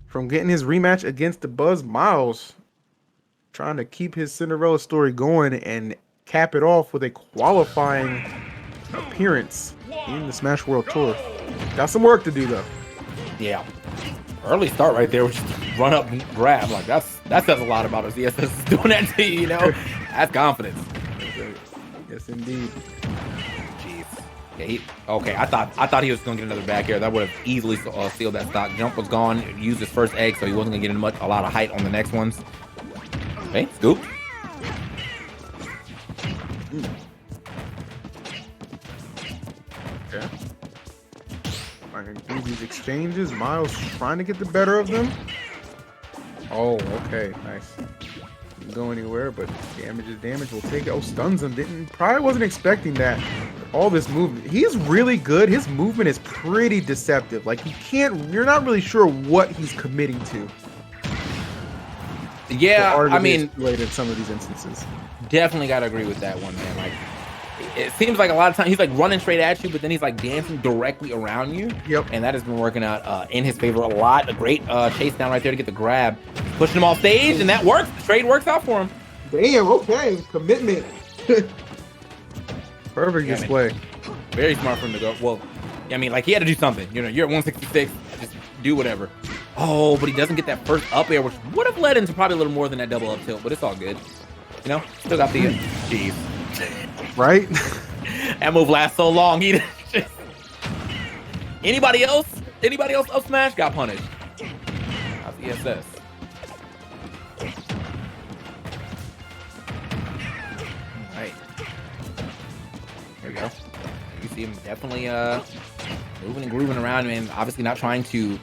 from getting his rematch against the Buzz. Miles trying to keep his Cinderella story going and cap it off with a qualifying appearance in the Smash World Tour. Got some work to do though. Yeah. Early start right there, just run up and grab. Like that says a lot about us. Yes, this is doing that to you, That's confidence. Yes, indeed. Jeez. Yeah, okay. I thought he was gonna get another back air. That would have easily sealed that stock. Jump was gone. Used his first egg, so he wasn't gonna get a lot of height on the next ones. Okay, scoop. Okay. Through these exchanges, Miles trying to get the better of them. Oh, okay, nice. Didn't go anywhere, but damage is damage. We'll take it. Oh, stuns him. Probably wasn't expecting that. All this movement. He's really good. His movement is pretty deceptive. Like you're not really sure what he's committing to. Yeah, I mean, in some of these instances, definitely got to agree with that one, man. Like, it seems like a lot of times he's like running straight at you, but then he's like dancing directly around you. Yep. And that has been working out in his favor a lot. A great chase down right there to get the grab, pushing him off stage, and that works. The trade works out for him. Damn. Okay. Commitment. Perfect display. Man. Very smart for him to go. Well, I mean, like he had to do something. You're at 166. Just do whatever. Oh, but he doesn't get that first up air, which would have led into probably a little more than that double up tilt, but it's all good. Still got the jeez. Right? That move lasts so long. He just... Anybody else up smash got punished. How's ESS? All right. There we go. You see him definitely moving and grooving around, and obviously not trying to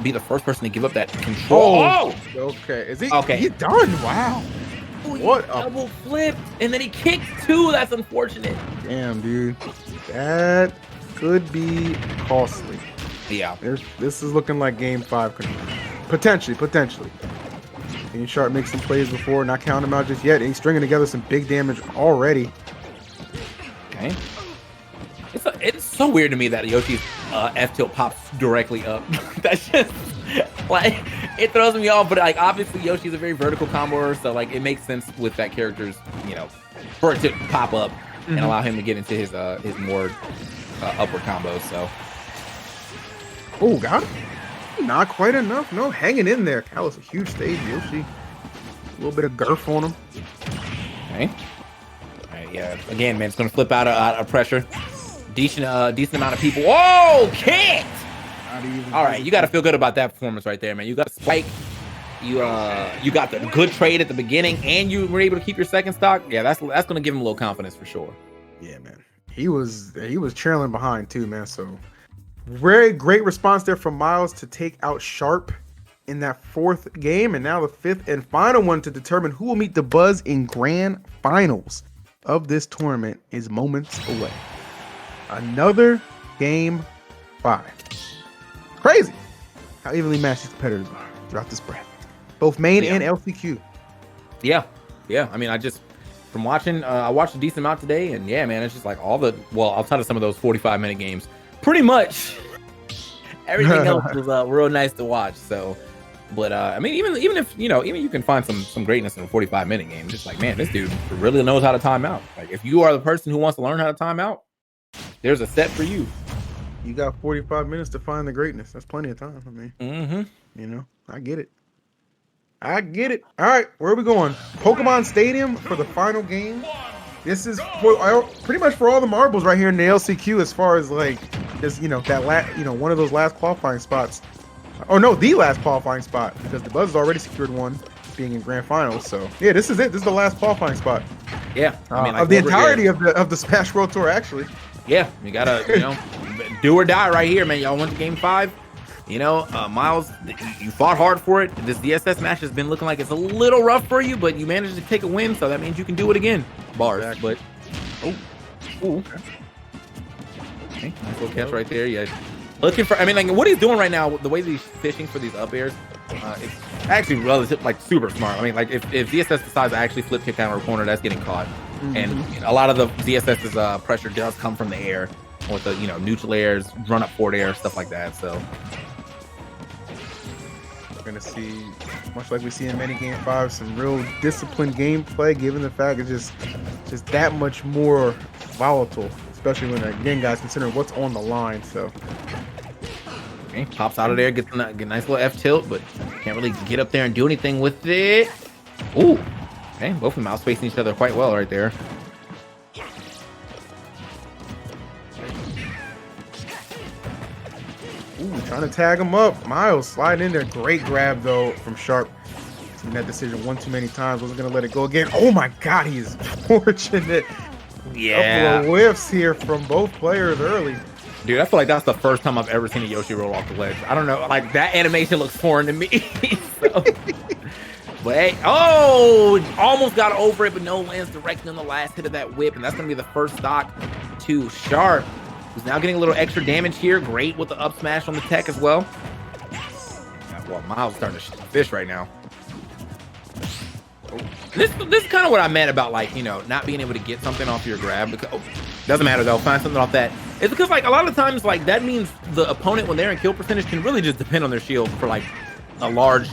be the first person to give up that control. Oh! Okay. Is he? Okay. He's done. Wow. What a double flip, and then he kicked too. That's unfortunate. Damn, dude. That could be costly. Yeah. This is looking like game 5. Potentially. Can Sharp make some plays before? Not counting him out just yet. He's stringing together some big damage already. Okay. It's so weird to me that Yoshi's F tilt pops directly up. That's just like it throws me off. But like obviously Yoshi's a very vertical comboer, so like it makes sense with that character's for it to pop up and allow him to get into his more upward combos. So oh, got him. Not quite enough. No, hanging in there. That was a huge stage. Yoshi, a little bit of girth on him. Okay. All right. Yeah. Again, man, it's gonna flip out of pressure. Decent amount of people. Oh, kicked! All right, you got to feel good about that performance right there, man. You got a spike. You got the good trade at the beginning, and you were able to keep your second stock. Yeah, that's gonna give him a little confidence for sure. Yeah, man. He was trailing behind too, man. So very great response there from Miles to take out Sharp in that fourth game, and now the fifth and final one to determine who will meet the Buzz in grand finals of this tournament is moments away. Another game 5. Crazy how evenly matched these competitors are throughout this bracket, both main and LCQ. Yeah. I mean, from watching, I watched a decent amount today, and yeah, man, it's just like outside of some of those 45-minute games, pretty much everything else was real nice to watch. So, but I mean, even if you can find some greatness in a 45-minute game, just like, man, this dude really knows how to time out. Like, if you are the person who wants to learn how to time out, there's a set for you. You got 45 minutes to find the greatness. That's plenty of time. I mean, I get it. All right, where are we going? Pokemon Stadium for the final game. This is pretty much for all the marbles right here in the LCQ, as far as like this, one of those last qualifying spots. Oh no, the last qualifying spot, because the Buzz has already secured one, being in grand finals. So yeah, this is it. This is the last qualifying spot. Yeah, I mean, of the entirety of the Smash World Tour, actually. Yeah, you gotta do or die right here, man. Y'all went to game 5. Miles, you fought hard for it. This DSS match has been looking like it's a little rough for you, but you managed to take a win, so that means you can do it again. Bars, but okay, nice little catch right there. Yeah, looking for. I mean, like what he's doing right now, the way that he's fishing for these up airs, it's actually relative, like super smart. I mean, like if DSS decides to actually flip kick down a corner, that's getting caught. And a lot of the DSS's pressure does come from the air with the neutral airs, run up forward air, stuff like that. So we're gonna see, much like we see in many game 5, some real disciplined gameplay, given the fact it's just that much more volatile, especially when, again, guys, considering what's on the line. So okay, pops out of there, gets a nice little F tilt, but can't really get up there and do anything with it. Ooh. Okay, both of them out spacing each other quite well right there. Ooh, trying to tag him up. Miles sliding in there. Great grab, though, from Sharp. Seen that decision one too many times. Wasn't going to let it go again. Oh, my God. He is fortunate. Yeah. Couple of whiffs here from both players early. Dude, I feel like that's the first time I've ever seen a Yoshi roll off the ledge. I don't know. Like, that animation looks foreign to me. So. But hey, almost got over it, but no, lands directly on the last hit of that whip, and that's going to be the first stock to Sharp, who's now getting a little extra damage here. Great with the up smash on the tech as well. Well, Miles is starting to fish right now. This is kind of what I meant about, like, not being able to get something off your grab. Because, doesn't matter, though. Find something off that. It's because, like, a lot of times, like, that means the opponent, when they're in kill percentage, can really just depend on their shield for, like, a large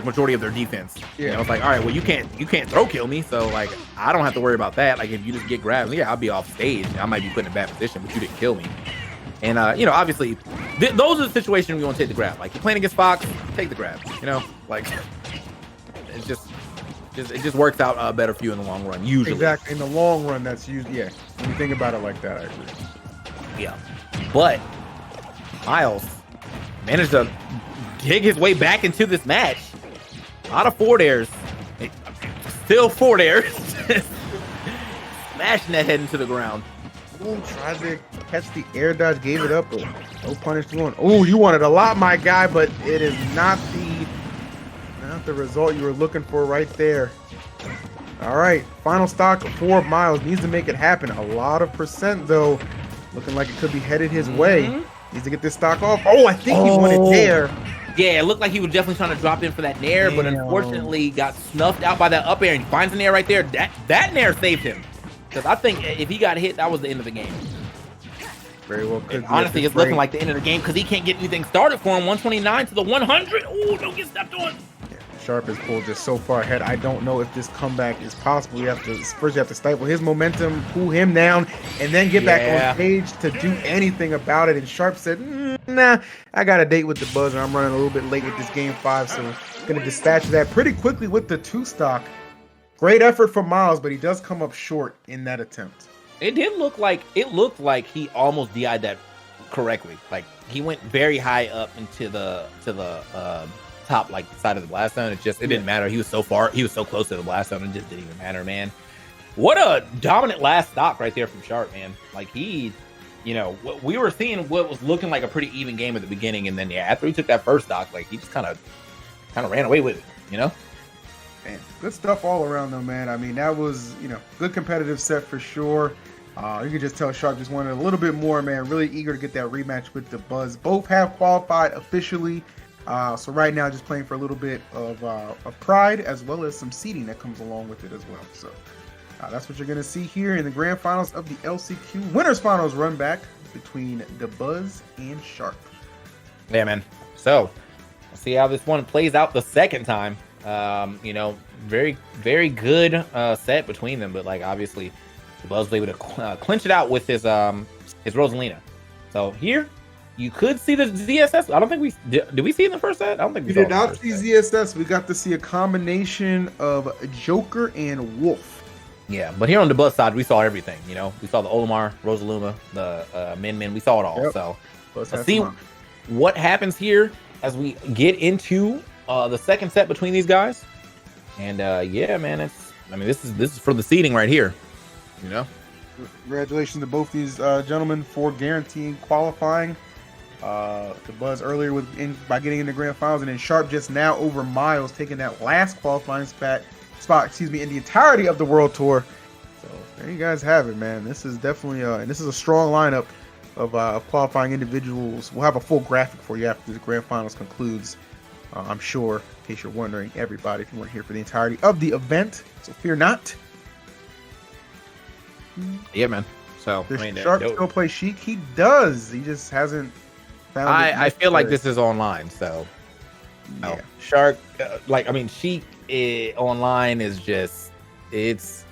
majority of their defense. Yeah. It's like, all right, well, you can't throw kill me, so like I don't have to worry about that. Like if you just get grabbed, yeah, I'll be off stage. I might be put in a bad position, but you didn't kill me. And obviously, those are the situations we want to take the grab. Like you're playing against Fox, take the grab. Like it just works out better for you in the long run. Usually, exactly in the long run, that's usually when you think about it like that, I agree. Yeah, but Miles managed to dig his way back into this match. A lot of forward airs. Still forward airs. Smashing that head into the ground. Ooh, tried to catch the air dodge, gave it up, but no punish going. Ooh, you wanted a lot, my guy, but it is not the result you were looking for right there. All right, final stock for Miles. Needs to make it happen. A lot of percent, though. Looking like it could be headed his way. Needs to get this stock off. Oh, I think he wanted there. Yeah, it looked like he was definitely trying to drop in for that nair, but unfortunately got snuffed out by that up air, and he finds an air right there. That nair saved him. Because I think if he got hit, that was the end of the game. Very well could. Honestly, it's looking like the end of the game because he can't get anything started for him. 129 to the 100. Ooh, don't get stepped on. Sharp is pulled just so far ahead. I don't know if this comeback is possible. First you have to stifle his momentum, pull him down, and then get back on stage to do anything about it. And Sharp said, nah, I got a date with the Buzzer. I'm running a little bit late with this game 5, so I'm going to dispatch that pretty quickly with the 2 stock. Great effort from Miles, but he does come up short in that attempt. It looked like he almost DI'd that correctly. Like he went very high up into the top like side of the blast zone. It didn't matter. He was so far. He was so close to the blast zone. It just didn't even matter, man. What a dominant last stock right there from Sharp, man. Like he, you know, we were seeing what was looking like a pretty even game at the beginning, and then yeah, after he took that first stock, like he just kind of ran away with it, you know. Man, good stuff all around though, man. I mean, that was, you know, good competitive set for sure. You could just tell Sharp just wanted a little bit more, man. Really eager to get that rematch with the Buzz. Both have qualified officially. So right now, just playing for a little bit of pride as well as some seeding that comes along with it as well. So that's what you're going to see here in the grand finals of the LCQ Winners Finals run back between the Buzz and Sharp. Yeah, man. So we'll see how this one plays out the second time. You know, very, very good set between them, but like obviously the Buzz was able to clinch it out with his Rosalina. So here you could see the ZSS. I don't think we did we see it in the first set? I don't think we did not see ZSS. We got to see a combination of Joker and Wolf. Yeah, but here on the Buzz side, we saw everything. You know, we saw the Olimar, Rosaluma, the Min. We saw it all. Yep. So let's see what happens here as we get into the second set between these guys. And yeah, man, this is for the seeding right here. You know, congratulations to both these gentlemen for guaranteeing qualifying. The Buzz earlier by getting in the grand finals, and then Sharp just now over Miles taking that last qualifying spot. In the entirety of the World Tour. So there you guys have it, man. This is definitely and this is a strong lineup of qualifying individuals. We'll have a full graphic for you after the grand finals concludes. I'm sure, in case you're wondering, everybody, if you want to hear for the entirety of the event. So fear not. Yeah, man. So does Sharp still play Sheik? He does. He just hasn't found. I feel like this is online, so yeah. Shark, Sheik online is just it's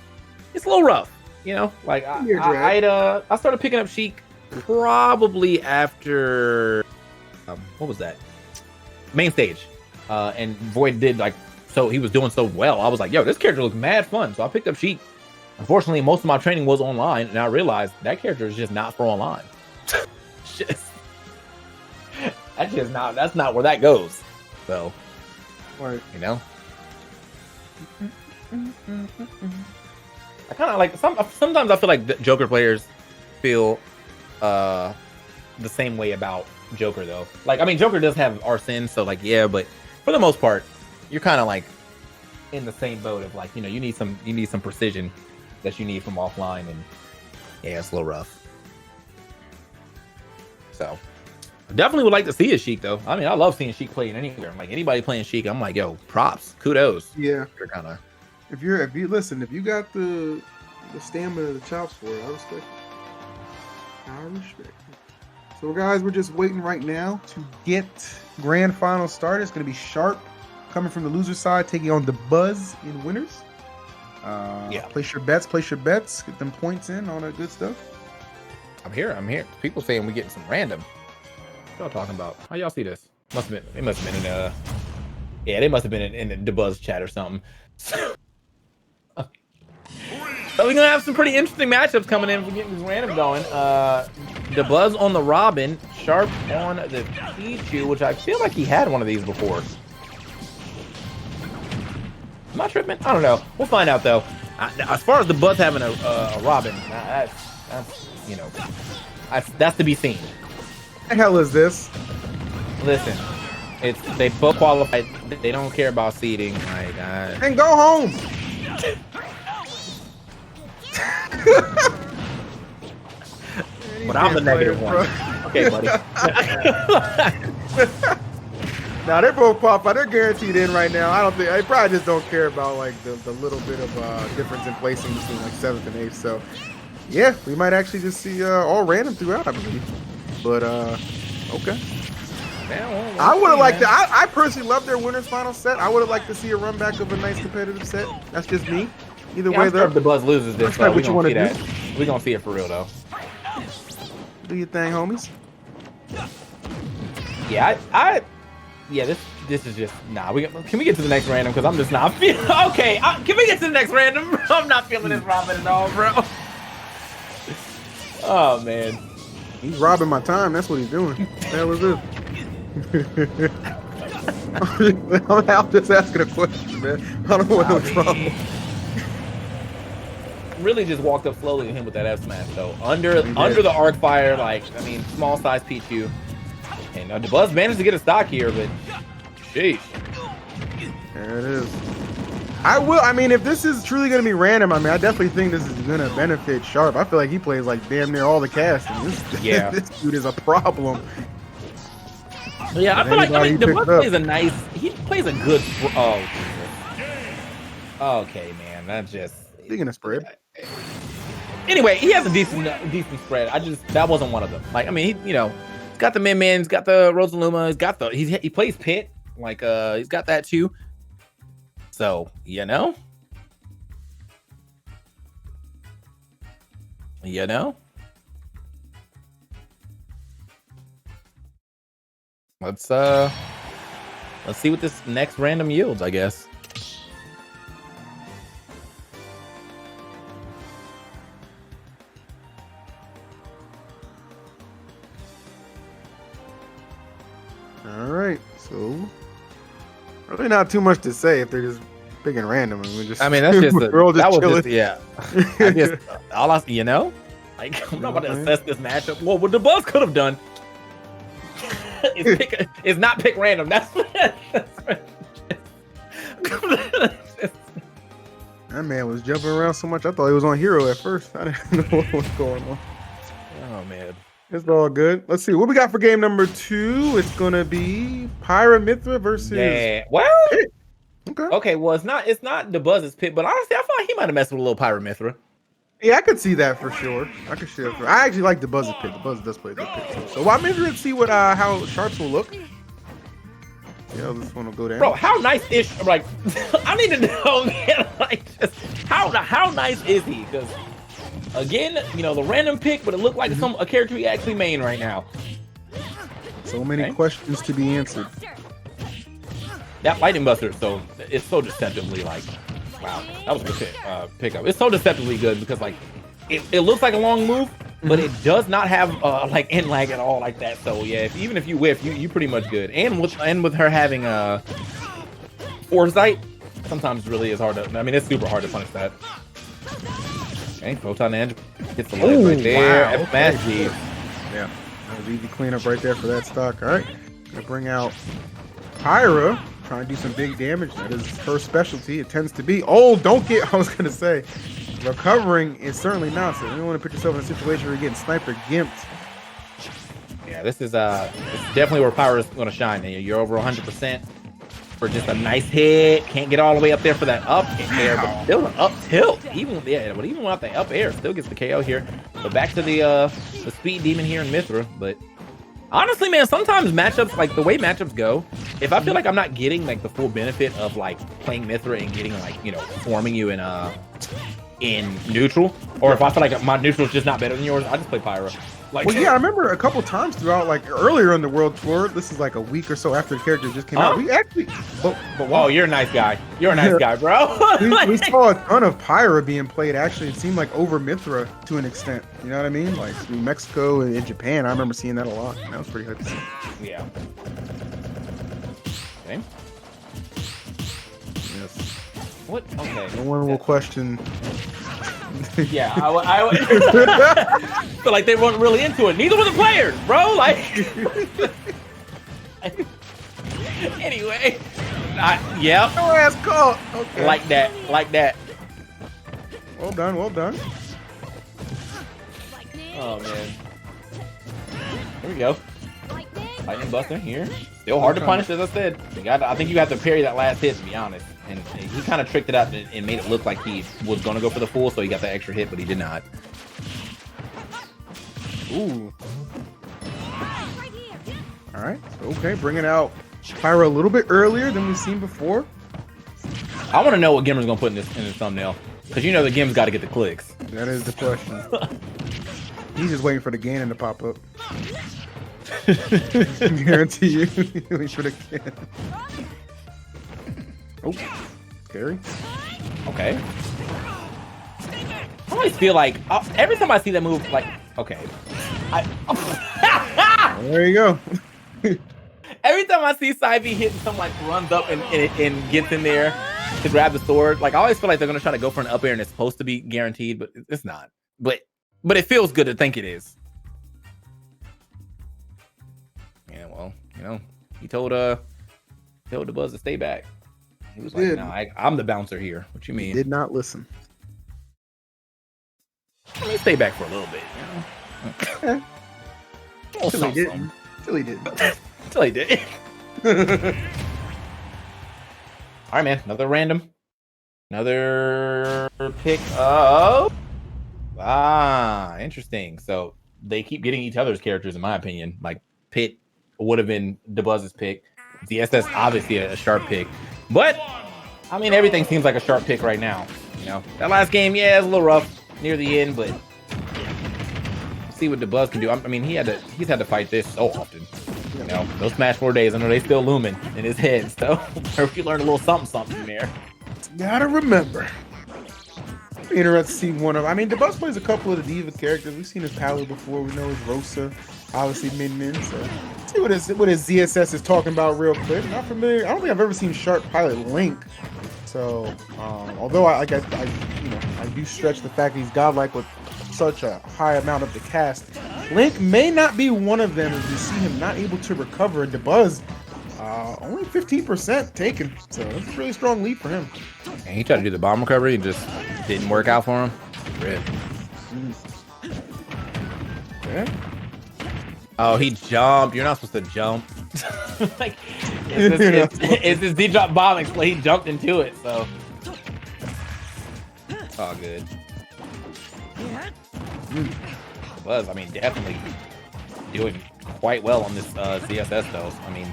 a little rough, you know. Like I started picking up Sheik probably after what was that main stage, and Void did so he was doing so well. I was like, yo, this character looks mad fun, so I picked up Sheik. Unfortunately, most of my training was online, and I realized that character is just not for online. That's not where that goes. So, right. You know, I kind of like sometimes I feel like the Joker players feel the same way about Joker though. Like, I mean, Joker does have Arsene, so like, yeah, but for the most part, you're kind of like in the same boat of like, you know, you need some precision that you need from offline, and yeah, it's a little rough. So definitely would like to see a Sheik though. I mean, I love seeing Sheik playing anywhere. Like anybody playing Sheik, I'm like, yo, props, kudos. Yeah, you're kind of. If you got the stamina, the chops for it, I respect it. So guys, we're just waiting right now to get grand final started. It's going to be Sharp coming from the loser side, taking on the Buzz in winners. Yeah. Place your bets. Get them points in, all that good stuff. I'm here. People saying we getting some random. What y'all talking about? How y'all see this? They must have been in the Buzz chat or something. So we're gonna have some pretty interesting matchups coming in. If we're getting this random going. The Buzz on the Robin, Sharp on the Pichu, which I feel like he had one of these before. Am I tripping? I don't know. We'll find out though. As far as the Buzz having a Robin, that's to be seen. What the hell is this? Listen, they both qualified. They don't care about seeding. And go home. But I'm the negative one. Okay, buddy. Now they're both qualified. They're guaranteed in right now. I don't think they probably just don't care about like the little bit of difference in placing between like 7th and 8th. So yeah, we might actually just see all random throughout, I believe. But okay. Man, I would have liked to. I personally love their winners final set. I would have liked to see a run back of a nice competitive set. That's just me. Either way, though. If the Buzz loses this, though, what you want to do. We're gonna see it for real, though. Do your thing, homies. Yeah, this is just can we get to the next random? Because I'm just not feeling. Okay, can we get to the next random? I'm not feeling this Robin at all, bro. Oh man. He's robbing my time. That's what he's doing. What the hell is this? I'm just asking a question, man. I don't want no trouble. Really just walked up slowly to him with that F smash though. Under the arc fire, like I mean, small size P2. And the Buzz managed to get a stock here, but sheesh. There it is. I mean, if this is truly going to be random, I mean, I definitely think this is going to benefit Sharp. I feel like he plays like damn near all the cast. And this dude is a problem. Yeah, I feel like the Buzz plays he plays a good. Oh, Jesus. Okay, man, that's just. Speaking of spread. Anyway, he has a decent spread. That wasn't one of them. Like, I mean, he's got the Min, he's got the Rosaluma, he's got he plays Pit. Like, he's got that too. So, let's see what this next random yields, I guess. All right, so really not too much to say if they're just big and random. I mean, that's just we're all just chilling. Yeah. I guess all I, like I'm not about to assess this matchup. Well, what the Buzz could have done is not pick random. That's that man was jumping around so much. I thought he was on Hero at first. I didn't know what was going on. Oh man. It's all good. Let's see what we got for game number 2. It's gonna be Pyra Mythra versus. Yeah. Well. Pit. Okay. Well, it's not the Buzz's Pit, but honestly, I feel like he might have messed with a little Pyra Mythra. Yeah, I could see that for sure. I actually like the Buzz's Pit. The Buzz does play the Pit too. So I'm interested to see what how Sharps will look. Yeah, this one will go down. Bro, how nice is like? I need to know, man. Like, just how nice is he? Because. Again, the random pick, but it looked like a character he actually main right now. So many questions to be answered. That Lightning Buster, so it's so deceptively like, wow, that was a good pickup. It's so deceptively good because like, it looks like a long move, but it does not have like end lag at all like that. So yeah, even if you whiff, you pretty much good. And with her having foresight, sometimes really is hard to. I mean, it's super hard to punish that. Okay, Photon Edge gets the leg right there. Wow. Okay. Yeah, that was easy cleanup right there for that stock. All right, gonna bring out Pyra, trying to do some big damage. That is her specialty. It tends to be. Oh, don't get. I was gonna say, recovering is certainly not. So you don't want to put yourself in a situation where you're getting sniper gimped. Yeah, this is definitely where Pyra is gonna shine. You're over 100%. For just a nice hit, can't get all the way up there for that up air, but still an up tilt. But even without the up air, still gets the KO here. But back to the speed demon here in Mythra. But honestly, man, sometimes matchups, like the way matchups go, if I feel like I'm not getting like the full benefit of like playing Mythra and getting like forming you in neutral, or if I feel like my neutral is just not better than yours, I just play Pyra. Like, well, yeah, I remember a couple times throughout, like earlier in the World Tour. This is like a week or so after the character just came out. We actually, but oh, you're a nice guy. You're a nice guy, bro. we saw a ton of Pyra being played. Actually, it seemed like over Mythra to an extent. You know what I mean? Like in Mexico and in Japan, I remember seeing that a lot. That was pretty hype to see. Yeah. Okay. Yes. What? Okay. No one will question. Yeah, I feel like they weren't really into it. Neither were the players, bro. Like, anyway, yeah. No ass caught. Okay. Like that. Well done. Well done. Oh man. Here we go. Lightning Buster here. Still hard to punish, as I said. I think you have to parry that last hit, to be honest. And he kind of tricked it out and made it look like he was going to go for the full, so he got the extra hit, but he did not. Ooh. All right. Okay, bringing out Pyra a little bit earlier than we've seen before. I want to know what Gimmer's going to put in this thumbnail, because you know the Gim's got to get the clicks. That is the question. He's just waiting for the Ganon to pop up. Guarantee you. Wait for the Ganon. Oh, scary. Okay. I always feel like every time I see that move, like, okay, There you go. Every time I see Psybe hitting someone like runs up and gets in there to grab the sword, like I always feel like they're gonna try to go for an up air and it's supposed to be guaranteed, but it's not. But it feels good to think it is. Yeah, well, you know, he told the Buzz to stay back. He was like, "No, I'm the bouncer here." What you mean? He did not listen. Let me stay back for a little bit. You know? Till he didn't. Till he didn't. Till he did. All right, man. Another random. Another pick of. Interesting. So they keep getting each other's characters, in my opinion. Like Pit would have been DeBuzz's pick. DSS obviously a sharp pick, but I mean everything seems like a sharp pick right now. You know that last game, yeah, it's a little rough near the end, but see what DeBuzz can do. I mean he's had to fight this so often. You know those Smash 4 days, I know they still looming in his head. So if you learn a little something there. Gotta remember. Interested to see one of. I mean, DeBuzz plays a couple of the diva characters. We've seen his palette before. We know his Rosa, obviously Min. So let's see what his ZSS is talking about real quick. Not familiar. I don't think I've ever seen Sharp Pilot Link. So although I guess I do stretch the fact that he's godlike with such a high amount of the cast. Link may not be one of them as we see him not able to recover. And DeBuzz only 15% taken. So that's a really strong lead for him. And he tried to do the bomb recovery and just didn't work out for him. Rip. Yeah. Oh, he jumped. You're not supposed to jump. Like, it's this D-drop bomb. He jumped into it, so it's all good. Buzz, I mean, definitely doing quite well on this CSS though. I mean,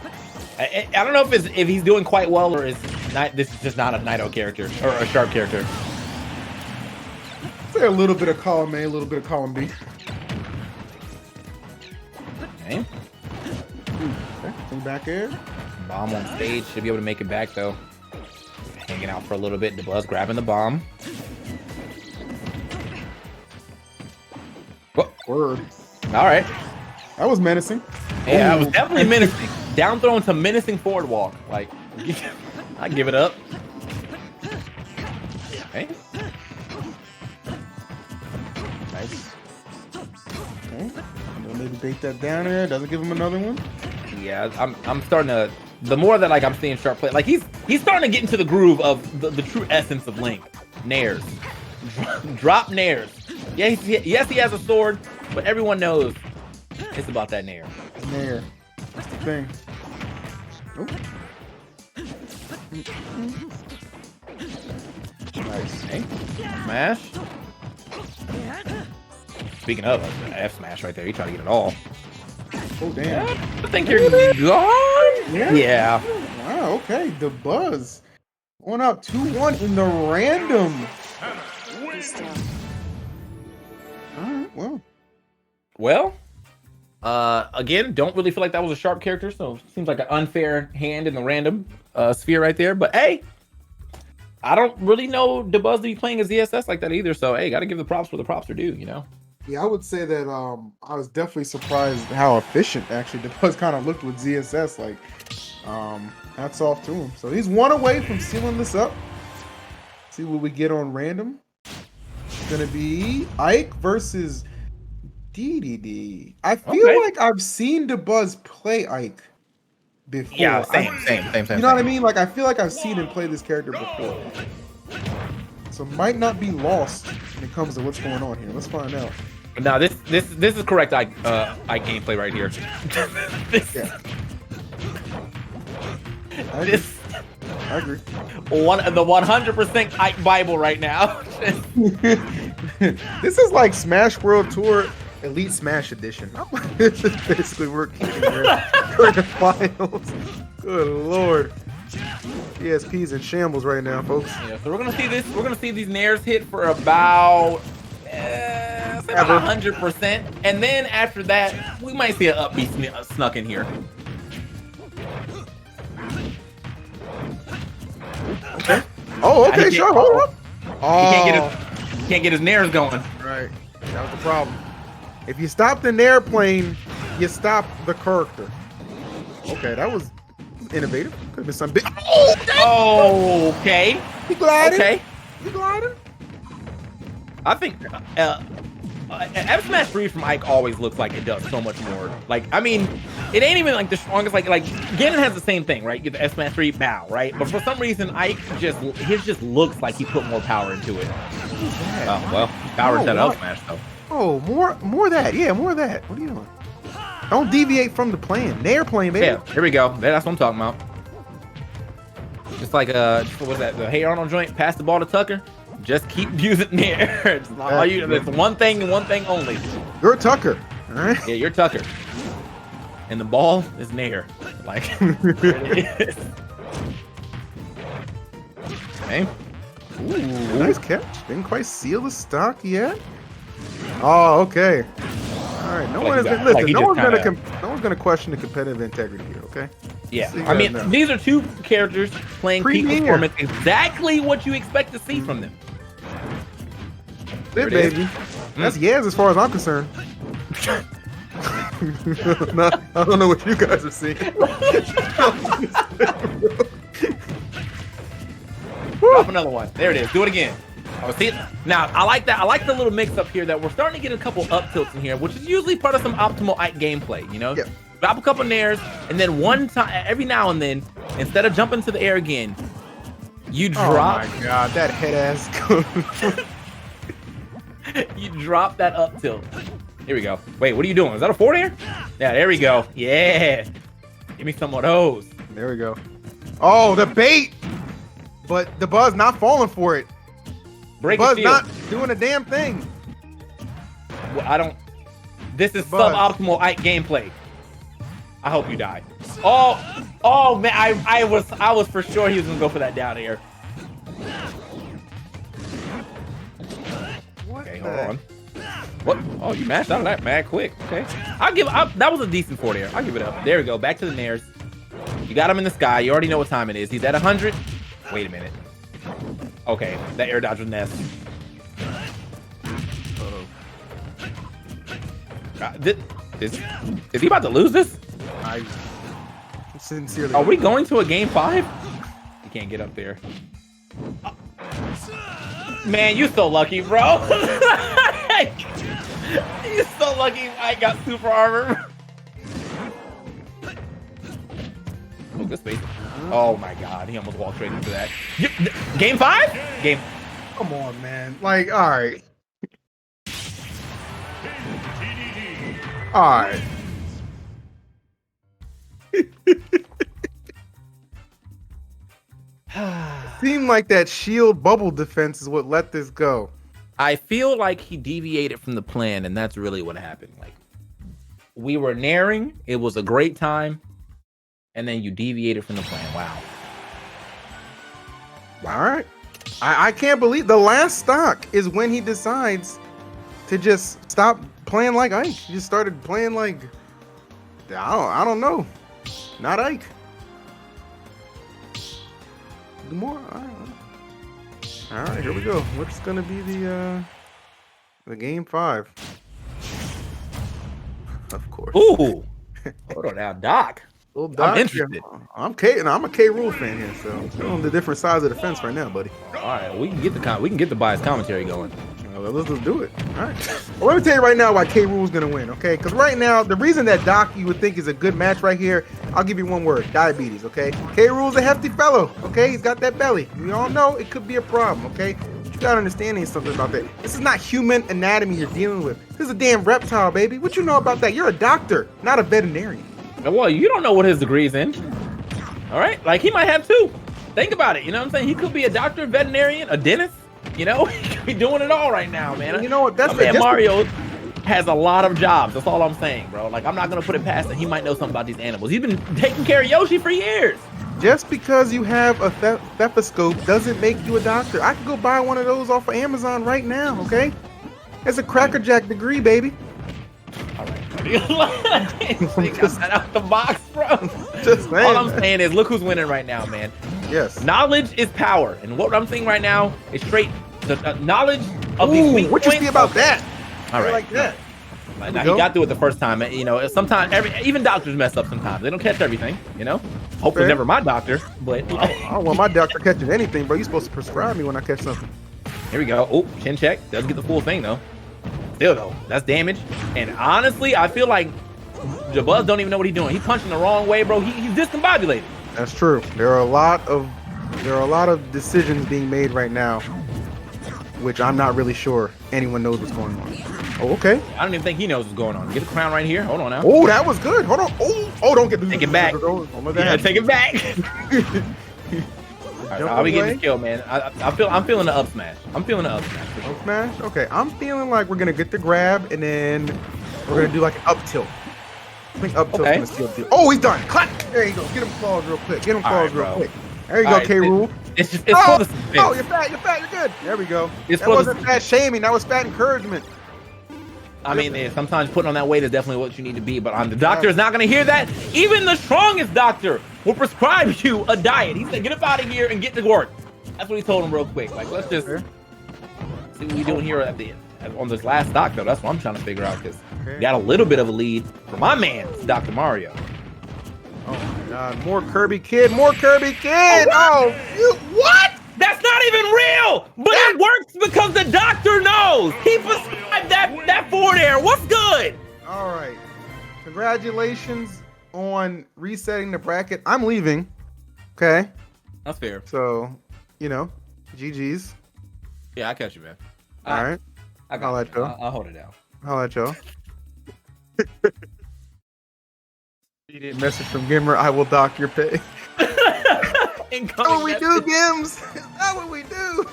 I don't know if he's doing quite well or this is just not a Naito character or a sharp character. Say a little bit of column A, a little bit of column B. Okay. Back air. Bomb on stage, should be able to make it back though. Hanging out for a little bit. DeBuzz grabbing the bomb. Word. All right. That was menacing. Yeah, that was definitely menacing. Down throw into menacing forward walk. Like, I give it up. Okay. Nice. Okay. Maybe bait that down there. Doesn't give him another one. Yeah, I'm starting to. The more that like I'm seeing Sharp play, like he's starting to get into the groove of the true essence of Link. Nairs. Drop Nairs. Yeah, yes, he has a sword, but everyone knows it's about that Nair. Nair. That's the thing. Oh. Nice. Okay. Smash. Speaking of F smash right there, you trying to get it all. Oh damn! I think you're gone. Yeah. Wow. Okay. The Buzz going up 2-1 in the random. All right. Well. Again, don't really feel like that was a sharp character, so it seems like an unfair hand in the random sphere right there. But hey, I don't really know DeBuzz to be playing as ZSS like that either. So hey, got to give the props where the props are due, you know. Yeah, I would say that I was definitely surprised how efficient actually DeBuzz kind of looked with ZSS. Like, hats off to him. So he's one away from sealing this up. See what we get on random. It's gonna be Ike versus DDD. I feel like I've seen DeBuzz play Ike before. Yeah, same. You know what I mean? Like I feel like I've seen him play this character before. So might not be lost when it comes to what's going on here. Let's find out. No, this is correct. Ike gameplay right here. I agree. The 100% Ike Bible right now. This is like Smash World Tour Elite Smash Edition. This is basically we're keeping the finals. Good lord. ESP's in shambles right now, folks. Yeah, so we're gonna see this. We're gonna see these nairs hit for about 100%, and then after that, we might see an up B snuck in here. Okay. Oh, okay, sure. Hold up. Oh. He can't get his nairs going. Right. That was the problem. If you stopped an airplane, you stop the character. Okay, that was innovative. Could have been some big. Oh, okay. He glided. Okay. He glided. I think F Smash Freeze from Ike always looks like it does so much more. Like, I mean, it ain't even like the strongest. Like Ganon has the same thing, right? You get the F Smash 3 bow, right? But for some reason, Ike just looks like he put more power into it. Oh well, power into that F Smash though. Oh, more of that. Yeah, more of that. What are you doing? Don't deviate from the plan. They're playing, baby. Yeah, here we go. That's what I'm talking about. Just like what was that? The Hey Arnold joint. Pass the ball to Tucker. Just keep using the air. It's one thing and one thing only. You're Tucker. All right. Yeah, you're Tucker. And the ball is Nair. Like, there it is. Okay. Ooh, nice catch. Didn't quite seal the stock yet. Oh, okay. All right. No one's gonna question the competitive integrity here. Okay. Yeah. So I mean, these are two characters playing peak Premier. performance, exactly what you expect to see from them. There, baby. That's yes, as far as I'm concerned. No, I don't know what you guys are seeing. Drop another one. There it is. Do it again. Oh, see it? Now, I like that. I like the little mix up here that we're starting to get a couple up tilts in here, which is usually part of some optimal Ike gameplay, you know? Yeah. Drop a couple nairs, and then one time, every now and then, instead of jumping to the air again, you drop. Oh my god, that head ass. You drop that up tilt. Here we go. Wait, what are you doing? Is that a forward air? Yeah, there we go. Yeah. Give me some of those. There we go. Oh, the bait! But the Buzz not falling for it. Break Buzz shield. not doing a damn thing. Well, I don't. This is Buzz. suboptimal Ike gameplay. I hope you die. Oh man, I was for sure he was gonna go for that down air. Okay, hold on. What? Oh, you mashed out of that mad quick. Okay, that was a decent forward air. I'll give it up. There we go. Back to the nairs. You got him in the sky. You already know what time it is. He's at 100. Wait a minute. Okay, that air dodge was nest. Is he about to lose this? I sincerely. Are we going to a game 5? You can't get up there. Man, you so lucky, bro. You're so lucky I got super armor. Oh, good space. Oh my god, he almost walked straight into that. Game 5? Game. Come on, man. Like, all right. All right. Seemed like that shield bubble defense is what let this go. I feel like he deviated from the plan, and that's really what happened. Like, we were naring, it was a great time, and then you deviated from the plan. Wow. All right. I can't believe the last stock is when he decides to just stop playing like Ike. He just started playing like I don't know. Not Ike. More. All right, here we go. What's gonna be the game 5? Of course. Ooh. Hold on now, Doc. Well, Doc, I'm interested. I'm a K. Rule fan here, so we're on the different sides of the fence right now, buddy. All right, we can get the biased commentary going. Well, let's do it. All right. Well, let me tell you right now why K. Rule's gonna win, okay? Because right now, the reason that Doc you would think is a good match right here, I'll give you one word: diabetes. Okay? K. Rule's a hefty fellow. Okay? He's got that belly. We all know it could be a problem. Okay? But you gotta understand something about that. This is not human anatomy you're dealing with. This is a damn reptile, baby. What you know about that? You're a doctor, not a veterinarian. Well, you don't know what his degree's in. All right, like he might have 2. Think about it. You know what I'm saying? He could be a doctor, veterinarian, a dentist. You know, he could be doing it all right now, man. You know what? That's man. Mario has a lot of jobs. That's all I'm saying, bro. Like, I'm not gonna put it past him. He might know something about these animals. He's been taking care of Yoshi for years. Just because you have a stethoscope doesn't make you a doctor. I could go buy one of those off of Amazon right now. Okay? It's a Cracker Jack degree, baby. All right. Got that out the box, bro. Just saying. All I'm saying is, look who's winning right now, man. Yes. Knowledge is power, and what I'm saying right now is straight the knowledge of these weak what you points. see about that? All right. Like that. Like, now, he got through it the first time. You know, sometimes even doctors mess up sometimes. They don't catch everything, you know? Hopefully never my doctor, but... I don't want my doctor catching anything, bro. You're supposed to prescribe me when I catch something. Here we go. Oh, chin check. Doesn't get the full thing, though. Still, though, that's damage. And honestly, I feel like Jabuz don't even know what he's doing. He's punching the wrong way, bro. He's discombobulated. That's true. There are a lot of decisions being made right now, which I'm not really sure anyone knows what's going on. Oh, okay. I don't even think he knows what's going on. Get the crown right here. Hold on now. Oh, that was good. Hold on. Oh, don't get Take it back. Don't let that Yeah, happen. take it back. All right, I'll be getting this kill, man. I'm feeling the up smash. I'm feeling the up smash. For sure. Up smash? Okay, I'm feeling like we're gonna get the grab and then we're gonna do like an up tilt. I think up tilt's gonna steal the deal. Oh, he's done. Clap! There you go. Get him claws real quick. Get him claws real quick. There you go, right, K. Rule. It's for the suspense. Oh, you're fat. You're good. There we go. It's That for the wasn't fat shaming. That was fat encouragement. I mean, sometimes putting on that weight is definitely what you need to be, but the doctor is not going to hear that. Even the strongest doctor will prescribe you a diet. He said, get up out of here and get to work. That's what he told him real quick. Like, let's just see what we're doing here on this last stock, though. That's what I'm trying to figure out, because we got a little bit of a lead for my man, Dr. Mario. Oh, my God. More Kirby Kid. More Kirby Kid. What? That's not even real, but it works because the doctor knows. He prescribed that forward air. What's good? All right. Congratulations on resetting the bracket. I'm leaving. Okay. That's fair. So, GG's. Yeah, I catch you, man. All right. I'll let you. I'll hold it down. I'll let y'all. Immediate message from Gimmer. I will dock your pay. That's what we do, Gims. That's what we do.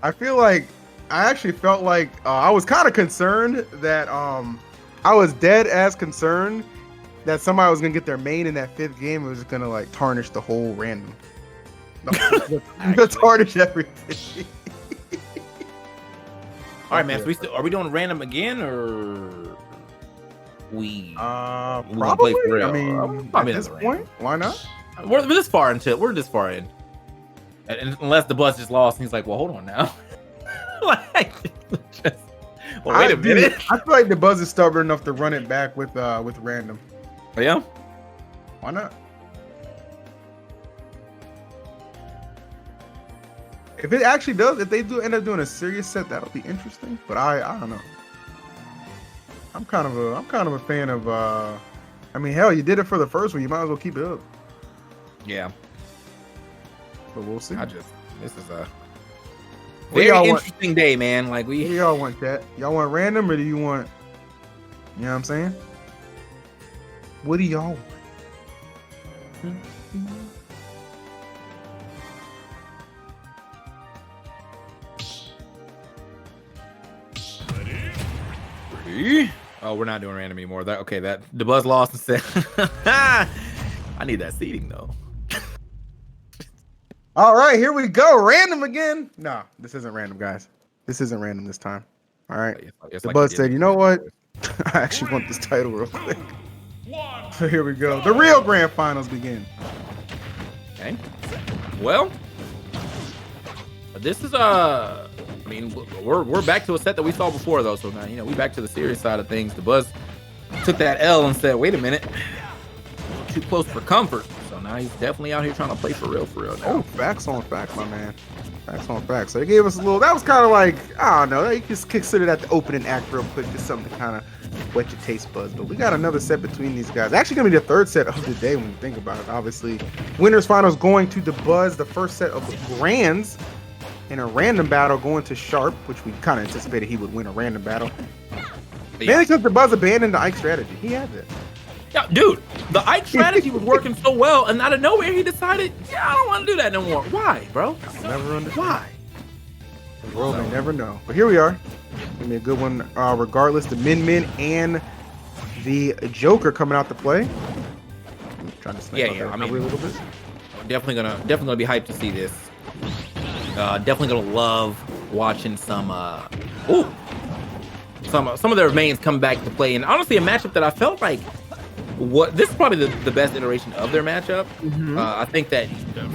I actually felt like I was kind of concerned that I was dead as concerned that somebody was gonna get their main in that 5th game. It was gonna like tarnish the whole random. Tarnish everything. All right, man. So are we doing random again, or we probably? Play for real? I mean, at this point, why not? We're this far into it. We're this far in, and unless the bus just lost, and he's like, "Well, hold on now." Wait a minute. I feel like the Buzz is stubborn enough to run it back with random. Yeah. Why not? If it actually does, if they do end up doing a serious set, that'll be interesting. But I don't know. I'm kind of a fan of. I mean, hell, you did it for the first one. You might as well keep it up. Yeah. But we'll see. This is a very interesting day, man. Like what do y'all want, chat? Y'all want random, or do you want? You know what I'm saying? What do y'all want? Oh, we're not doing random anymore. The Buzz lost and said, I need that seating though. All right, here we go. Random again. No, this isn't random, guys. This isn't random this time. All right. The Buzz said, you know what? I actually want this title real quick. So here we go. The real grand finals begin. Okay. Well, this is I mean, we're back to a set that we saw before though. So now we back to the serious side of things. The Buzz took that L and said, "Wait a minute, too close for comfort." So now he's definitely out here trying to play for real now. Oh, facts on facts, my man. Facts on facts. So they gave us a little. That was kind of like, I don't know. You just consider that the opening act real quick, just something to kind of wet your taste buds. But we got another set between these guys. Actually, gonna be the 3rd set of the day when you think about it. Obviously, winners finals going to the Buzz. The first set of the grands. In a random battle going to Sharp, which we kind of anticipated he would win a random battle. Mainly because the Buzz abandoned the Ike strategy. He had it. Yeah, dude, the Ike strategy was working so well, and out of nowhere he decided, I don't want to do that no more. Why, bro? I'll never understand. Why? The world may never know. But here we are. Gonna be a good one, regardless. The Min and the Joker coming out to play. I'm trying to snipe out a little bit. Definitely gonna be hyped to see this. Definitely gonna love watching some of their mains come back to play, and honestly a matchup that I felt like this is probably the best iteration of their matchup. I think that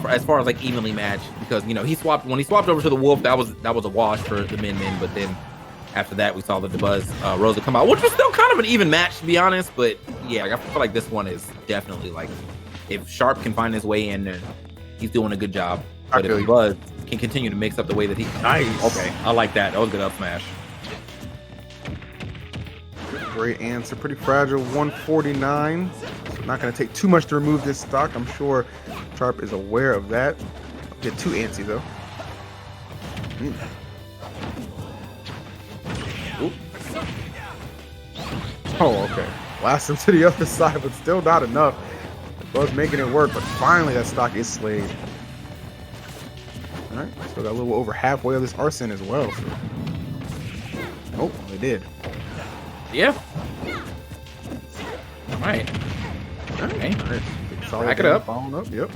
as far as like evenly matched, because when he swapped over to the Wolf, that was a wash for the Min, but then after that we saw the Dabuz Rosa come out, which was still kind of an even match to be honest. But yeah, I feel like this one is definitely like, if Sharp can find his way in there, he's doing a good job. But if Dabuz can continue to mix up the way that he... Nice. Okay, I like that. That was a good up smash. Great answer. Pretty fragile. 149. So not going to take too much to remove this stock. I'm sure Sharp is aware of that. Get too antsy though. Oh, okay. Blast him to the other side, but still not enough. Was making it work, but finally that stock is slayed. All right, so got a little over halfway of this Arsene as well. So. Oh, they did. Yeah. All right. Okay. Back it up. Following up. Yep.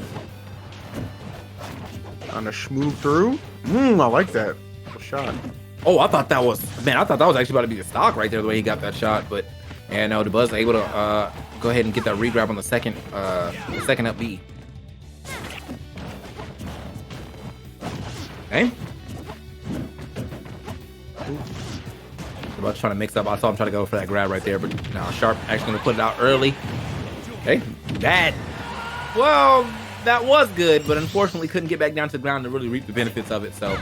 Trying to schmoove through. I like that. Good shot. Oh, I thought that was actually about to be the stock right there, the way he got that shot. But yeah, no, Dabuz able to go ahead and get that regrab on the second up B. Okay. Dabuz trying to mix up. I saw him try to go for that grab right there, but now Sharp actually gonna put it out early. Okay, that was good, but unfortunately couldn't get back down to the ground to really reap the benefits of it. So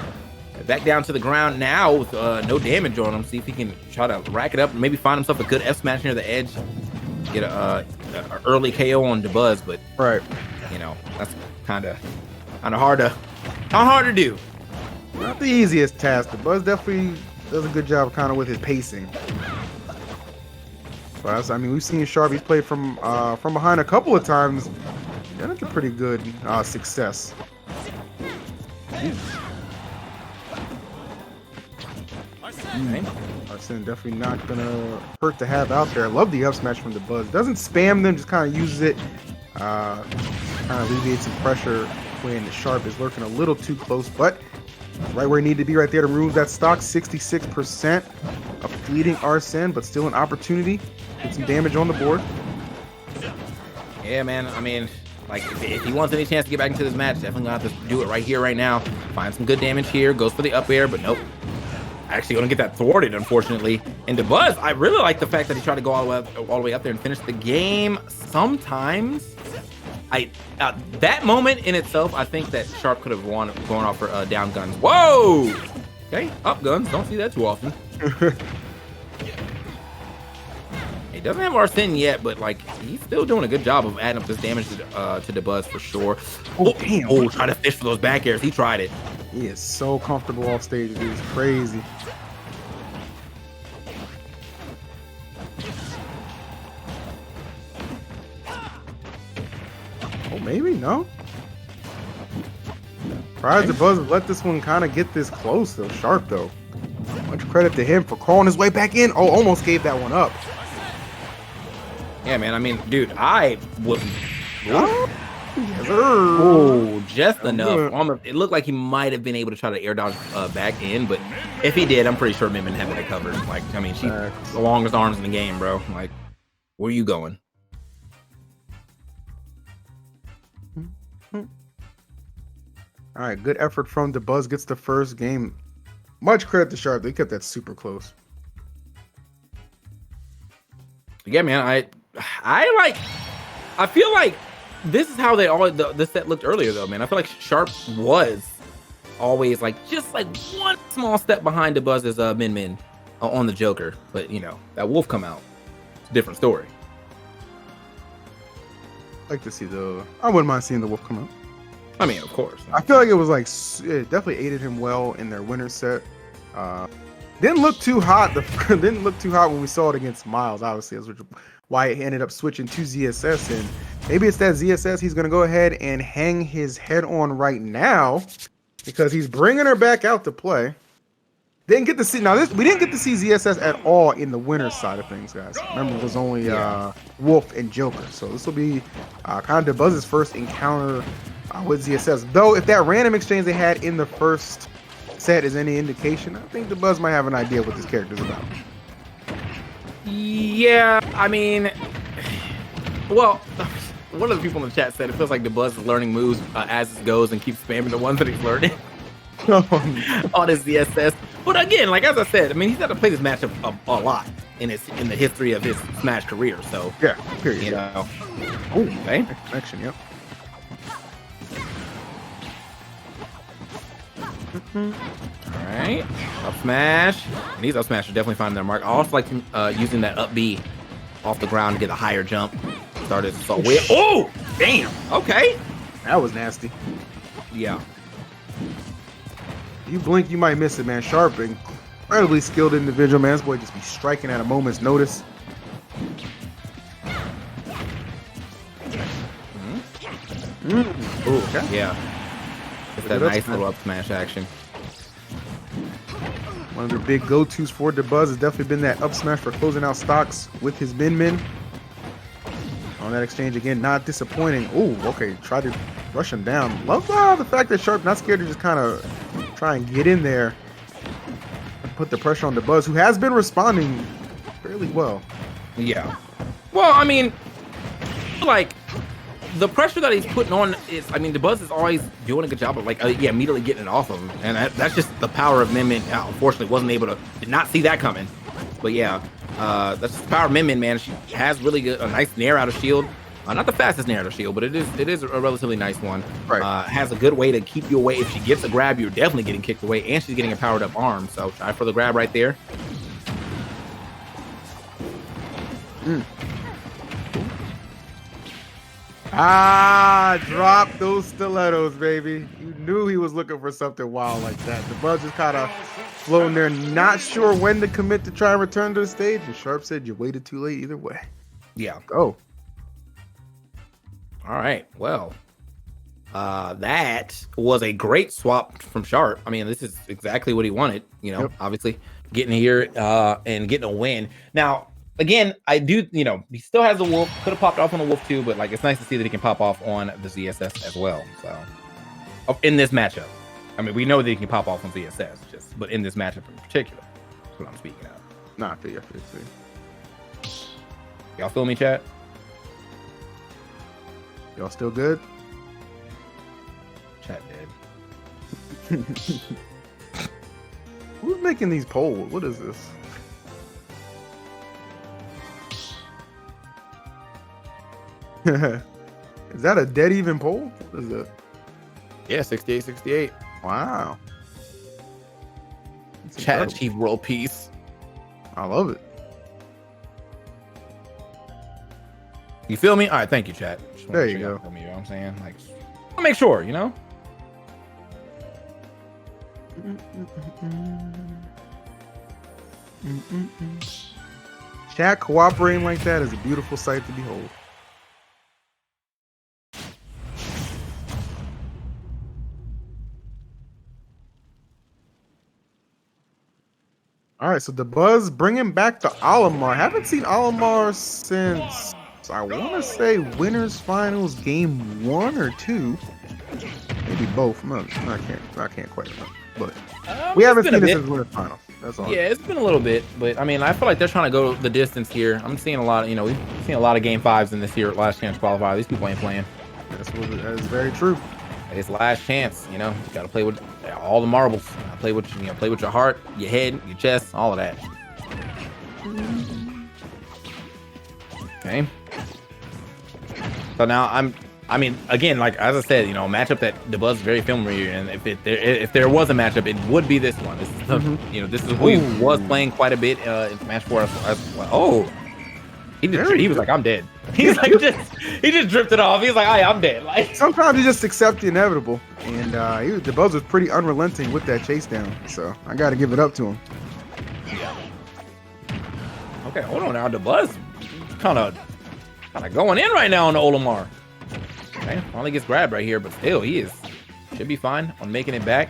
back down to the ground now with no damage on him. See if he can try to rack it up and maybe find himself a good F smash near the edge. Get a early KO on Dabuz, but right, that's kind of hard to do. Not the easiest task. Dabuz definitely does a good job kind of with his pacing. But I mean, we've seen Sharp. He's played from behind a couple of times. Yeah, that's a pretty good success. Arsene definitely not gonna hurt to have out there. I love the up smash from Dabuz. Doesn't spam them, just kind of uses it. Kind of alleviates some pressure when Sharp is lurking a little too close, but right where he needed to be right there to remove that stock. 66% of fleeting Arsene, but still an opportunity. Get some damage on the board. Yeah, man. I mean, like, if he wants any chance to get back into this match, definitely gonna have to do it right here, right now. Find some good damage here. Goes for the up air, but nope. Actually gonna get that thwarted, unfortunately. And Dabuz, I really like the fact that he tried to go all the way up there and finish the game. Sometimes, that moment in itself, I think that Sharp could have gone off for down guns. Whoa! Okay, up guns. Don't see that too often. He doesn't have Arsene yet, but like he's still doing a good job of adding up this damage to Dabuz for sure. Oh, damn! Oh, trying to fish for those back airs. He tried it. He is so comfortable off stage. It is crazy. Oh, maybe no. Surprised Dabuz let this one kind of get this close though. Sharp though. Much credit to him for crawling his way back in. Oh, almost gave that one up. Yeah, man. I mean, dude, I wouldn't. Yes, Oh, just enough. Almost, it looked like he might have been able to try to air dodge back in, but if he did, I'm pretty sure Min had it covered. Like, I mean, she's the longest arms in the game, bro. Like, where are you going? All right, good effort from Dabuz. Gets the first game. Much credit to Sharp. They kept that super close. Yeah, man. I feel like this is how they always this set looked earlier, though, man. I feel like Sharp was always like just like one small step behind Dabuz's Min on the Joker, but that Wolf come out. It's a different story. Like to see I wouldn't mind seeing the Wolf come out. I mean, of course. I feel like it was like it definitely aided him well in their winter set. Didn't look too hot. Didn't look too hot when we saw it against Miles. Obviously, that's why he ended up switching to ZSS, and maybe it's that ZSS he's gonna go ahead and hang his head on right now because he's bringing her back out to play. Didn't get to see we didn't get to see ZSS at all in the winner side of things, guys. Remember, it was only Wolf and Joker, so this will be kind of Dabuz's first encounter with ZSS. Though, if that random exchange they had in the first set is any indication, I think Dabuz might have an idea what this character's about. Yeah, I mean, Well, one of the people in the chat said it feels like the Buzz is learning moves as it goes and keeps spamming the ones that he's learning on his ZSS. But again, like as I said, I mean, he's had to play this matchup a lot in the history of his Smash career. So Yeah, period. you Yeah. know, Oh, okay. connection, yep. All right, up smash. And these up smash are definitely finding their mark. I also like using that up B off the ground to get a higher jump. Started so weird. Oh, damn. Okay. That was nasty. Yeah. You blink, you might miss it, man. Sharp, incredibly skilled individual, man. This boy just be striking at a moment's notice. Ooh, Okay. yeah. It's that Look at nice that. little up smash action. One of their big go-tos for DeBuzz has definitely been that up smash for closing out stocks with his min. On that exchange again, not disappointing. Oh, okay, try to rush him down. Love the fact that Sharp not scared to just kind of try and get in there and put the pressure on DeBuzz, who has been responding fairly well. Yeah. Well, I mean, like, the pressure that he's putting on is, I mean, the Buzz is always doing a good job of, like, yeah, immediately getting it off of him. And that's just the power of Min Min. Unfortunately, wasn't able to, did not see that coming. But yeah, that's just the power of Min Min, man. She has really good, a nice nair out of shield. Not the fastest nair out of shield, but it is a relatively nice one. Right. Has a good way to keep you away. If she gets a grab, you're definitely getting kicked away, and she's getting a powered up arm. So try for the grab right there. Drop those stilettos, baby. You knew he was looking for something wild like that. The Buzz just kind of floating there, not sure when to commit to try and return to the stage. And Sharp said, you waited too late either way. Yeah. Go. All right. Well, that was a great swap from Sharp. I mean, this is exactly what he wanted. You know, Yep. obviously getting here and getting a win. Now, again, I do, you know, he still has the Wolf. Could have popped off on the Wolf too, but like it's nice to see that he can pop off on the ZSS as well. So, in this matchup, I mean, we know that he can pop off on ZSS, but in this matchup in particular, that's what I'm speaking of. Nah, I feel you. Y'all feel me, chat? Y'all still good? Chat did. Who's making these polls? What is this? Is that a dead even poll? What is that? Yeah, 68-68. Wow. That's Chat incredible. achieved world peace. I love it. You feel me? All right, thank you, chat. Just wanna There make you sure y'all go. feel me, you know what I'm saying? Like, I'll make sure, you know? Chat cooperating like that is a beautiful sight to behold. All right, so the Buzz bringing back the Olimar. Haven't seen Olimar since, I want to say, Winners Finals Game 1 or 2. Maybe both. No, I can't quite remember. But we haven't seen it since Winners Finals. That's all. Yeah, it's been a little bit, but I mean, I feel like they're trying to go the distance here. I'm seeing a lot of, you know, we've seen a lot of Game 5s in this year, last chance qualifier. These people ain't playing. That is very true. It's last chance, you know. You got to play with all the marbles. Play with, you know, play with your heart, your head, your chest, all of that. Okay. So now I mean, again, like as I said, you know, a matchup that the Buzz is very familiar, and if there was a matchup, it would be this one. This is the, you know, this is who he was playing quite a bit in Smash 4 as well. Oh, he was like, I'm dead. He's like, he just drifted off. He's like, I'm dead. Like, Sometimes you just accept the inevitable, and the Buzz was pretty unrelenting with that chase down. So I got to give it up to him. okay, hold on now. The Buzz kind of going in right now on the Olimar. Okay, finally gets grabbed right here, but still, should be fine on making it back.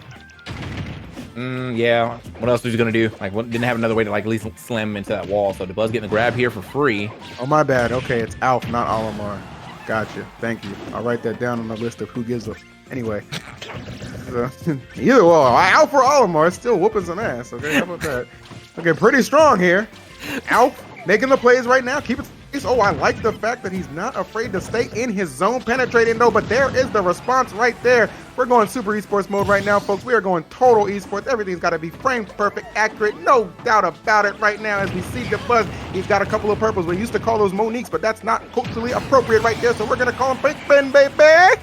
Yeah. What else was he gonna do? Like, didn't have another way to like at least slam him into that wall. So the Buzz getting the grab here for free. Oh, my bad. Okay, it's Alf, not Olimar. Gotcha. Thank you. I'll write that down on the list of who gives up. Anyway. Either way, Alf or Olimar, it's still whooping some ass. Okay, how about that? Okay, pretty strong here. Alf making the plays right now. Keep it Oh, I like the fact that he's not afraid to stay in his zone, penetrating though, but there is the response right there. We're going super esports mode right now, folks. We are going total esports. Everything's got to be frame perfect, accurate, no doubt about it right now as we see DeBuzz. He's got a couple of purples. We used to call those Moniques, but that's not culturally appropriate right there, so we're going to call him Big Ben, baby.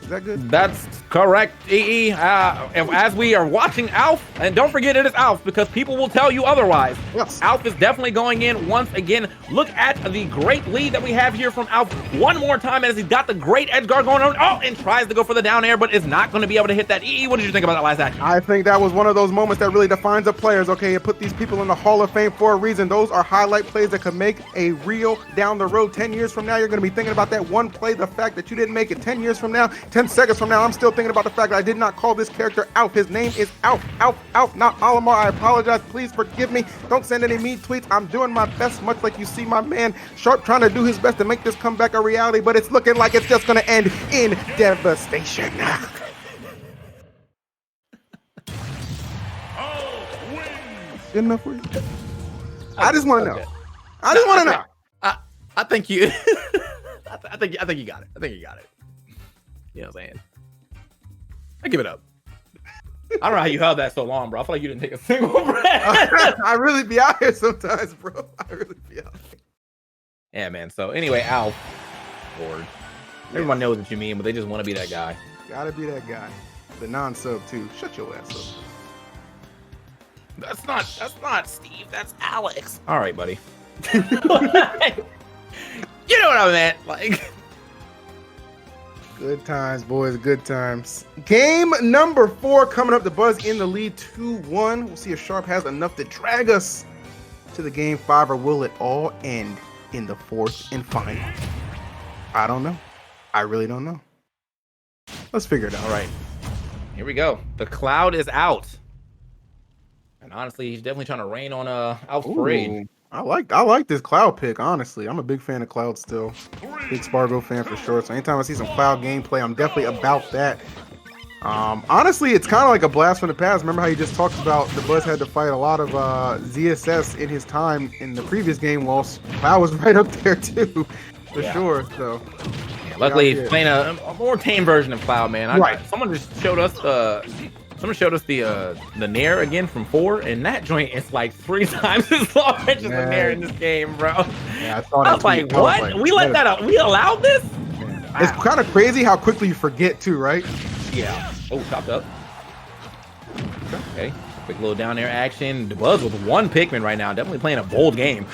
Is that good? That's correct, EE. And as we are watching Alf, and don't forget it is Alf because people will tell you otherwise. Yes. Alf is definitely going in once again. Look at the great lead that we have here from Alf one more time as he's got the great edge guard going on. Oh, and tries to go for the down air, but is not going to be able to hit that. EE, what did you think about that last action? I think that was one of those moments that really defines the players, okay? It put these people in the Hall of Fame for a reason. Those are highlight plays that could make a reel down the road. 10 years from now, you're going to be thinking about that one play, the fact that you didn't make it. 10 years from now, 10 seconds from now, I'm still thinking about the fact that I did not call this character Alf. His name is Alf, not Olimar. I apologize. Please forgive me. Don't send any mean tweets. I'm doing my best, much like you see my man Sharp trying to do his best to make this comeback a reality, but it's looking like it's just going to end in devastation. Good enough for you? I just want to know. I just want to know. I think you. I think you got it. I think you got it. You know what I'm saying? I give it up. I don't know how you held that so long, bro. I feel like you didn't take a single breath. I really be out here sometimes, bro. I really be out here. Yeah, man. So anyway, Alf, Lord. Everyone knows what you mean, but they just want to be that guy. Gotta be that guy. The non-sub too. Shut your ass up. That's not Steve. That's Alex. All right, buddy. You know what I meant. Like, good times, boys. Good times. Game number 4 coming up. The Buzz in the lead 2-1. We'll see if Sharp has enough to drag us to the game 5, or will it all end in the 4th and final? I don't know. I really don't know. Let's figure it out. all right. Here we go. The cloud is out. And honestly, he's definitely trying to rain on Alf's parade. Ooh, I like this Cloud pick, honestly. I'm a big fan of Cloud still. Big Spargo fan for sure. So anytime I see some Cloud gameplay, I'm definitely about that. Honestly, it's kind of like a blast from the past. Remember how you just talked about the Buzz had to fight a lot of ZSS in his time in the previous game? Well, Cloud was right up there too, for sure. So yeah, luckily, he's playing a more tame version of Cloud, man. Right. Someone just showed us the Nair again from 4, and that joint is like 3 times as long as the Nair in this game, bro. Yeah, I was like, what? We let that out? We allowed this? Wow. It's kind of crazy how quickly you forget too, right? Yeah. Oh, chopped up. Okay. Quick little down air action. DeBuzz with 1 Pikmin right now. Definitely playing a bold game.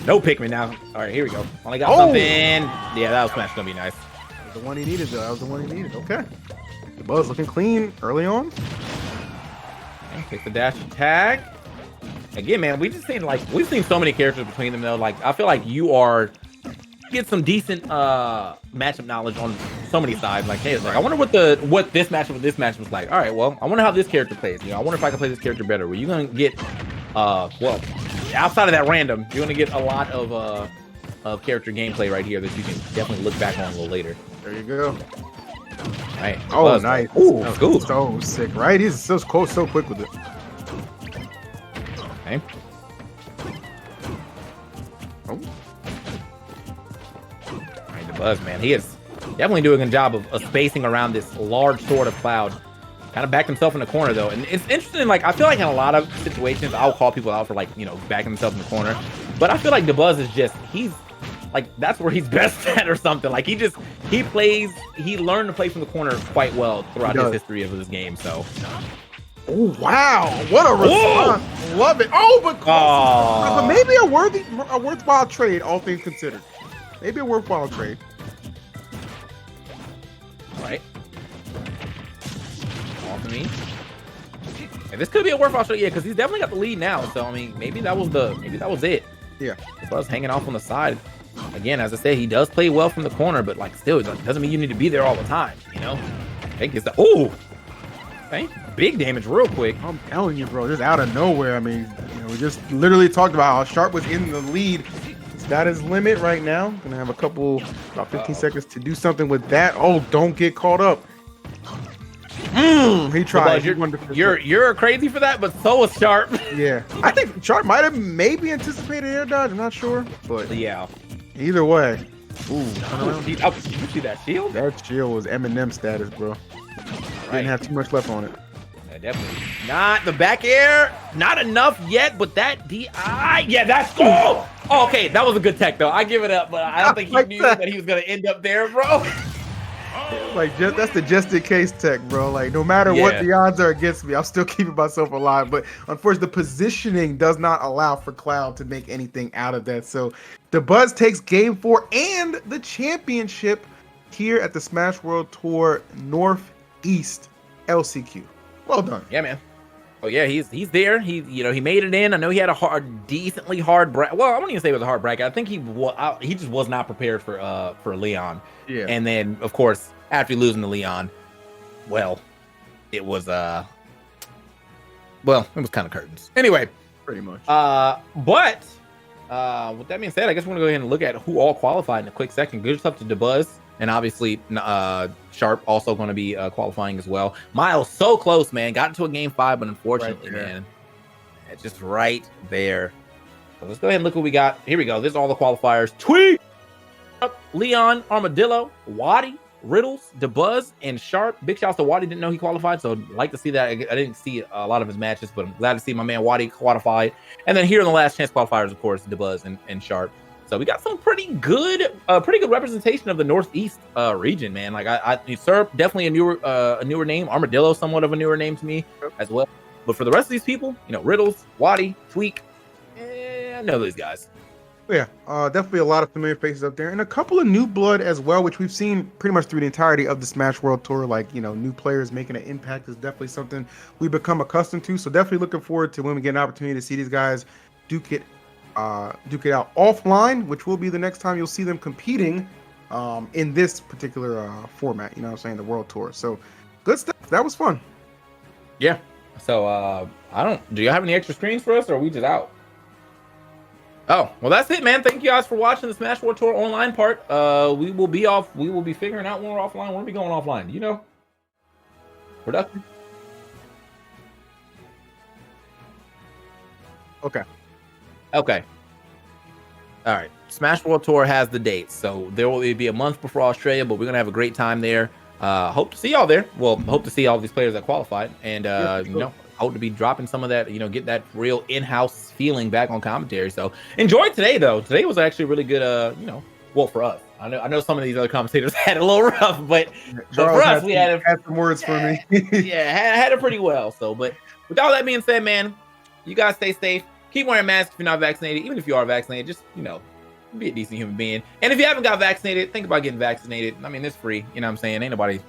No Pikmin now. All right, here we go. Only got something. Yeah, that was smash. Gonna be nice. That was the one he needed, though. That was the one he needed. Okay. The Buzz looking clean early on. Okay, pick the dash attack. Again, man, we've seen so many characters between them though. Like, I feel like you get some decent matchup knowledge on so many sides. Like, hey, I wonder what this matchup with this matchup was like. All right, well, I wonder how this character plays. I wonder if I can play this character better. Well, you're gonna get well, outside of that random, you're gonna get a lot of character gameplay right here that you can definitely look back on a little later. There you go. All right. Oh, nice. Ooh, cool. So sick, right? He's so quick with it. Okay. Oh. All right, the Buzz, man. He is definitely doing a good job of spacing around this large sword of Cloud. Kind of backed himself in the corner, though. And it's interesting, like, I feel like in a lot of situations, I'll call people out for, like, backing himself in the corner. But I feel like the Buzz is he's, like, that's where he's best at or something. Like, he learned to play from the corner quite well throughout his history of his game, so. Oh, wow. What a response. Whoa. Love it. Oh, but maybe a worthwhile trade, all things considered. Maybe a worthwhile trade. All right. All to me. And this could be a worthwhile trade, yeah, because he's definitely got the lead now. So, I mean, maybe that was it. Yeah. The Buzz hanging off on the side. Again, as I said, he does play well from the corner, but, like, still, it doesn't mean you need to be there all the time, Okay, gets the, okay, big damage real quick. I'm telling you, bro, just out of nowhere. I mean, we just literally talked about how Sharp was in the lead. It's got his limit right now. Gonna have about 15 seconds to do something with that. Oh, don't get caught up. He tried. Because you're crazy for that, but so was Sharp. Yeah, I think Sharp might have maybe anticipated air dodge. I'm not sure, but Yeah. either way, Did you see that shield? that shield was Eminem status, bro. Didn't have too much left on it. Yeah, definitely. Not the back air. Not enough yet, but that DI. Yeah, that's cool. Oh, okay, that was a good tech, though. I give it up, but I don't think he knew that he was going to end up there, bro. Like, that's the just in case tech, bro. Like, no matter what the odds are against me, I'm still keeping myself alive. But unfortunately, the positioning does not allow for Cloud to make anything out of that. So the Buzz takes game 4 and the championship here at the Smash World Tour Northeast LCQ. Well done. Yeah, man. Oh yeah, he's there. He made it in. I know he had a decently hard bracket. Well, I wouldn't even say it was a hard bracket. I think he just was not prepared for Leon. Yeah. And then of course after losing to Leon, well, it was it was kind of curtains. Anyway, Pretty much. but with that being said, I guess we're gonna go ahead and look at who all qualified in a quick second. Good stuff to DeBuzz. And obviously, Sharp also going to be qualifying as well. Miles, so close, man. Got into a game 5, but unfortunately, man, it's just right there. So let's go ahead and look what we got. Here we go. This is all the qualifiers. Tweet! Leon, Armadillo, Waddy, Riddles, DeBuzz, and Sharp. Big shouts to Waddy. Didn't know he qualified, so I'd like to see that. I didn't see a lot of his matches, but I'm glad to see my man Waddy qualified. And then here in the last chance qualifiers, of course, DeBuzz and Sharp. So we got some pretty good representation of the Northeast region, man. Like Syrup, definitely a newer name. Armadillo, somewhat of a newer name to me as well. But for the rest of these people, Riddles, Waddy, Tweak, I know these guys. Yeah, definitely a lot of familiar faces up there, and a couple of new blood as well, which we've seen pretty much through the entirety of the Smash World Tour. Like, new players making an impact is definitely something we become accustomed to. So definitely looking forward to when we get an opportunity to see these guys duke it out offline, which will be the next time you'll see them competing in this particular format, the World Tour. So good stuff. That was fun. Yeah. So do you have any extra screens for us, or are we just out? Oh, well, that's it, man. Thank you guys for watching the Smash World Tour online part. We will be figuring out when we're offline. When are we going offline? Do you know? Production? Okay. All right. Smash World Tour has the dates, so there will be a month before Australia, but we're gonna have a great time there. Hope to see y'all there. Well, hope to see all these players that qualified, and hope to be dropping some of that. Get that real in-house feeling back on commentary. So enjoy today, though. Today was actually really good. Well, for us, I know some of these other commentators had it a little rough, but for us, we had some words for me. had it pretty well. So, but with all that being said, man, you guys stay safe. Keep wearing masks if you're not vaccinated. Even if you are vaccinated, just, be a decent human being. And if you haven't got vaccinated, think about getting vaccinated. I mean, it's free. You know what I'm saying? Ain't nobody,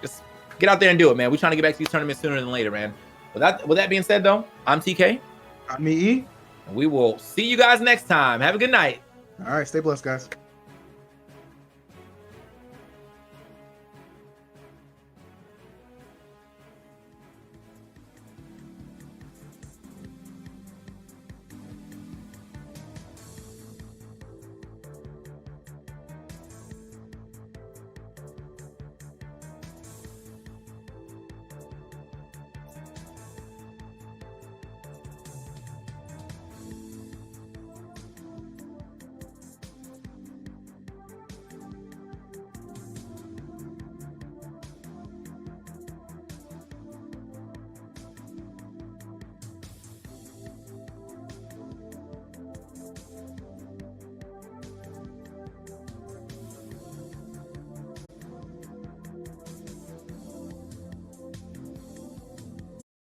just get out there and do it, man. We're trying to get back to these tournaments sooner than later, man. With that being said, though, I'm TK. I'm E. And we will see you guys next time. Have a good night. All right. Stay blessed, guys.